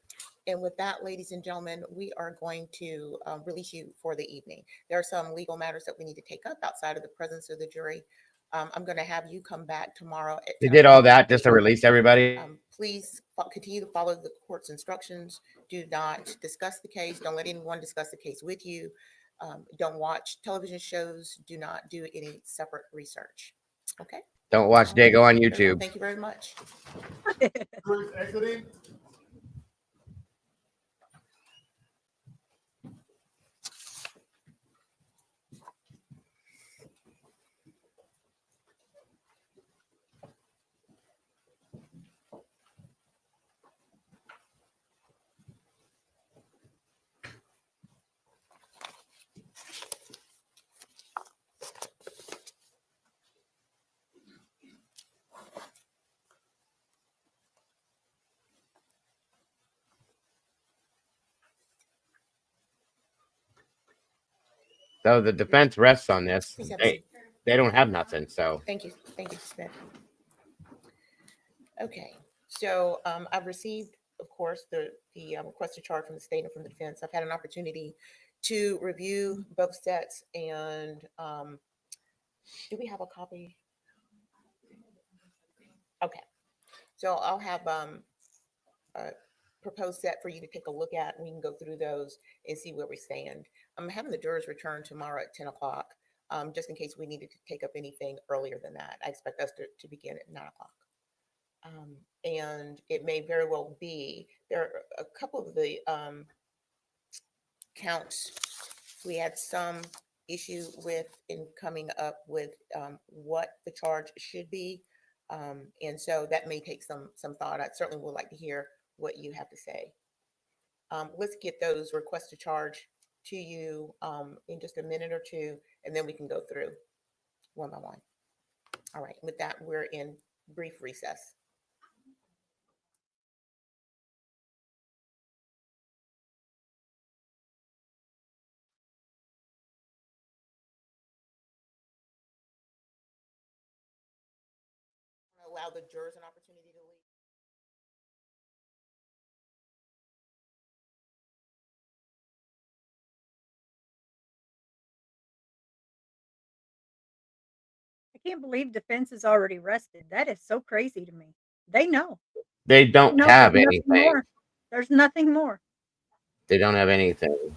And with that, ladies and gentlemen, we are going to release you for the evening. There are some legal matters that we need to take up outside of the presence of the jury. I'm going to have you come back tomorrow. At They 10 did all o'clock. that just to release everybody. Please continue to follow the court's instructions. Do not discuss the case. Don't let anyone discuss the case with you. Don't watch television shows. Do not do any separate research. Okay? Don't watch Dago on Very well. YouTube. Thank you very much. Exiting. So the defense rests on this. Please have a seat. They don't have nothing. So Thank you. Thank you, Smith. Okay, so I've received, of course, the requested charge from the state and from the defense. I've had an opportunity to review both sets, and do we have a copy? Okay, so I'll have a proposed set for you to take a look at, and we can go through those and see where we stand. I'm having the jurors return tomorrow at 10 o'clock, just in case we needed to take up anything earlier than that. I expect us to begin at 9 o'clock. And it may very well be, there are a couple of the counts we had some issue with in coming up with what the charge should be. And so that may take some thought. I certainly would like to hear what you have to say. Let's get those requests to charge to you in just a minute or two, and then we can go through one by one. All right, with that, we're in brief recess. Allow the jurors an opportunity to leave. can't believe defense is already arrested. That is so crazy to me. They know. They don't No, have there's nothing anything. more. There's nothing more. They don't have anything.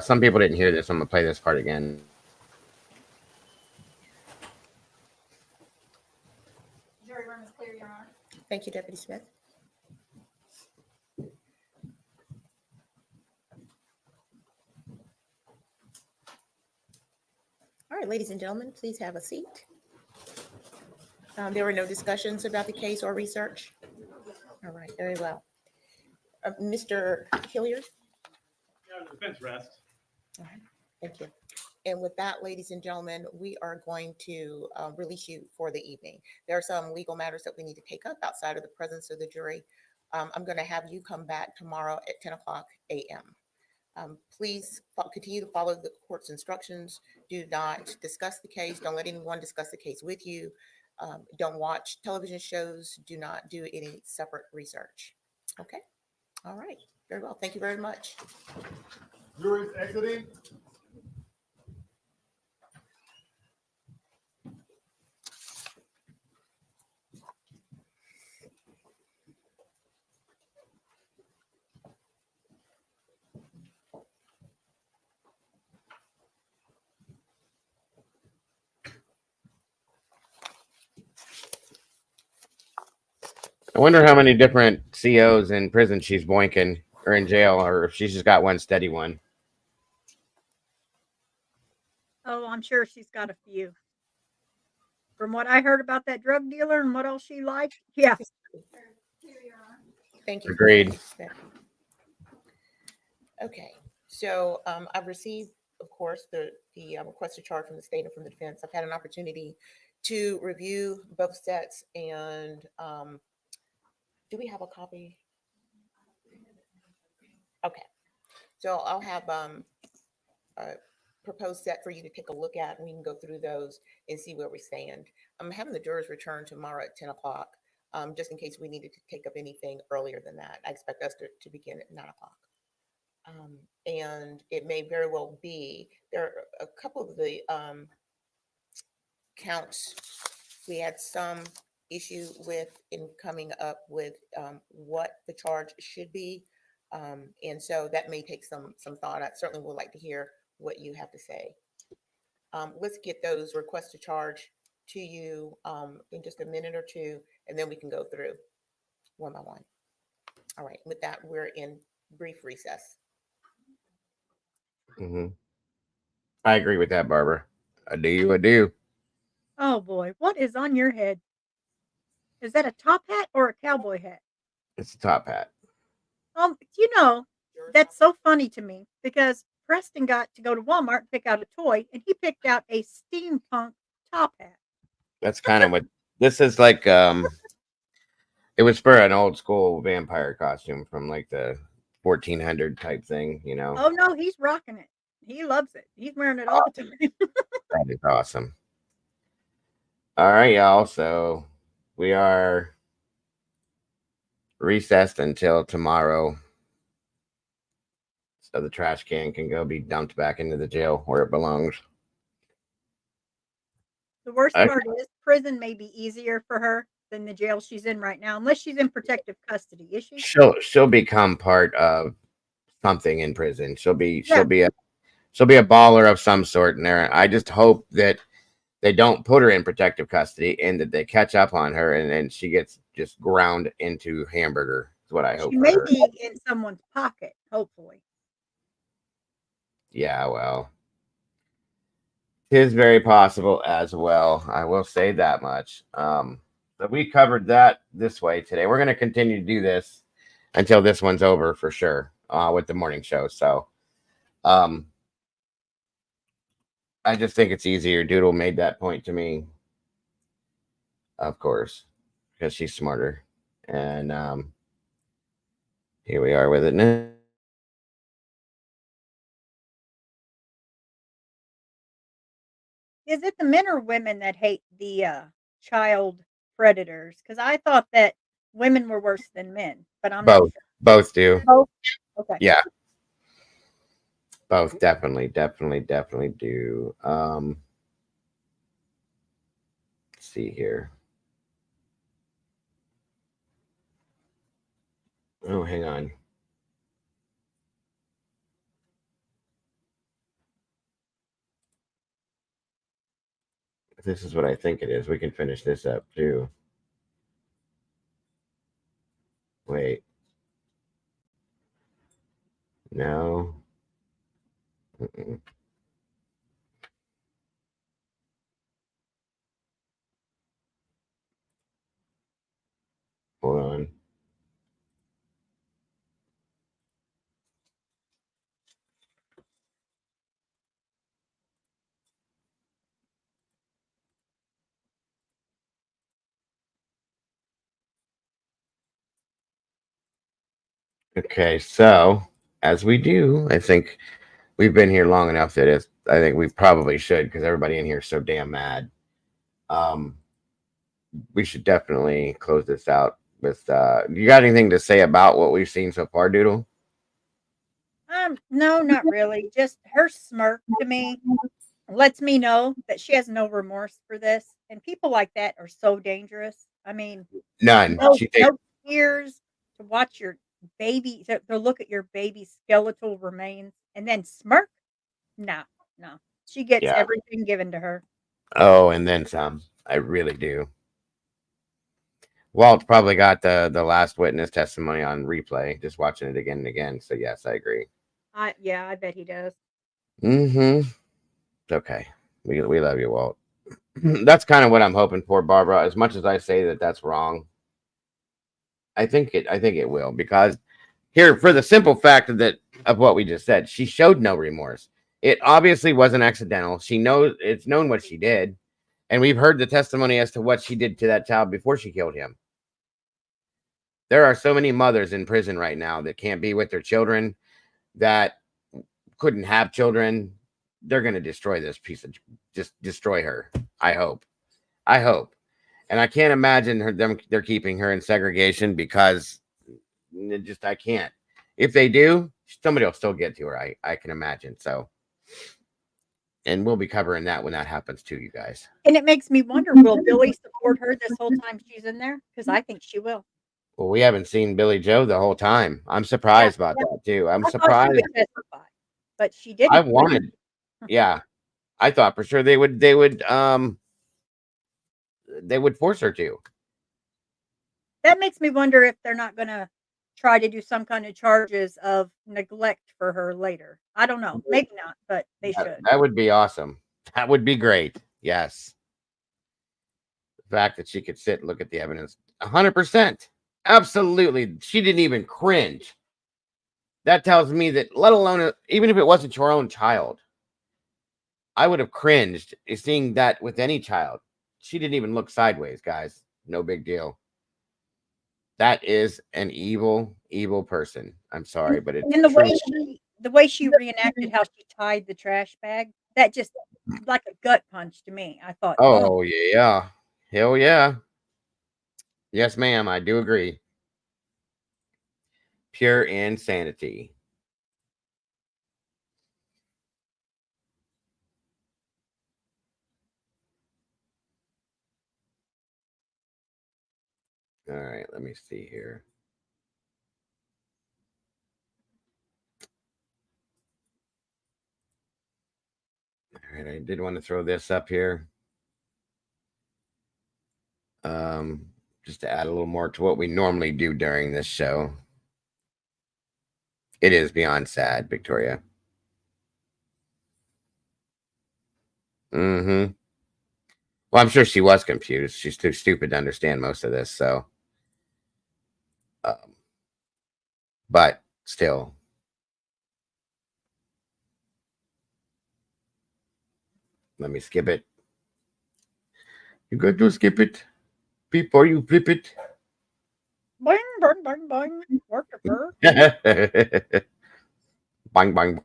Some people didn't hear this. I'm gonna play this part again. Jury room is clear, Your Honor. Thank you, Deputy Smith. All right, ladies and gentlemen, please have a seat. There were no discussions about the case or research? All right, very well. Mr. Hilliard? Yeah, the defense rests. All right, thank you. And with that, ladies and gentlemen, we are going to release you for the evening. There are some legal matters that we need to take up outside of the presence of the jury. I'm going to have you come back tomorrow at 10 o'clock a.m. Please continue to follow the court's instructions. Do not discuss the case. Don't let anyone discuss the case with you. Don't watch television shows. Do not do any separate research. Okay? All right. Very well. Thank you very much. Jury's exiting. I wonder how many different COs in prison she's boinking or in jail, or if she's just got one steady one. Oh, I'm sure she's got a few. From what I heard about that drug dealer and what else she liked, yeah. Thank you. Agreed. Okay, so I've received, of course, the requested charge from the state and from the defense. I've had an opportunity to review both sets, and do we have a copy? Okay, so I'll have a proposed set for you to take a look at, and we can go through those and see where we stand. I'm having the jurors return tomorrow at 10 o'clock, just in case we needed to take up anything earlier than that. I expect us to begin at 9 o'clock. And it may very well be, there are a couple of the counts we had some issue with in coming up with what the charge should be. And so that may take some thought. I certainly would like to hear what you have to say. Let's get those requests to charge to you in just a minute or two, and then we can go through one by one. All right, with that, we're in brief recess. Mm-hmm. I agree with that, Barbara. I do. Oh boy, what is on your head? Is that a top hat or a cowboy hat? It's a top hat. You know, that's so funny to me because Preston got to go to Walmart and pick out a toy, and he picked out a steampunk top hat. That's kind of what this is like. It was for an old school vampire costume from like the 1400 type thing, you know. Oh no, he's rocking it. He loves it. He's wearing it all the time. That is awesome. All right, y'all. So we are recessed until tomorrow. So the trash can can go be dumped back into the jail where it belongs. The worst part is prison may be easier for her than the jail she's in right now, unless she's in protective custody. Is she? She'll become part of something in prison. She'll be a baller of some sort in there. I just hope that they don't put her in protective custody and that they catch up on her and then she gets just ground into hamburger. Is what I hope. She may be in someone's pocket, hopefully. Yeah, well, it is very possible as well. I will say that much. But we covered that this way today. We're going to continue to do this until this one's over for sure with the morning show. So I just think it's easier. Doodle made that point to me, of course, because she's smarter. And here we are with it now. Is it the men or women that hate the child predators? Because I thought that women were worse than men, but I'm not sure. Both do. Both? Okay. Yeah. Both definitely do. see here. Oh, hang on. This is what I think it is. We can finish this up too. Wait. No. Mm-mm. Hold on. Okay, so as we do, I think we've been here long enough that I think we probably should, because everybody in here is so damn mad. We should definitely close this out with you got anything to say about what we've seen so far, Doodle? No, not really. Just her smirk to me lets me know that she has no remorse for this. And people like that are so dangerous. I mean, None. no tears to watch your baby, to look at your baby's skeletal remains and then smirk. No, no. She gets Yeah. everything given to her. Oh, and then some. I really do. Walt probably got the last witness testimony on replay, just watching it again and again. So yes, I agree. Yeah, I bet he does. Mm-hmm. Okay. We love you, Walt. That's kind of what I'm hoping for, Barbara. As much as I say that that's wrong, I think it will, because here, for the simple fact that of what we just said, she showed no remorse. It obviously wasn't accidental. It's known what she did, and we've heard the testimony as to what she did to that child before she killed him. There are so many mothers in prison right now that can't be with their children, that couldn't have children. They're going to destroy this piece of, just destroy her. I hope. And I can't imagine they're keeping her in segregation, because I can't. If they do, somebody will still get to her. I can imagine. So, and we'll be covering that when that happens too, you guys. And it makes me wonder, will Billy support her this whole time she's in there? Because I think she will. Well, we haven't seen Billy Joe the whole time. I'm surprised about that too. I'm surprised. She would testify, but she didn't. I wanted, yeah. I thought for sure they would force her to. That makes me wonder if they're not going to try to do some kind of charges of neglect for her later. I don't know. Maybe not, but they should. That would be awesome. That would be great. Yes. The fact that she could sit and look at the evidence, 100%. Absolutely. She didn't even cringe. That tells me that, let alone, even if it wasn't your own child, I would have cringed seeing that with any child. She didn't even look sideways, guys. No big deal. That is an evil, evil person. I'm sorry, but it's and the way she reenacted how she tied the trash bag, that just like a gut punch to me. I thought, oh yeah, hell yeah. Yes, ma'am. I do agree. Pure insanity. All right, let me see here. All right, I did want to throw this up here. Just to add a little more to what we normally do during this show. It is beyond sad, Victoria. Mm-hmm. Well, I'm sure she was confused. She's too stupid to understand most of this, so. But still. Let me skip it. You got to skip it before you flip it. Boing, boing, boing, boing. Work the bird. Bang, bang.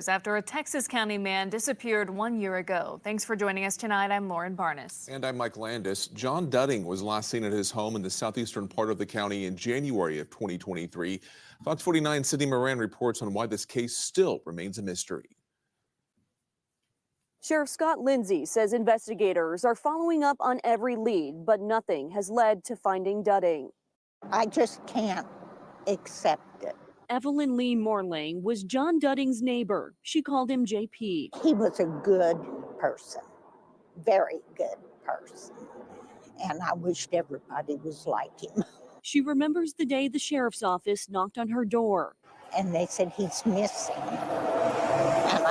After a Texas County man disappeared 1 year ago. Thanks for joining us tonight. I'm Lauren Barnes. And I'm Mike Landis. John Dudding was last seen at his home in the southeastern part of the county in January of 2023. Fox 49's Sydney Moran reports on why this case still remains a mystery. Sheriff Scott Lindsay says investigators are following up on every lead, but nothing has led to finding Dudding. I just can't accept it. Evelyn Lee Morling was John Dudding's neighbor. She called him JP. He was a good person, very good person, and I wished everybody was like him. She remembers the day the sheriff's office knocked on her door. And they said he's missing, and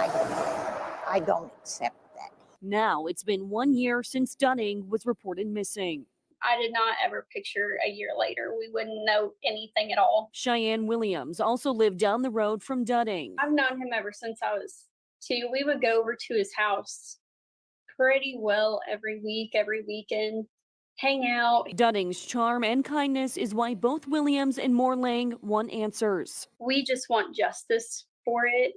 I don't accept that. Now it's been 1 year since Dudding was reported missing. I did not ever picture a year later we wouldn't know anything at all. Cheyenne Williams also lived down the road from Dudding. I've known him ever since I was 2. We would go over to his house pretty well every week, every weekend, hang out. Dudding's charm and kindness is why both Williams and Morling want answers. We just want justice for it,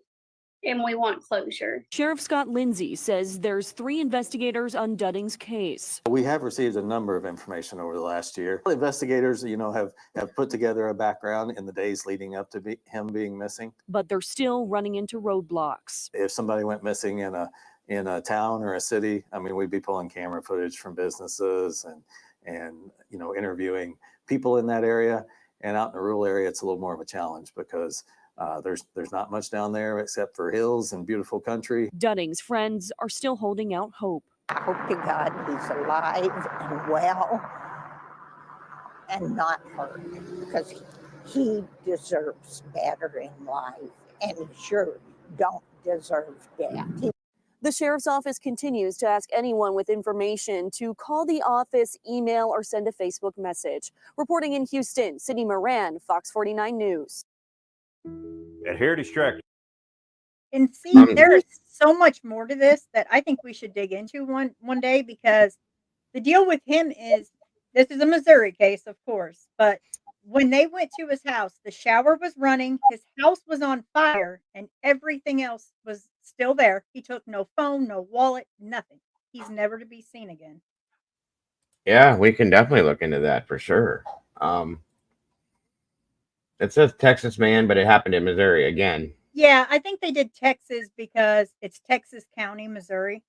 and we want closure. Sheriff Scott Lindsay says there's 3 investigators on Dudding's case. We have received a number of information over the last year. Investigators, have put together a background in the days leading up to him being missing. But they're still running into roadblocks. If somebody went missing in a town or a city, we'd be pulling camera footage from businesses and interviewing people in that area. And out in the rural area, it's a little more of a challenge because there's not much down there except for hills and beautiful country. Dudding's friends are still holding out hope. I hope to God he's alive and well and not hurt, because he deserves better in life, and he sure don't deserve death. The sheriff's office continues to ask anyone with information to call the office, email, or send a Facebook message. Reporting in Houston, Sydney Moran, Fox 49 News. At Heritage Track. And see, there is so much more to this that I think we should dig into one day, because the deal with him is, this is a Missouri case, of course, but when they went to his house, the shower was running, his house was on fire, and everything else was still there. He took no phone, no wallet, nothing. He's never to be seen again. Yeah, we can definitely look into that for sure. It says Texas man, but it happened in Missouri again. Yeah, I think they did Texas because it's Texas County, Missouri.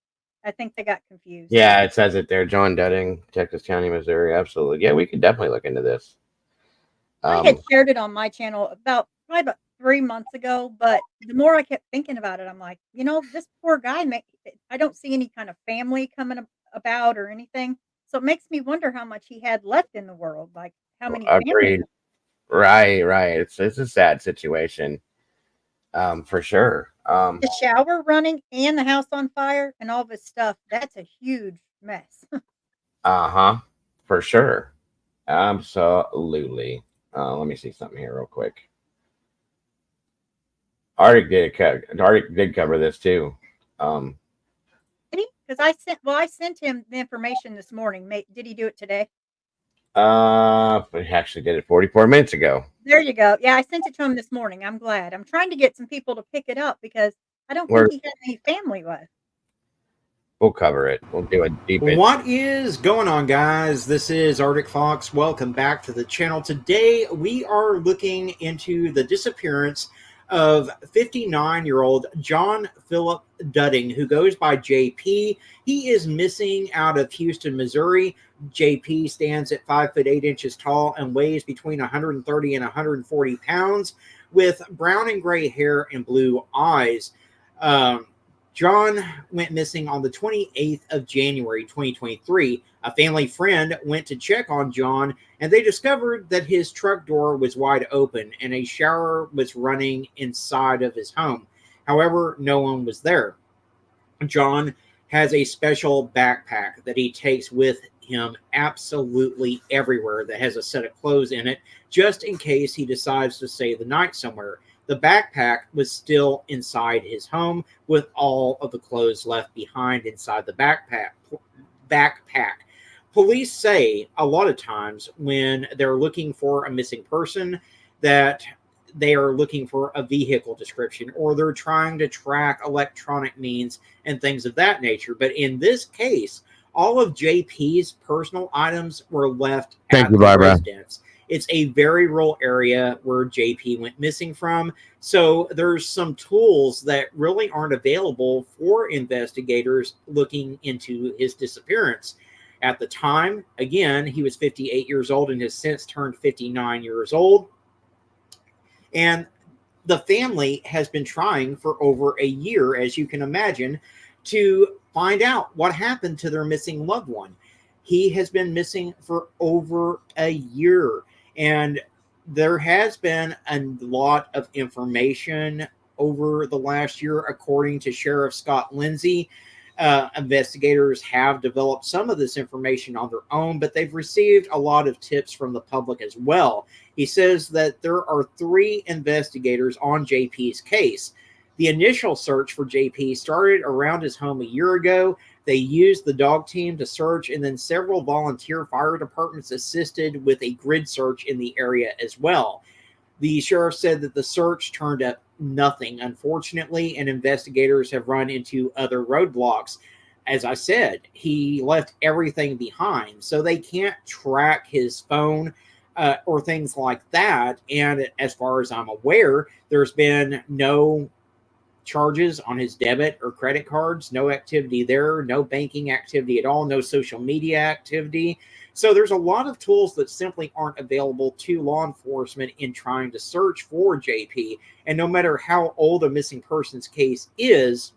I think they got confused. Yeah, it says it there. John Dudding, Texas County, Missouri. Absolutely. Yeah, we can definitely look into this. I had shared it on my channel probably about 3 months ago, but the more I kept thinking about it, I'm like, this poor guy, I don't see any kind of family coming about or anything. So it makes me wonder how much he had left in the world. Like how many Agreed. Right. It's a sad situation. For sure. The shower running and the house on fire and all this stuff, that's a huge mess. For sure. Absolutely. Let me see something here real quick. Arctic did cover this too. Because I sent him the information this morning. Did he do it today? But he actually did it 44 minutes ago. There you go. Yeah, I sent it to him this morning. I'm glad. I'm trying to get some people to pick it up because I don't think he has any family left. We'll cover it. We'll do a deep. What is going on, guys? This is Arctic Fox. Welcome back to the channel. Today we are looking into the disappearance of 59-year-old John Philip Dudding, who goes by JP. He is missing out of Houston, Missouri. JP stands at 5'8" tall and weighs between 130 and 140 pounds, with brown and gray hair and blue eyes. John went missing on the 28th of January, 2023. A family friend went to check on John, and they discovered that his truck door was wide open and a shower was running inside of his home. However, no one was there. John has a special backpack that he takes with him absolutely everywhere that has a set of clothes in it, just in case he decides to stay the night somewhere. The backpack was still inside his home with all of the clothes left behind inside the backpack. Police say a lot of times when they're looking for a missing person that they are looking for a vehicle description, or they're trying to track electronic means and things of that nature. But in this case, all of JP's personal items were left at the residence. It's a very rural area where JP went missing from. So there's some tools that really aren't available for investigators looking into his disappearance. At the time, again, he was 58 years old and has since turned 59 years old. And the family has been trying for over a year, as you can imagine, to find out what happened to their missing loved one. He has been missing for over a year, and there has been a lot of information over the last year, according to Sheriff Scott Lindsay. Investigators have developed some of this information on their own, but they've received a lot of tips from the public as well. He says that there are 3 investigators on JP's case. The initial search for JP started around his home a year ago. They used the dog team to search, and then several volunteer fire departments assisted with a grid search in the area as well. The sheriff said that the search turned up nothing, unfortunately, and investigators have run into other roadblocks. As I said, he left everything behind, so they can't track his phone or things like that. And as far as I'm aware, there's been no charges on his debit or credit cards, no activity there, no banking activity at all, no social media activity. So there's a lot of tools that simply aren't available to law enforcement in trying to search for JP. And no matter how old a missing persons case is,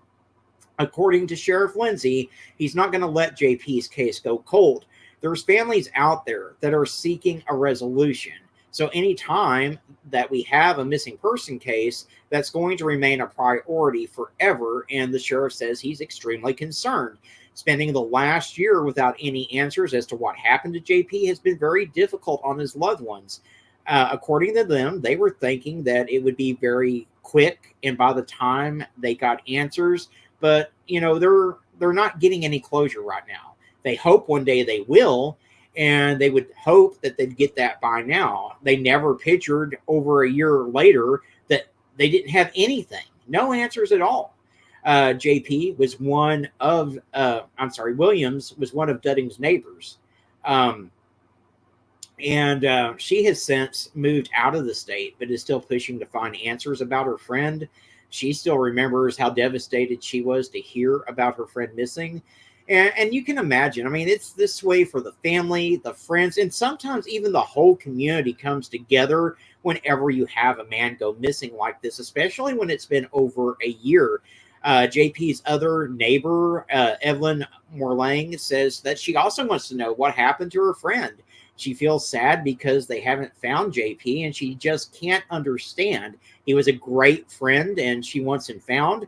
according to Sheriff Lindsay, he's not going to let JP's case go cold. There's families out there that are seeking a resolution. So anytime that we have a missing person case, that's going to remain a priority forever. And the sheriff says he's extremely concerned. Spending the last year without any answers as to what happened to JP has been very difficult on his loved ones. According to them, they were thinking that it would be very quick, and by the time they got answers, but they're not getting any closure right now. They hope one day they will, and they would hope that they'd get that by now. They never pictured over a year later that they didn't have anything, no answers at all. JP was Williams was one of Dudding's neighbors. And she has since moved out of the state, but is still pushing to find answers about her friend. She still remembers how devastated she was to hear about her friend missing. And you can imagine, I mean, it's this way for the family, the friends, and sometimes even the whole community comes together whenever you have a man go missing like this, especially when it's been over a year. JP's other neighbor, Evelyn Morlang, says that she also wants to know what happened to her friend. She feels sad because they haven't found JP, and she just can't understand. He was a great friend, and she wants him found.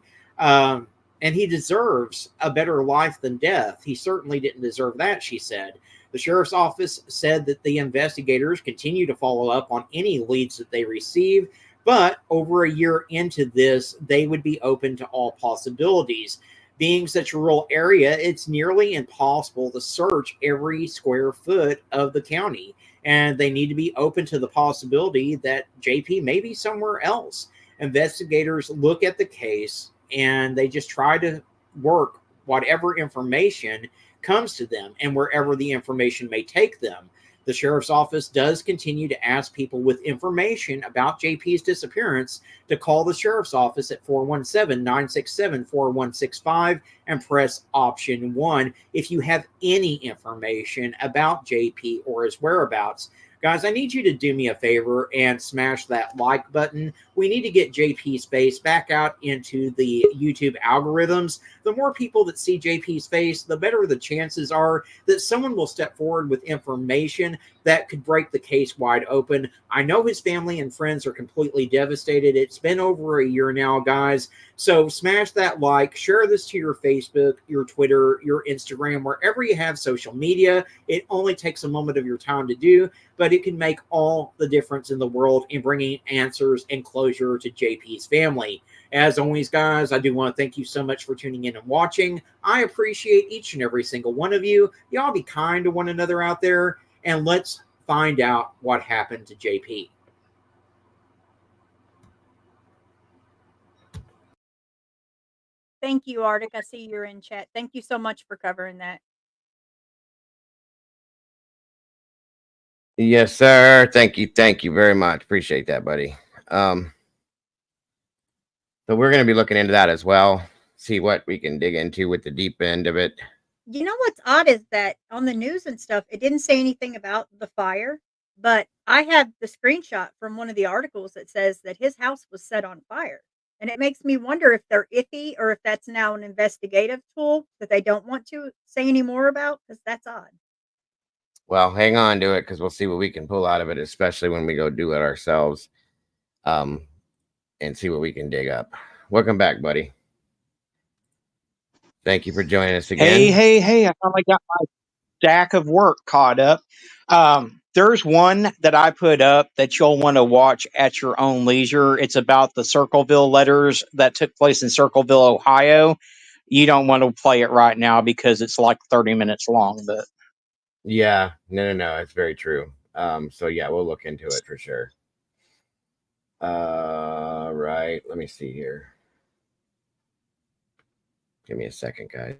And he deserves a better life than death. He certainly didn't deserve that, she said. The sheriff's office said that the investigators continue to follow up on any leads that they receive, but over a year into this, they would be open to all possibilities. Being such a rural area, it's nearly impossible to search every square foot of the county, and they need to be open to the possibility that JP may be somewhere else. Investigators look at the case, and they just try to work whatever information comes to them and wherever the information may take them. The sheriff's office does continue to ask people with information about JP's disappearance to call the sheriff's office at 417-967-4165 and press option 1 if you have any information about JP or his whereabouts. Guys, I need you to do me a favor and smash that like button. We need to get JP's face back out into the YouTube algorithms. The more people that see JP's face, the better the chances are that someone will step forward with information that could break the case wide open. I know his family and friends are completely devastated. It's been over a year now, guys. So smash that like, share this to your Facebook, your Twitter, your Instagram, wherever you have social media. It only takes a moment of your time to do, but it can make all the difference in the world in bringing answers and closure to JP's family. As always, guys, I do want to thank you so much for tuning in and watching. I appreciate each and every single one of you. Y'all be kind to one another out there, and let's find out what happened to JP. Thank you, Arctic. I see you're in chat. Thank you so much for covering that. Yes, sir. Thank you. Thank you very much. Appreciate that, buddy. So we're going to be looking into that as well. See what we can dig into with the deep end of it. You know what's odd is that on the news and stuff, it didn't say anything about the fire, but I have the screenshot from one of the articles that says that his house was set on fire. And it makes me wonder if they're iffy or if that's now an investigative tool that they don't want to say any more about, because that's odd. Well, hang on to it because we'll see what we can pull out of it, especially when we go do it ourselves, and see what we can dig up. Welcome back, buddy. Thank you for joining us again. Hey! I finally got my stack of work caught up. There's one that I put up that you'll want to watch at your own leisure. It's about the Circleville letters that took place in Circleville, Ohio. You don't want to play it right now because it's like 30 minutes long, but Yeah, no, it's very true. So yeah, we'll look into it for sure. Right. Let me see here. Give me a second, guys.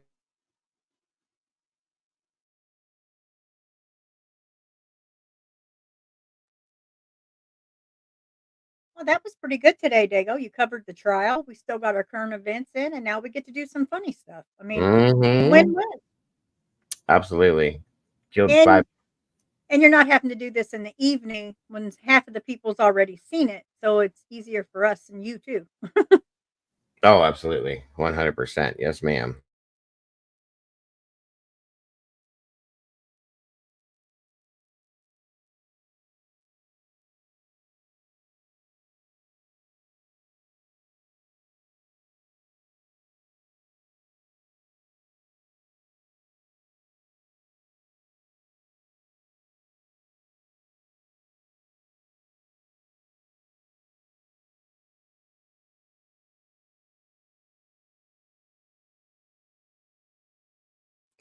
Well, that was pretty good today, Dago. You covered the trial. We still got our current events in, and now we get to do some funny stuff. I mean, win-win. Absolutely. Killed And 5. and you're not having to do this in the evening when half of the people's already seen it, so it's easier for us and you too. Oh, absolutely. 100%. Yes, ma'am.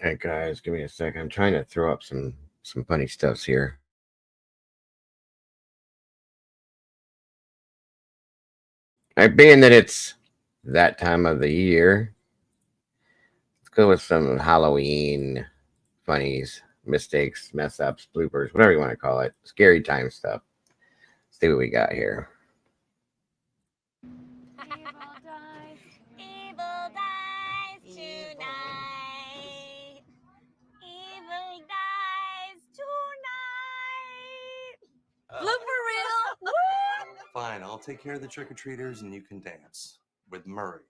Hey guys, give me a second. I'm trying to throw up some funny stuffs here. All right, being that it's that time of the year, let's go with some Halloween funnies, mistakes, mess ups, bloopers, whatever you want to call it. Scary time stuff. Let's see what we got here. Evil dies tonight. Evil dies tonight. Blooper reel. Fine, I'll take care of the trick-or-treaters and you can dance with Murray.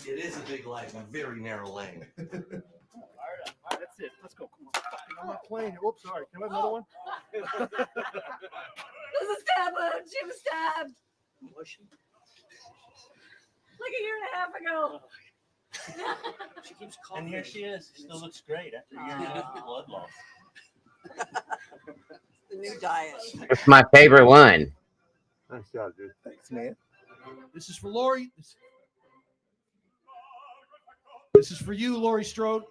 It is a big life, a very narrow lane. All right, that's it. Let's go. Come on. I'm not playing it. Oops, sorry. Can I have another one? There's a stab wound. She was stabbed. Was she? Like a year and a half ago. She keeps calling. And here she is. Still looks great after a year and a half of blood loss. The new diet. It's my favorite one. Nice job, dude. Thanks, man. This is for Lori. This is for you, Lori Strode.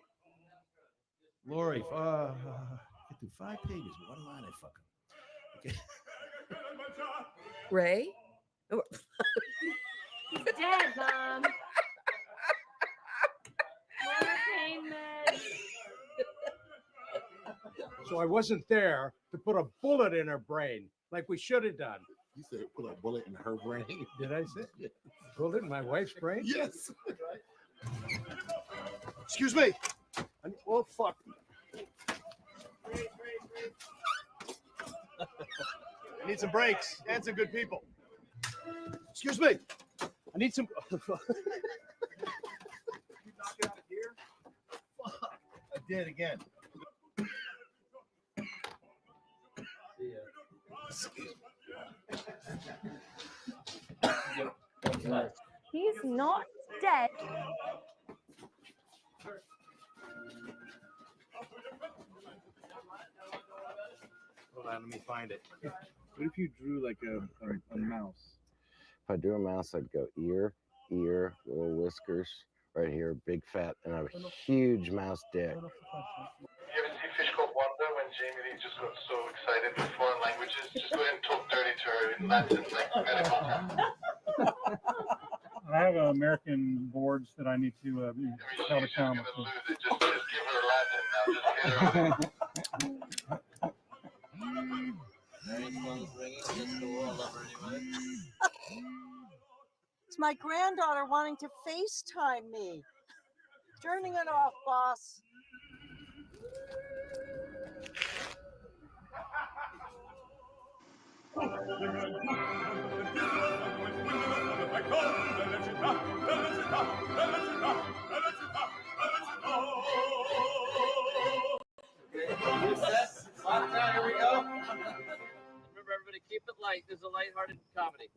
Lori, get through 5 pages, one line I fucking. Okay. Ray? He's dead, Mom. More pain meds. So I wasn't there to put a bullet in her brain like we should have done. You said put a bullet in her brain. Did I say bullet in my wife's brain? Yes. Excuse me. Oh, fuck. I need some breaks and some good people. Excuse me. I need some. You knock it out here? Fuck. I did again. He's not dead. Hold on, let me find it. What if you drew like a mouse? If I drew a mouse, I'd go ear, little whiskers right here, big fat, and a huge mouse dick. You ever see Fish Called Wanda when Jamie Lee just got so excited with foreign languages? Just go ahead and talk dirty to her in Latin, like medical terms. have American boards that I need to be held accountable to. It's my granddaughter wanting to FaceTime me. Turning it off, boss. Here we go. Remember, everybody, keep it light. This is a lighthearted comedy.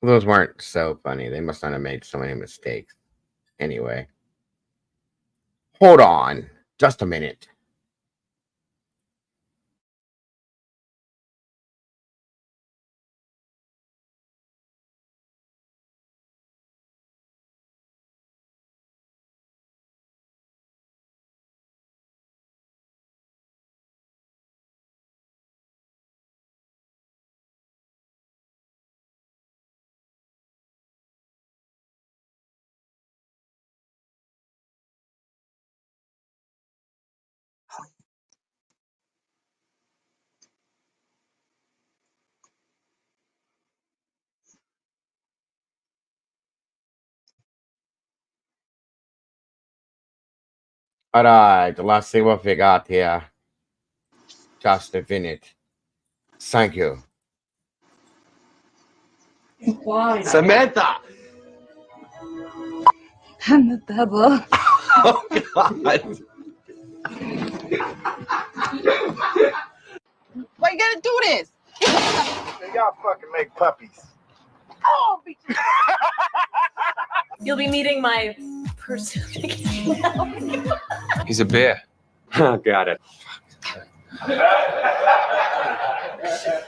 Those weren't so funny. They must not have made so many mistakes. Anyway. Hold on. Just a minute. Alright, let's see what we got here. Just a minute. Thank you. Samantha! I'm a pebble. Oh, God. Why you gotta do this? Y'all fucking make puppies. Oh, You'll be meeting my personification now. He's a bear. Got it.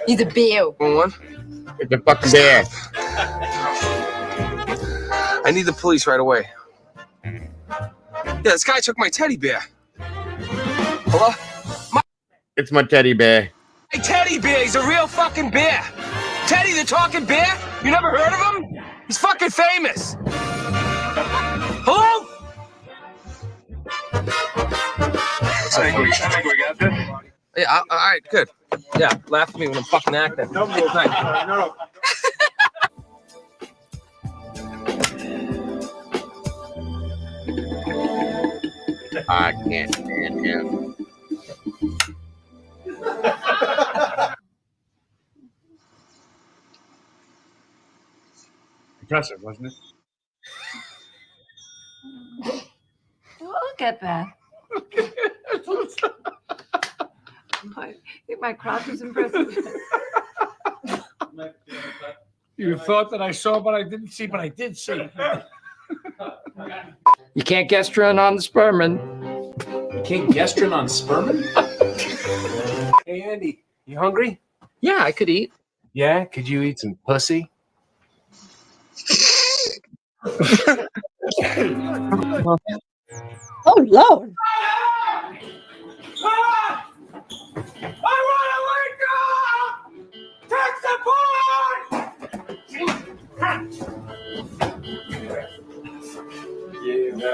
He's a bear. One. It's a fucking bear. I need the police right away. Yeah, this guy took my teddy bear. Hello? It's my teddy bear. My teddy bear, he's a real fucking bear. Teddy the talking bear? You never heard of him? He's fucking famous. Hello? I think we got this. Yeah, all right, good. Yeah, laugh at me when I'm fucking acting. No, no. I can't stand him. Impressive, wasn't it? Look at that. My crotch is impressive. You thought that I saw, but I didn't see, but I did see. You can't gastron on the spermin. You can't gastron on spermin? Hey, Andy, you hungry? Yeah, I could eat. Yeah? Could you eat some pussy? Oh, Lord. I want to wake up! Tech support! Yeah,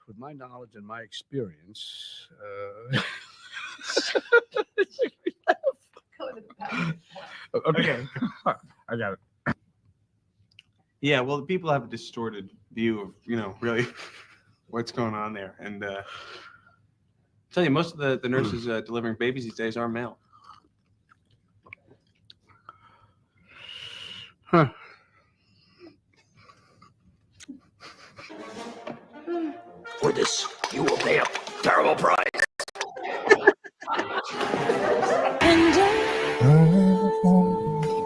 With my knowledge and my experience, okay. I got it. Yeah, well, the people have a distorted view of, really what's going on there. And I tell you, most of the nurses delivering babies these days are male. Huh. For this, you will pay a terrible price.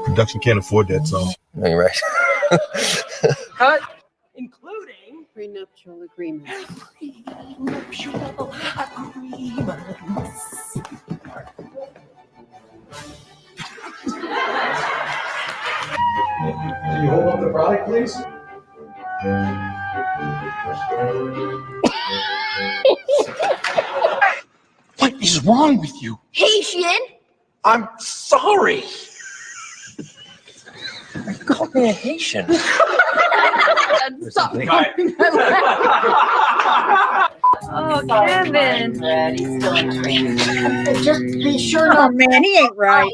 Production can't afford that song. No, you're right. Cut. Including prenuptial agreements. Prenuptial agreements. You hold up the product, please? What is wrong with you? Haitian? I'm sorry. You called me a Haitian. Stop. Oh, Kevin. He's still in training. Just be sure Oh not man, he ain't right.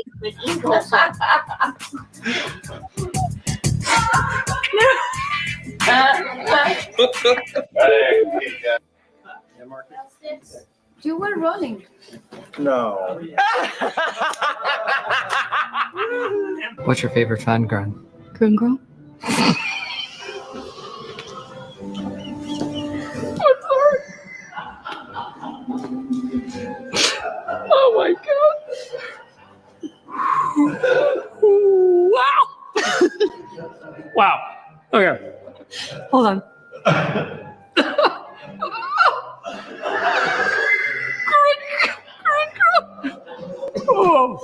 You were running. No. What's your favorite fan ground? Green girl. Oh my god. Wow. Wow. Okay. Hold on. Oh.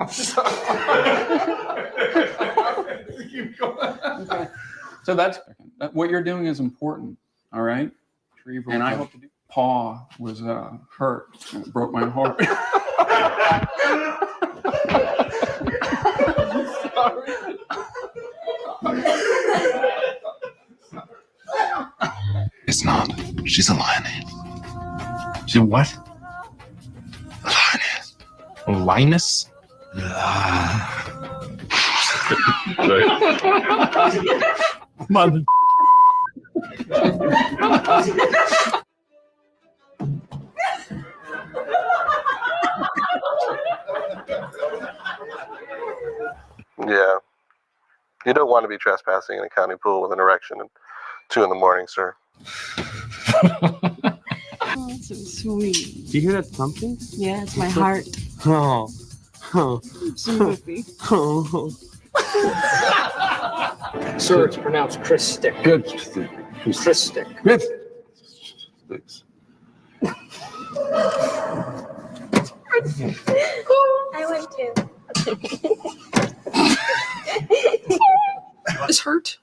I'm sorry. Keep going. Okay. So that's what you're doing is important. All right. And I hope to do. Paw was hurt. And it broke my heart. It's not. She's a lioness. She's a what? A lioness. A lioness? Mother. Yeah. You don't want to be trespassing in a county pool with an erection at 2 a.m, sir. Oh, so sweet. Do you hear that thumping? Yeah, it's my heart. Oh. Oh. Sympathy. Oh. Sir, it's pronounced Chris Stick. Good. Chris Stick. Good. I went too. This hurt.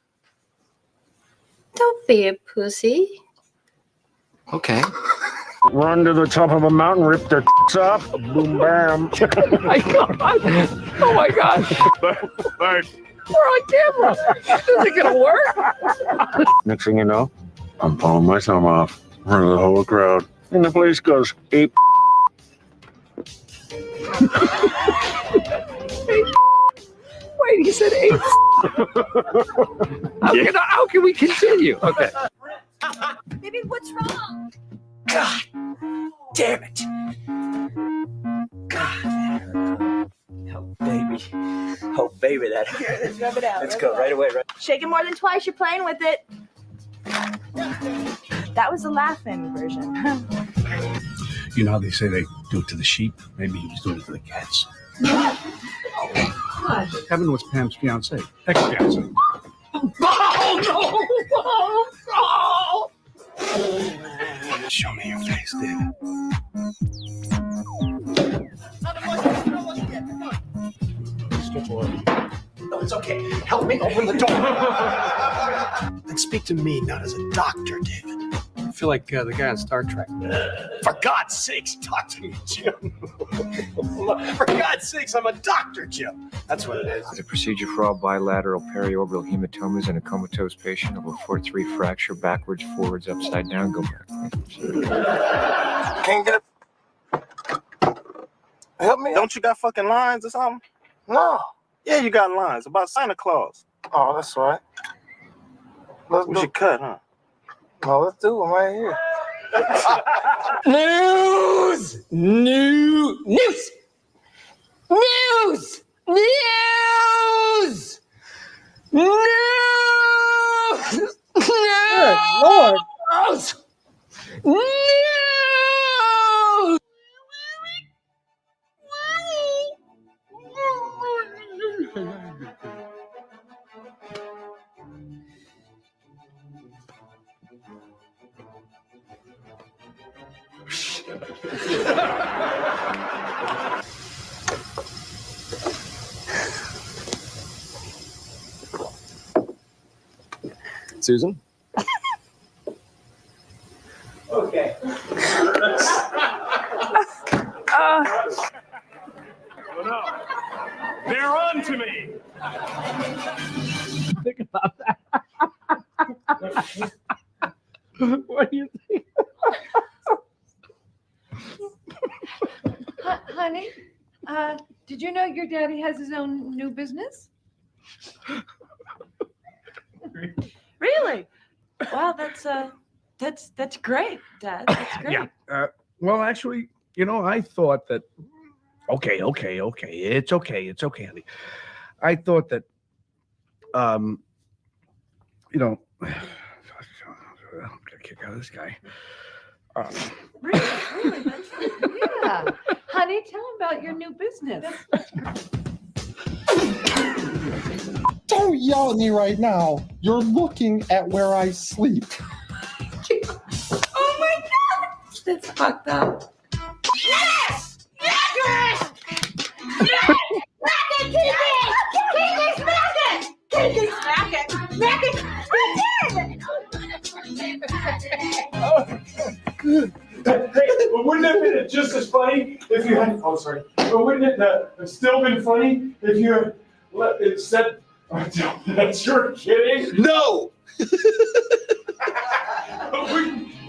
Don't be a pussy. Okay. Run to the top of a mountain, rip their off, boom, bam. Oh my god. Oh my gosh. We're on camera. This isn't gonna work. Next thing you know, I'm pulling my thumb off in front of the whole crowd. And the place goes ape. Wait, he said 8. How can we continue? Okay. Baby, what's wrong? God damn it. God. Oh, baby. Oh, baby, that hurt. Let's rub it out. Let's go right away. Right. Shake it more than twice. You're playing with it. That was the laughing version. You know how they say they do it to the sheep? Maybe he was doing it to the cats. Kevin was Pam's fiance, ex-fiance. Oh, no! Oh, Show me your face, David. no, it's okay. Help me open the door. And speak to me not as a doctor, David. I feel like the guy on Star Trek. For God's sakes, talk to me, Jim. For God's sakes, I'm a doctor, Jim. That's what it is. The procedure for all bilateral periorbital hematomas in a comatose patient of a 4-3 fracture, backwards, forwards, upside down, go back. Can't get it. Help me. Don't you got fucking lines or something? No. Yeah, you got lines about Santa Claus. Oh, that's right. We should cut, huh? Oh, let's do them right here. News! News! News! News! News! News! Good Lord. News! News! Susan? Okay. Oh, no. They're on to me. Think about that. What do you think? Honey, did you know your daddy has his own new business? Really? Wow, that's great, Dad. That's great. Yeah. Well, actually, I thought that. Okay. It's okay, honey. I thought that. I'm gonna kick out of this guy. Really? Yeah. Honey, tell him about your new business. Don't yell at me right now. You're looking at where I sleep. Oh my God! That's fucked up. Yes! Yes! Yes! Smack it, Kiki! Smack it! Kiki, smack it! Smack it! Oh, good. Hey, well, wouldn't it have been just as funny if you had? Oh, sorry. But wouldn't it have still been funny if you had it said? That you're kidding? No.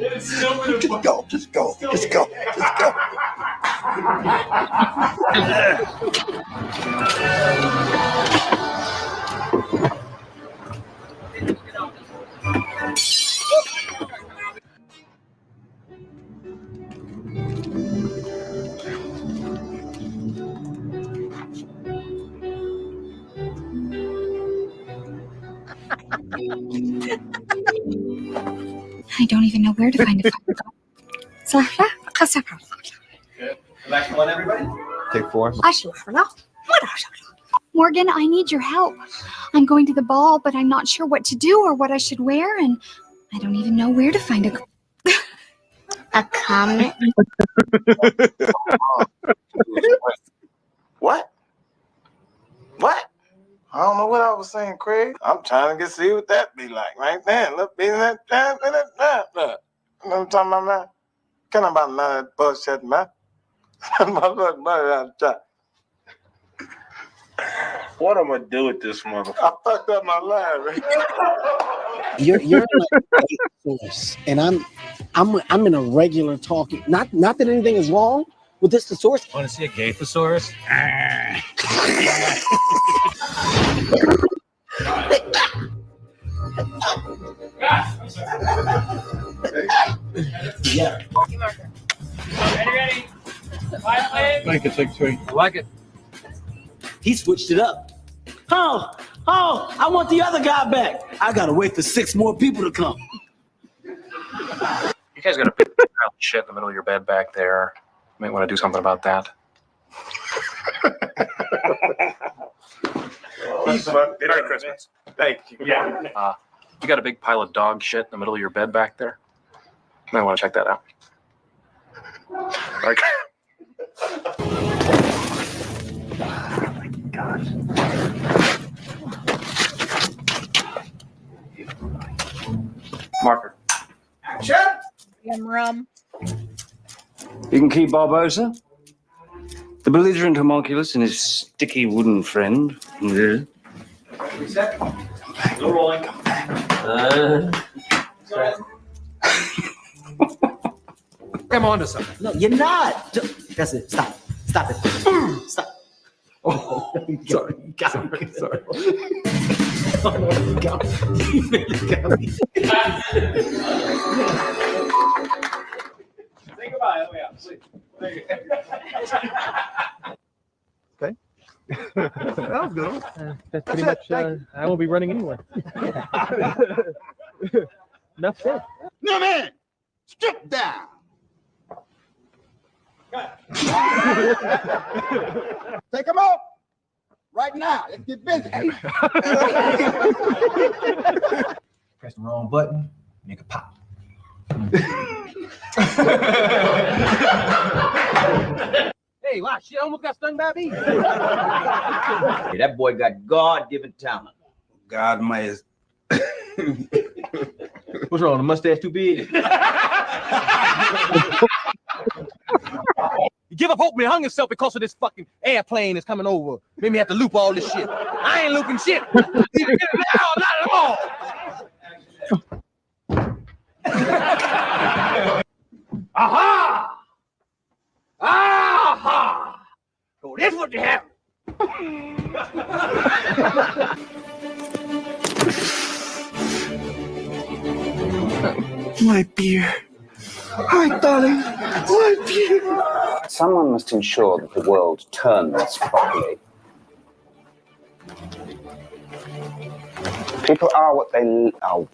It's still been Just go. I don't even know where to find a fire. Next one, everybody. Take 4. Morgan, I need your help. I'm going to the ball, but I'm not sure what to do or what I should wear, and I don't even know where to find a comment. What? I don't know what I was saying, Craig. I'm trying to see what that be like right there. Look, be that. You know what I'm talking about, man? Kind of about none of that bullshit, man. What am I gonna do with this motherfucker? I fucked up my line, right? You're in a source, and I'm in a regular talking. Not that anything is wrong with this thesaurus. Want to see a gay thesaurus? Yeah. Ready? Thank you, 6-3. I like it. He switched it up. Oh, I want the other guy back. I gotta wait for 6 more people to come. You guys got a big pile of shit in the middle of your bed back there. You might want to do something about that. Merry Christmas. Thank you. Yeah. You got a big pile of dog shit in the middle of your bed back there. You might want to check that out. Marker. Rum. You can keep Barbosa, the belligerent homunculus, and his sticky wooden friend. Reset. Still rolling. I'm on to something. No, you're not. That's it. Stop it. Stop. Oh, sorry. Sorry. Oh, no, you got me. You really got me. Say goodbye. Oh, yeah. Sleep. Okay. That was good. That's pretty much. I won't be running anywhere. Enough said. No, man. Strip down. Take them off right now. Let's get busy. Press the wrong button, make it pop. Hey, wow, shit, I almost got stung by a bee. Hey, that boy got God-given talent. God, my What's wrong? The mustache too big? You give up hope and hung himself because of this fucking airplane that's coming over. Made me have to loop all this shit. I ain't looping shit. Either get it now or not at all. Aha! Aha! So that's what you have. My beer. Hi, darling. My beer. Someone must ensure that the world turns properly. People are what they are.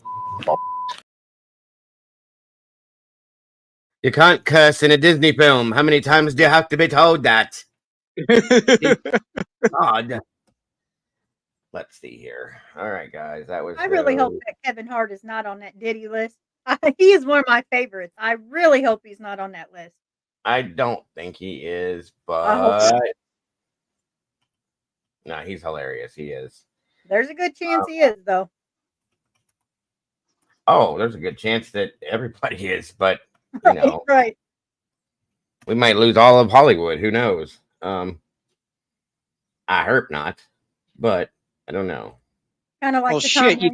You can't curse in a Disney film. How many times do you have to be told that? God. Let's see here. All right, guys. That was. I really hope that Kevin Hart is not on that Diddy list. He is one of my favorites. I really hope he's not on that list. I don't think he is, I hope but not. no, he's hilarious. He is. There's a good chance he is, though. Oh, there's a good chance that everybody is, but you know, Right. we might lose all of Hollywood. Who knows? I hope not, but I don't know. Kind of like Well, the shit, Tom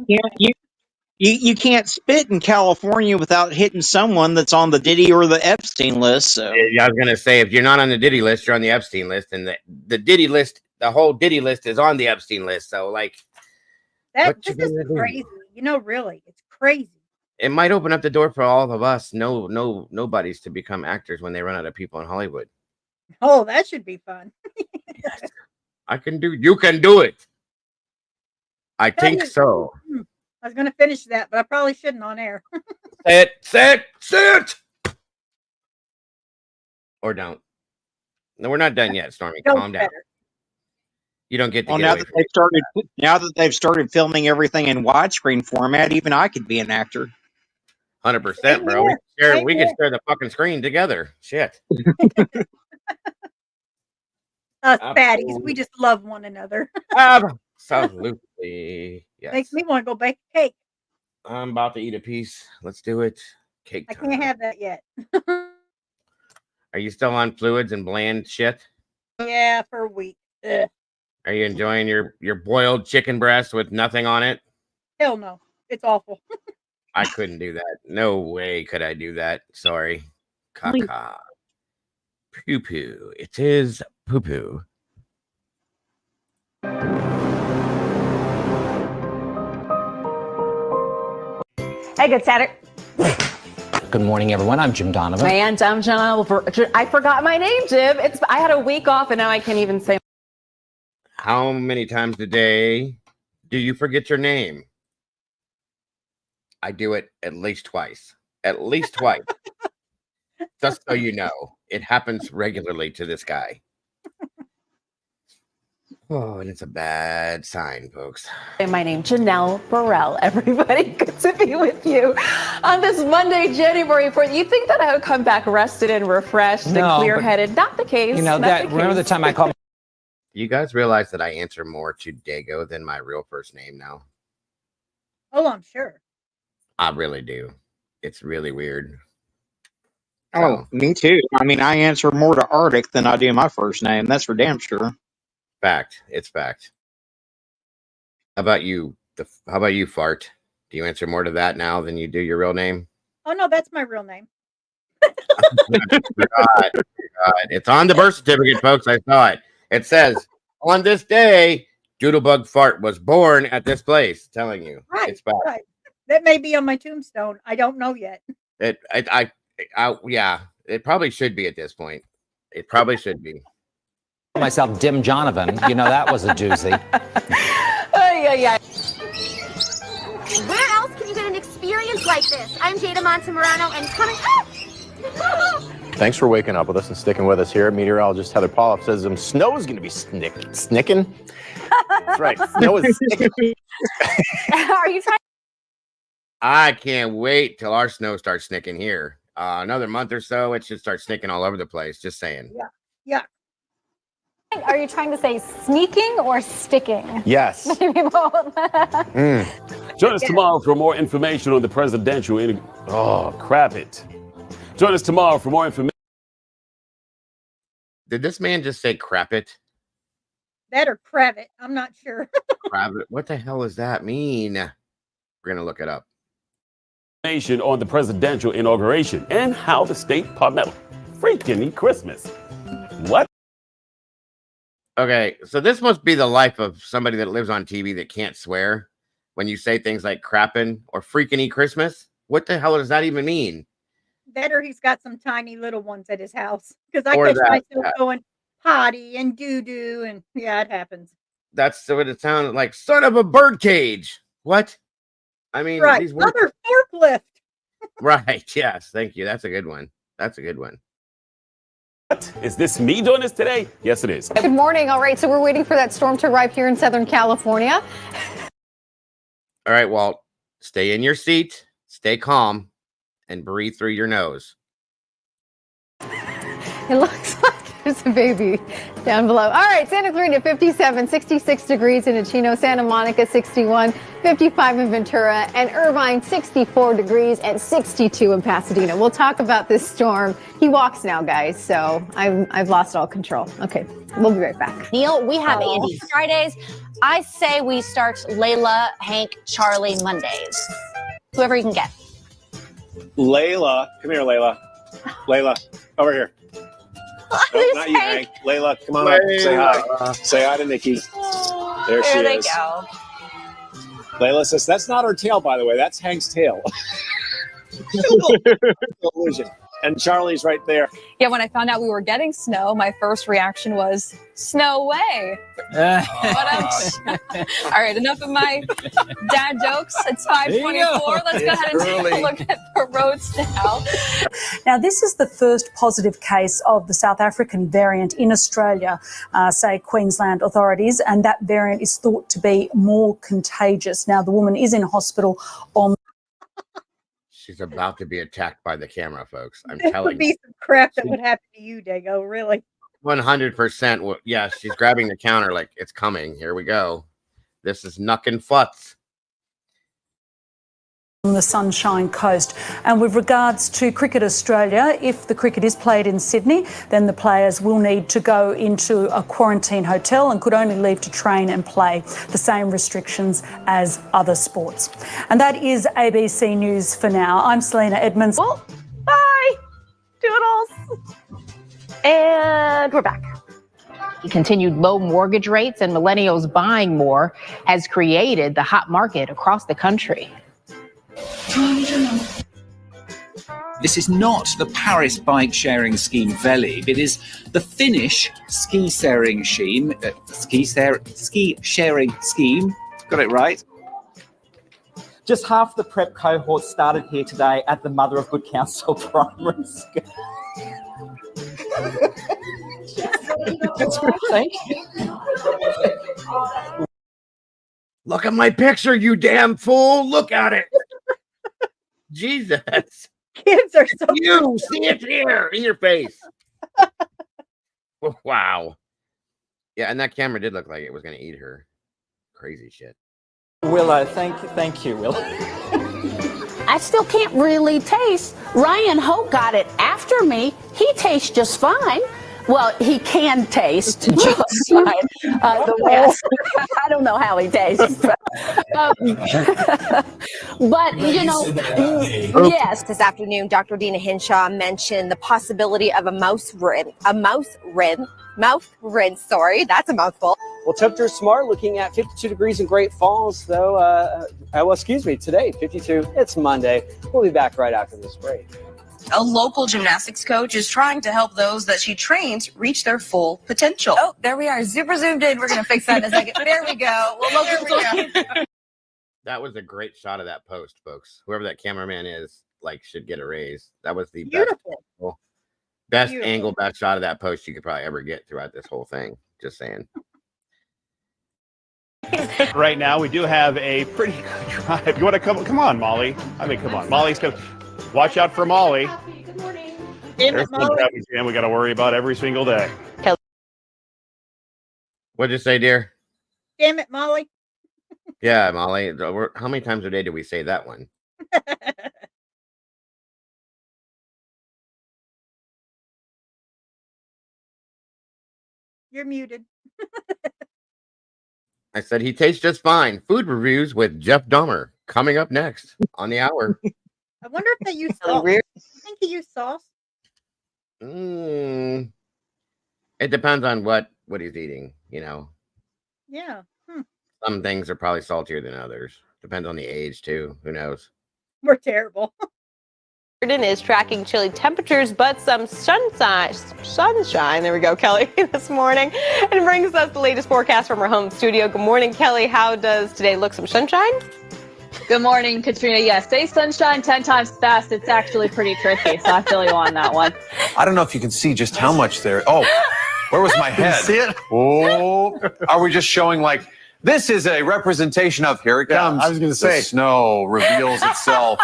you can't spit in California without hitting someone that's on the Diddy or the Epstein list. So Yeah, I was gonna say, if you're not on the Diddy list, you're on the Epstein list, and the Diddy list, the whole Diddy list is on the Epstein list. So, like, That what you this is gonna do? crazy. You know, really, it's crazy. It might open up the door for all of us, nobodies, to become actors when they run out of people in Hollywood. Oh, that should be fun. You can do it. I think so. I was going to finish that, but I probably shouldn't on air. Sit. Or don't. No, we're not done yet, Stormy. Don't Calm down. better. You don't get to well, get now away that from they've started filming everything in widescreen format, even I could be an actor. 100%, bro. We can share the fucking screen together. Shit. Us fatties, we just love one another. Absolutely. Yes. Makes me want to go bake a cake. I'm about to eat a piece. Let's do it. Cake I time. can't have that yet. Are you still on fluids and bland shit? Yeah, for a week. Ugh. Are you enjoying your boiled chicken breast with nothing on it? Hell no. It's awful. I couldn't do that. No way could I do that. Sorry. Caca. Poo poo. It is poo poo. Hey, good Saturday. Good morning, everyone. I'm Jim Donovan. And I'm John Oliver. I forgot my name, Jim. I had a week off and now I can't even say. How many times a day do you forget your name? I do it at least twice. At least twice. Just so you know, it happens regularly to this guy. Oh, and it's a bad sign, folks. My name, Janelle Burrell. Everybody, good to be with you on this Monday, January 4th. You think that I would come back rested and refreshed and clear-headed? Not the case. You know that. Remember the time I called. You guys realize that I answer more to Dago than my real first name now? Oh, I'm sure. I really do. It's really weird. Oh, me too. I mean, I answer more to Arctic than I do my first name. That's for damn sure. Fact. It's fact. How about you? How about you, Fart? Do you answer more to that now than you do your real name? Oh, no, that's my real name. God. It's on the birth certificate, folks. I saw it. It says, on this day, Doodlebug Fart was born at this place. Telling you. Right, It's fact. right. That may be on my tombstone. I don't know yet. Yeah, it probably should be at this point. It probably should be. Myself, Dim Donovan. You know, that was a doozy. Yeah. Where else can you get an experience like this? I'm Jada Montemurano and coming Thanks for waking up with us and sticking with us here. Meteorologist Heather Pauloff says snow is going to be snicking. That's right. Snow is snicking. Are you trying? I can't wait till our snow starts snicking here. Another month or so, it should start snicking all over the place. Just saying. Yeah. Are you trying to say sneaking or sticking? Yes. Maybe both. Join us tomorrow for more information on the presidential. Oh, crap it. Join us tomorrow for more information. Did this man just say crap it? That or cravat. I'm not sure. Crap it. What the hell does that mean? We're going to look it up. Information on the presidential inauguration and how the state parliament freaking Christmas. What? Okay, so this must be the life of somebody that lives on TV that can't swear when you say things like crappin' or freaking Christmas. What the hell does that even mean? That or he's got some tiny little ones at his house. Because I Or catch that, myself going potty and doo-doo, and yeah, it happens. That's what it sounded like. Son of a bird cage. What? I mean, Right. these words. Other forklift. Right. Yes. Thank you. That's a good one. That's a good one. Is this me doing this today? Yes, it is. Good morning. All right, so we're waiting for that storm to arrive here in Southern California. All right, Walt, stay in your seat, stay calm, and breathe through your nose. It looks like there's a baby down below. All right, Santa Clarita 57, 66 degrees in Chino, Santa Monica 61, 55 in Ventura, and Irvine 64 degrees and 62 in Pasadena. We'll talk about this storm. He walks now, guys, so I've lost all control. Okay, we'll be right back. Neil, we have Andy Fridays. I say we start Layla, Hank, Charlie Mondays. Whoever you can get. Layla, come here, Layla. Layla, over here. No, not you, Hank. Layla, come on up. Say hi. Say hi to Nikki. There she is. Go. Layla says, that's not her tail, by the way. That's Hank's tail. Illusion. And Charlie's right there. Yeah, when I found out we were getting snow, my first reaction was, snow way. All right, enough of my dad jokes. It's 5:24. Let's go ahead and take a look at the roads now. Now, this is the first positive case of the South African variant in Australia, say Queensland authorities, and that variant is thought to be more contagious. Now, the woman is in hospital on... She's about to be attacked by the camera, folks. I'm This telling would be you. some crap that would happen to you, Dago, really. 100%. Yeah, she's grabbing the counter like it's coming. Here we go. This is knuckin' futz. On the Sunshine Coast. And with regards to Cricket Australia, if the cricket is played in Sydney, then the players will need to go into a quarantine hotel and could only leave to train and play, the same restrictions as other sports. And that is ABC News for now. I'm Selena Edmonds. Well, bye, Doodles. And we're back. Continued low mortgage rates and millennials buying more has created the hot market across the country. This is not the Paris bike sharing scheme Velib. It is the Finnish ski sharing scheme. Ski sharing scheme. Got it right. Just half the prep cohort started here today at the Mother of Good Counsel Primary School. Thank you. Look at my picture, you damn fool. Look at it. Jesus. Kids are so You see it here in your face. Wow. Yeah, and that camera did look like it was going to eat her. Crazy shit. Willow, thank you, Willow. I still can't really taste. Ryan Hoke got it after me. He tastes just fine. Well, he can taste just fine. The rest, I don't know how he tastes. But, you know, yes. This afternoon, Dr. Dina Hinshaw mentioned the possibility of a mouth rinse. Sorry, that's a mouthful. Well, temperature smart, looking at 52 degrees in Great Falls, though. Today, 52. It's Monday. We'll be back right after this break. A local gymnastics coach is trying to help those that she trains reach their full potential. Oh, there we are. Super zoomed in. We're going to fix that in a second. There we go. Well, That was a great shot of that post, folks. Whoever that cameraman is, should get a raise. That was the best angle, best shot of that post you could probably ever get throughout this whole thing. Just saying. Right now, we do have a pretty good drive. You want to come on, Molly? I mean, come on. Molly's coming. Watch out for Molly. Good morning. There's one traffic jam we got to worry about every single day. What'd you say, dear? Damn it, Molly. Yeah, Molly. How many times a day do we say that one? You're muted. I said he tastes just fine. Food reviews with Jeff Dahmer coming up next on the hour. I wonder if they use sauce. You think he used sauce? It depends on what he's eating, you know. Yeah. Some things are probably saltier than others. Depends on the age too. Who knows? We're terrible. Mornin is tracking chilly temperatures, but some sunshine. There we go, Kelly, this morning. And brings us the latest forecast from our home studio. Good morning, Kelly. How does today look? Some sunshine? Good morning, Katrina. Yes, say sunshine 10 times fast. It's actually pretty tricky, so I feel you on that one. I don't know if you can see just how much there. Oh, where was my head? See it? Oh, are we just showing like this is a representation of here it comes? I was going to say. The snow reveals itself.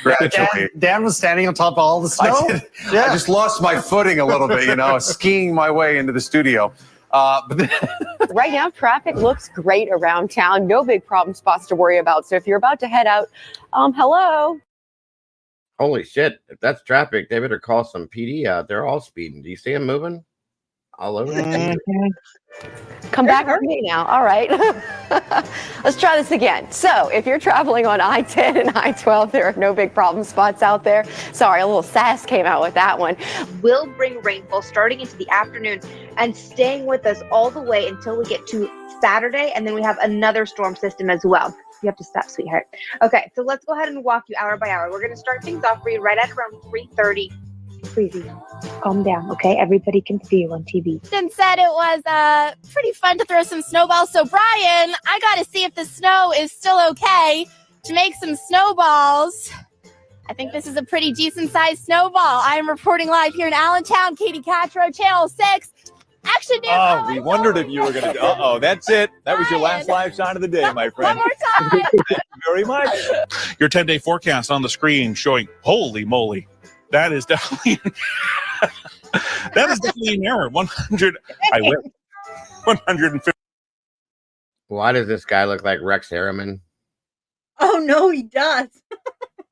Gradually. Dan was standing on top of all the snow. I just lost my footing a little bit, skiing my way into the studio. Right now, traffic looks great around town. No big problem spots to worry about. So if you're about to head out, hello. Holy shit. If that's traffic, they better call some PD out. They're all speeding. Do you see them moving? All over the country. Come back with me now. All right. Let's try this again. So if you're traveling on I-10 and I-12, there are no big problem spots out there. Sorry, a little sass came out with that one. Will bring rainfall starting into the afternoon and staying with us all the way until we get to Saturday. And then we have another storm system as well. You have to stop, sweetheart. Okay, so let's go ahead and walk you hour by hour. We're going to start things off for you right at around 3:30. Breezy, calm down, okay? Everybody can see you on TV. And said it was pretty fun to throw some snowballs. So, Brian, I got to see if the snow is still okay to make some snowballs. I think this is a pretty decent-sized snowball. I am reporting live here in Allentown. Katie Castro, Channel 6. Action News. Oh, we wondered if you were going to. Uh-oh, that's it. That was your last live shot of the day, my friend. One more time. Thank you very much. Your 10-day forecast on the screen showing, holy moly. That is definitely an error. 100. I win. 150. Why does this guy look like Rex Harriman? Oh no, he does.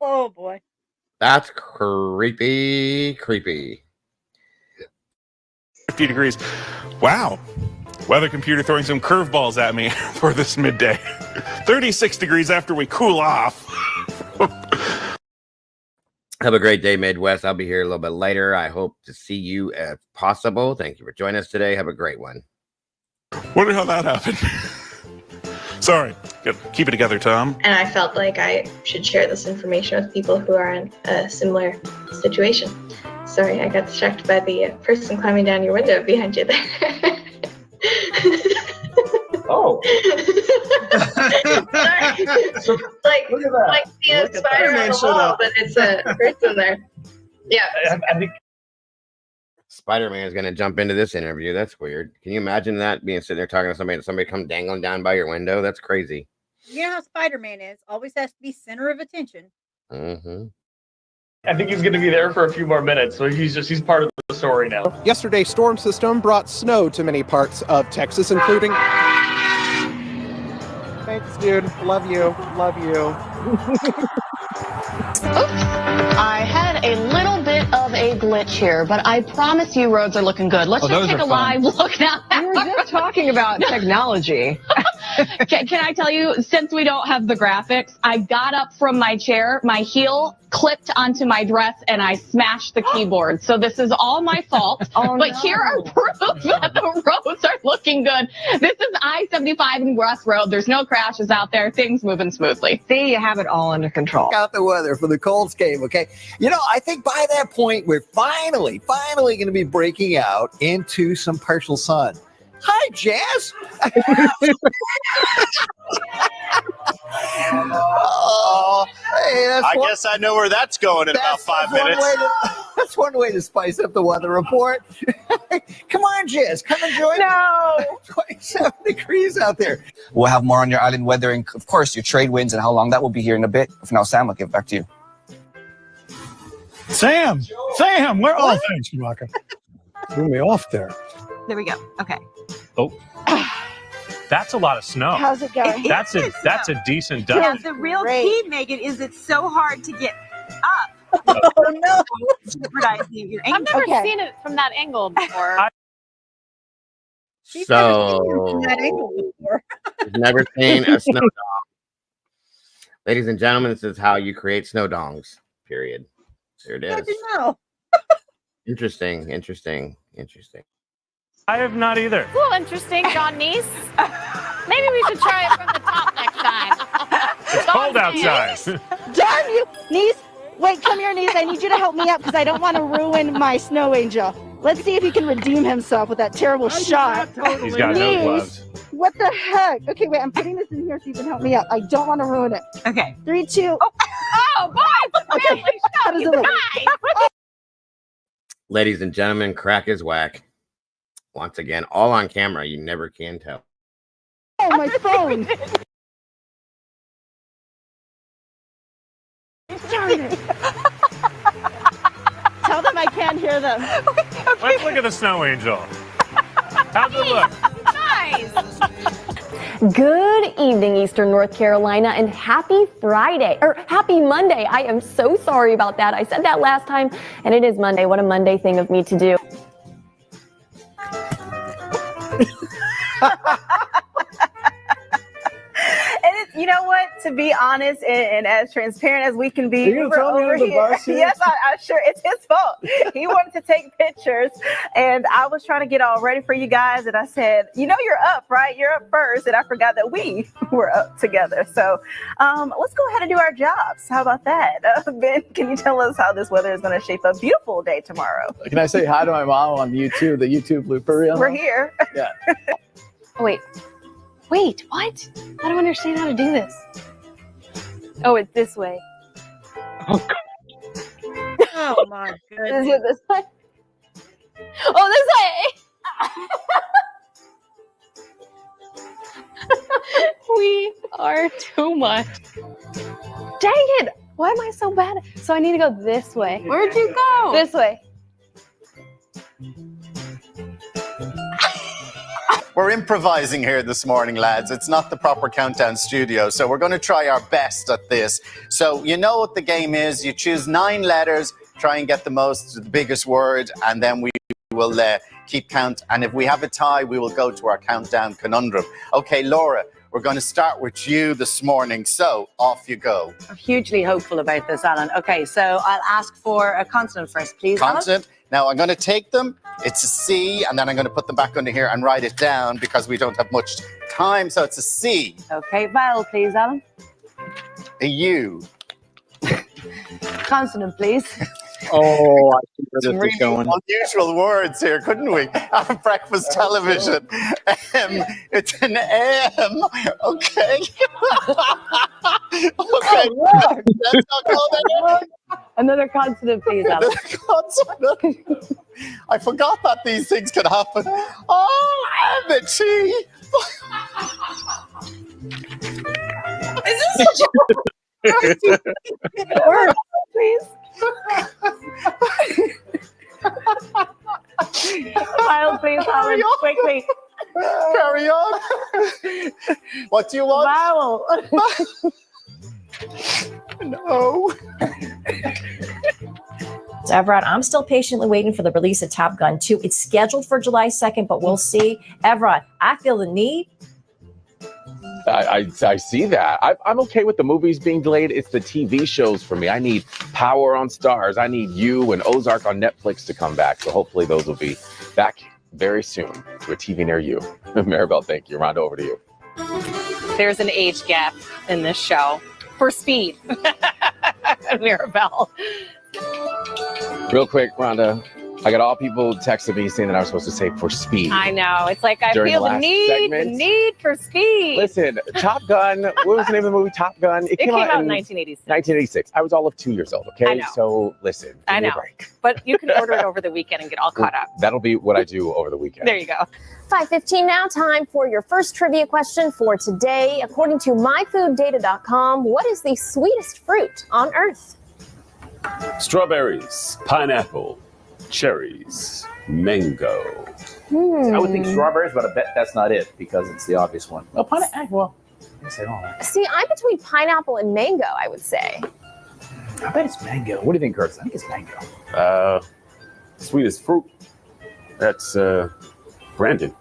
Oh boy. That's creepy. 50 degrees. Wow. Weather computer throwing some curveballs at me for this midday. 36 degrees after we cool off. Have a great day, Midwest. I'll be here a little bit later. I hope to see you if possible. Thank you for joining us today. Have a great one. Wonder how that happened. Sorry. Good. Keep it together, Tom. And I felt like I should share this information with people who are in a similar situation. Sorry, I got distracted by the person climbing down your window behind you there. Oh. like seeing a spider on the wall, but it's a person there. Yeah. I think Spider-Man is going to jump into this interview. That's weird. Can you imagine that, being sitting there talking to somebody and somebody come dangling down by your window? That's crazy. You know how Spider-Man is. Always has to be center of attention. Mm-hmm. I think he's going to be there for a few more minutes, so he's part of the story now. Yesterday's storm system brought snow to many parts of Texas, including... Thanks, dude. Love you. Love you. I had a little bit of a glitch here, but I promise you roads are looking good. Let's just take a live look now. We were just talking about technology. Can I tell you, since we don't have the graphics, I got up from my chair, my heel clipped onto my dress, and I smashed the keyboard. So this is all my fault. But here are proof that the roads are looking good. This is I-75 and West Road. There's no crashes out there. Things moving smoothly. See, you have it all under control. Out the weather for the Colts game, okay? I think by that point, we're finally going to be breaking out into some partial sun. Hi, Jazz. Oh, hey, I guess I know where that's going in about 5 minutes. That's one way to spice up the weather report. Come on, Jazz. Come and join me. 27 degrees out there. We'll have more on your island weather and, of course, your trade winds and how long that will be here in a bit. For now, Sam, I'll give it back to you. Sam, where? Oh, thanks, Rocker. Threw me off there. There we go. Okay. Oh, that's a lot of snow. How's it going? That's a decent duck. Yeah, the real key, Megan, is it's so hard to get up. Oh no! Jeopardizing your I've ankle. never seen it from that angle before. She's never seen him So, from that angle before. you've never seen a snow dong. Ladies and gentlemen, this is how you create snow dongs. Period. There it How'd is. you know? Interesting. I have not either. A little interesting, John Neese. Maybe we should try it from the top next time. It's cold outside. Darn you, niece. Wait, come here, niece. I need you to help me up because I don't want to ruin my snow angel. Let's see if he can redeem himself with that terrible shot. He's got no Niece, gloves. what the heck? Okay, wait, I'm putting this in here so you can help me up. I don't want to ruin it. Okay. 3, 2. Oh, boys! Okay. How does it look? Ladies and gentlemen, crack is whack. Once again, all on camera. You never can tell. Oh, my phone. Darn it. Tell them I can't hear them. Let's look at the snow angel. How's it look? Nice. Good evening, Eastern North Carolina, and happy Friday, or happy Monday. I am so sorry about that. I said that last time, and it is Monday. What a Monday thing of me to do. And you know what? To be honest and as transparent as we can be, You're gonna throw me under the bus here? Yes, I'm sure it's his fault. He wanted to take pictures, and I was trying to get all ready for you guys. And I said, "You know, you're up, right? You're up first." And I forgot that we were up together. So let's go ahead and do our jobs. How about that, Ben? Can you tell us how this weather is going to shape a beautiful day tomorrow? Can I say hi to my mom on YouTube, the YouTube blooper reel? We're here. Yeah. Oh, wait, what? I don't understand how to do this. Oh, it's this way. Oh my goodness. Is it this way? Oh, this way! We are too much. Dang it! Why am I so bad? So I need to go this way. Where'd you go? This way. We're improvising here this morning, lads. It's not the proper countdown studio, so we're going to try our best at this. So you know what the game is. You choose 9 letters, try and get the biggest word, and then we will keep count. And if we have a tie, we will go to our countdown conundrum. Okay, Laura, we're going to start with you this morning. So off you go. I'm hugely hopeful about this, Alan. Okay, so I'll ask for a consonant first, please. Consonant. Now I'm going to take them. It's a C, and then I'm going to put them back under here and write it down because we don't have much time. So it's a C. Okay, vowel, please, Alan. A U. Consonant, please. Oh, I think where this is going. Unusual words here, couldn't we? Our breakfast television. It's an M. Okay. Okay. Let's not go there. Another consonant, please, Alan. Another consonant. I forgot that these things could happen. Oh, the T. Is this a word, please? File, please, Alan. Quickly. Carry on. What do you want? Vowel. No. So, Everett, I'm still patiently waiting for the release of Top Gun 2. It's scheduled for July 2nd, but we'll see. Everett, I feel the need. I see that. I'm okay with the movies being delayed. It's the TV shows for me. I need Power on Stars. I need You and Ozark on Netflix to come back. So hopefully those will be back very soon to a TV near you. Maribel, thank you. Rhonda, over to you. There's an age gap in this show for Speed. Maribel. Real quick, Rhonda, I got all people texting me saying that I was supposed to say for speed. I know. It's like I During feel the the last need segment. for speed. Listen, Top Gun, what was the name of the movie? Top Gun? It came out in 1986. 1986. I was all of 2 years old, okay? I know. So listen, give I me a know. break. But you can order it over the weekend and get all caught up. That'll be what I do over the weekend. There you go. 5:15 now, time for your first trivia question for today. According to myfooddata.com, what is the sweetest fruit on Earth? Strawberries, pineapple, cherries, mango. I would think strawberries, but I bet that's not it because it's the obvious one. Oh, pineapple. Well, I guess they all are. See, I'm between pineapple and mango, I would say. I bet it's mango. What do you think, Kurt? I think it's mango. Sweetest fruit. That's Brandon.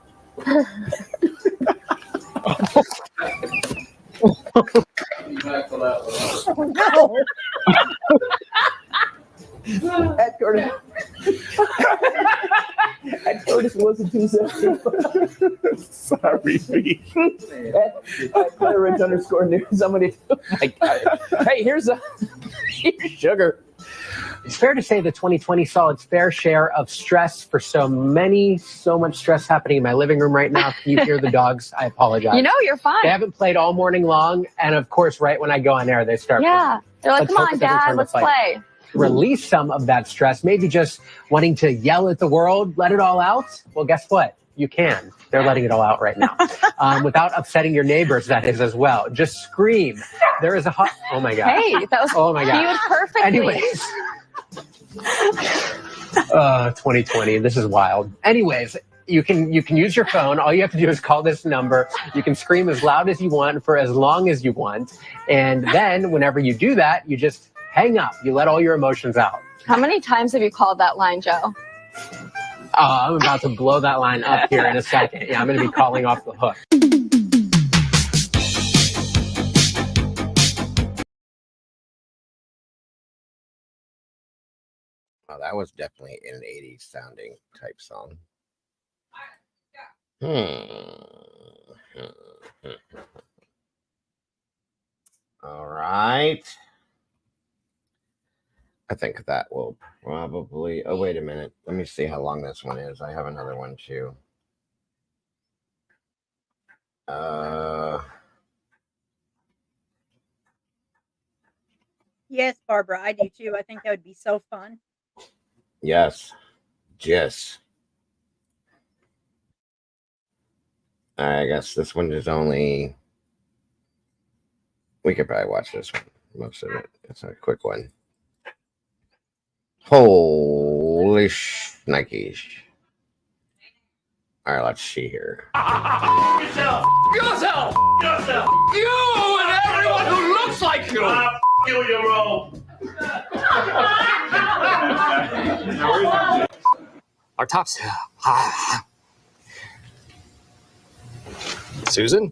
No. At Curtis. At Curtis wasn't too sensitive. Sorry, me. At Claridge _news. Somebody. Oh my God. Hey, here's sugar. It's fair to say that 2020 saw its fair share of stress for so much stress happening in my living room right now. If you hear the dogs, I apologize. You know, you're fine. They haven't played all morning long, and of course, right when I go on air, they start playing. They're like, Let's come hope on, it doesn't Dad, turn to let's fight. play. Release some of that stress, maybe just wanting to yell at the world, let it all out. Well, guess what? You can. They're letting it all out right now. Without upsetting your neighbors, that is, as well. Just scream. There is a hot... Oh, my God. Hey, that was oh, my God. cued perfectly. Anyways. 2020, this is wild. Anyways, you can use your phone. All you have to do is call this number. You can scream as loud as you want for as long as you want. And then whenever you do that, you just hang up. You let all your emotions out. How many times have you called that line, Joe? I'm about to blow that line up here in a second. Yeah, I'm going to be calling off the hook. Oh, that was definitely an 80s sounding type song. All right. I think that will probably... Oh, wait a minute. Let me see how long this one is. I have another one, too. Yes, Barbara, I do too. I think that would be so fun. Yes. Yes. I guess this one is only... We could probably watch this one. Most of it. It's a quick one. Holy shnikes. All right, let's see here. Yourself! Yourself! Yourself! You and everyone who looks like you! You, you're wrong. Our tops. Susan?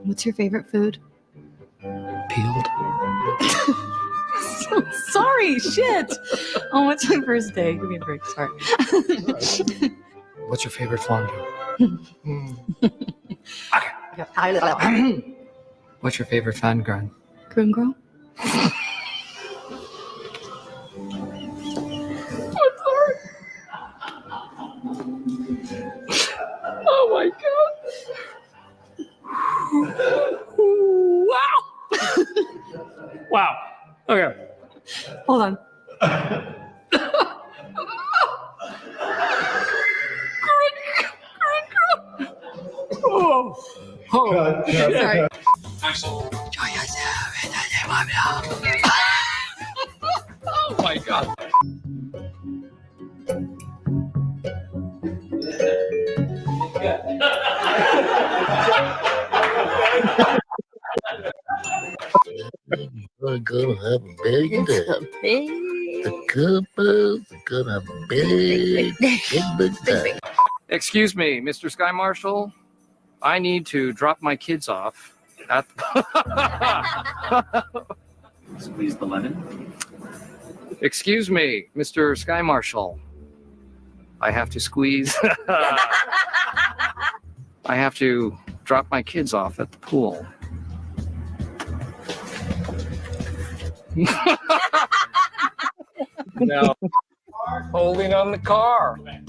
What's your favorite food? Peeled. Sorry, shit. Oh, what's my first day? Give me a break. Sorry. What's your favorite fondue? What's your favorite fan grind? Groom girl? Oh my God. Wow. Wow. Okay. Hold on. Oh, shit. Sorry. Oh my God. We're gonna have a big day. The Coopers are gonna have a big day. Excuse me, Mr. Sky Marshal. I need to drop my kids off at Squeeze the lemon. Excuse me, Mr. Sky Marshal. I have to squeeze. I have to drop my kids off at the pool. No. Holding on the car. I'm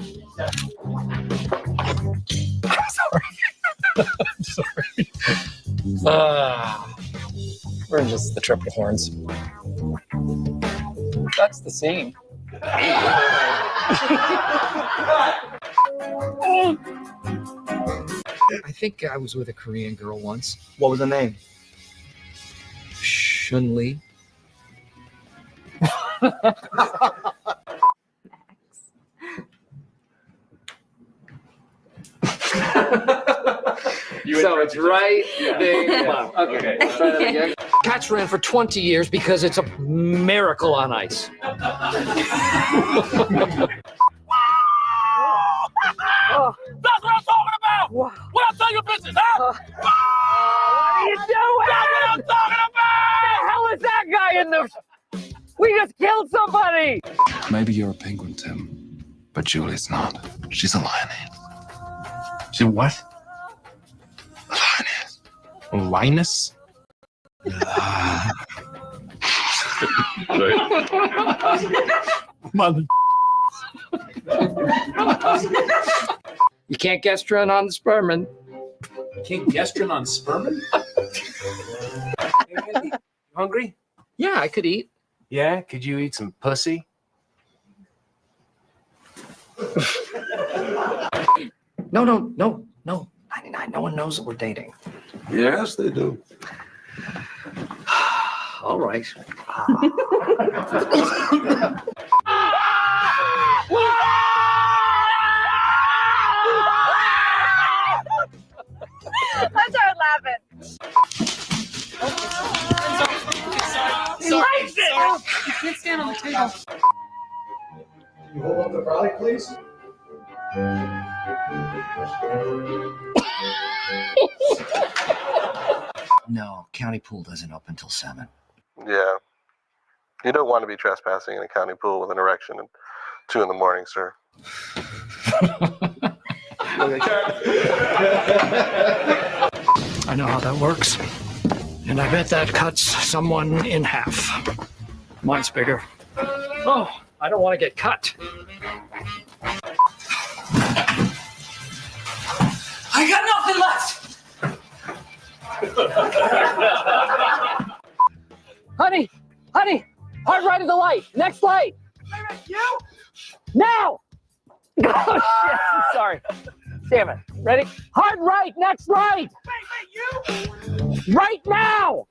sorry. I'm sorry. We're just the triple horns. That's the scene. I think I was with a Korean girl once. What was the name? Chun-Li. So it's right there. Okay. Try that again. Cats ran for 20 years because it's a miracle on ice. That's what I'm talking about! What I'm telling your business, huh? What are you doing? That's what I'm talking about! The hell is that guy in the... We just killed somebody! Maybe you're a penguin, Tim, but Julie's not. She's a lioness. She what? A lioness? Mother. You can't gastron on the spermin. Can't gastron on spermin? Hey, Andy, you hungry? Yeah, I could eat. Yeah? Could you eat some pussy? No. 99. No one knows that we're dating. Yes, they do. All right. I started laughing. He likes it! You can't stand on the table. You hold up the product, please. No, county pool doesn't open until 7. Yeah. You don't want to be trespassing in a county pool with an erection at 2 in the morning, sir. I know how that works. And I bet that cuts someone in half. Mine's bigger. Oh, I don't want to get cut. I got nothing left! Honey, hard right of the light. Next light. You? Now! Oh, shit. Sorry. Damn it. Ready? Hard right. Next right. You? Right now.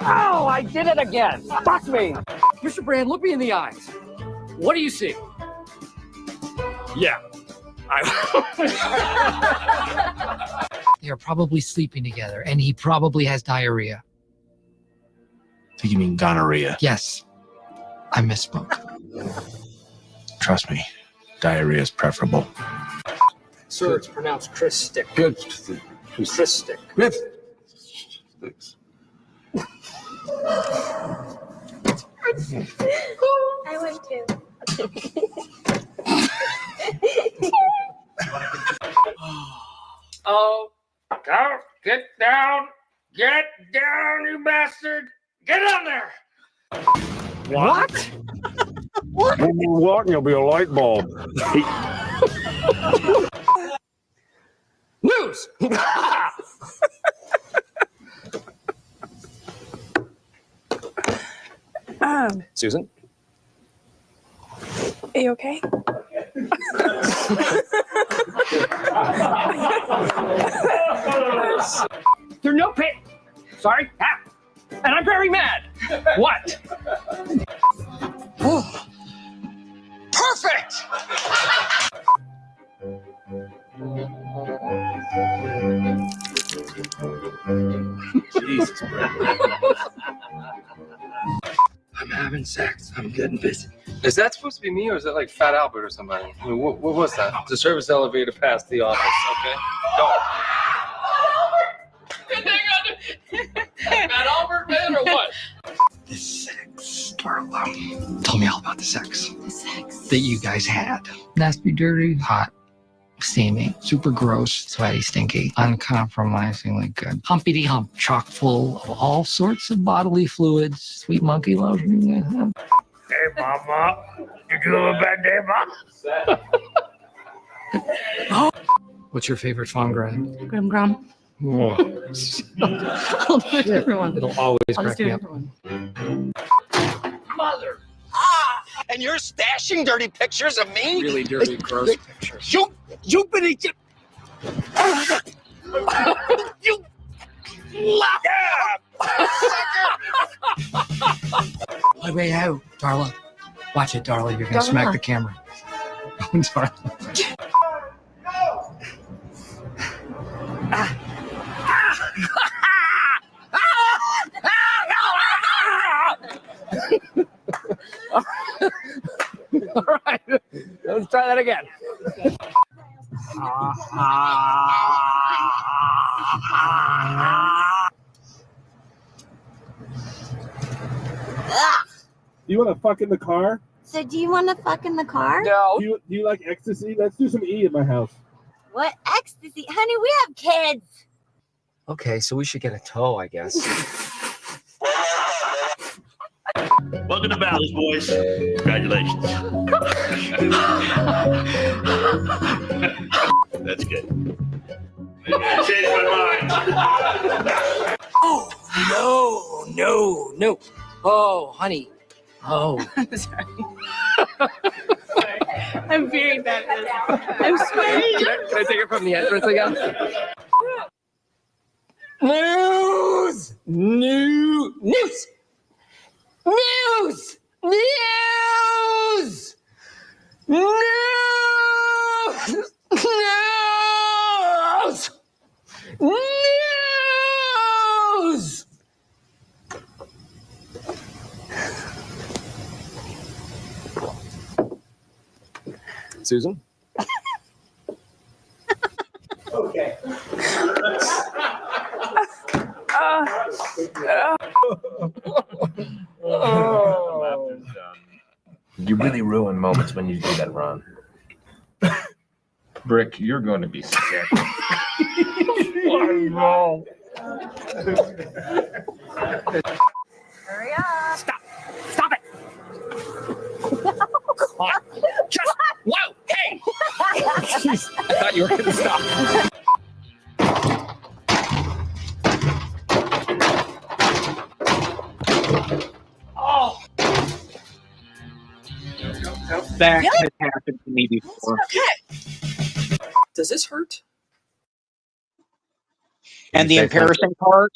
Oh, I did it again. Fuck me. Mr. Brand, look me in the eyes. What do you see? Yeah. They're probably sleeping together, and he probably has diarrhea. I think you mean gonorrhea. Yes, I misspoke. Trust me, diarrhea is preferable. Sir, it's pronounced Christic. Good. Christic. Good. I went too. Oh, go, get down, you bastard! Get on there! What? When you walk, there'll be a light bulb. News! Susan? Are you okay? There's no pit. Sorry. Ah. And I'm very mad. What? Perfect! Jesus, bro. I'm having sex. I'm getting busy. Is that supposed to be me, or is that like Fat Albert or somebody? I mean, what was that? The service elevator past the office. Okay, go. Fat Albert, man, or what? The sex, Darla. Tell me all about the sex. The sex. That you guys had. Nasty, dirty, hot, steamy, super gross, sweaty, stinky, uncompromisingly good. Humpity hump, chock full of all sorts of bodily fluids. Sweet monkey lotion. Hey, Mama. Did you have a bad day, Mom? What's your favorite fond grad? Grim Grum. Whoa. I'll do a different one. It'll always I'll just crack do me a up. different one. Mother. And you're stashing dirty pictures of me? Really dirty, gross pictures. You've been eating. You. Wait, oh, Darla. Watch it, Darla. You're gonna smack the camera. Oh, Darla. All right, let's try that again. You want to fuck in the car? So do you want to fuck in the car? No. Do you like ecstasy? Let's do some E at my house. What ecstasy? Honey, we have kids. Okay, so we should get a tow, I guess. Welcome to Ballas, boys. Congratulations. That's good. I changed my mind. Oh, no. Oh, honey. Oh. I'm sorry. I'm very bad at this. I'm sweating. Can I take it from the entrance again? News! News! News! News! News! News! News! Susan? Okay. You really ruin moments when you do that, Ron. Brick, you're going to be sick. Oh, no. Hurry up. Stop it! Just, whoa, hey! Jeez, I thought you were going to stop. Oh! That has happened to me before. Does this hurt? Did And the you say embarrassing part,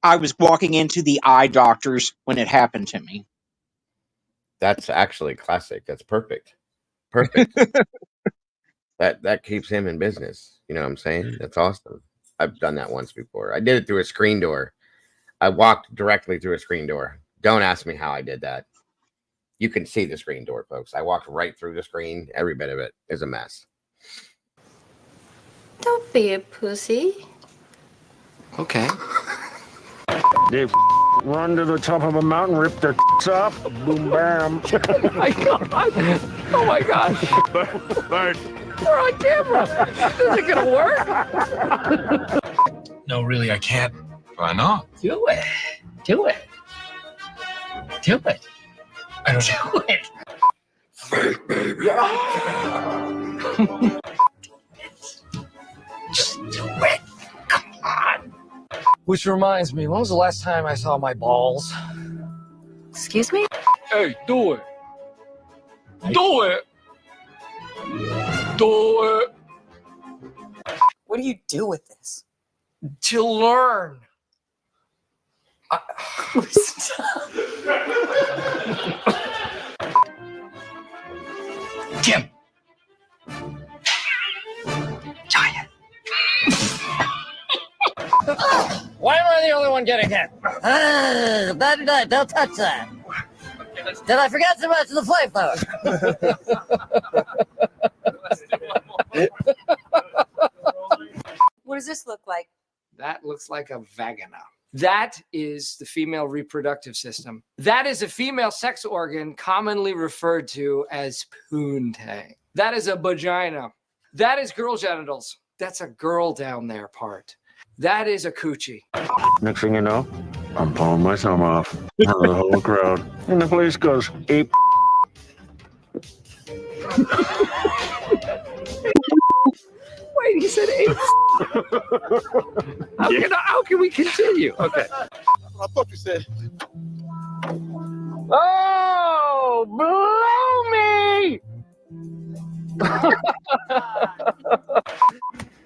I was walking into the eye doctors when it happened to me. That's actually classic. That's perfect. Perfect. that keeps him in business. You know what I'm saying? That's awesome. I've done that once before. I did it through a screen door. I walked directly through a screen door. Don't ask me how I did that. You can see the screen door, folks. I walked right through the screen. Every bit of it is a mess. Don't be a pussy. Okay. They run to the top of a mountain, rip their up, boom, bam. Oh my God. Oh my gosh. Bert. We're on camera. Is it going to work? No, really, I can't. Why not? Do it. Do it. Do it. I don't Do it. Just do it. Come on. Which reminds me, when was the last time I saw my balls? Excuse me? Hey, do it. Do it. Do it. What do you do with this? To learn. Jim. Giant. Why am I the only one getting hit? Bad night, don't touch that. Did I forget so much of the flamethrower? What does this look like? That looks like a vagina. That is the female reproductive system. That is a female sex organ commonly referred to as poontang. That is a vagina. That is girl genitals. That's a girl down there part. That is a coochie. Next thing you know, I'm pulling my thumb off. The whole crowd. And the place goes ape. Wait, he said 8. How can we continue? Okay. I thought you said. Oh, blow me!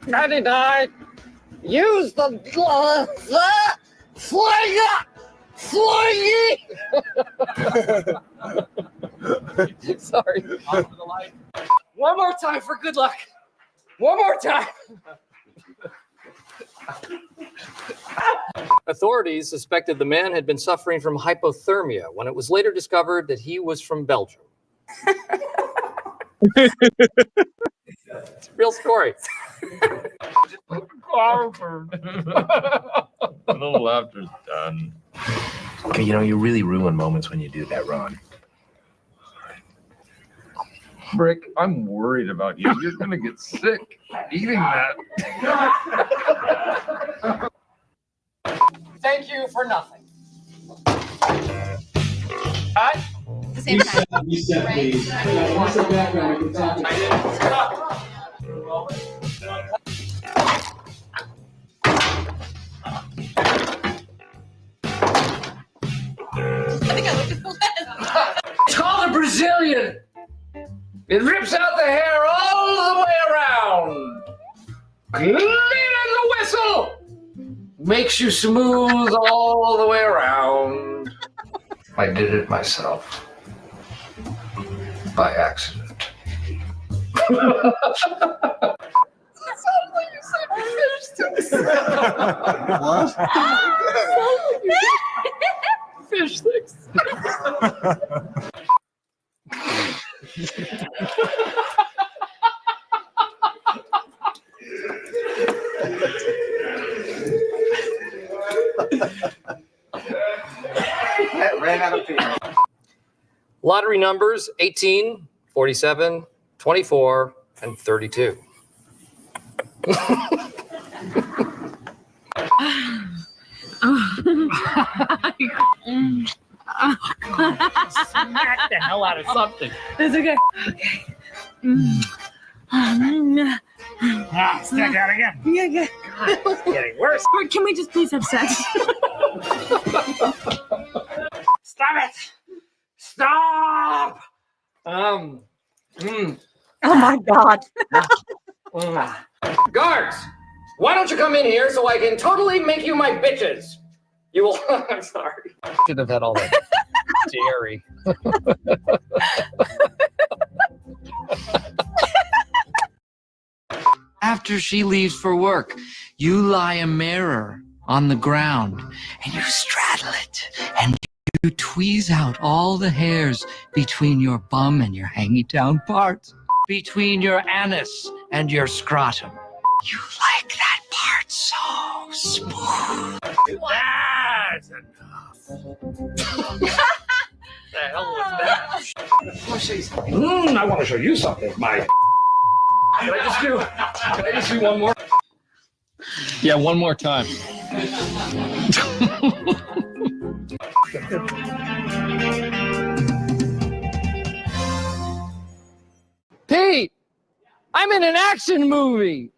99. Use the fling. Sorry. One more time for good luck. One more time. Authorities suspected the man had been suffering from hypothermia when it was later discovered that he was from Belgium. It's a real story. The laughter's done. Okay, you know, you really ruin moments when you do that, Ron. Rick, I'm worried about you. You're gonna get sick eating that. Thank you for nothing. At the same time. You step, please. You step back now. We can talk. I think I looked at the lens. It's called a Brazilian. It rips out the hair all the way around. Clean as a whistle. Makes you smooth all the way around. I did it myself. By accident. It sounds like you said fish sticks. What? Fish sticks. Ran out of fear. Lottery numbers 18, 47, 24, and 32. Smack the hell out of something. It's okay. Smack out again. Yeah, yeah. It's getting worse. Can we just please have sex? Stop it! Stop! Oh my God. Guards, why don't you come in here so I can totally make you my bitches? You will. I'm sorry. Should have had all that dairy. After she leaves for work, you lie a mirror on the ground and you straddle it and you tweeze out all the hairs between your bum and your hanging down parts, between your anus and your scrotum. You like that part so smooth. That's enough. The hell was that? I want to show you something. I want to show you something. Can I just do one more? Yeah, one more time. Pete, I'm in an action movie.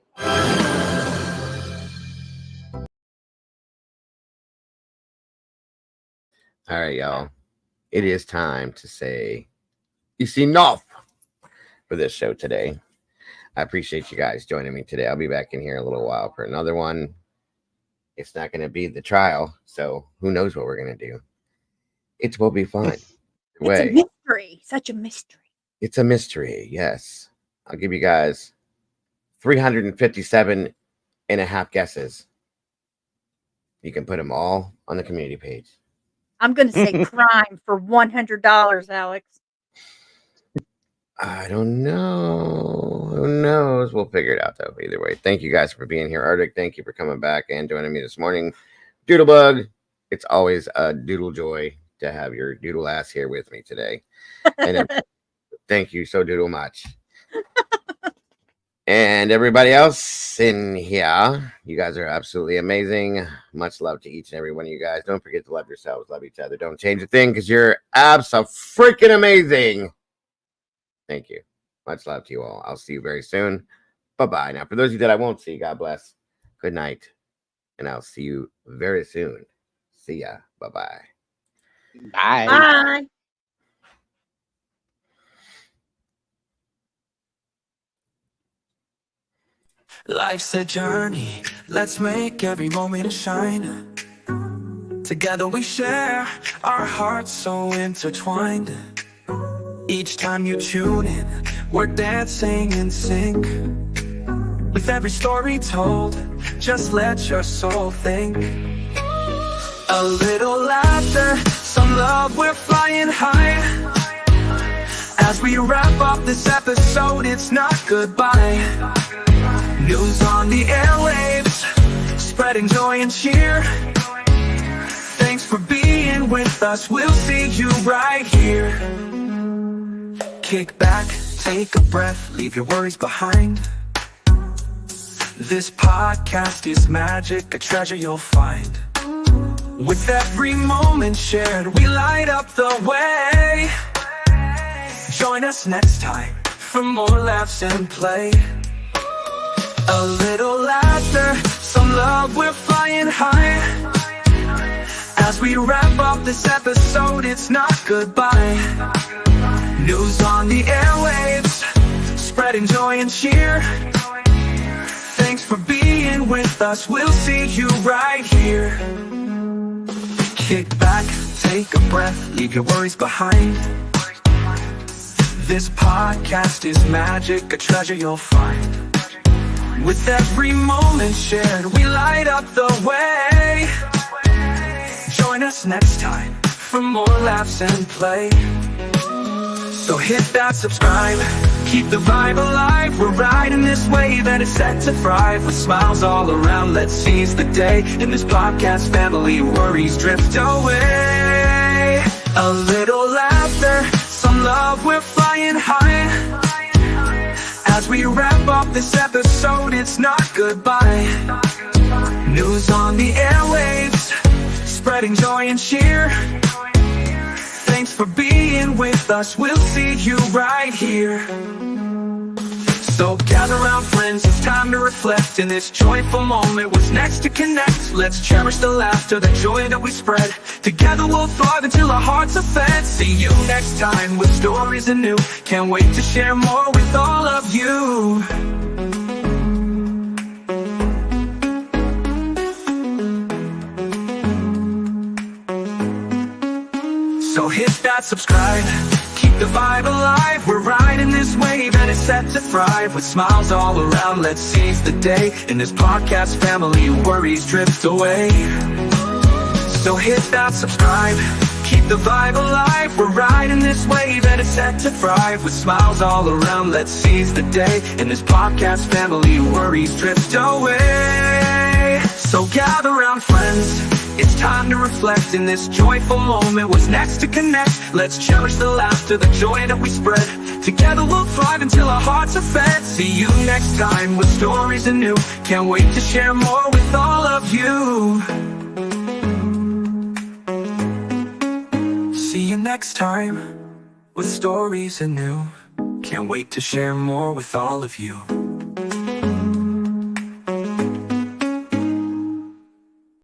All right, y'all. It is time to say it's enough for this show today. I appreciate you guys joining me today. I'll be back in here a little while for another one. It's not going to be the trial, so who knows what we're going to do. It will be fun. It's a mystery. Such a mystery. It's a mystery, yes. I'll give you guys 357 and a half guesses. You can put them all on the community page. I'm going to say crime for $100, Alex. I don't know. Who knows? We'll figure it out, though. Either way, thank you guys for being here. Arctic, thank you for coming back and joining me this morning. Doodlebug, it's always a doodle joy to have your doodle ass here with me today. And thank you so doodle much. And everybody else in here, you guys are absolutely amazing. Much love to each and every one of you guys. Don't forget to love yourselves, love each other. Don't change a thing because you're abso-freaking amazing. Thank you. Much love to you all. I'll see you very soon. Bye-bye. Now, for those of you that I won't see, God bless. Good night. And I'll see you very soon. See ya. Bye-bye. Bye. Bye. Life's a journey, let's make every moment shine. Together we share our hearts so intertwined. Each time you tune in, we're dancing in sync. With every story told, just let your soul think. A little laughter, some love, we're flying high. As we wrap up this episode, it's not goodbye. News on the airwaves, spreading joy and cheer. Thanks for being with us, we'll see you right here. Kick back, take a breath, leave your worries behind. This podcast is magic, a treasure you'll find. With every moment shared, we light up the way. Join us next time for more laughs and play. A little laughter, some love, we're flying high. As we wrap up this episode, it's not goodbye. News on the airwaves, spreading joy and cheer. Thanks for being with us, we'll see you right here. Kick back, take a breath, leave your worries behind. This podcast is magic, a treasure you'll find. With every moment shared, we light up the way. Join us next time for more laughs and play. So hit that subscribe, keep the vibe alive. We're riding this wave and it's set to thrive. With smiles all around, let's seize the day. In this podcast family, worries drift away. A little laughter, some love, we're flying high. As we wrap up this episode, it's not goodbye. News on the airwaves, spreading joy and cheer. Thanks for being with us, we'll see you right here. So gather round friends, it's time to reflect. In this joyful moment, what's next to connect? Let's cherish the laughter, the joy that we spread. Together we'll thrive until our hearts are fed. See you next time with stories anew. Can't wait to share more with all of you. So hit that subscribe, keep the vibe alive. We're riding this wave and it's set to thrive. With smiles all around, let's seize the day. In this podcast family, worries drift away. So hit that subscribe, keep the vibe alive. We're riding this wave and it's set to thrive. With smiles all around, let's seize the day. In this podcast family, worries drift away. So gather round friends, it's time to reflect. In this joyful moment, what's next to connect? Let's cherish the laughter, the joy that we spread. Together we'll thrive until our hearts are fed. See you next time with stories anew. Can't wait to share more with all of you. See you next time with stories anew. Can't wait to share more with all of you.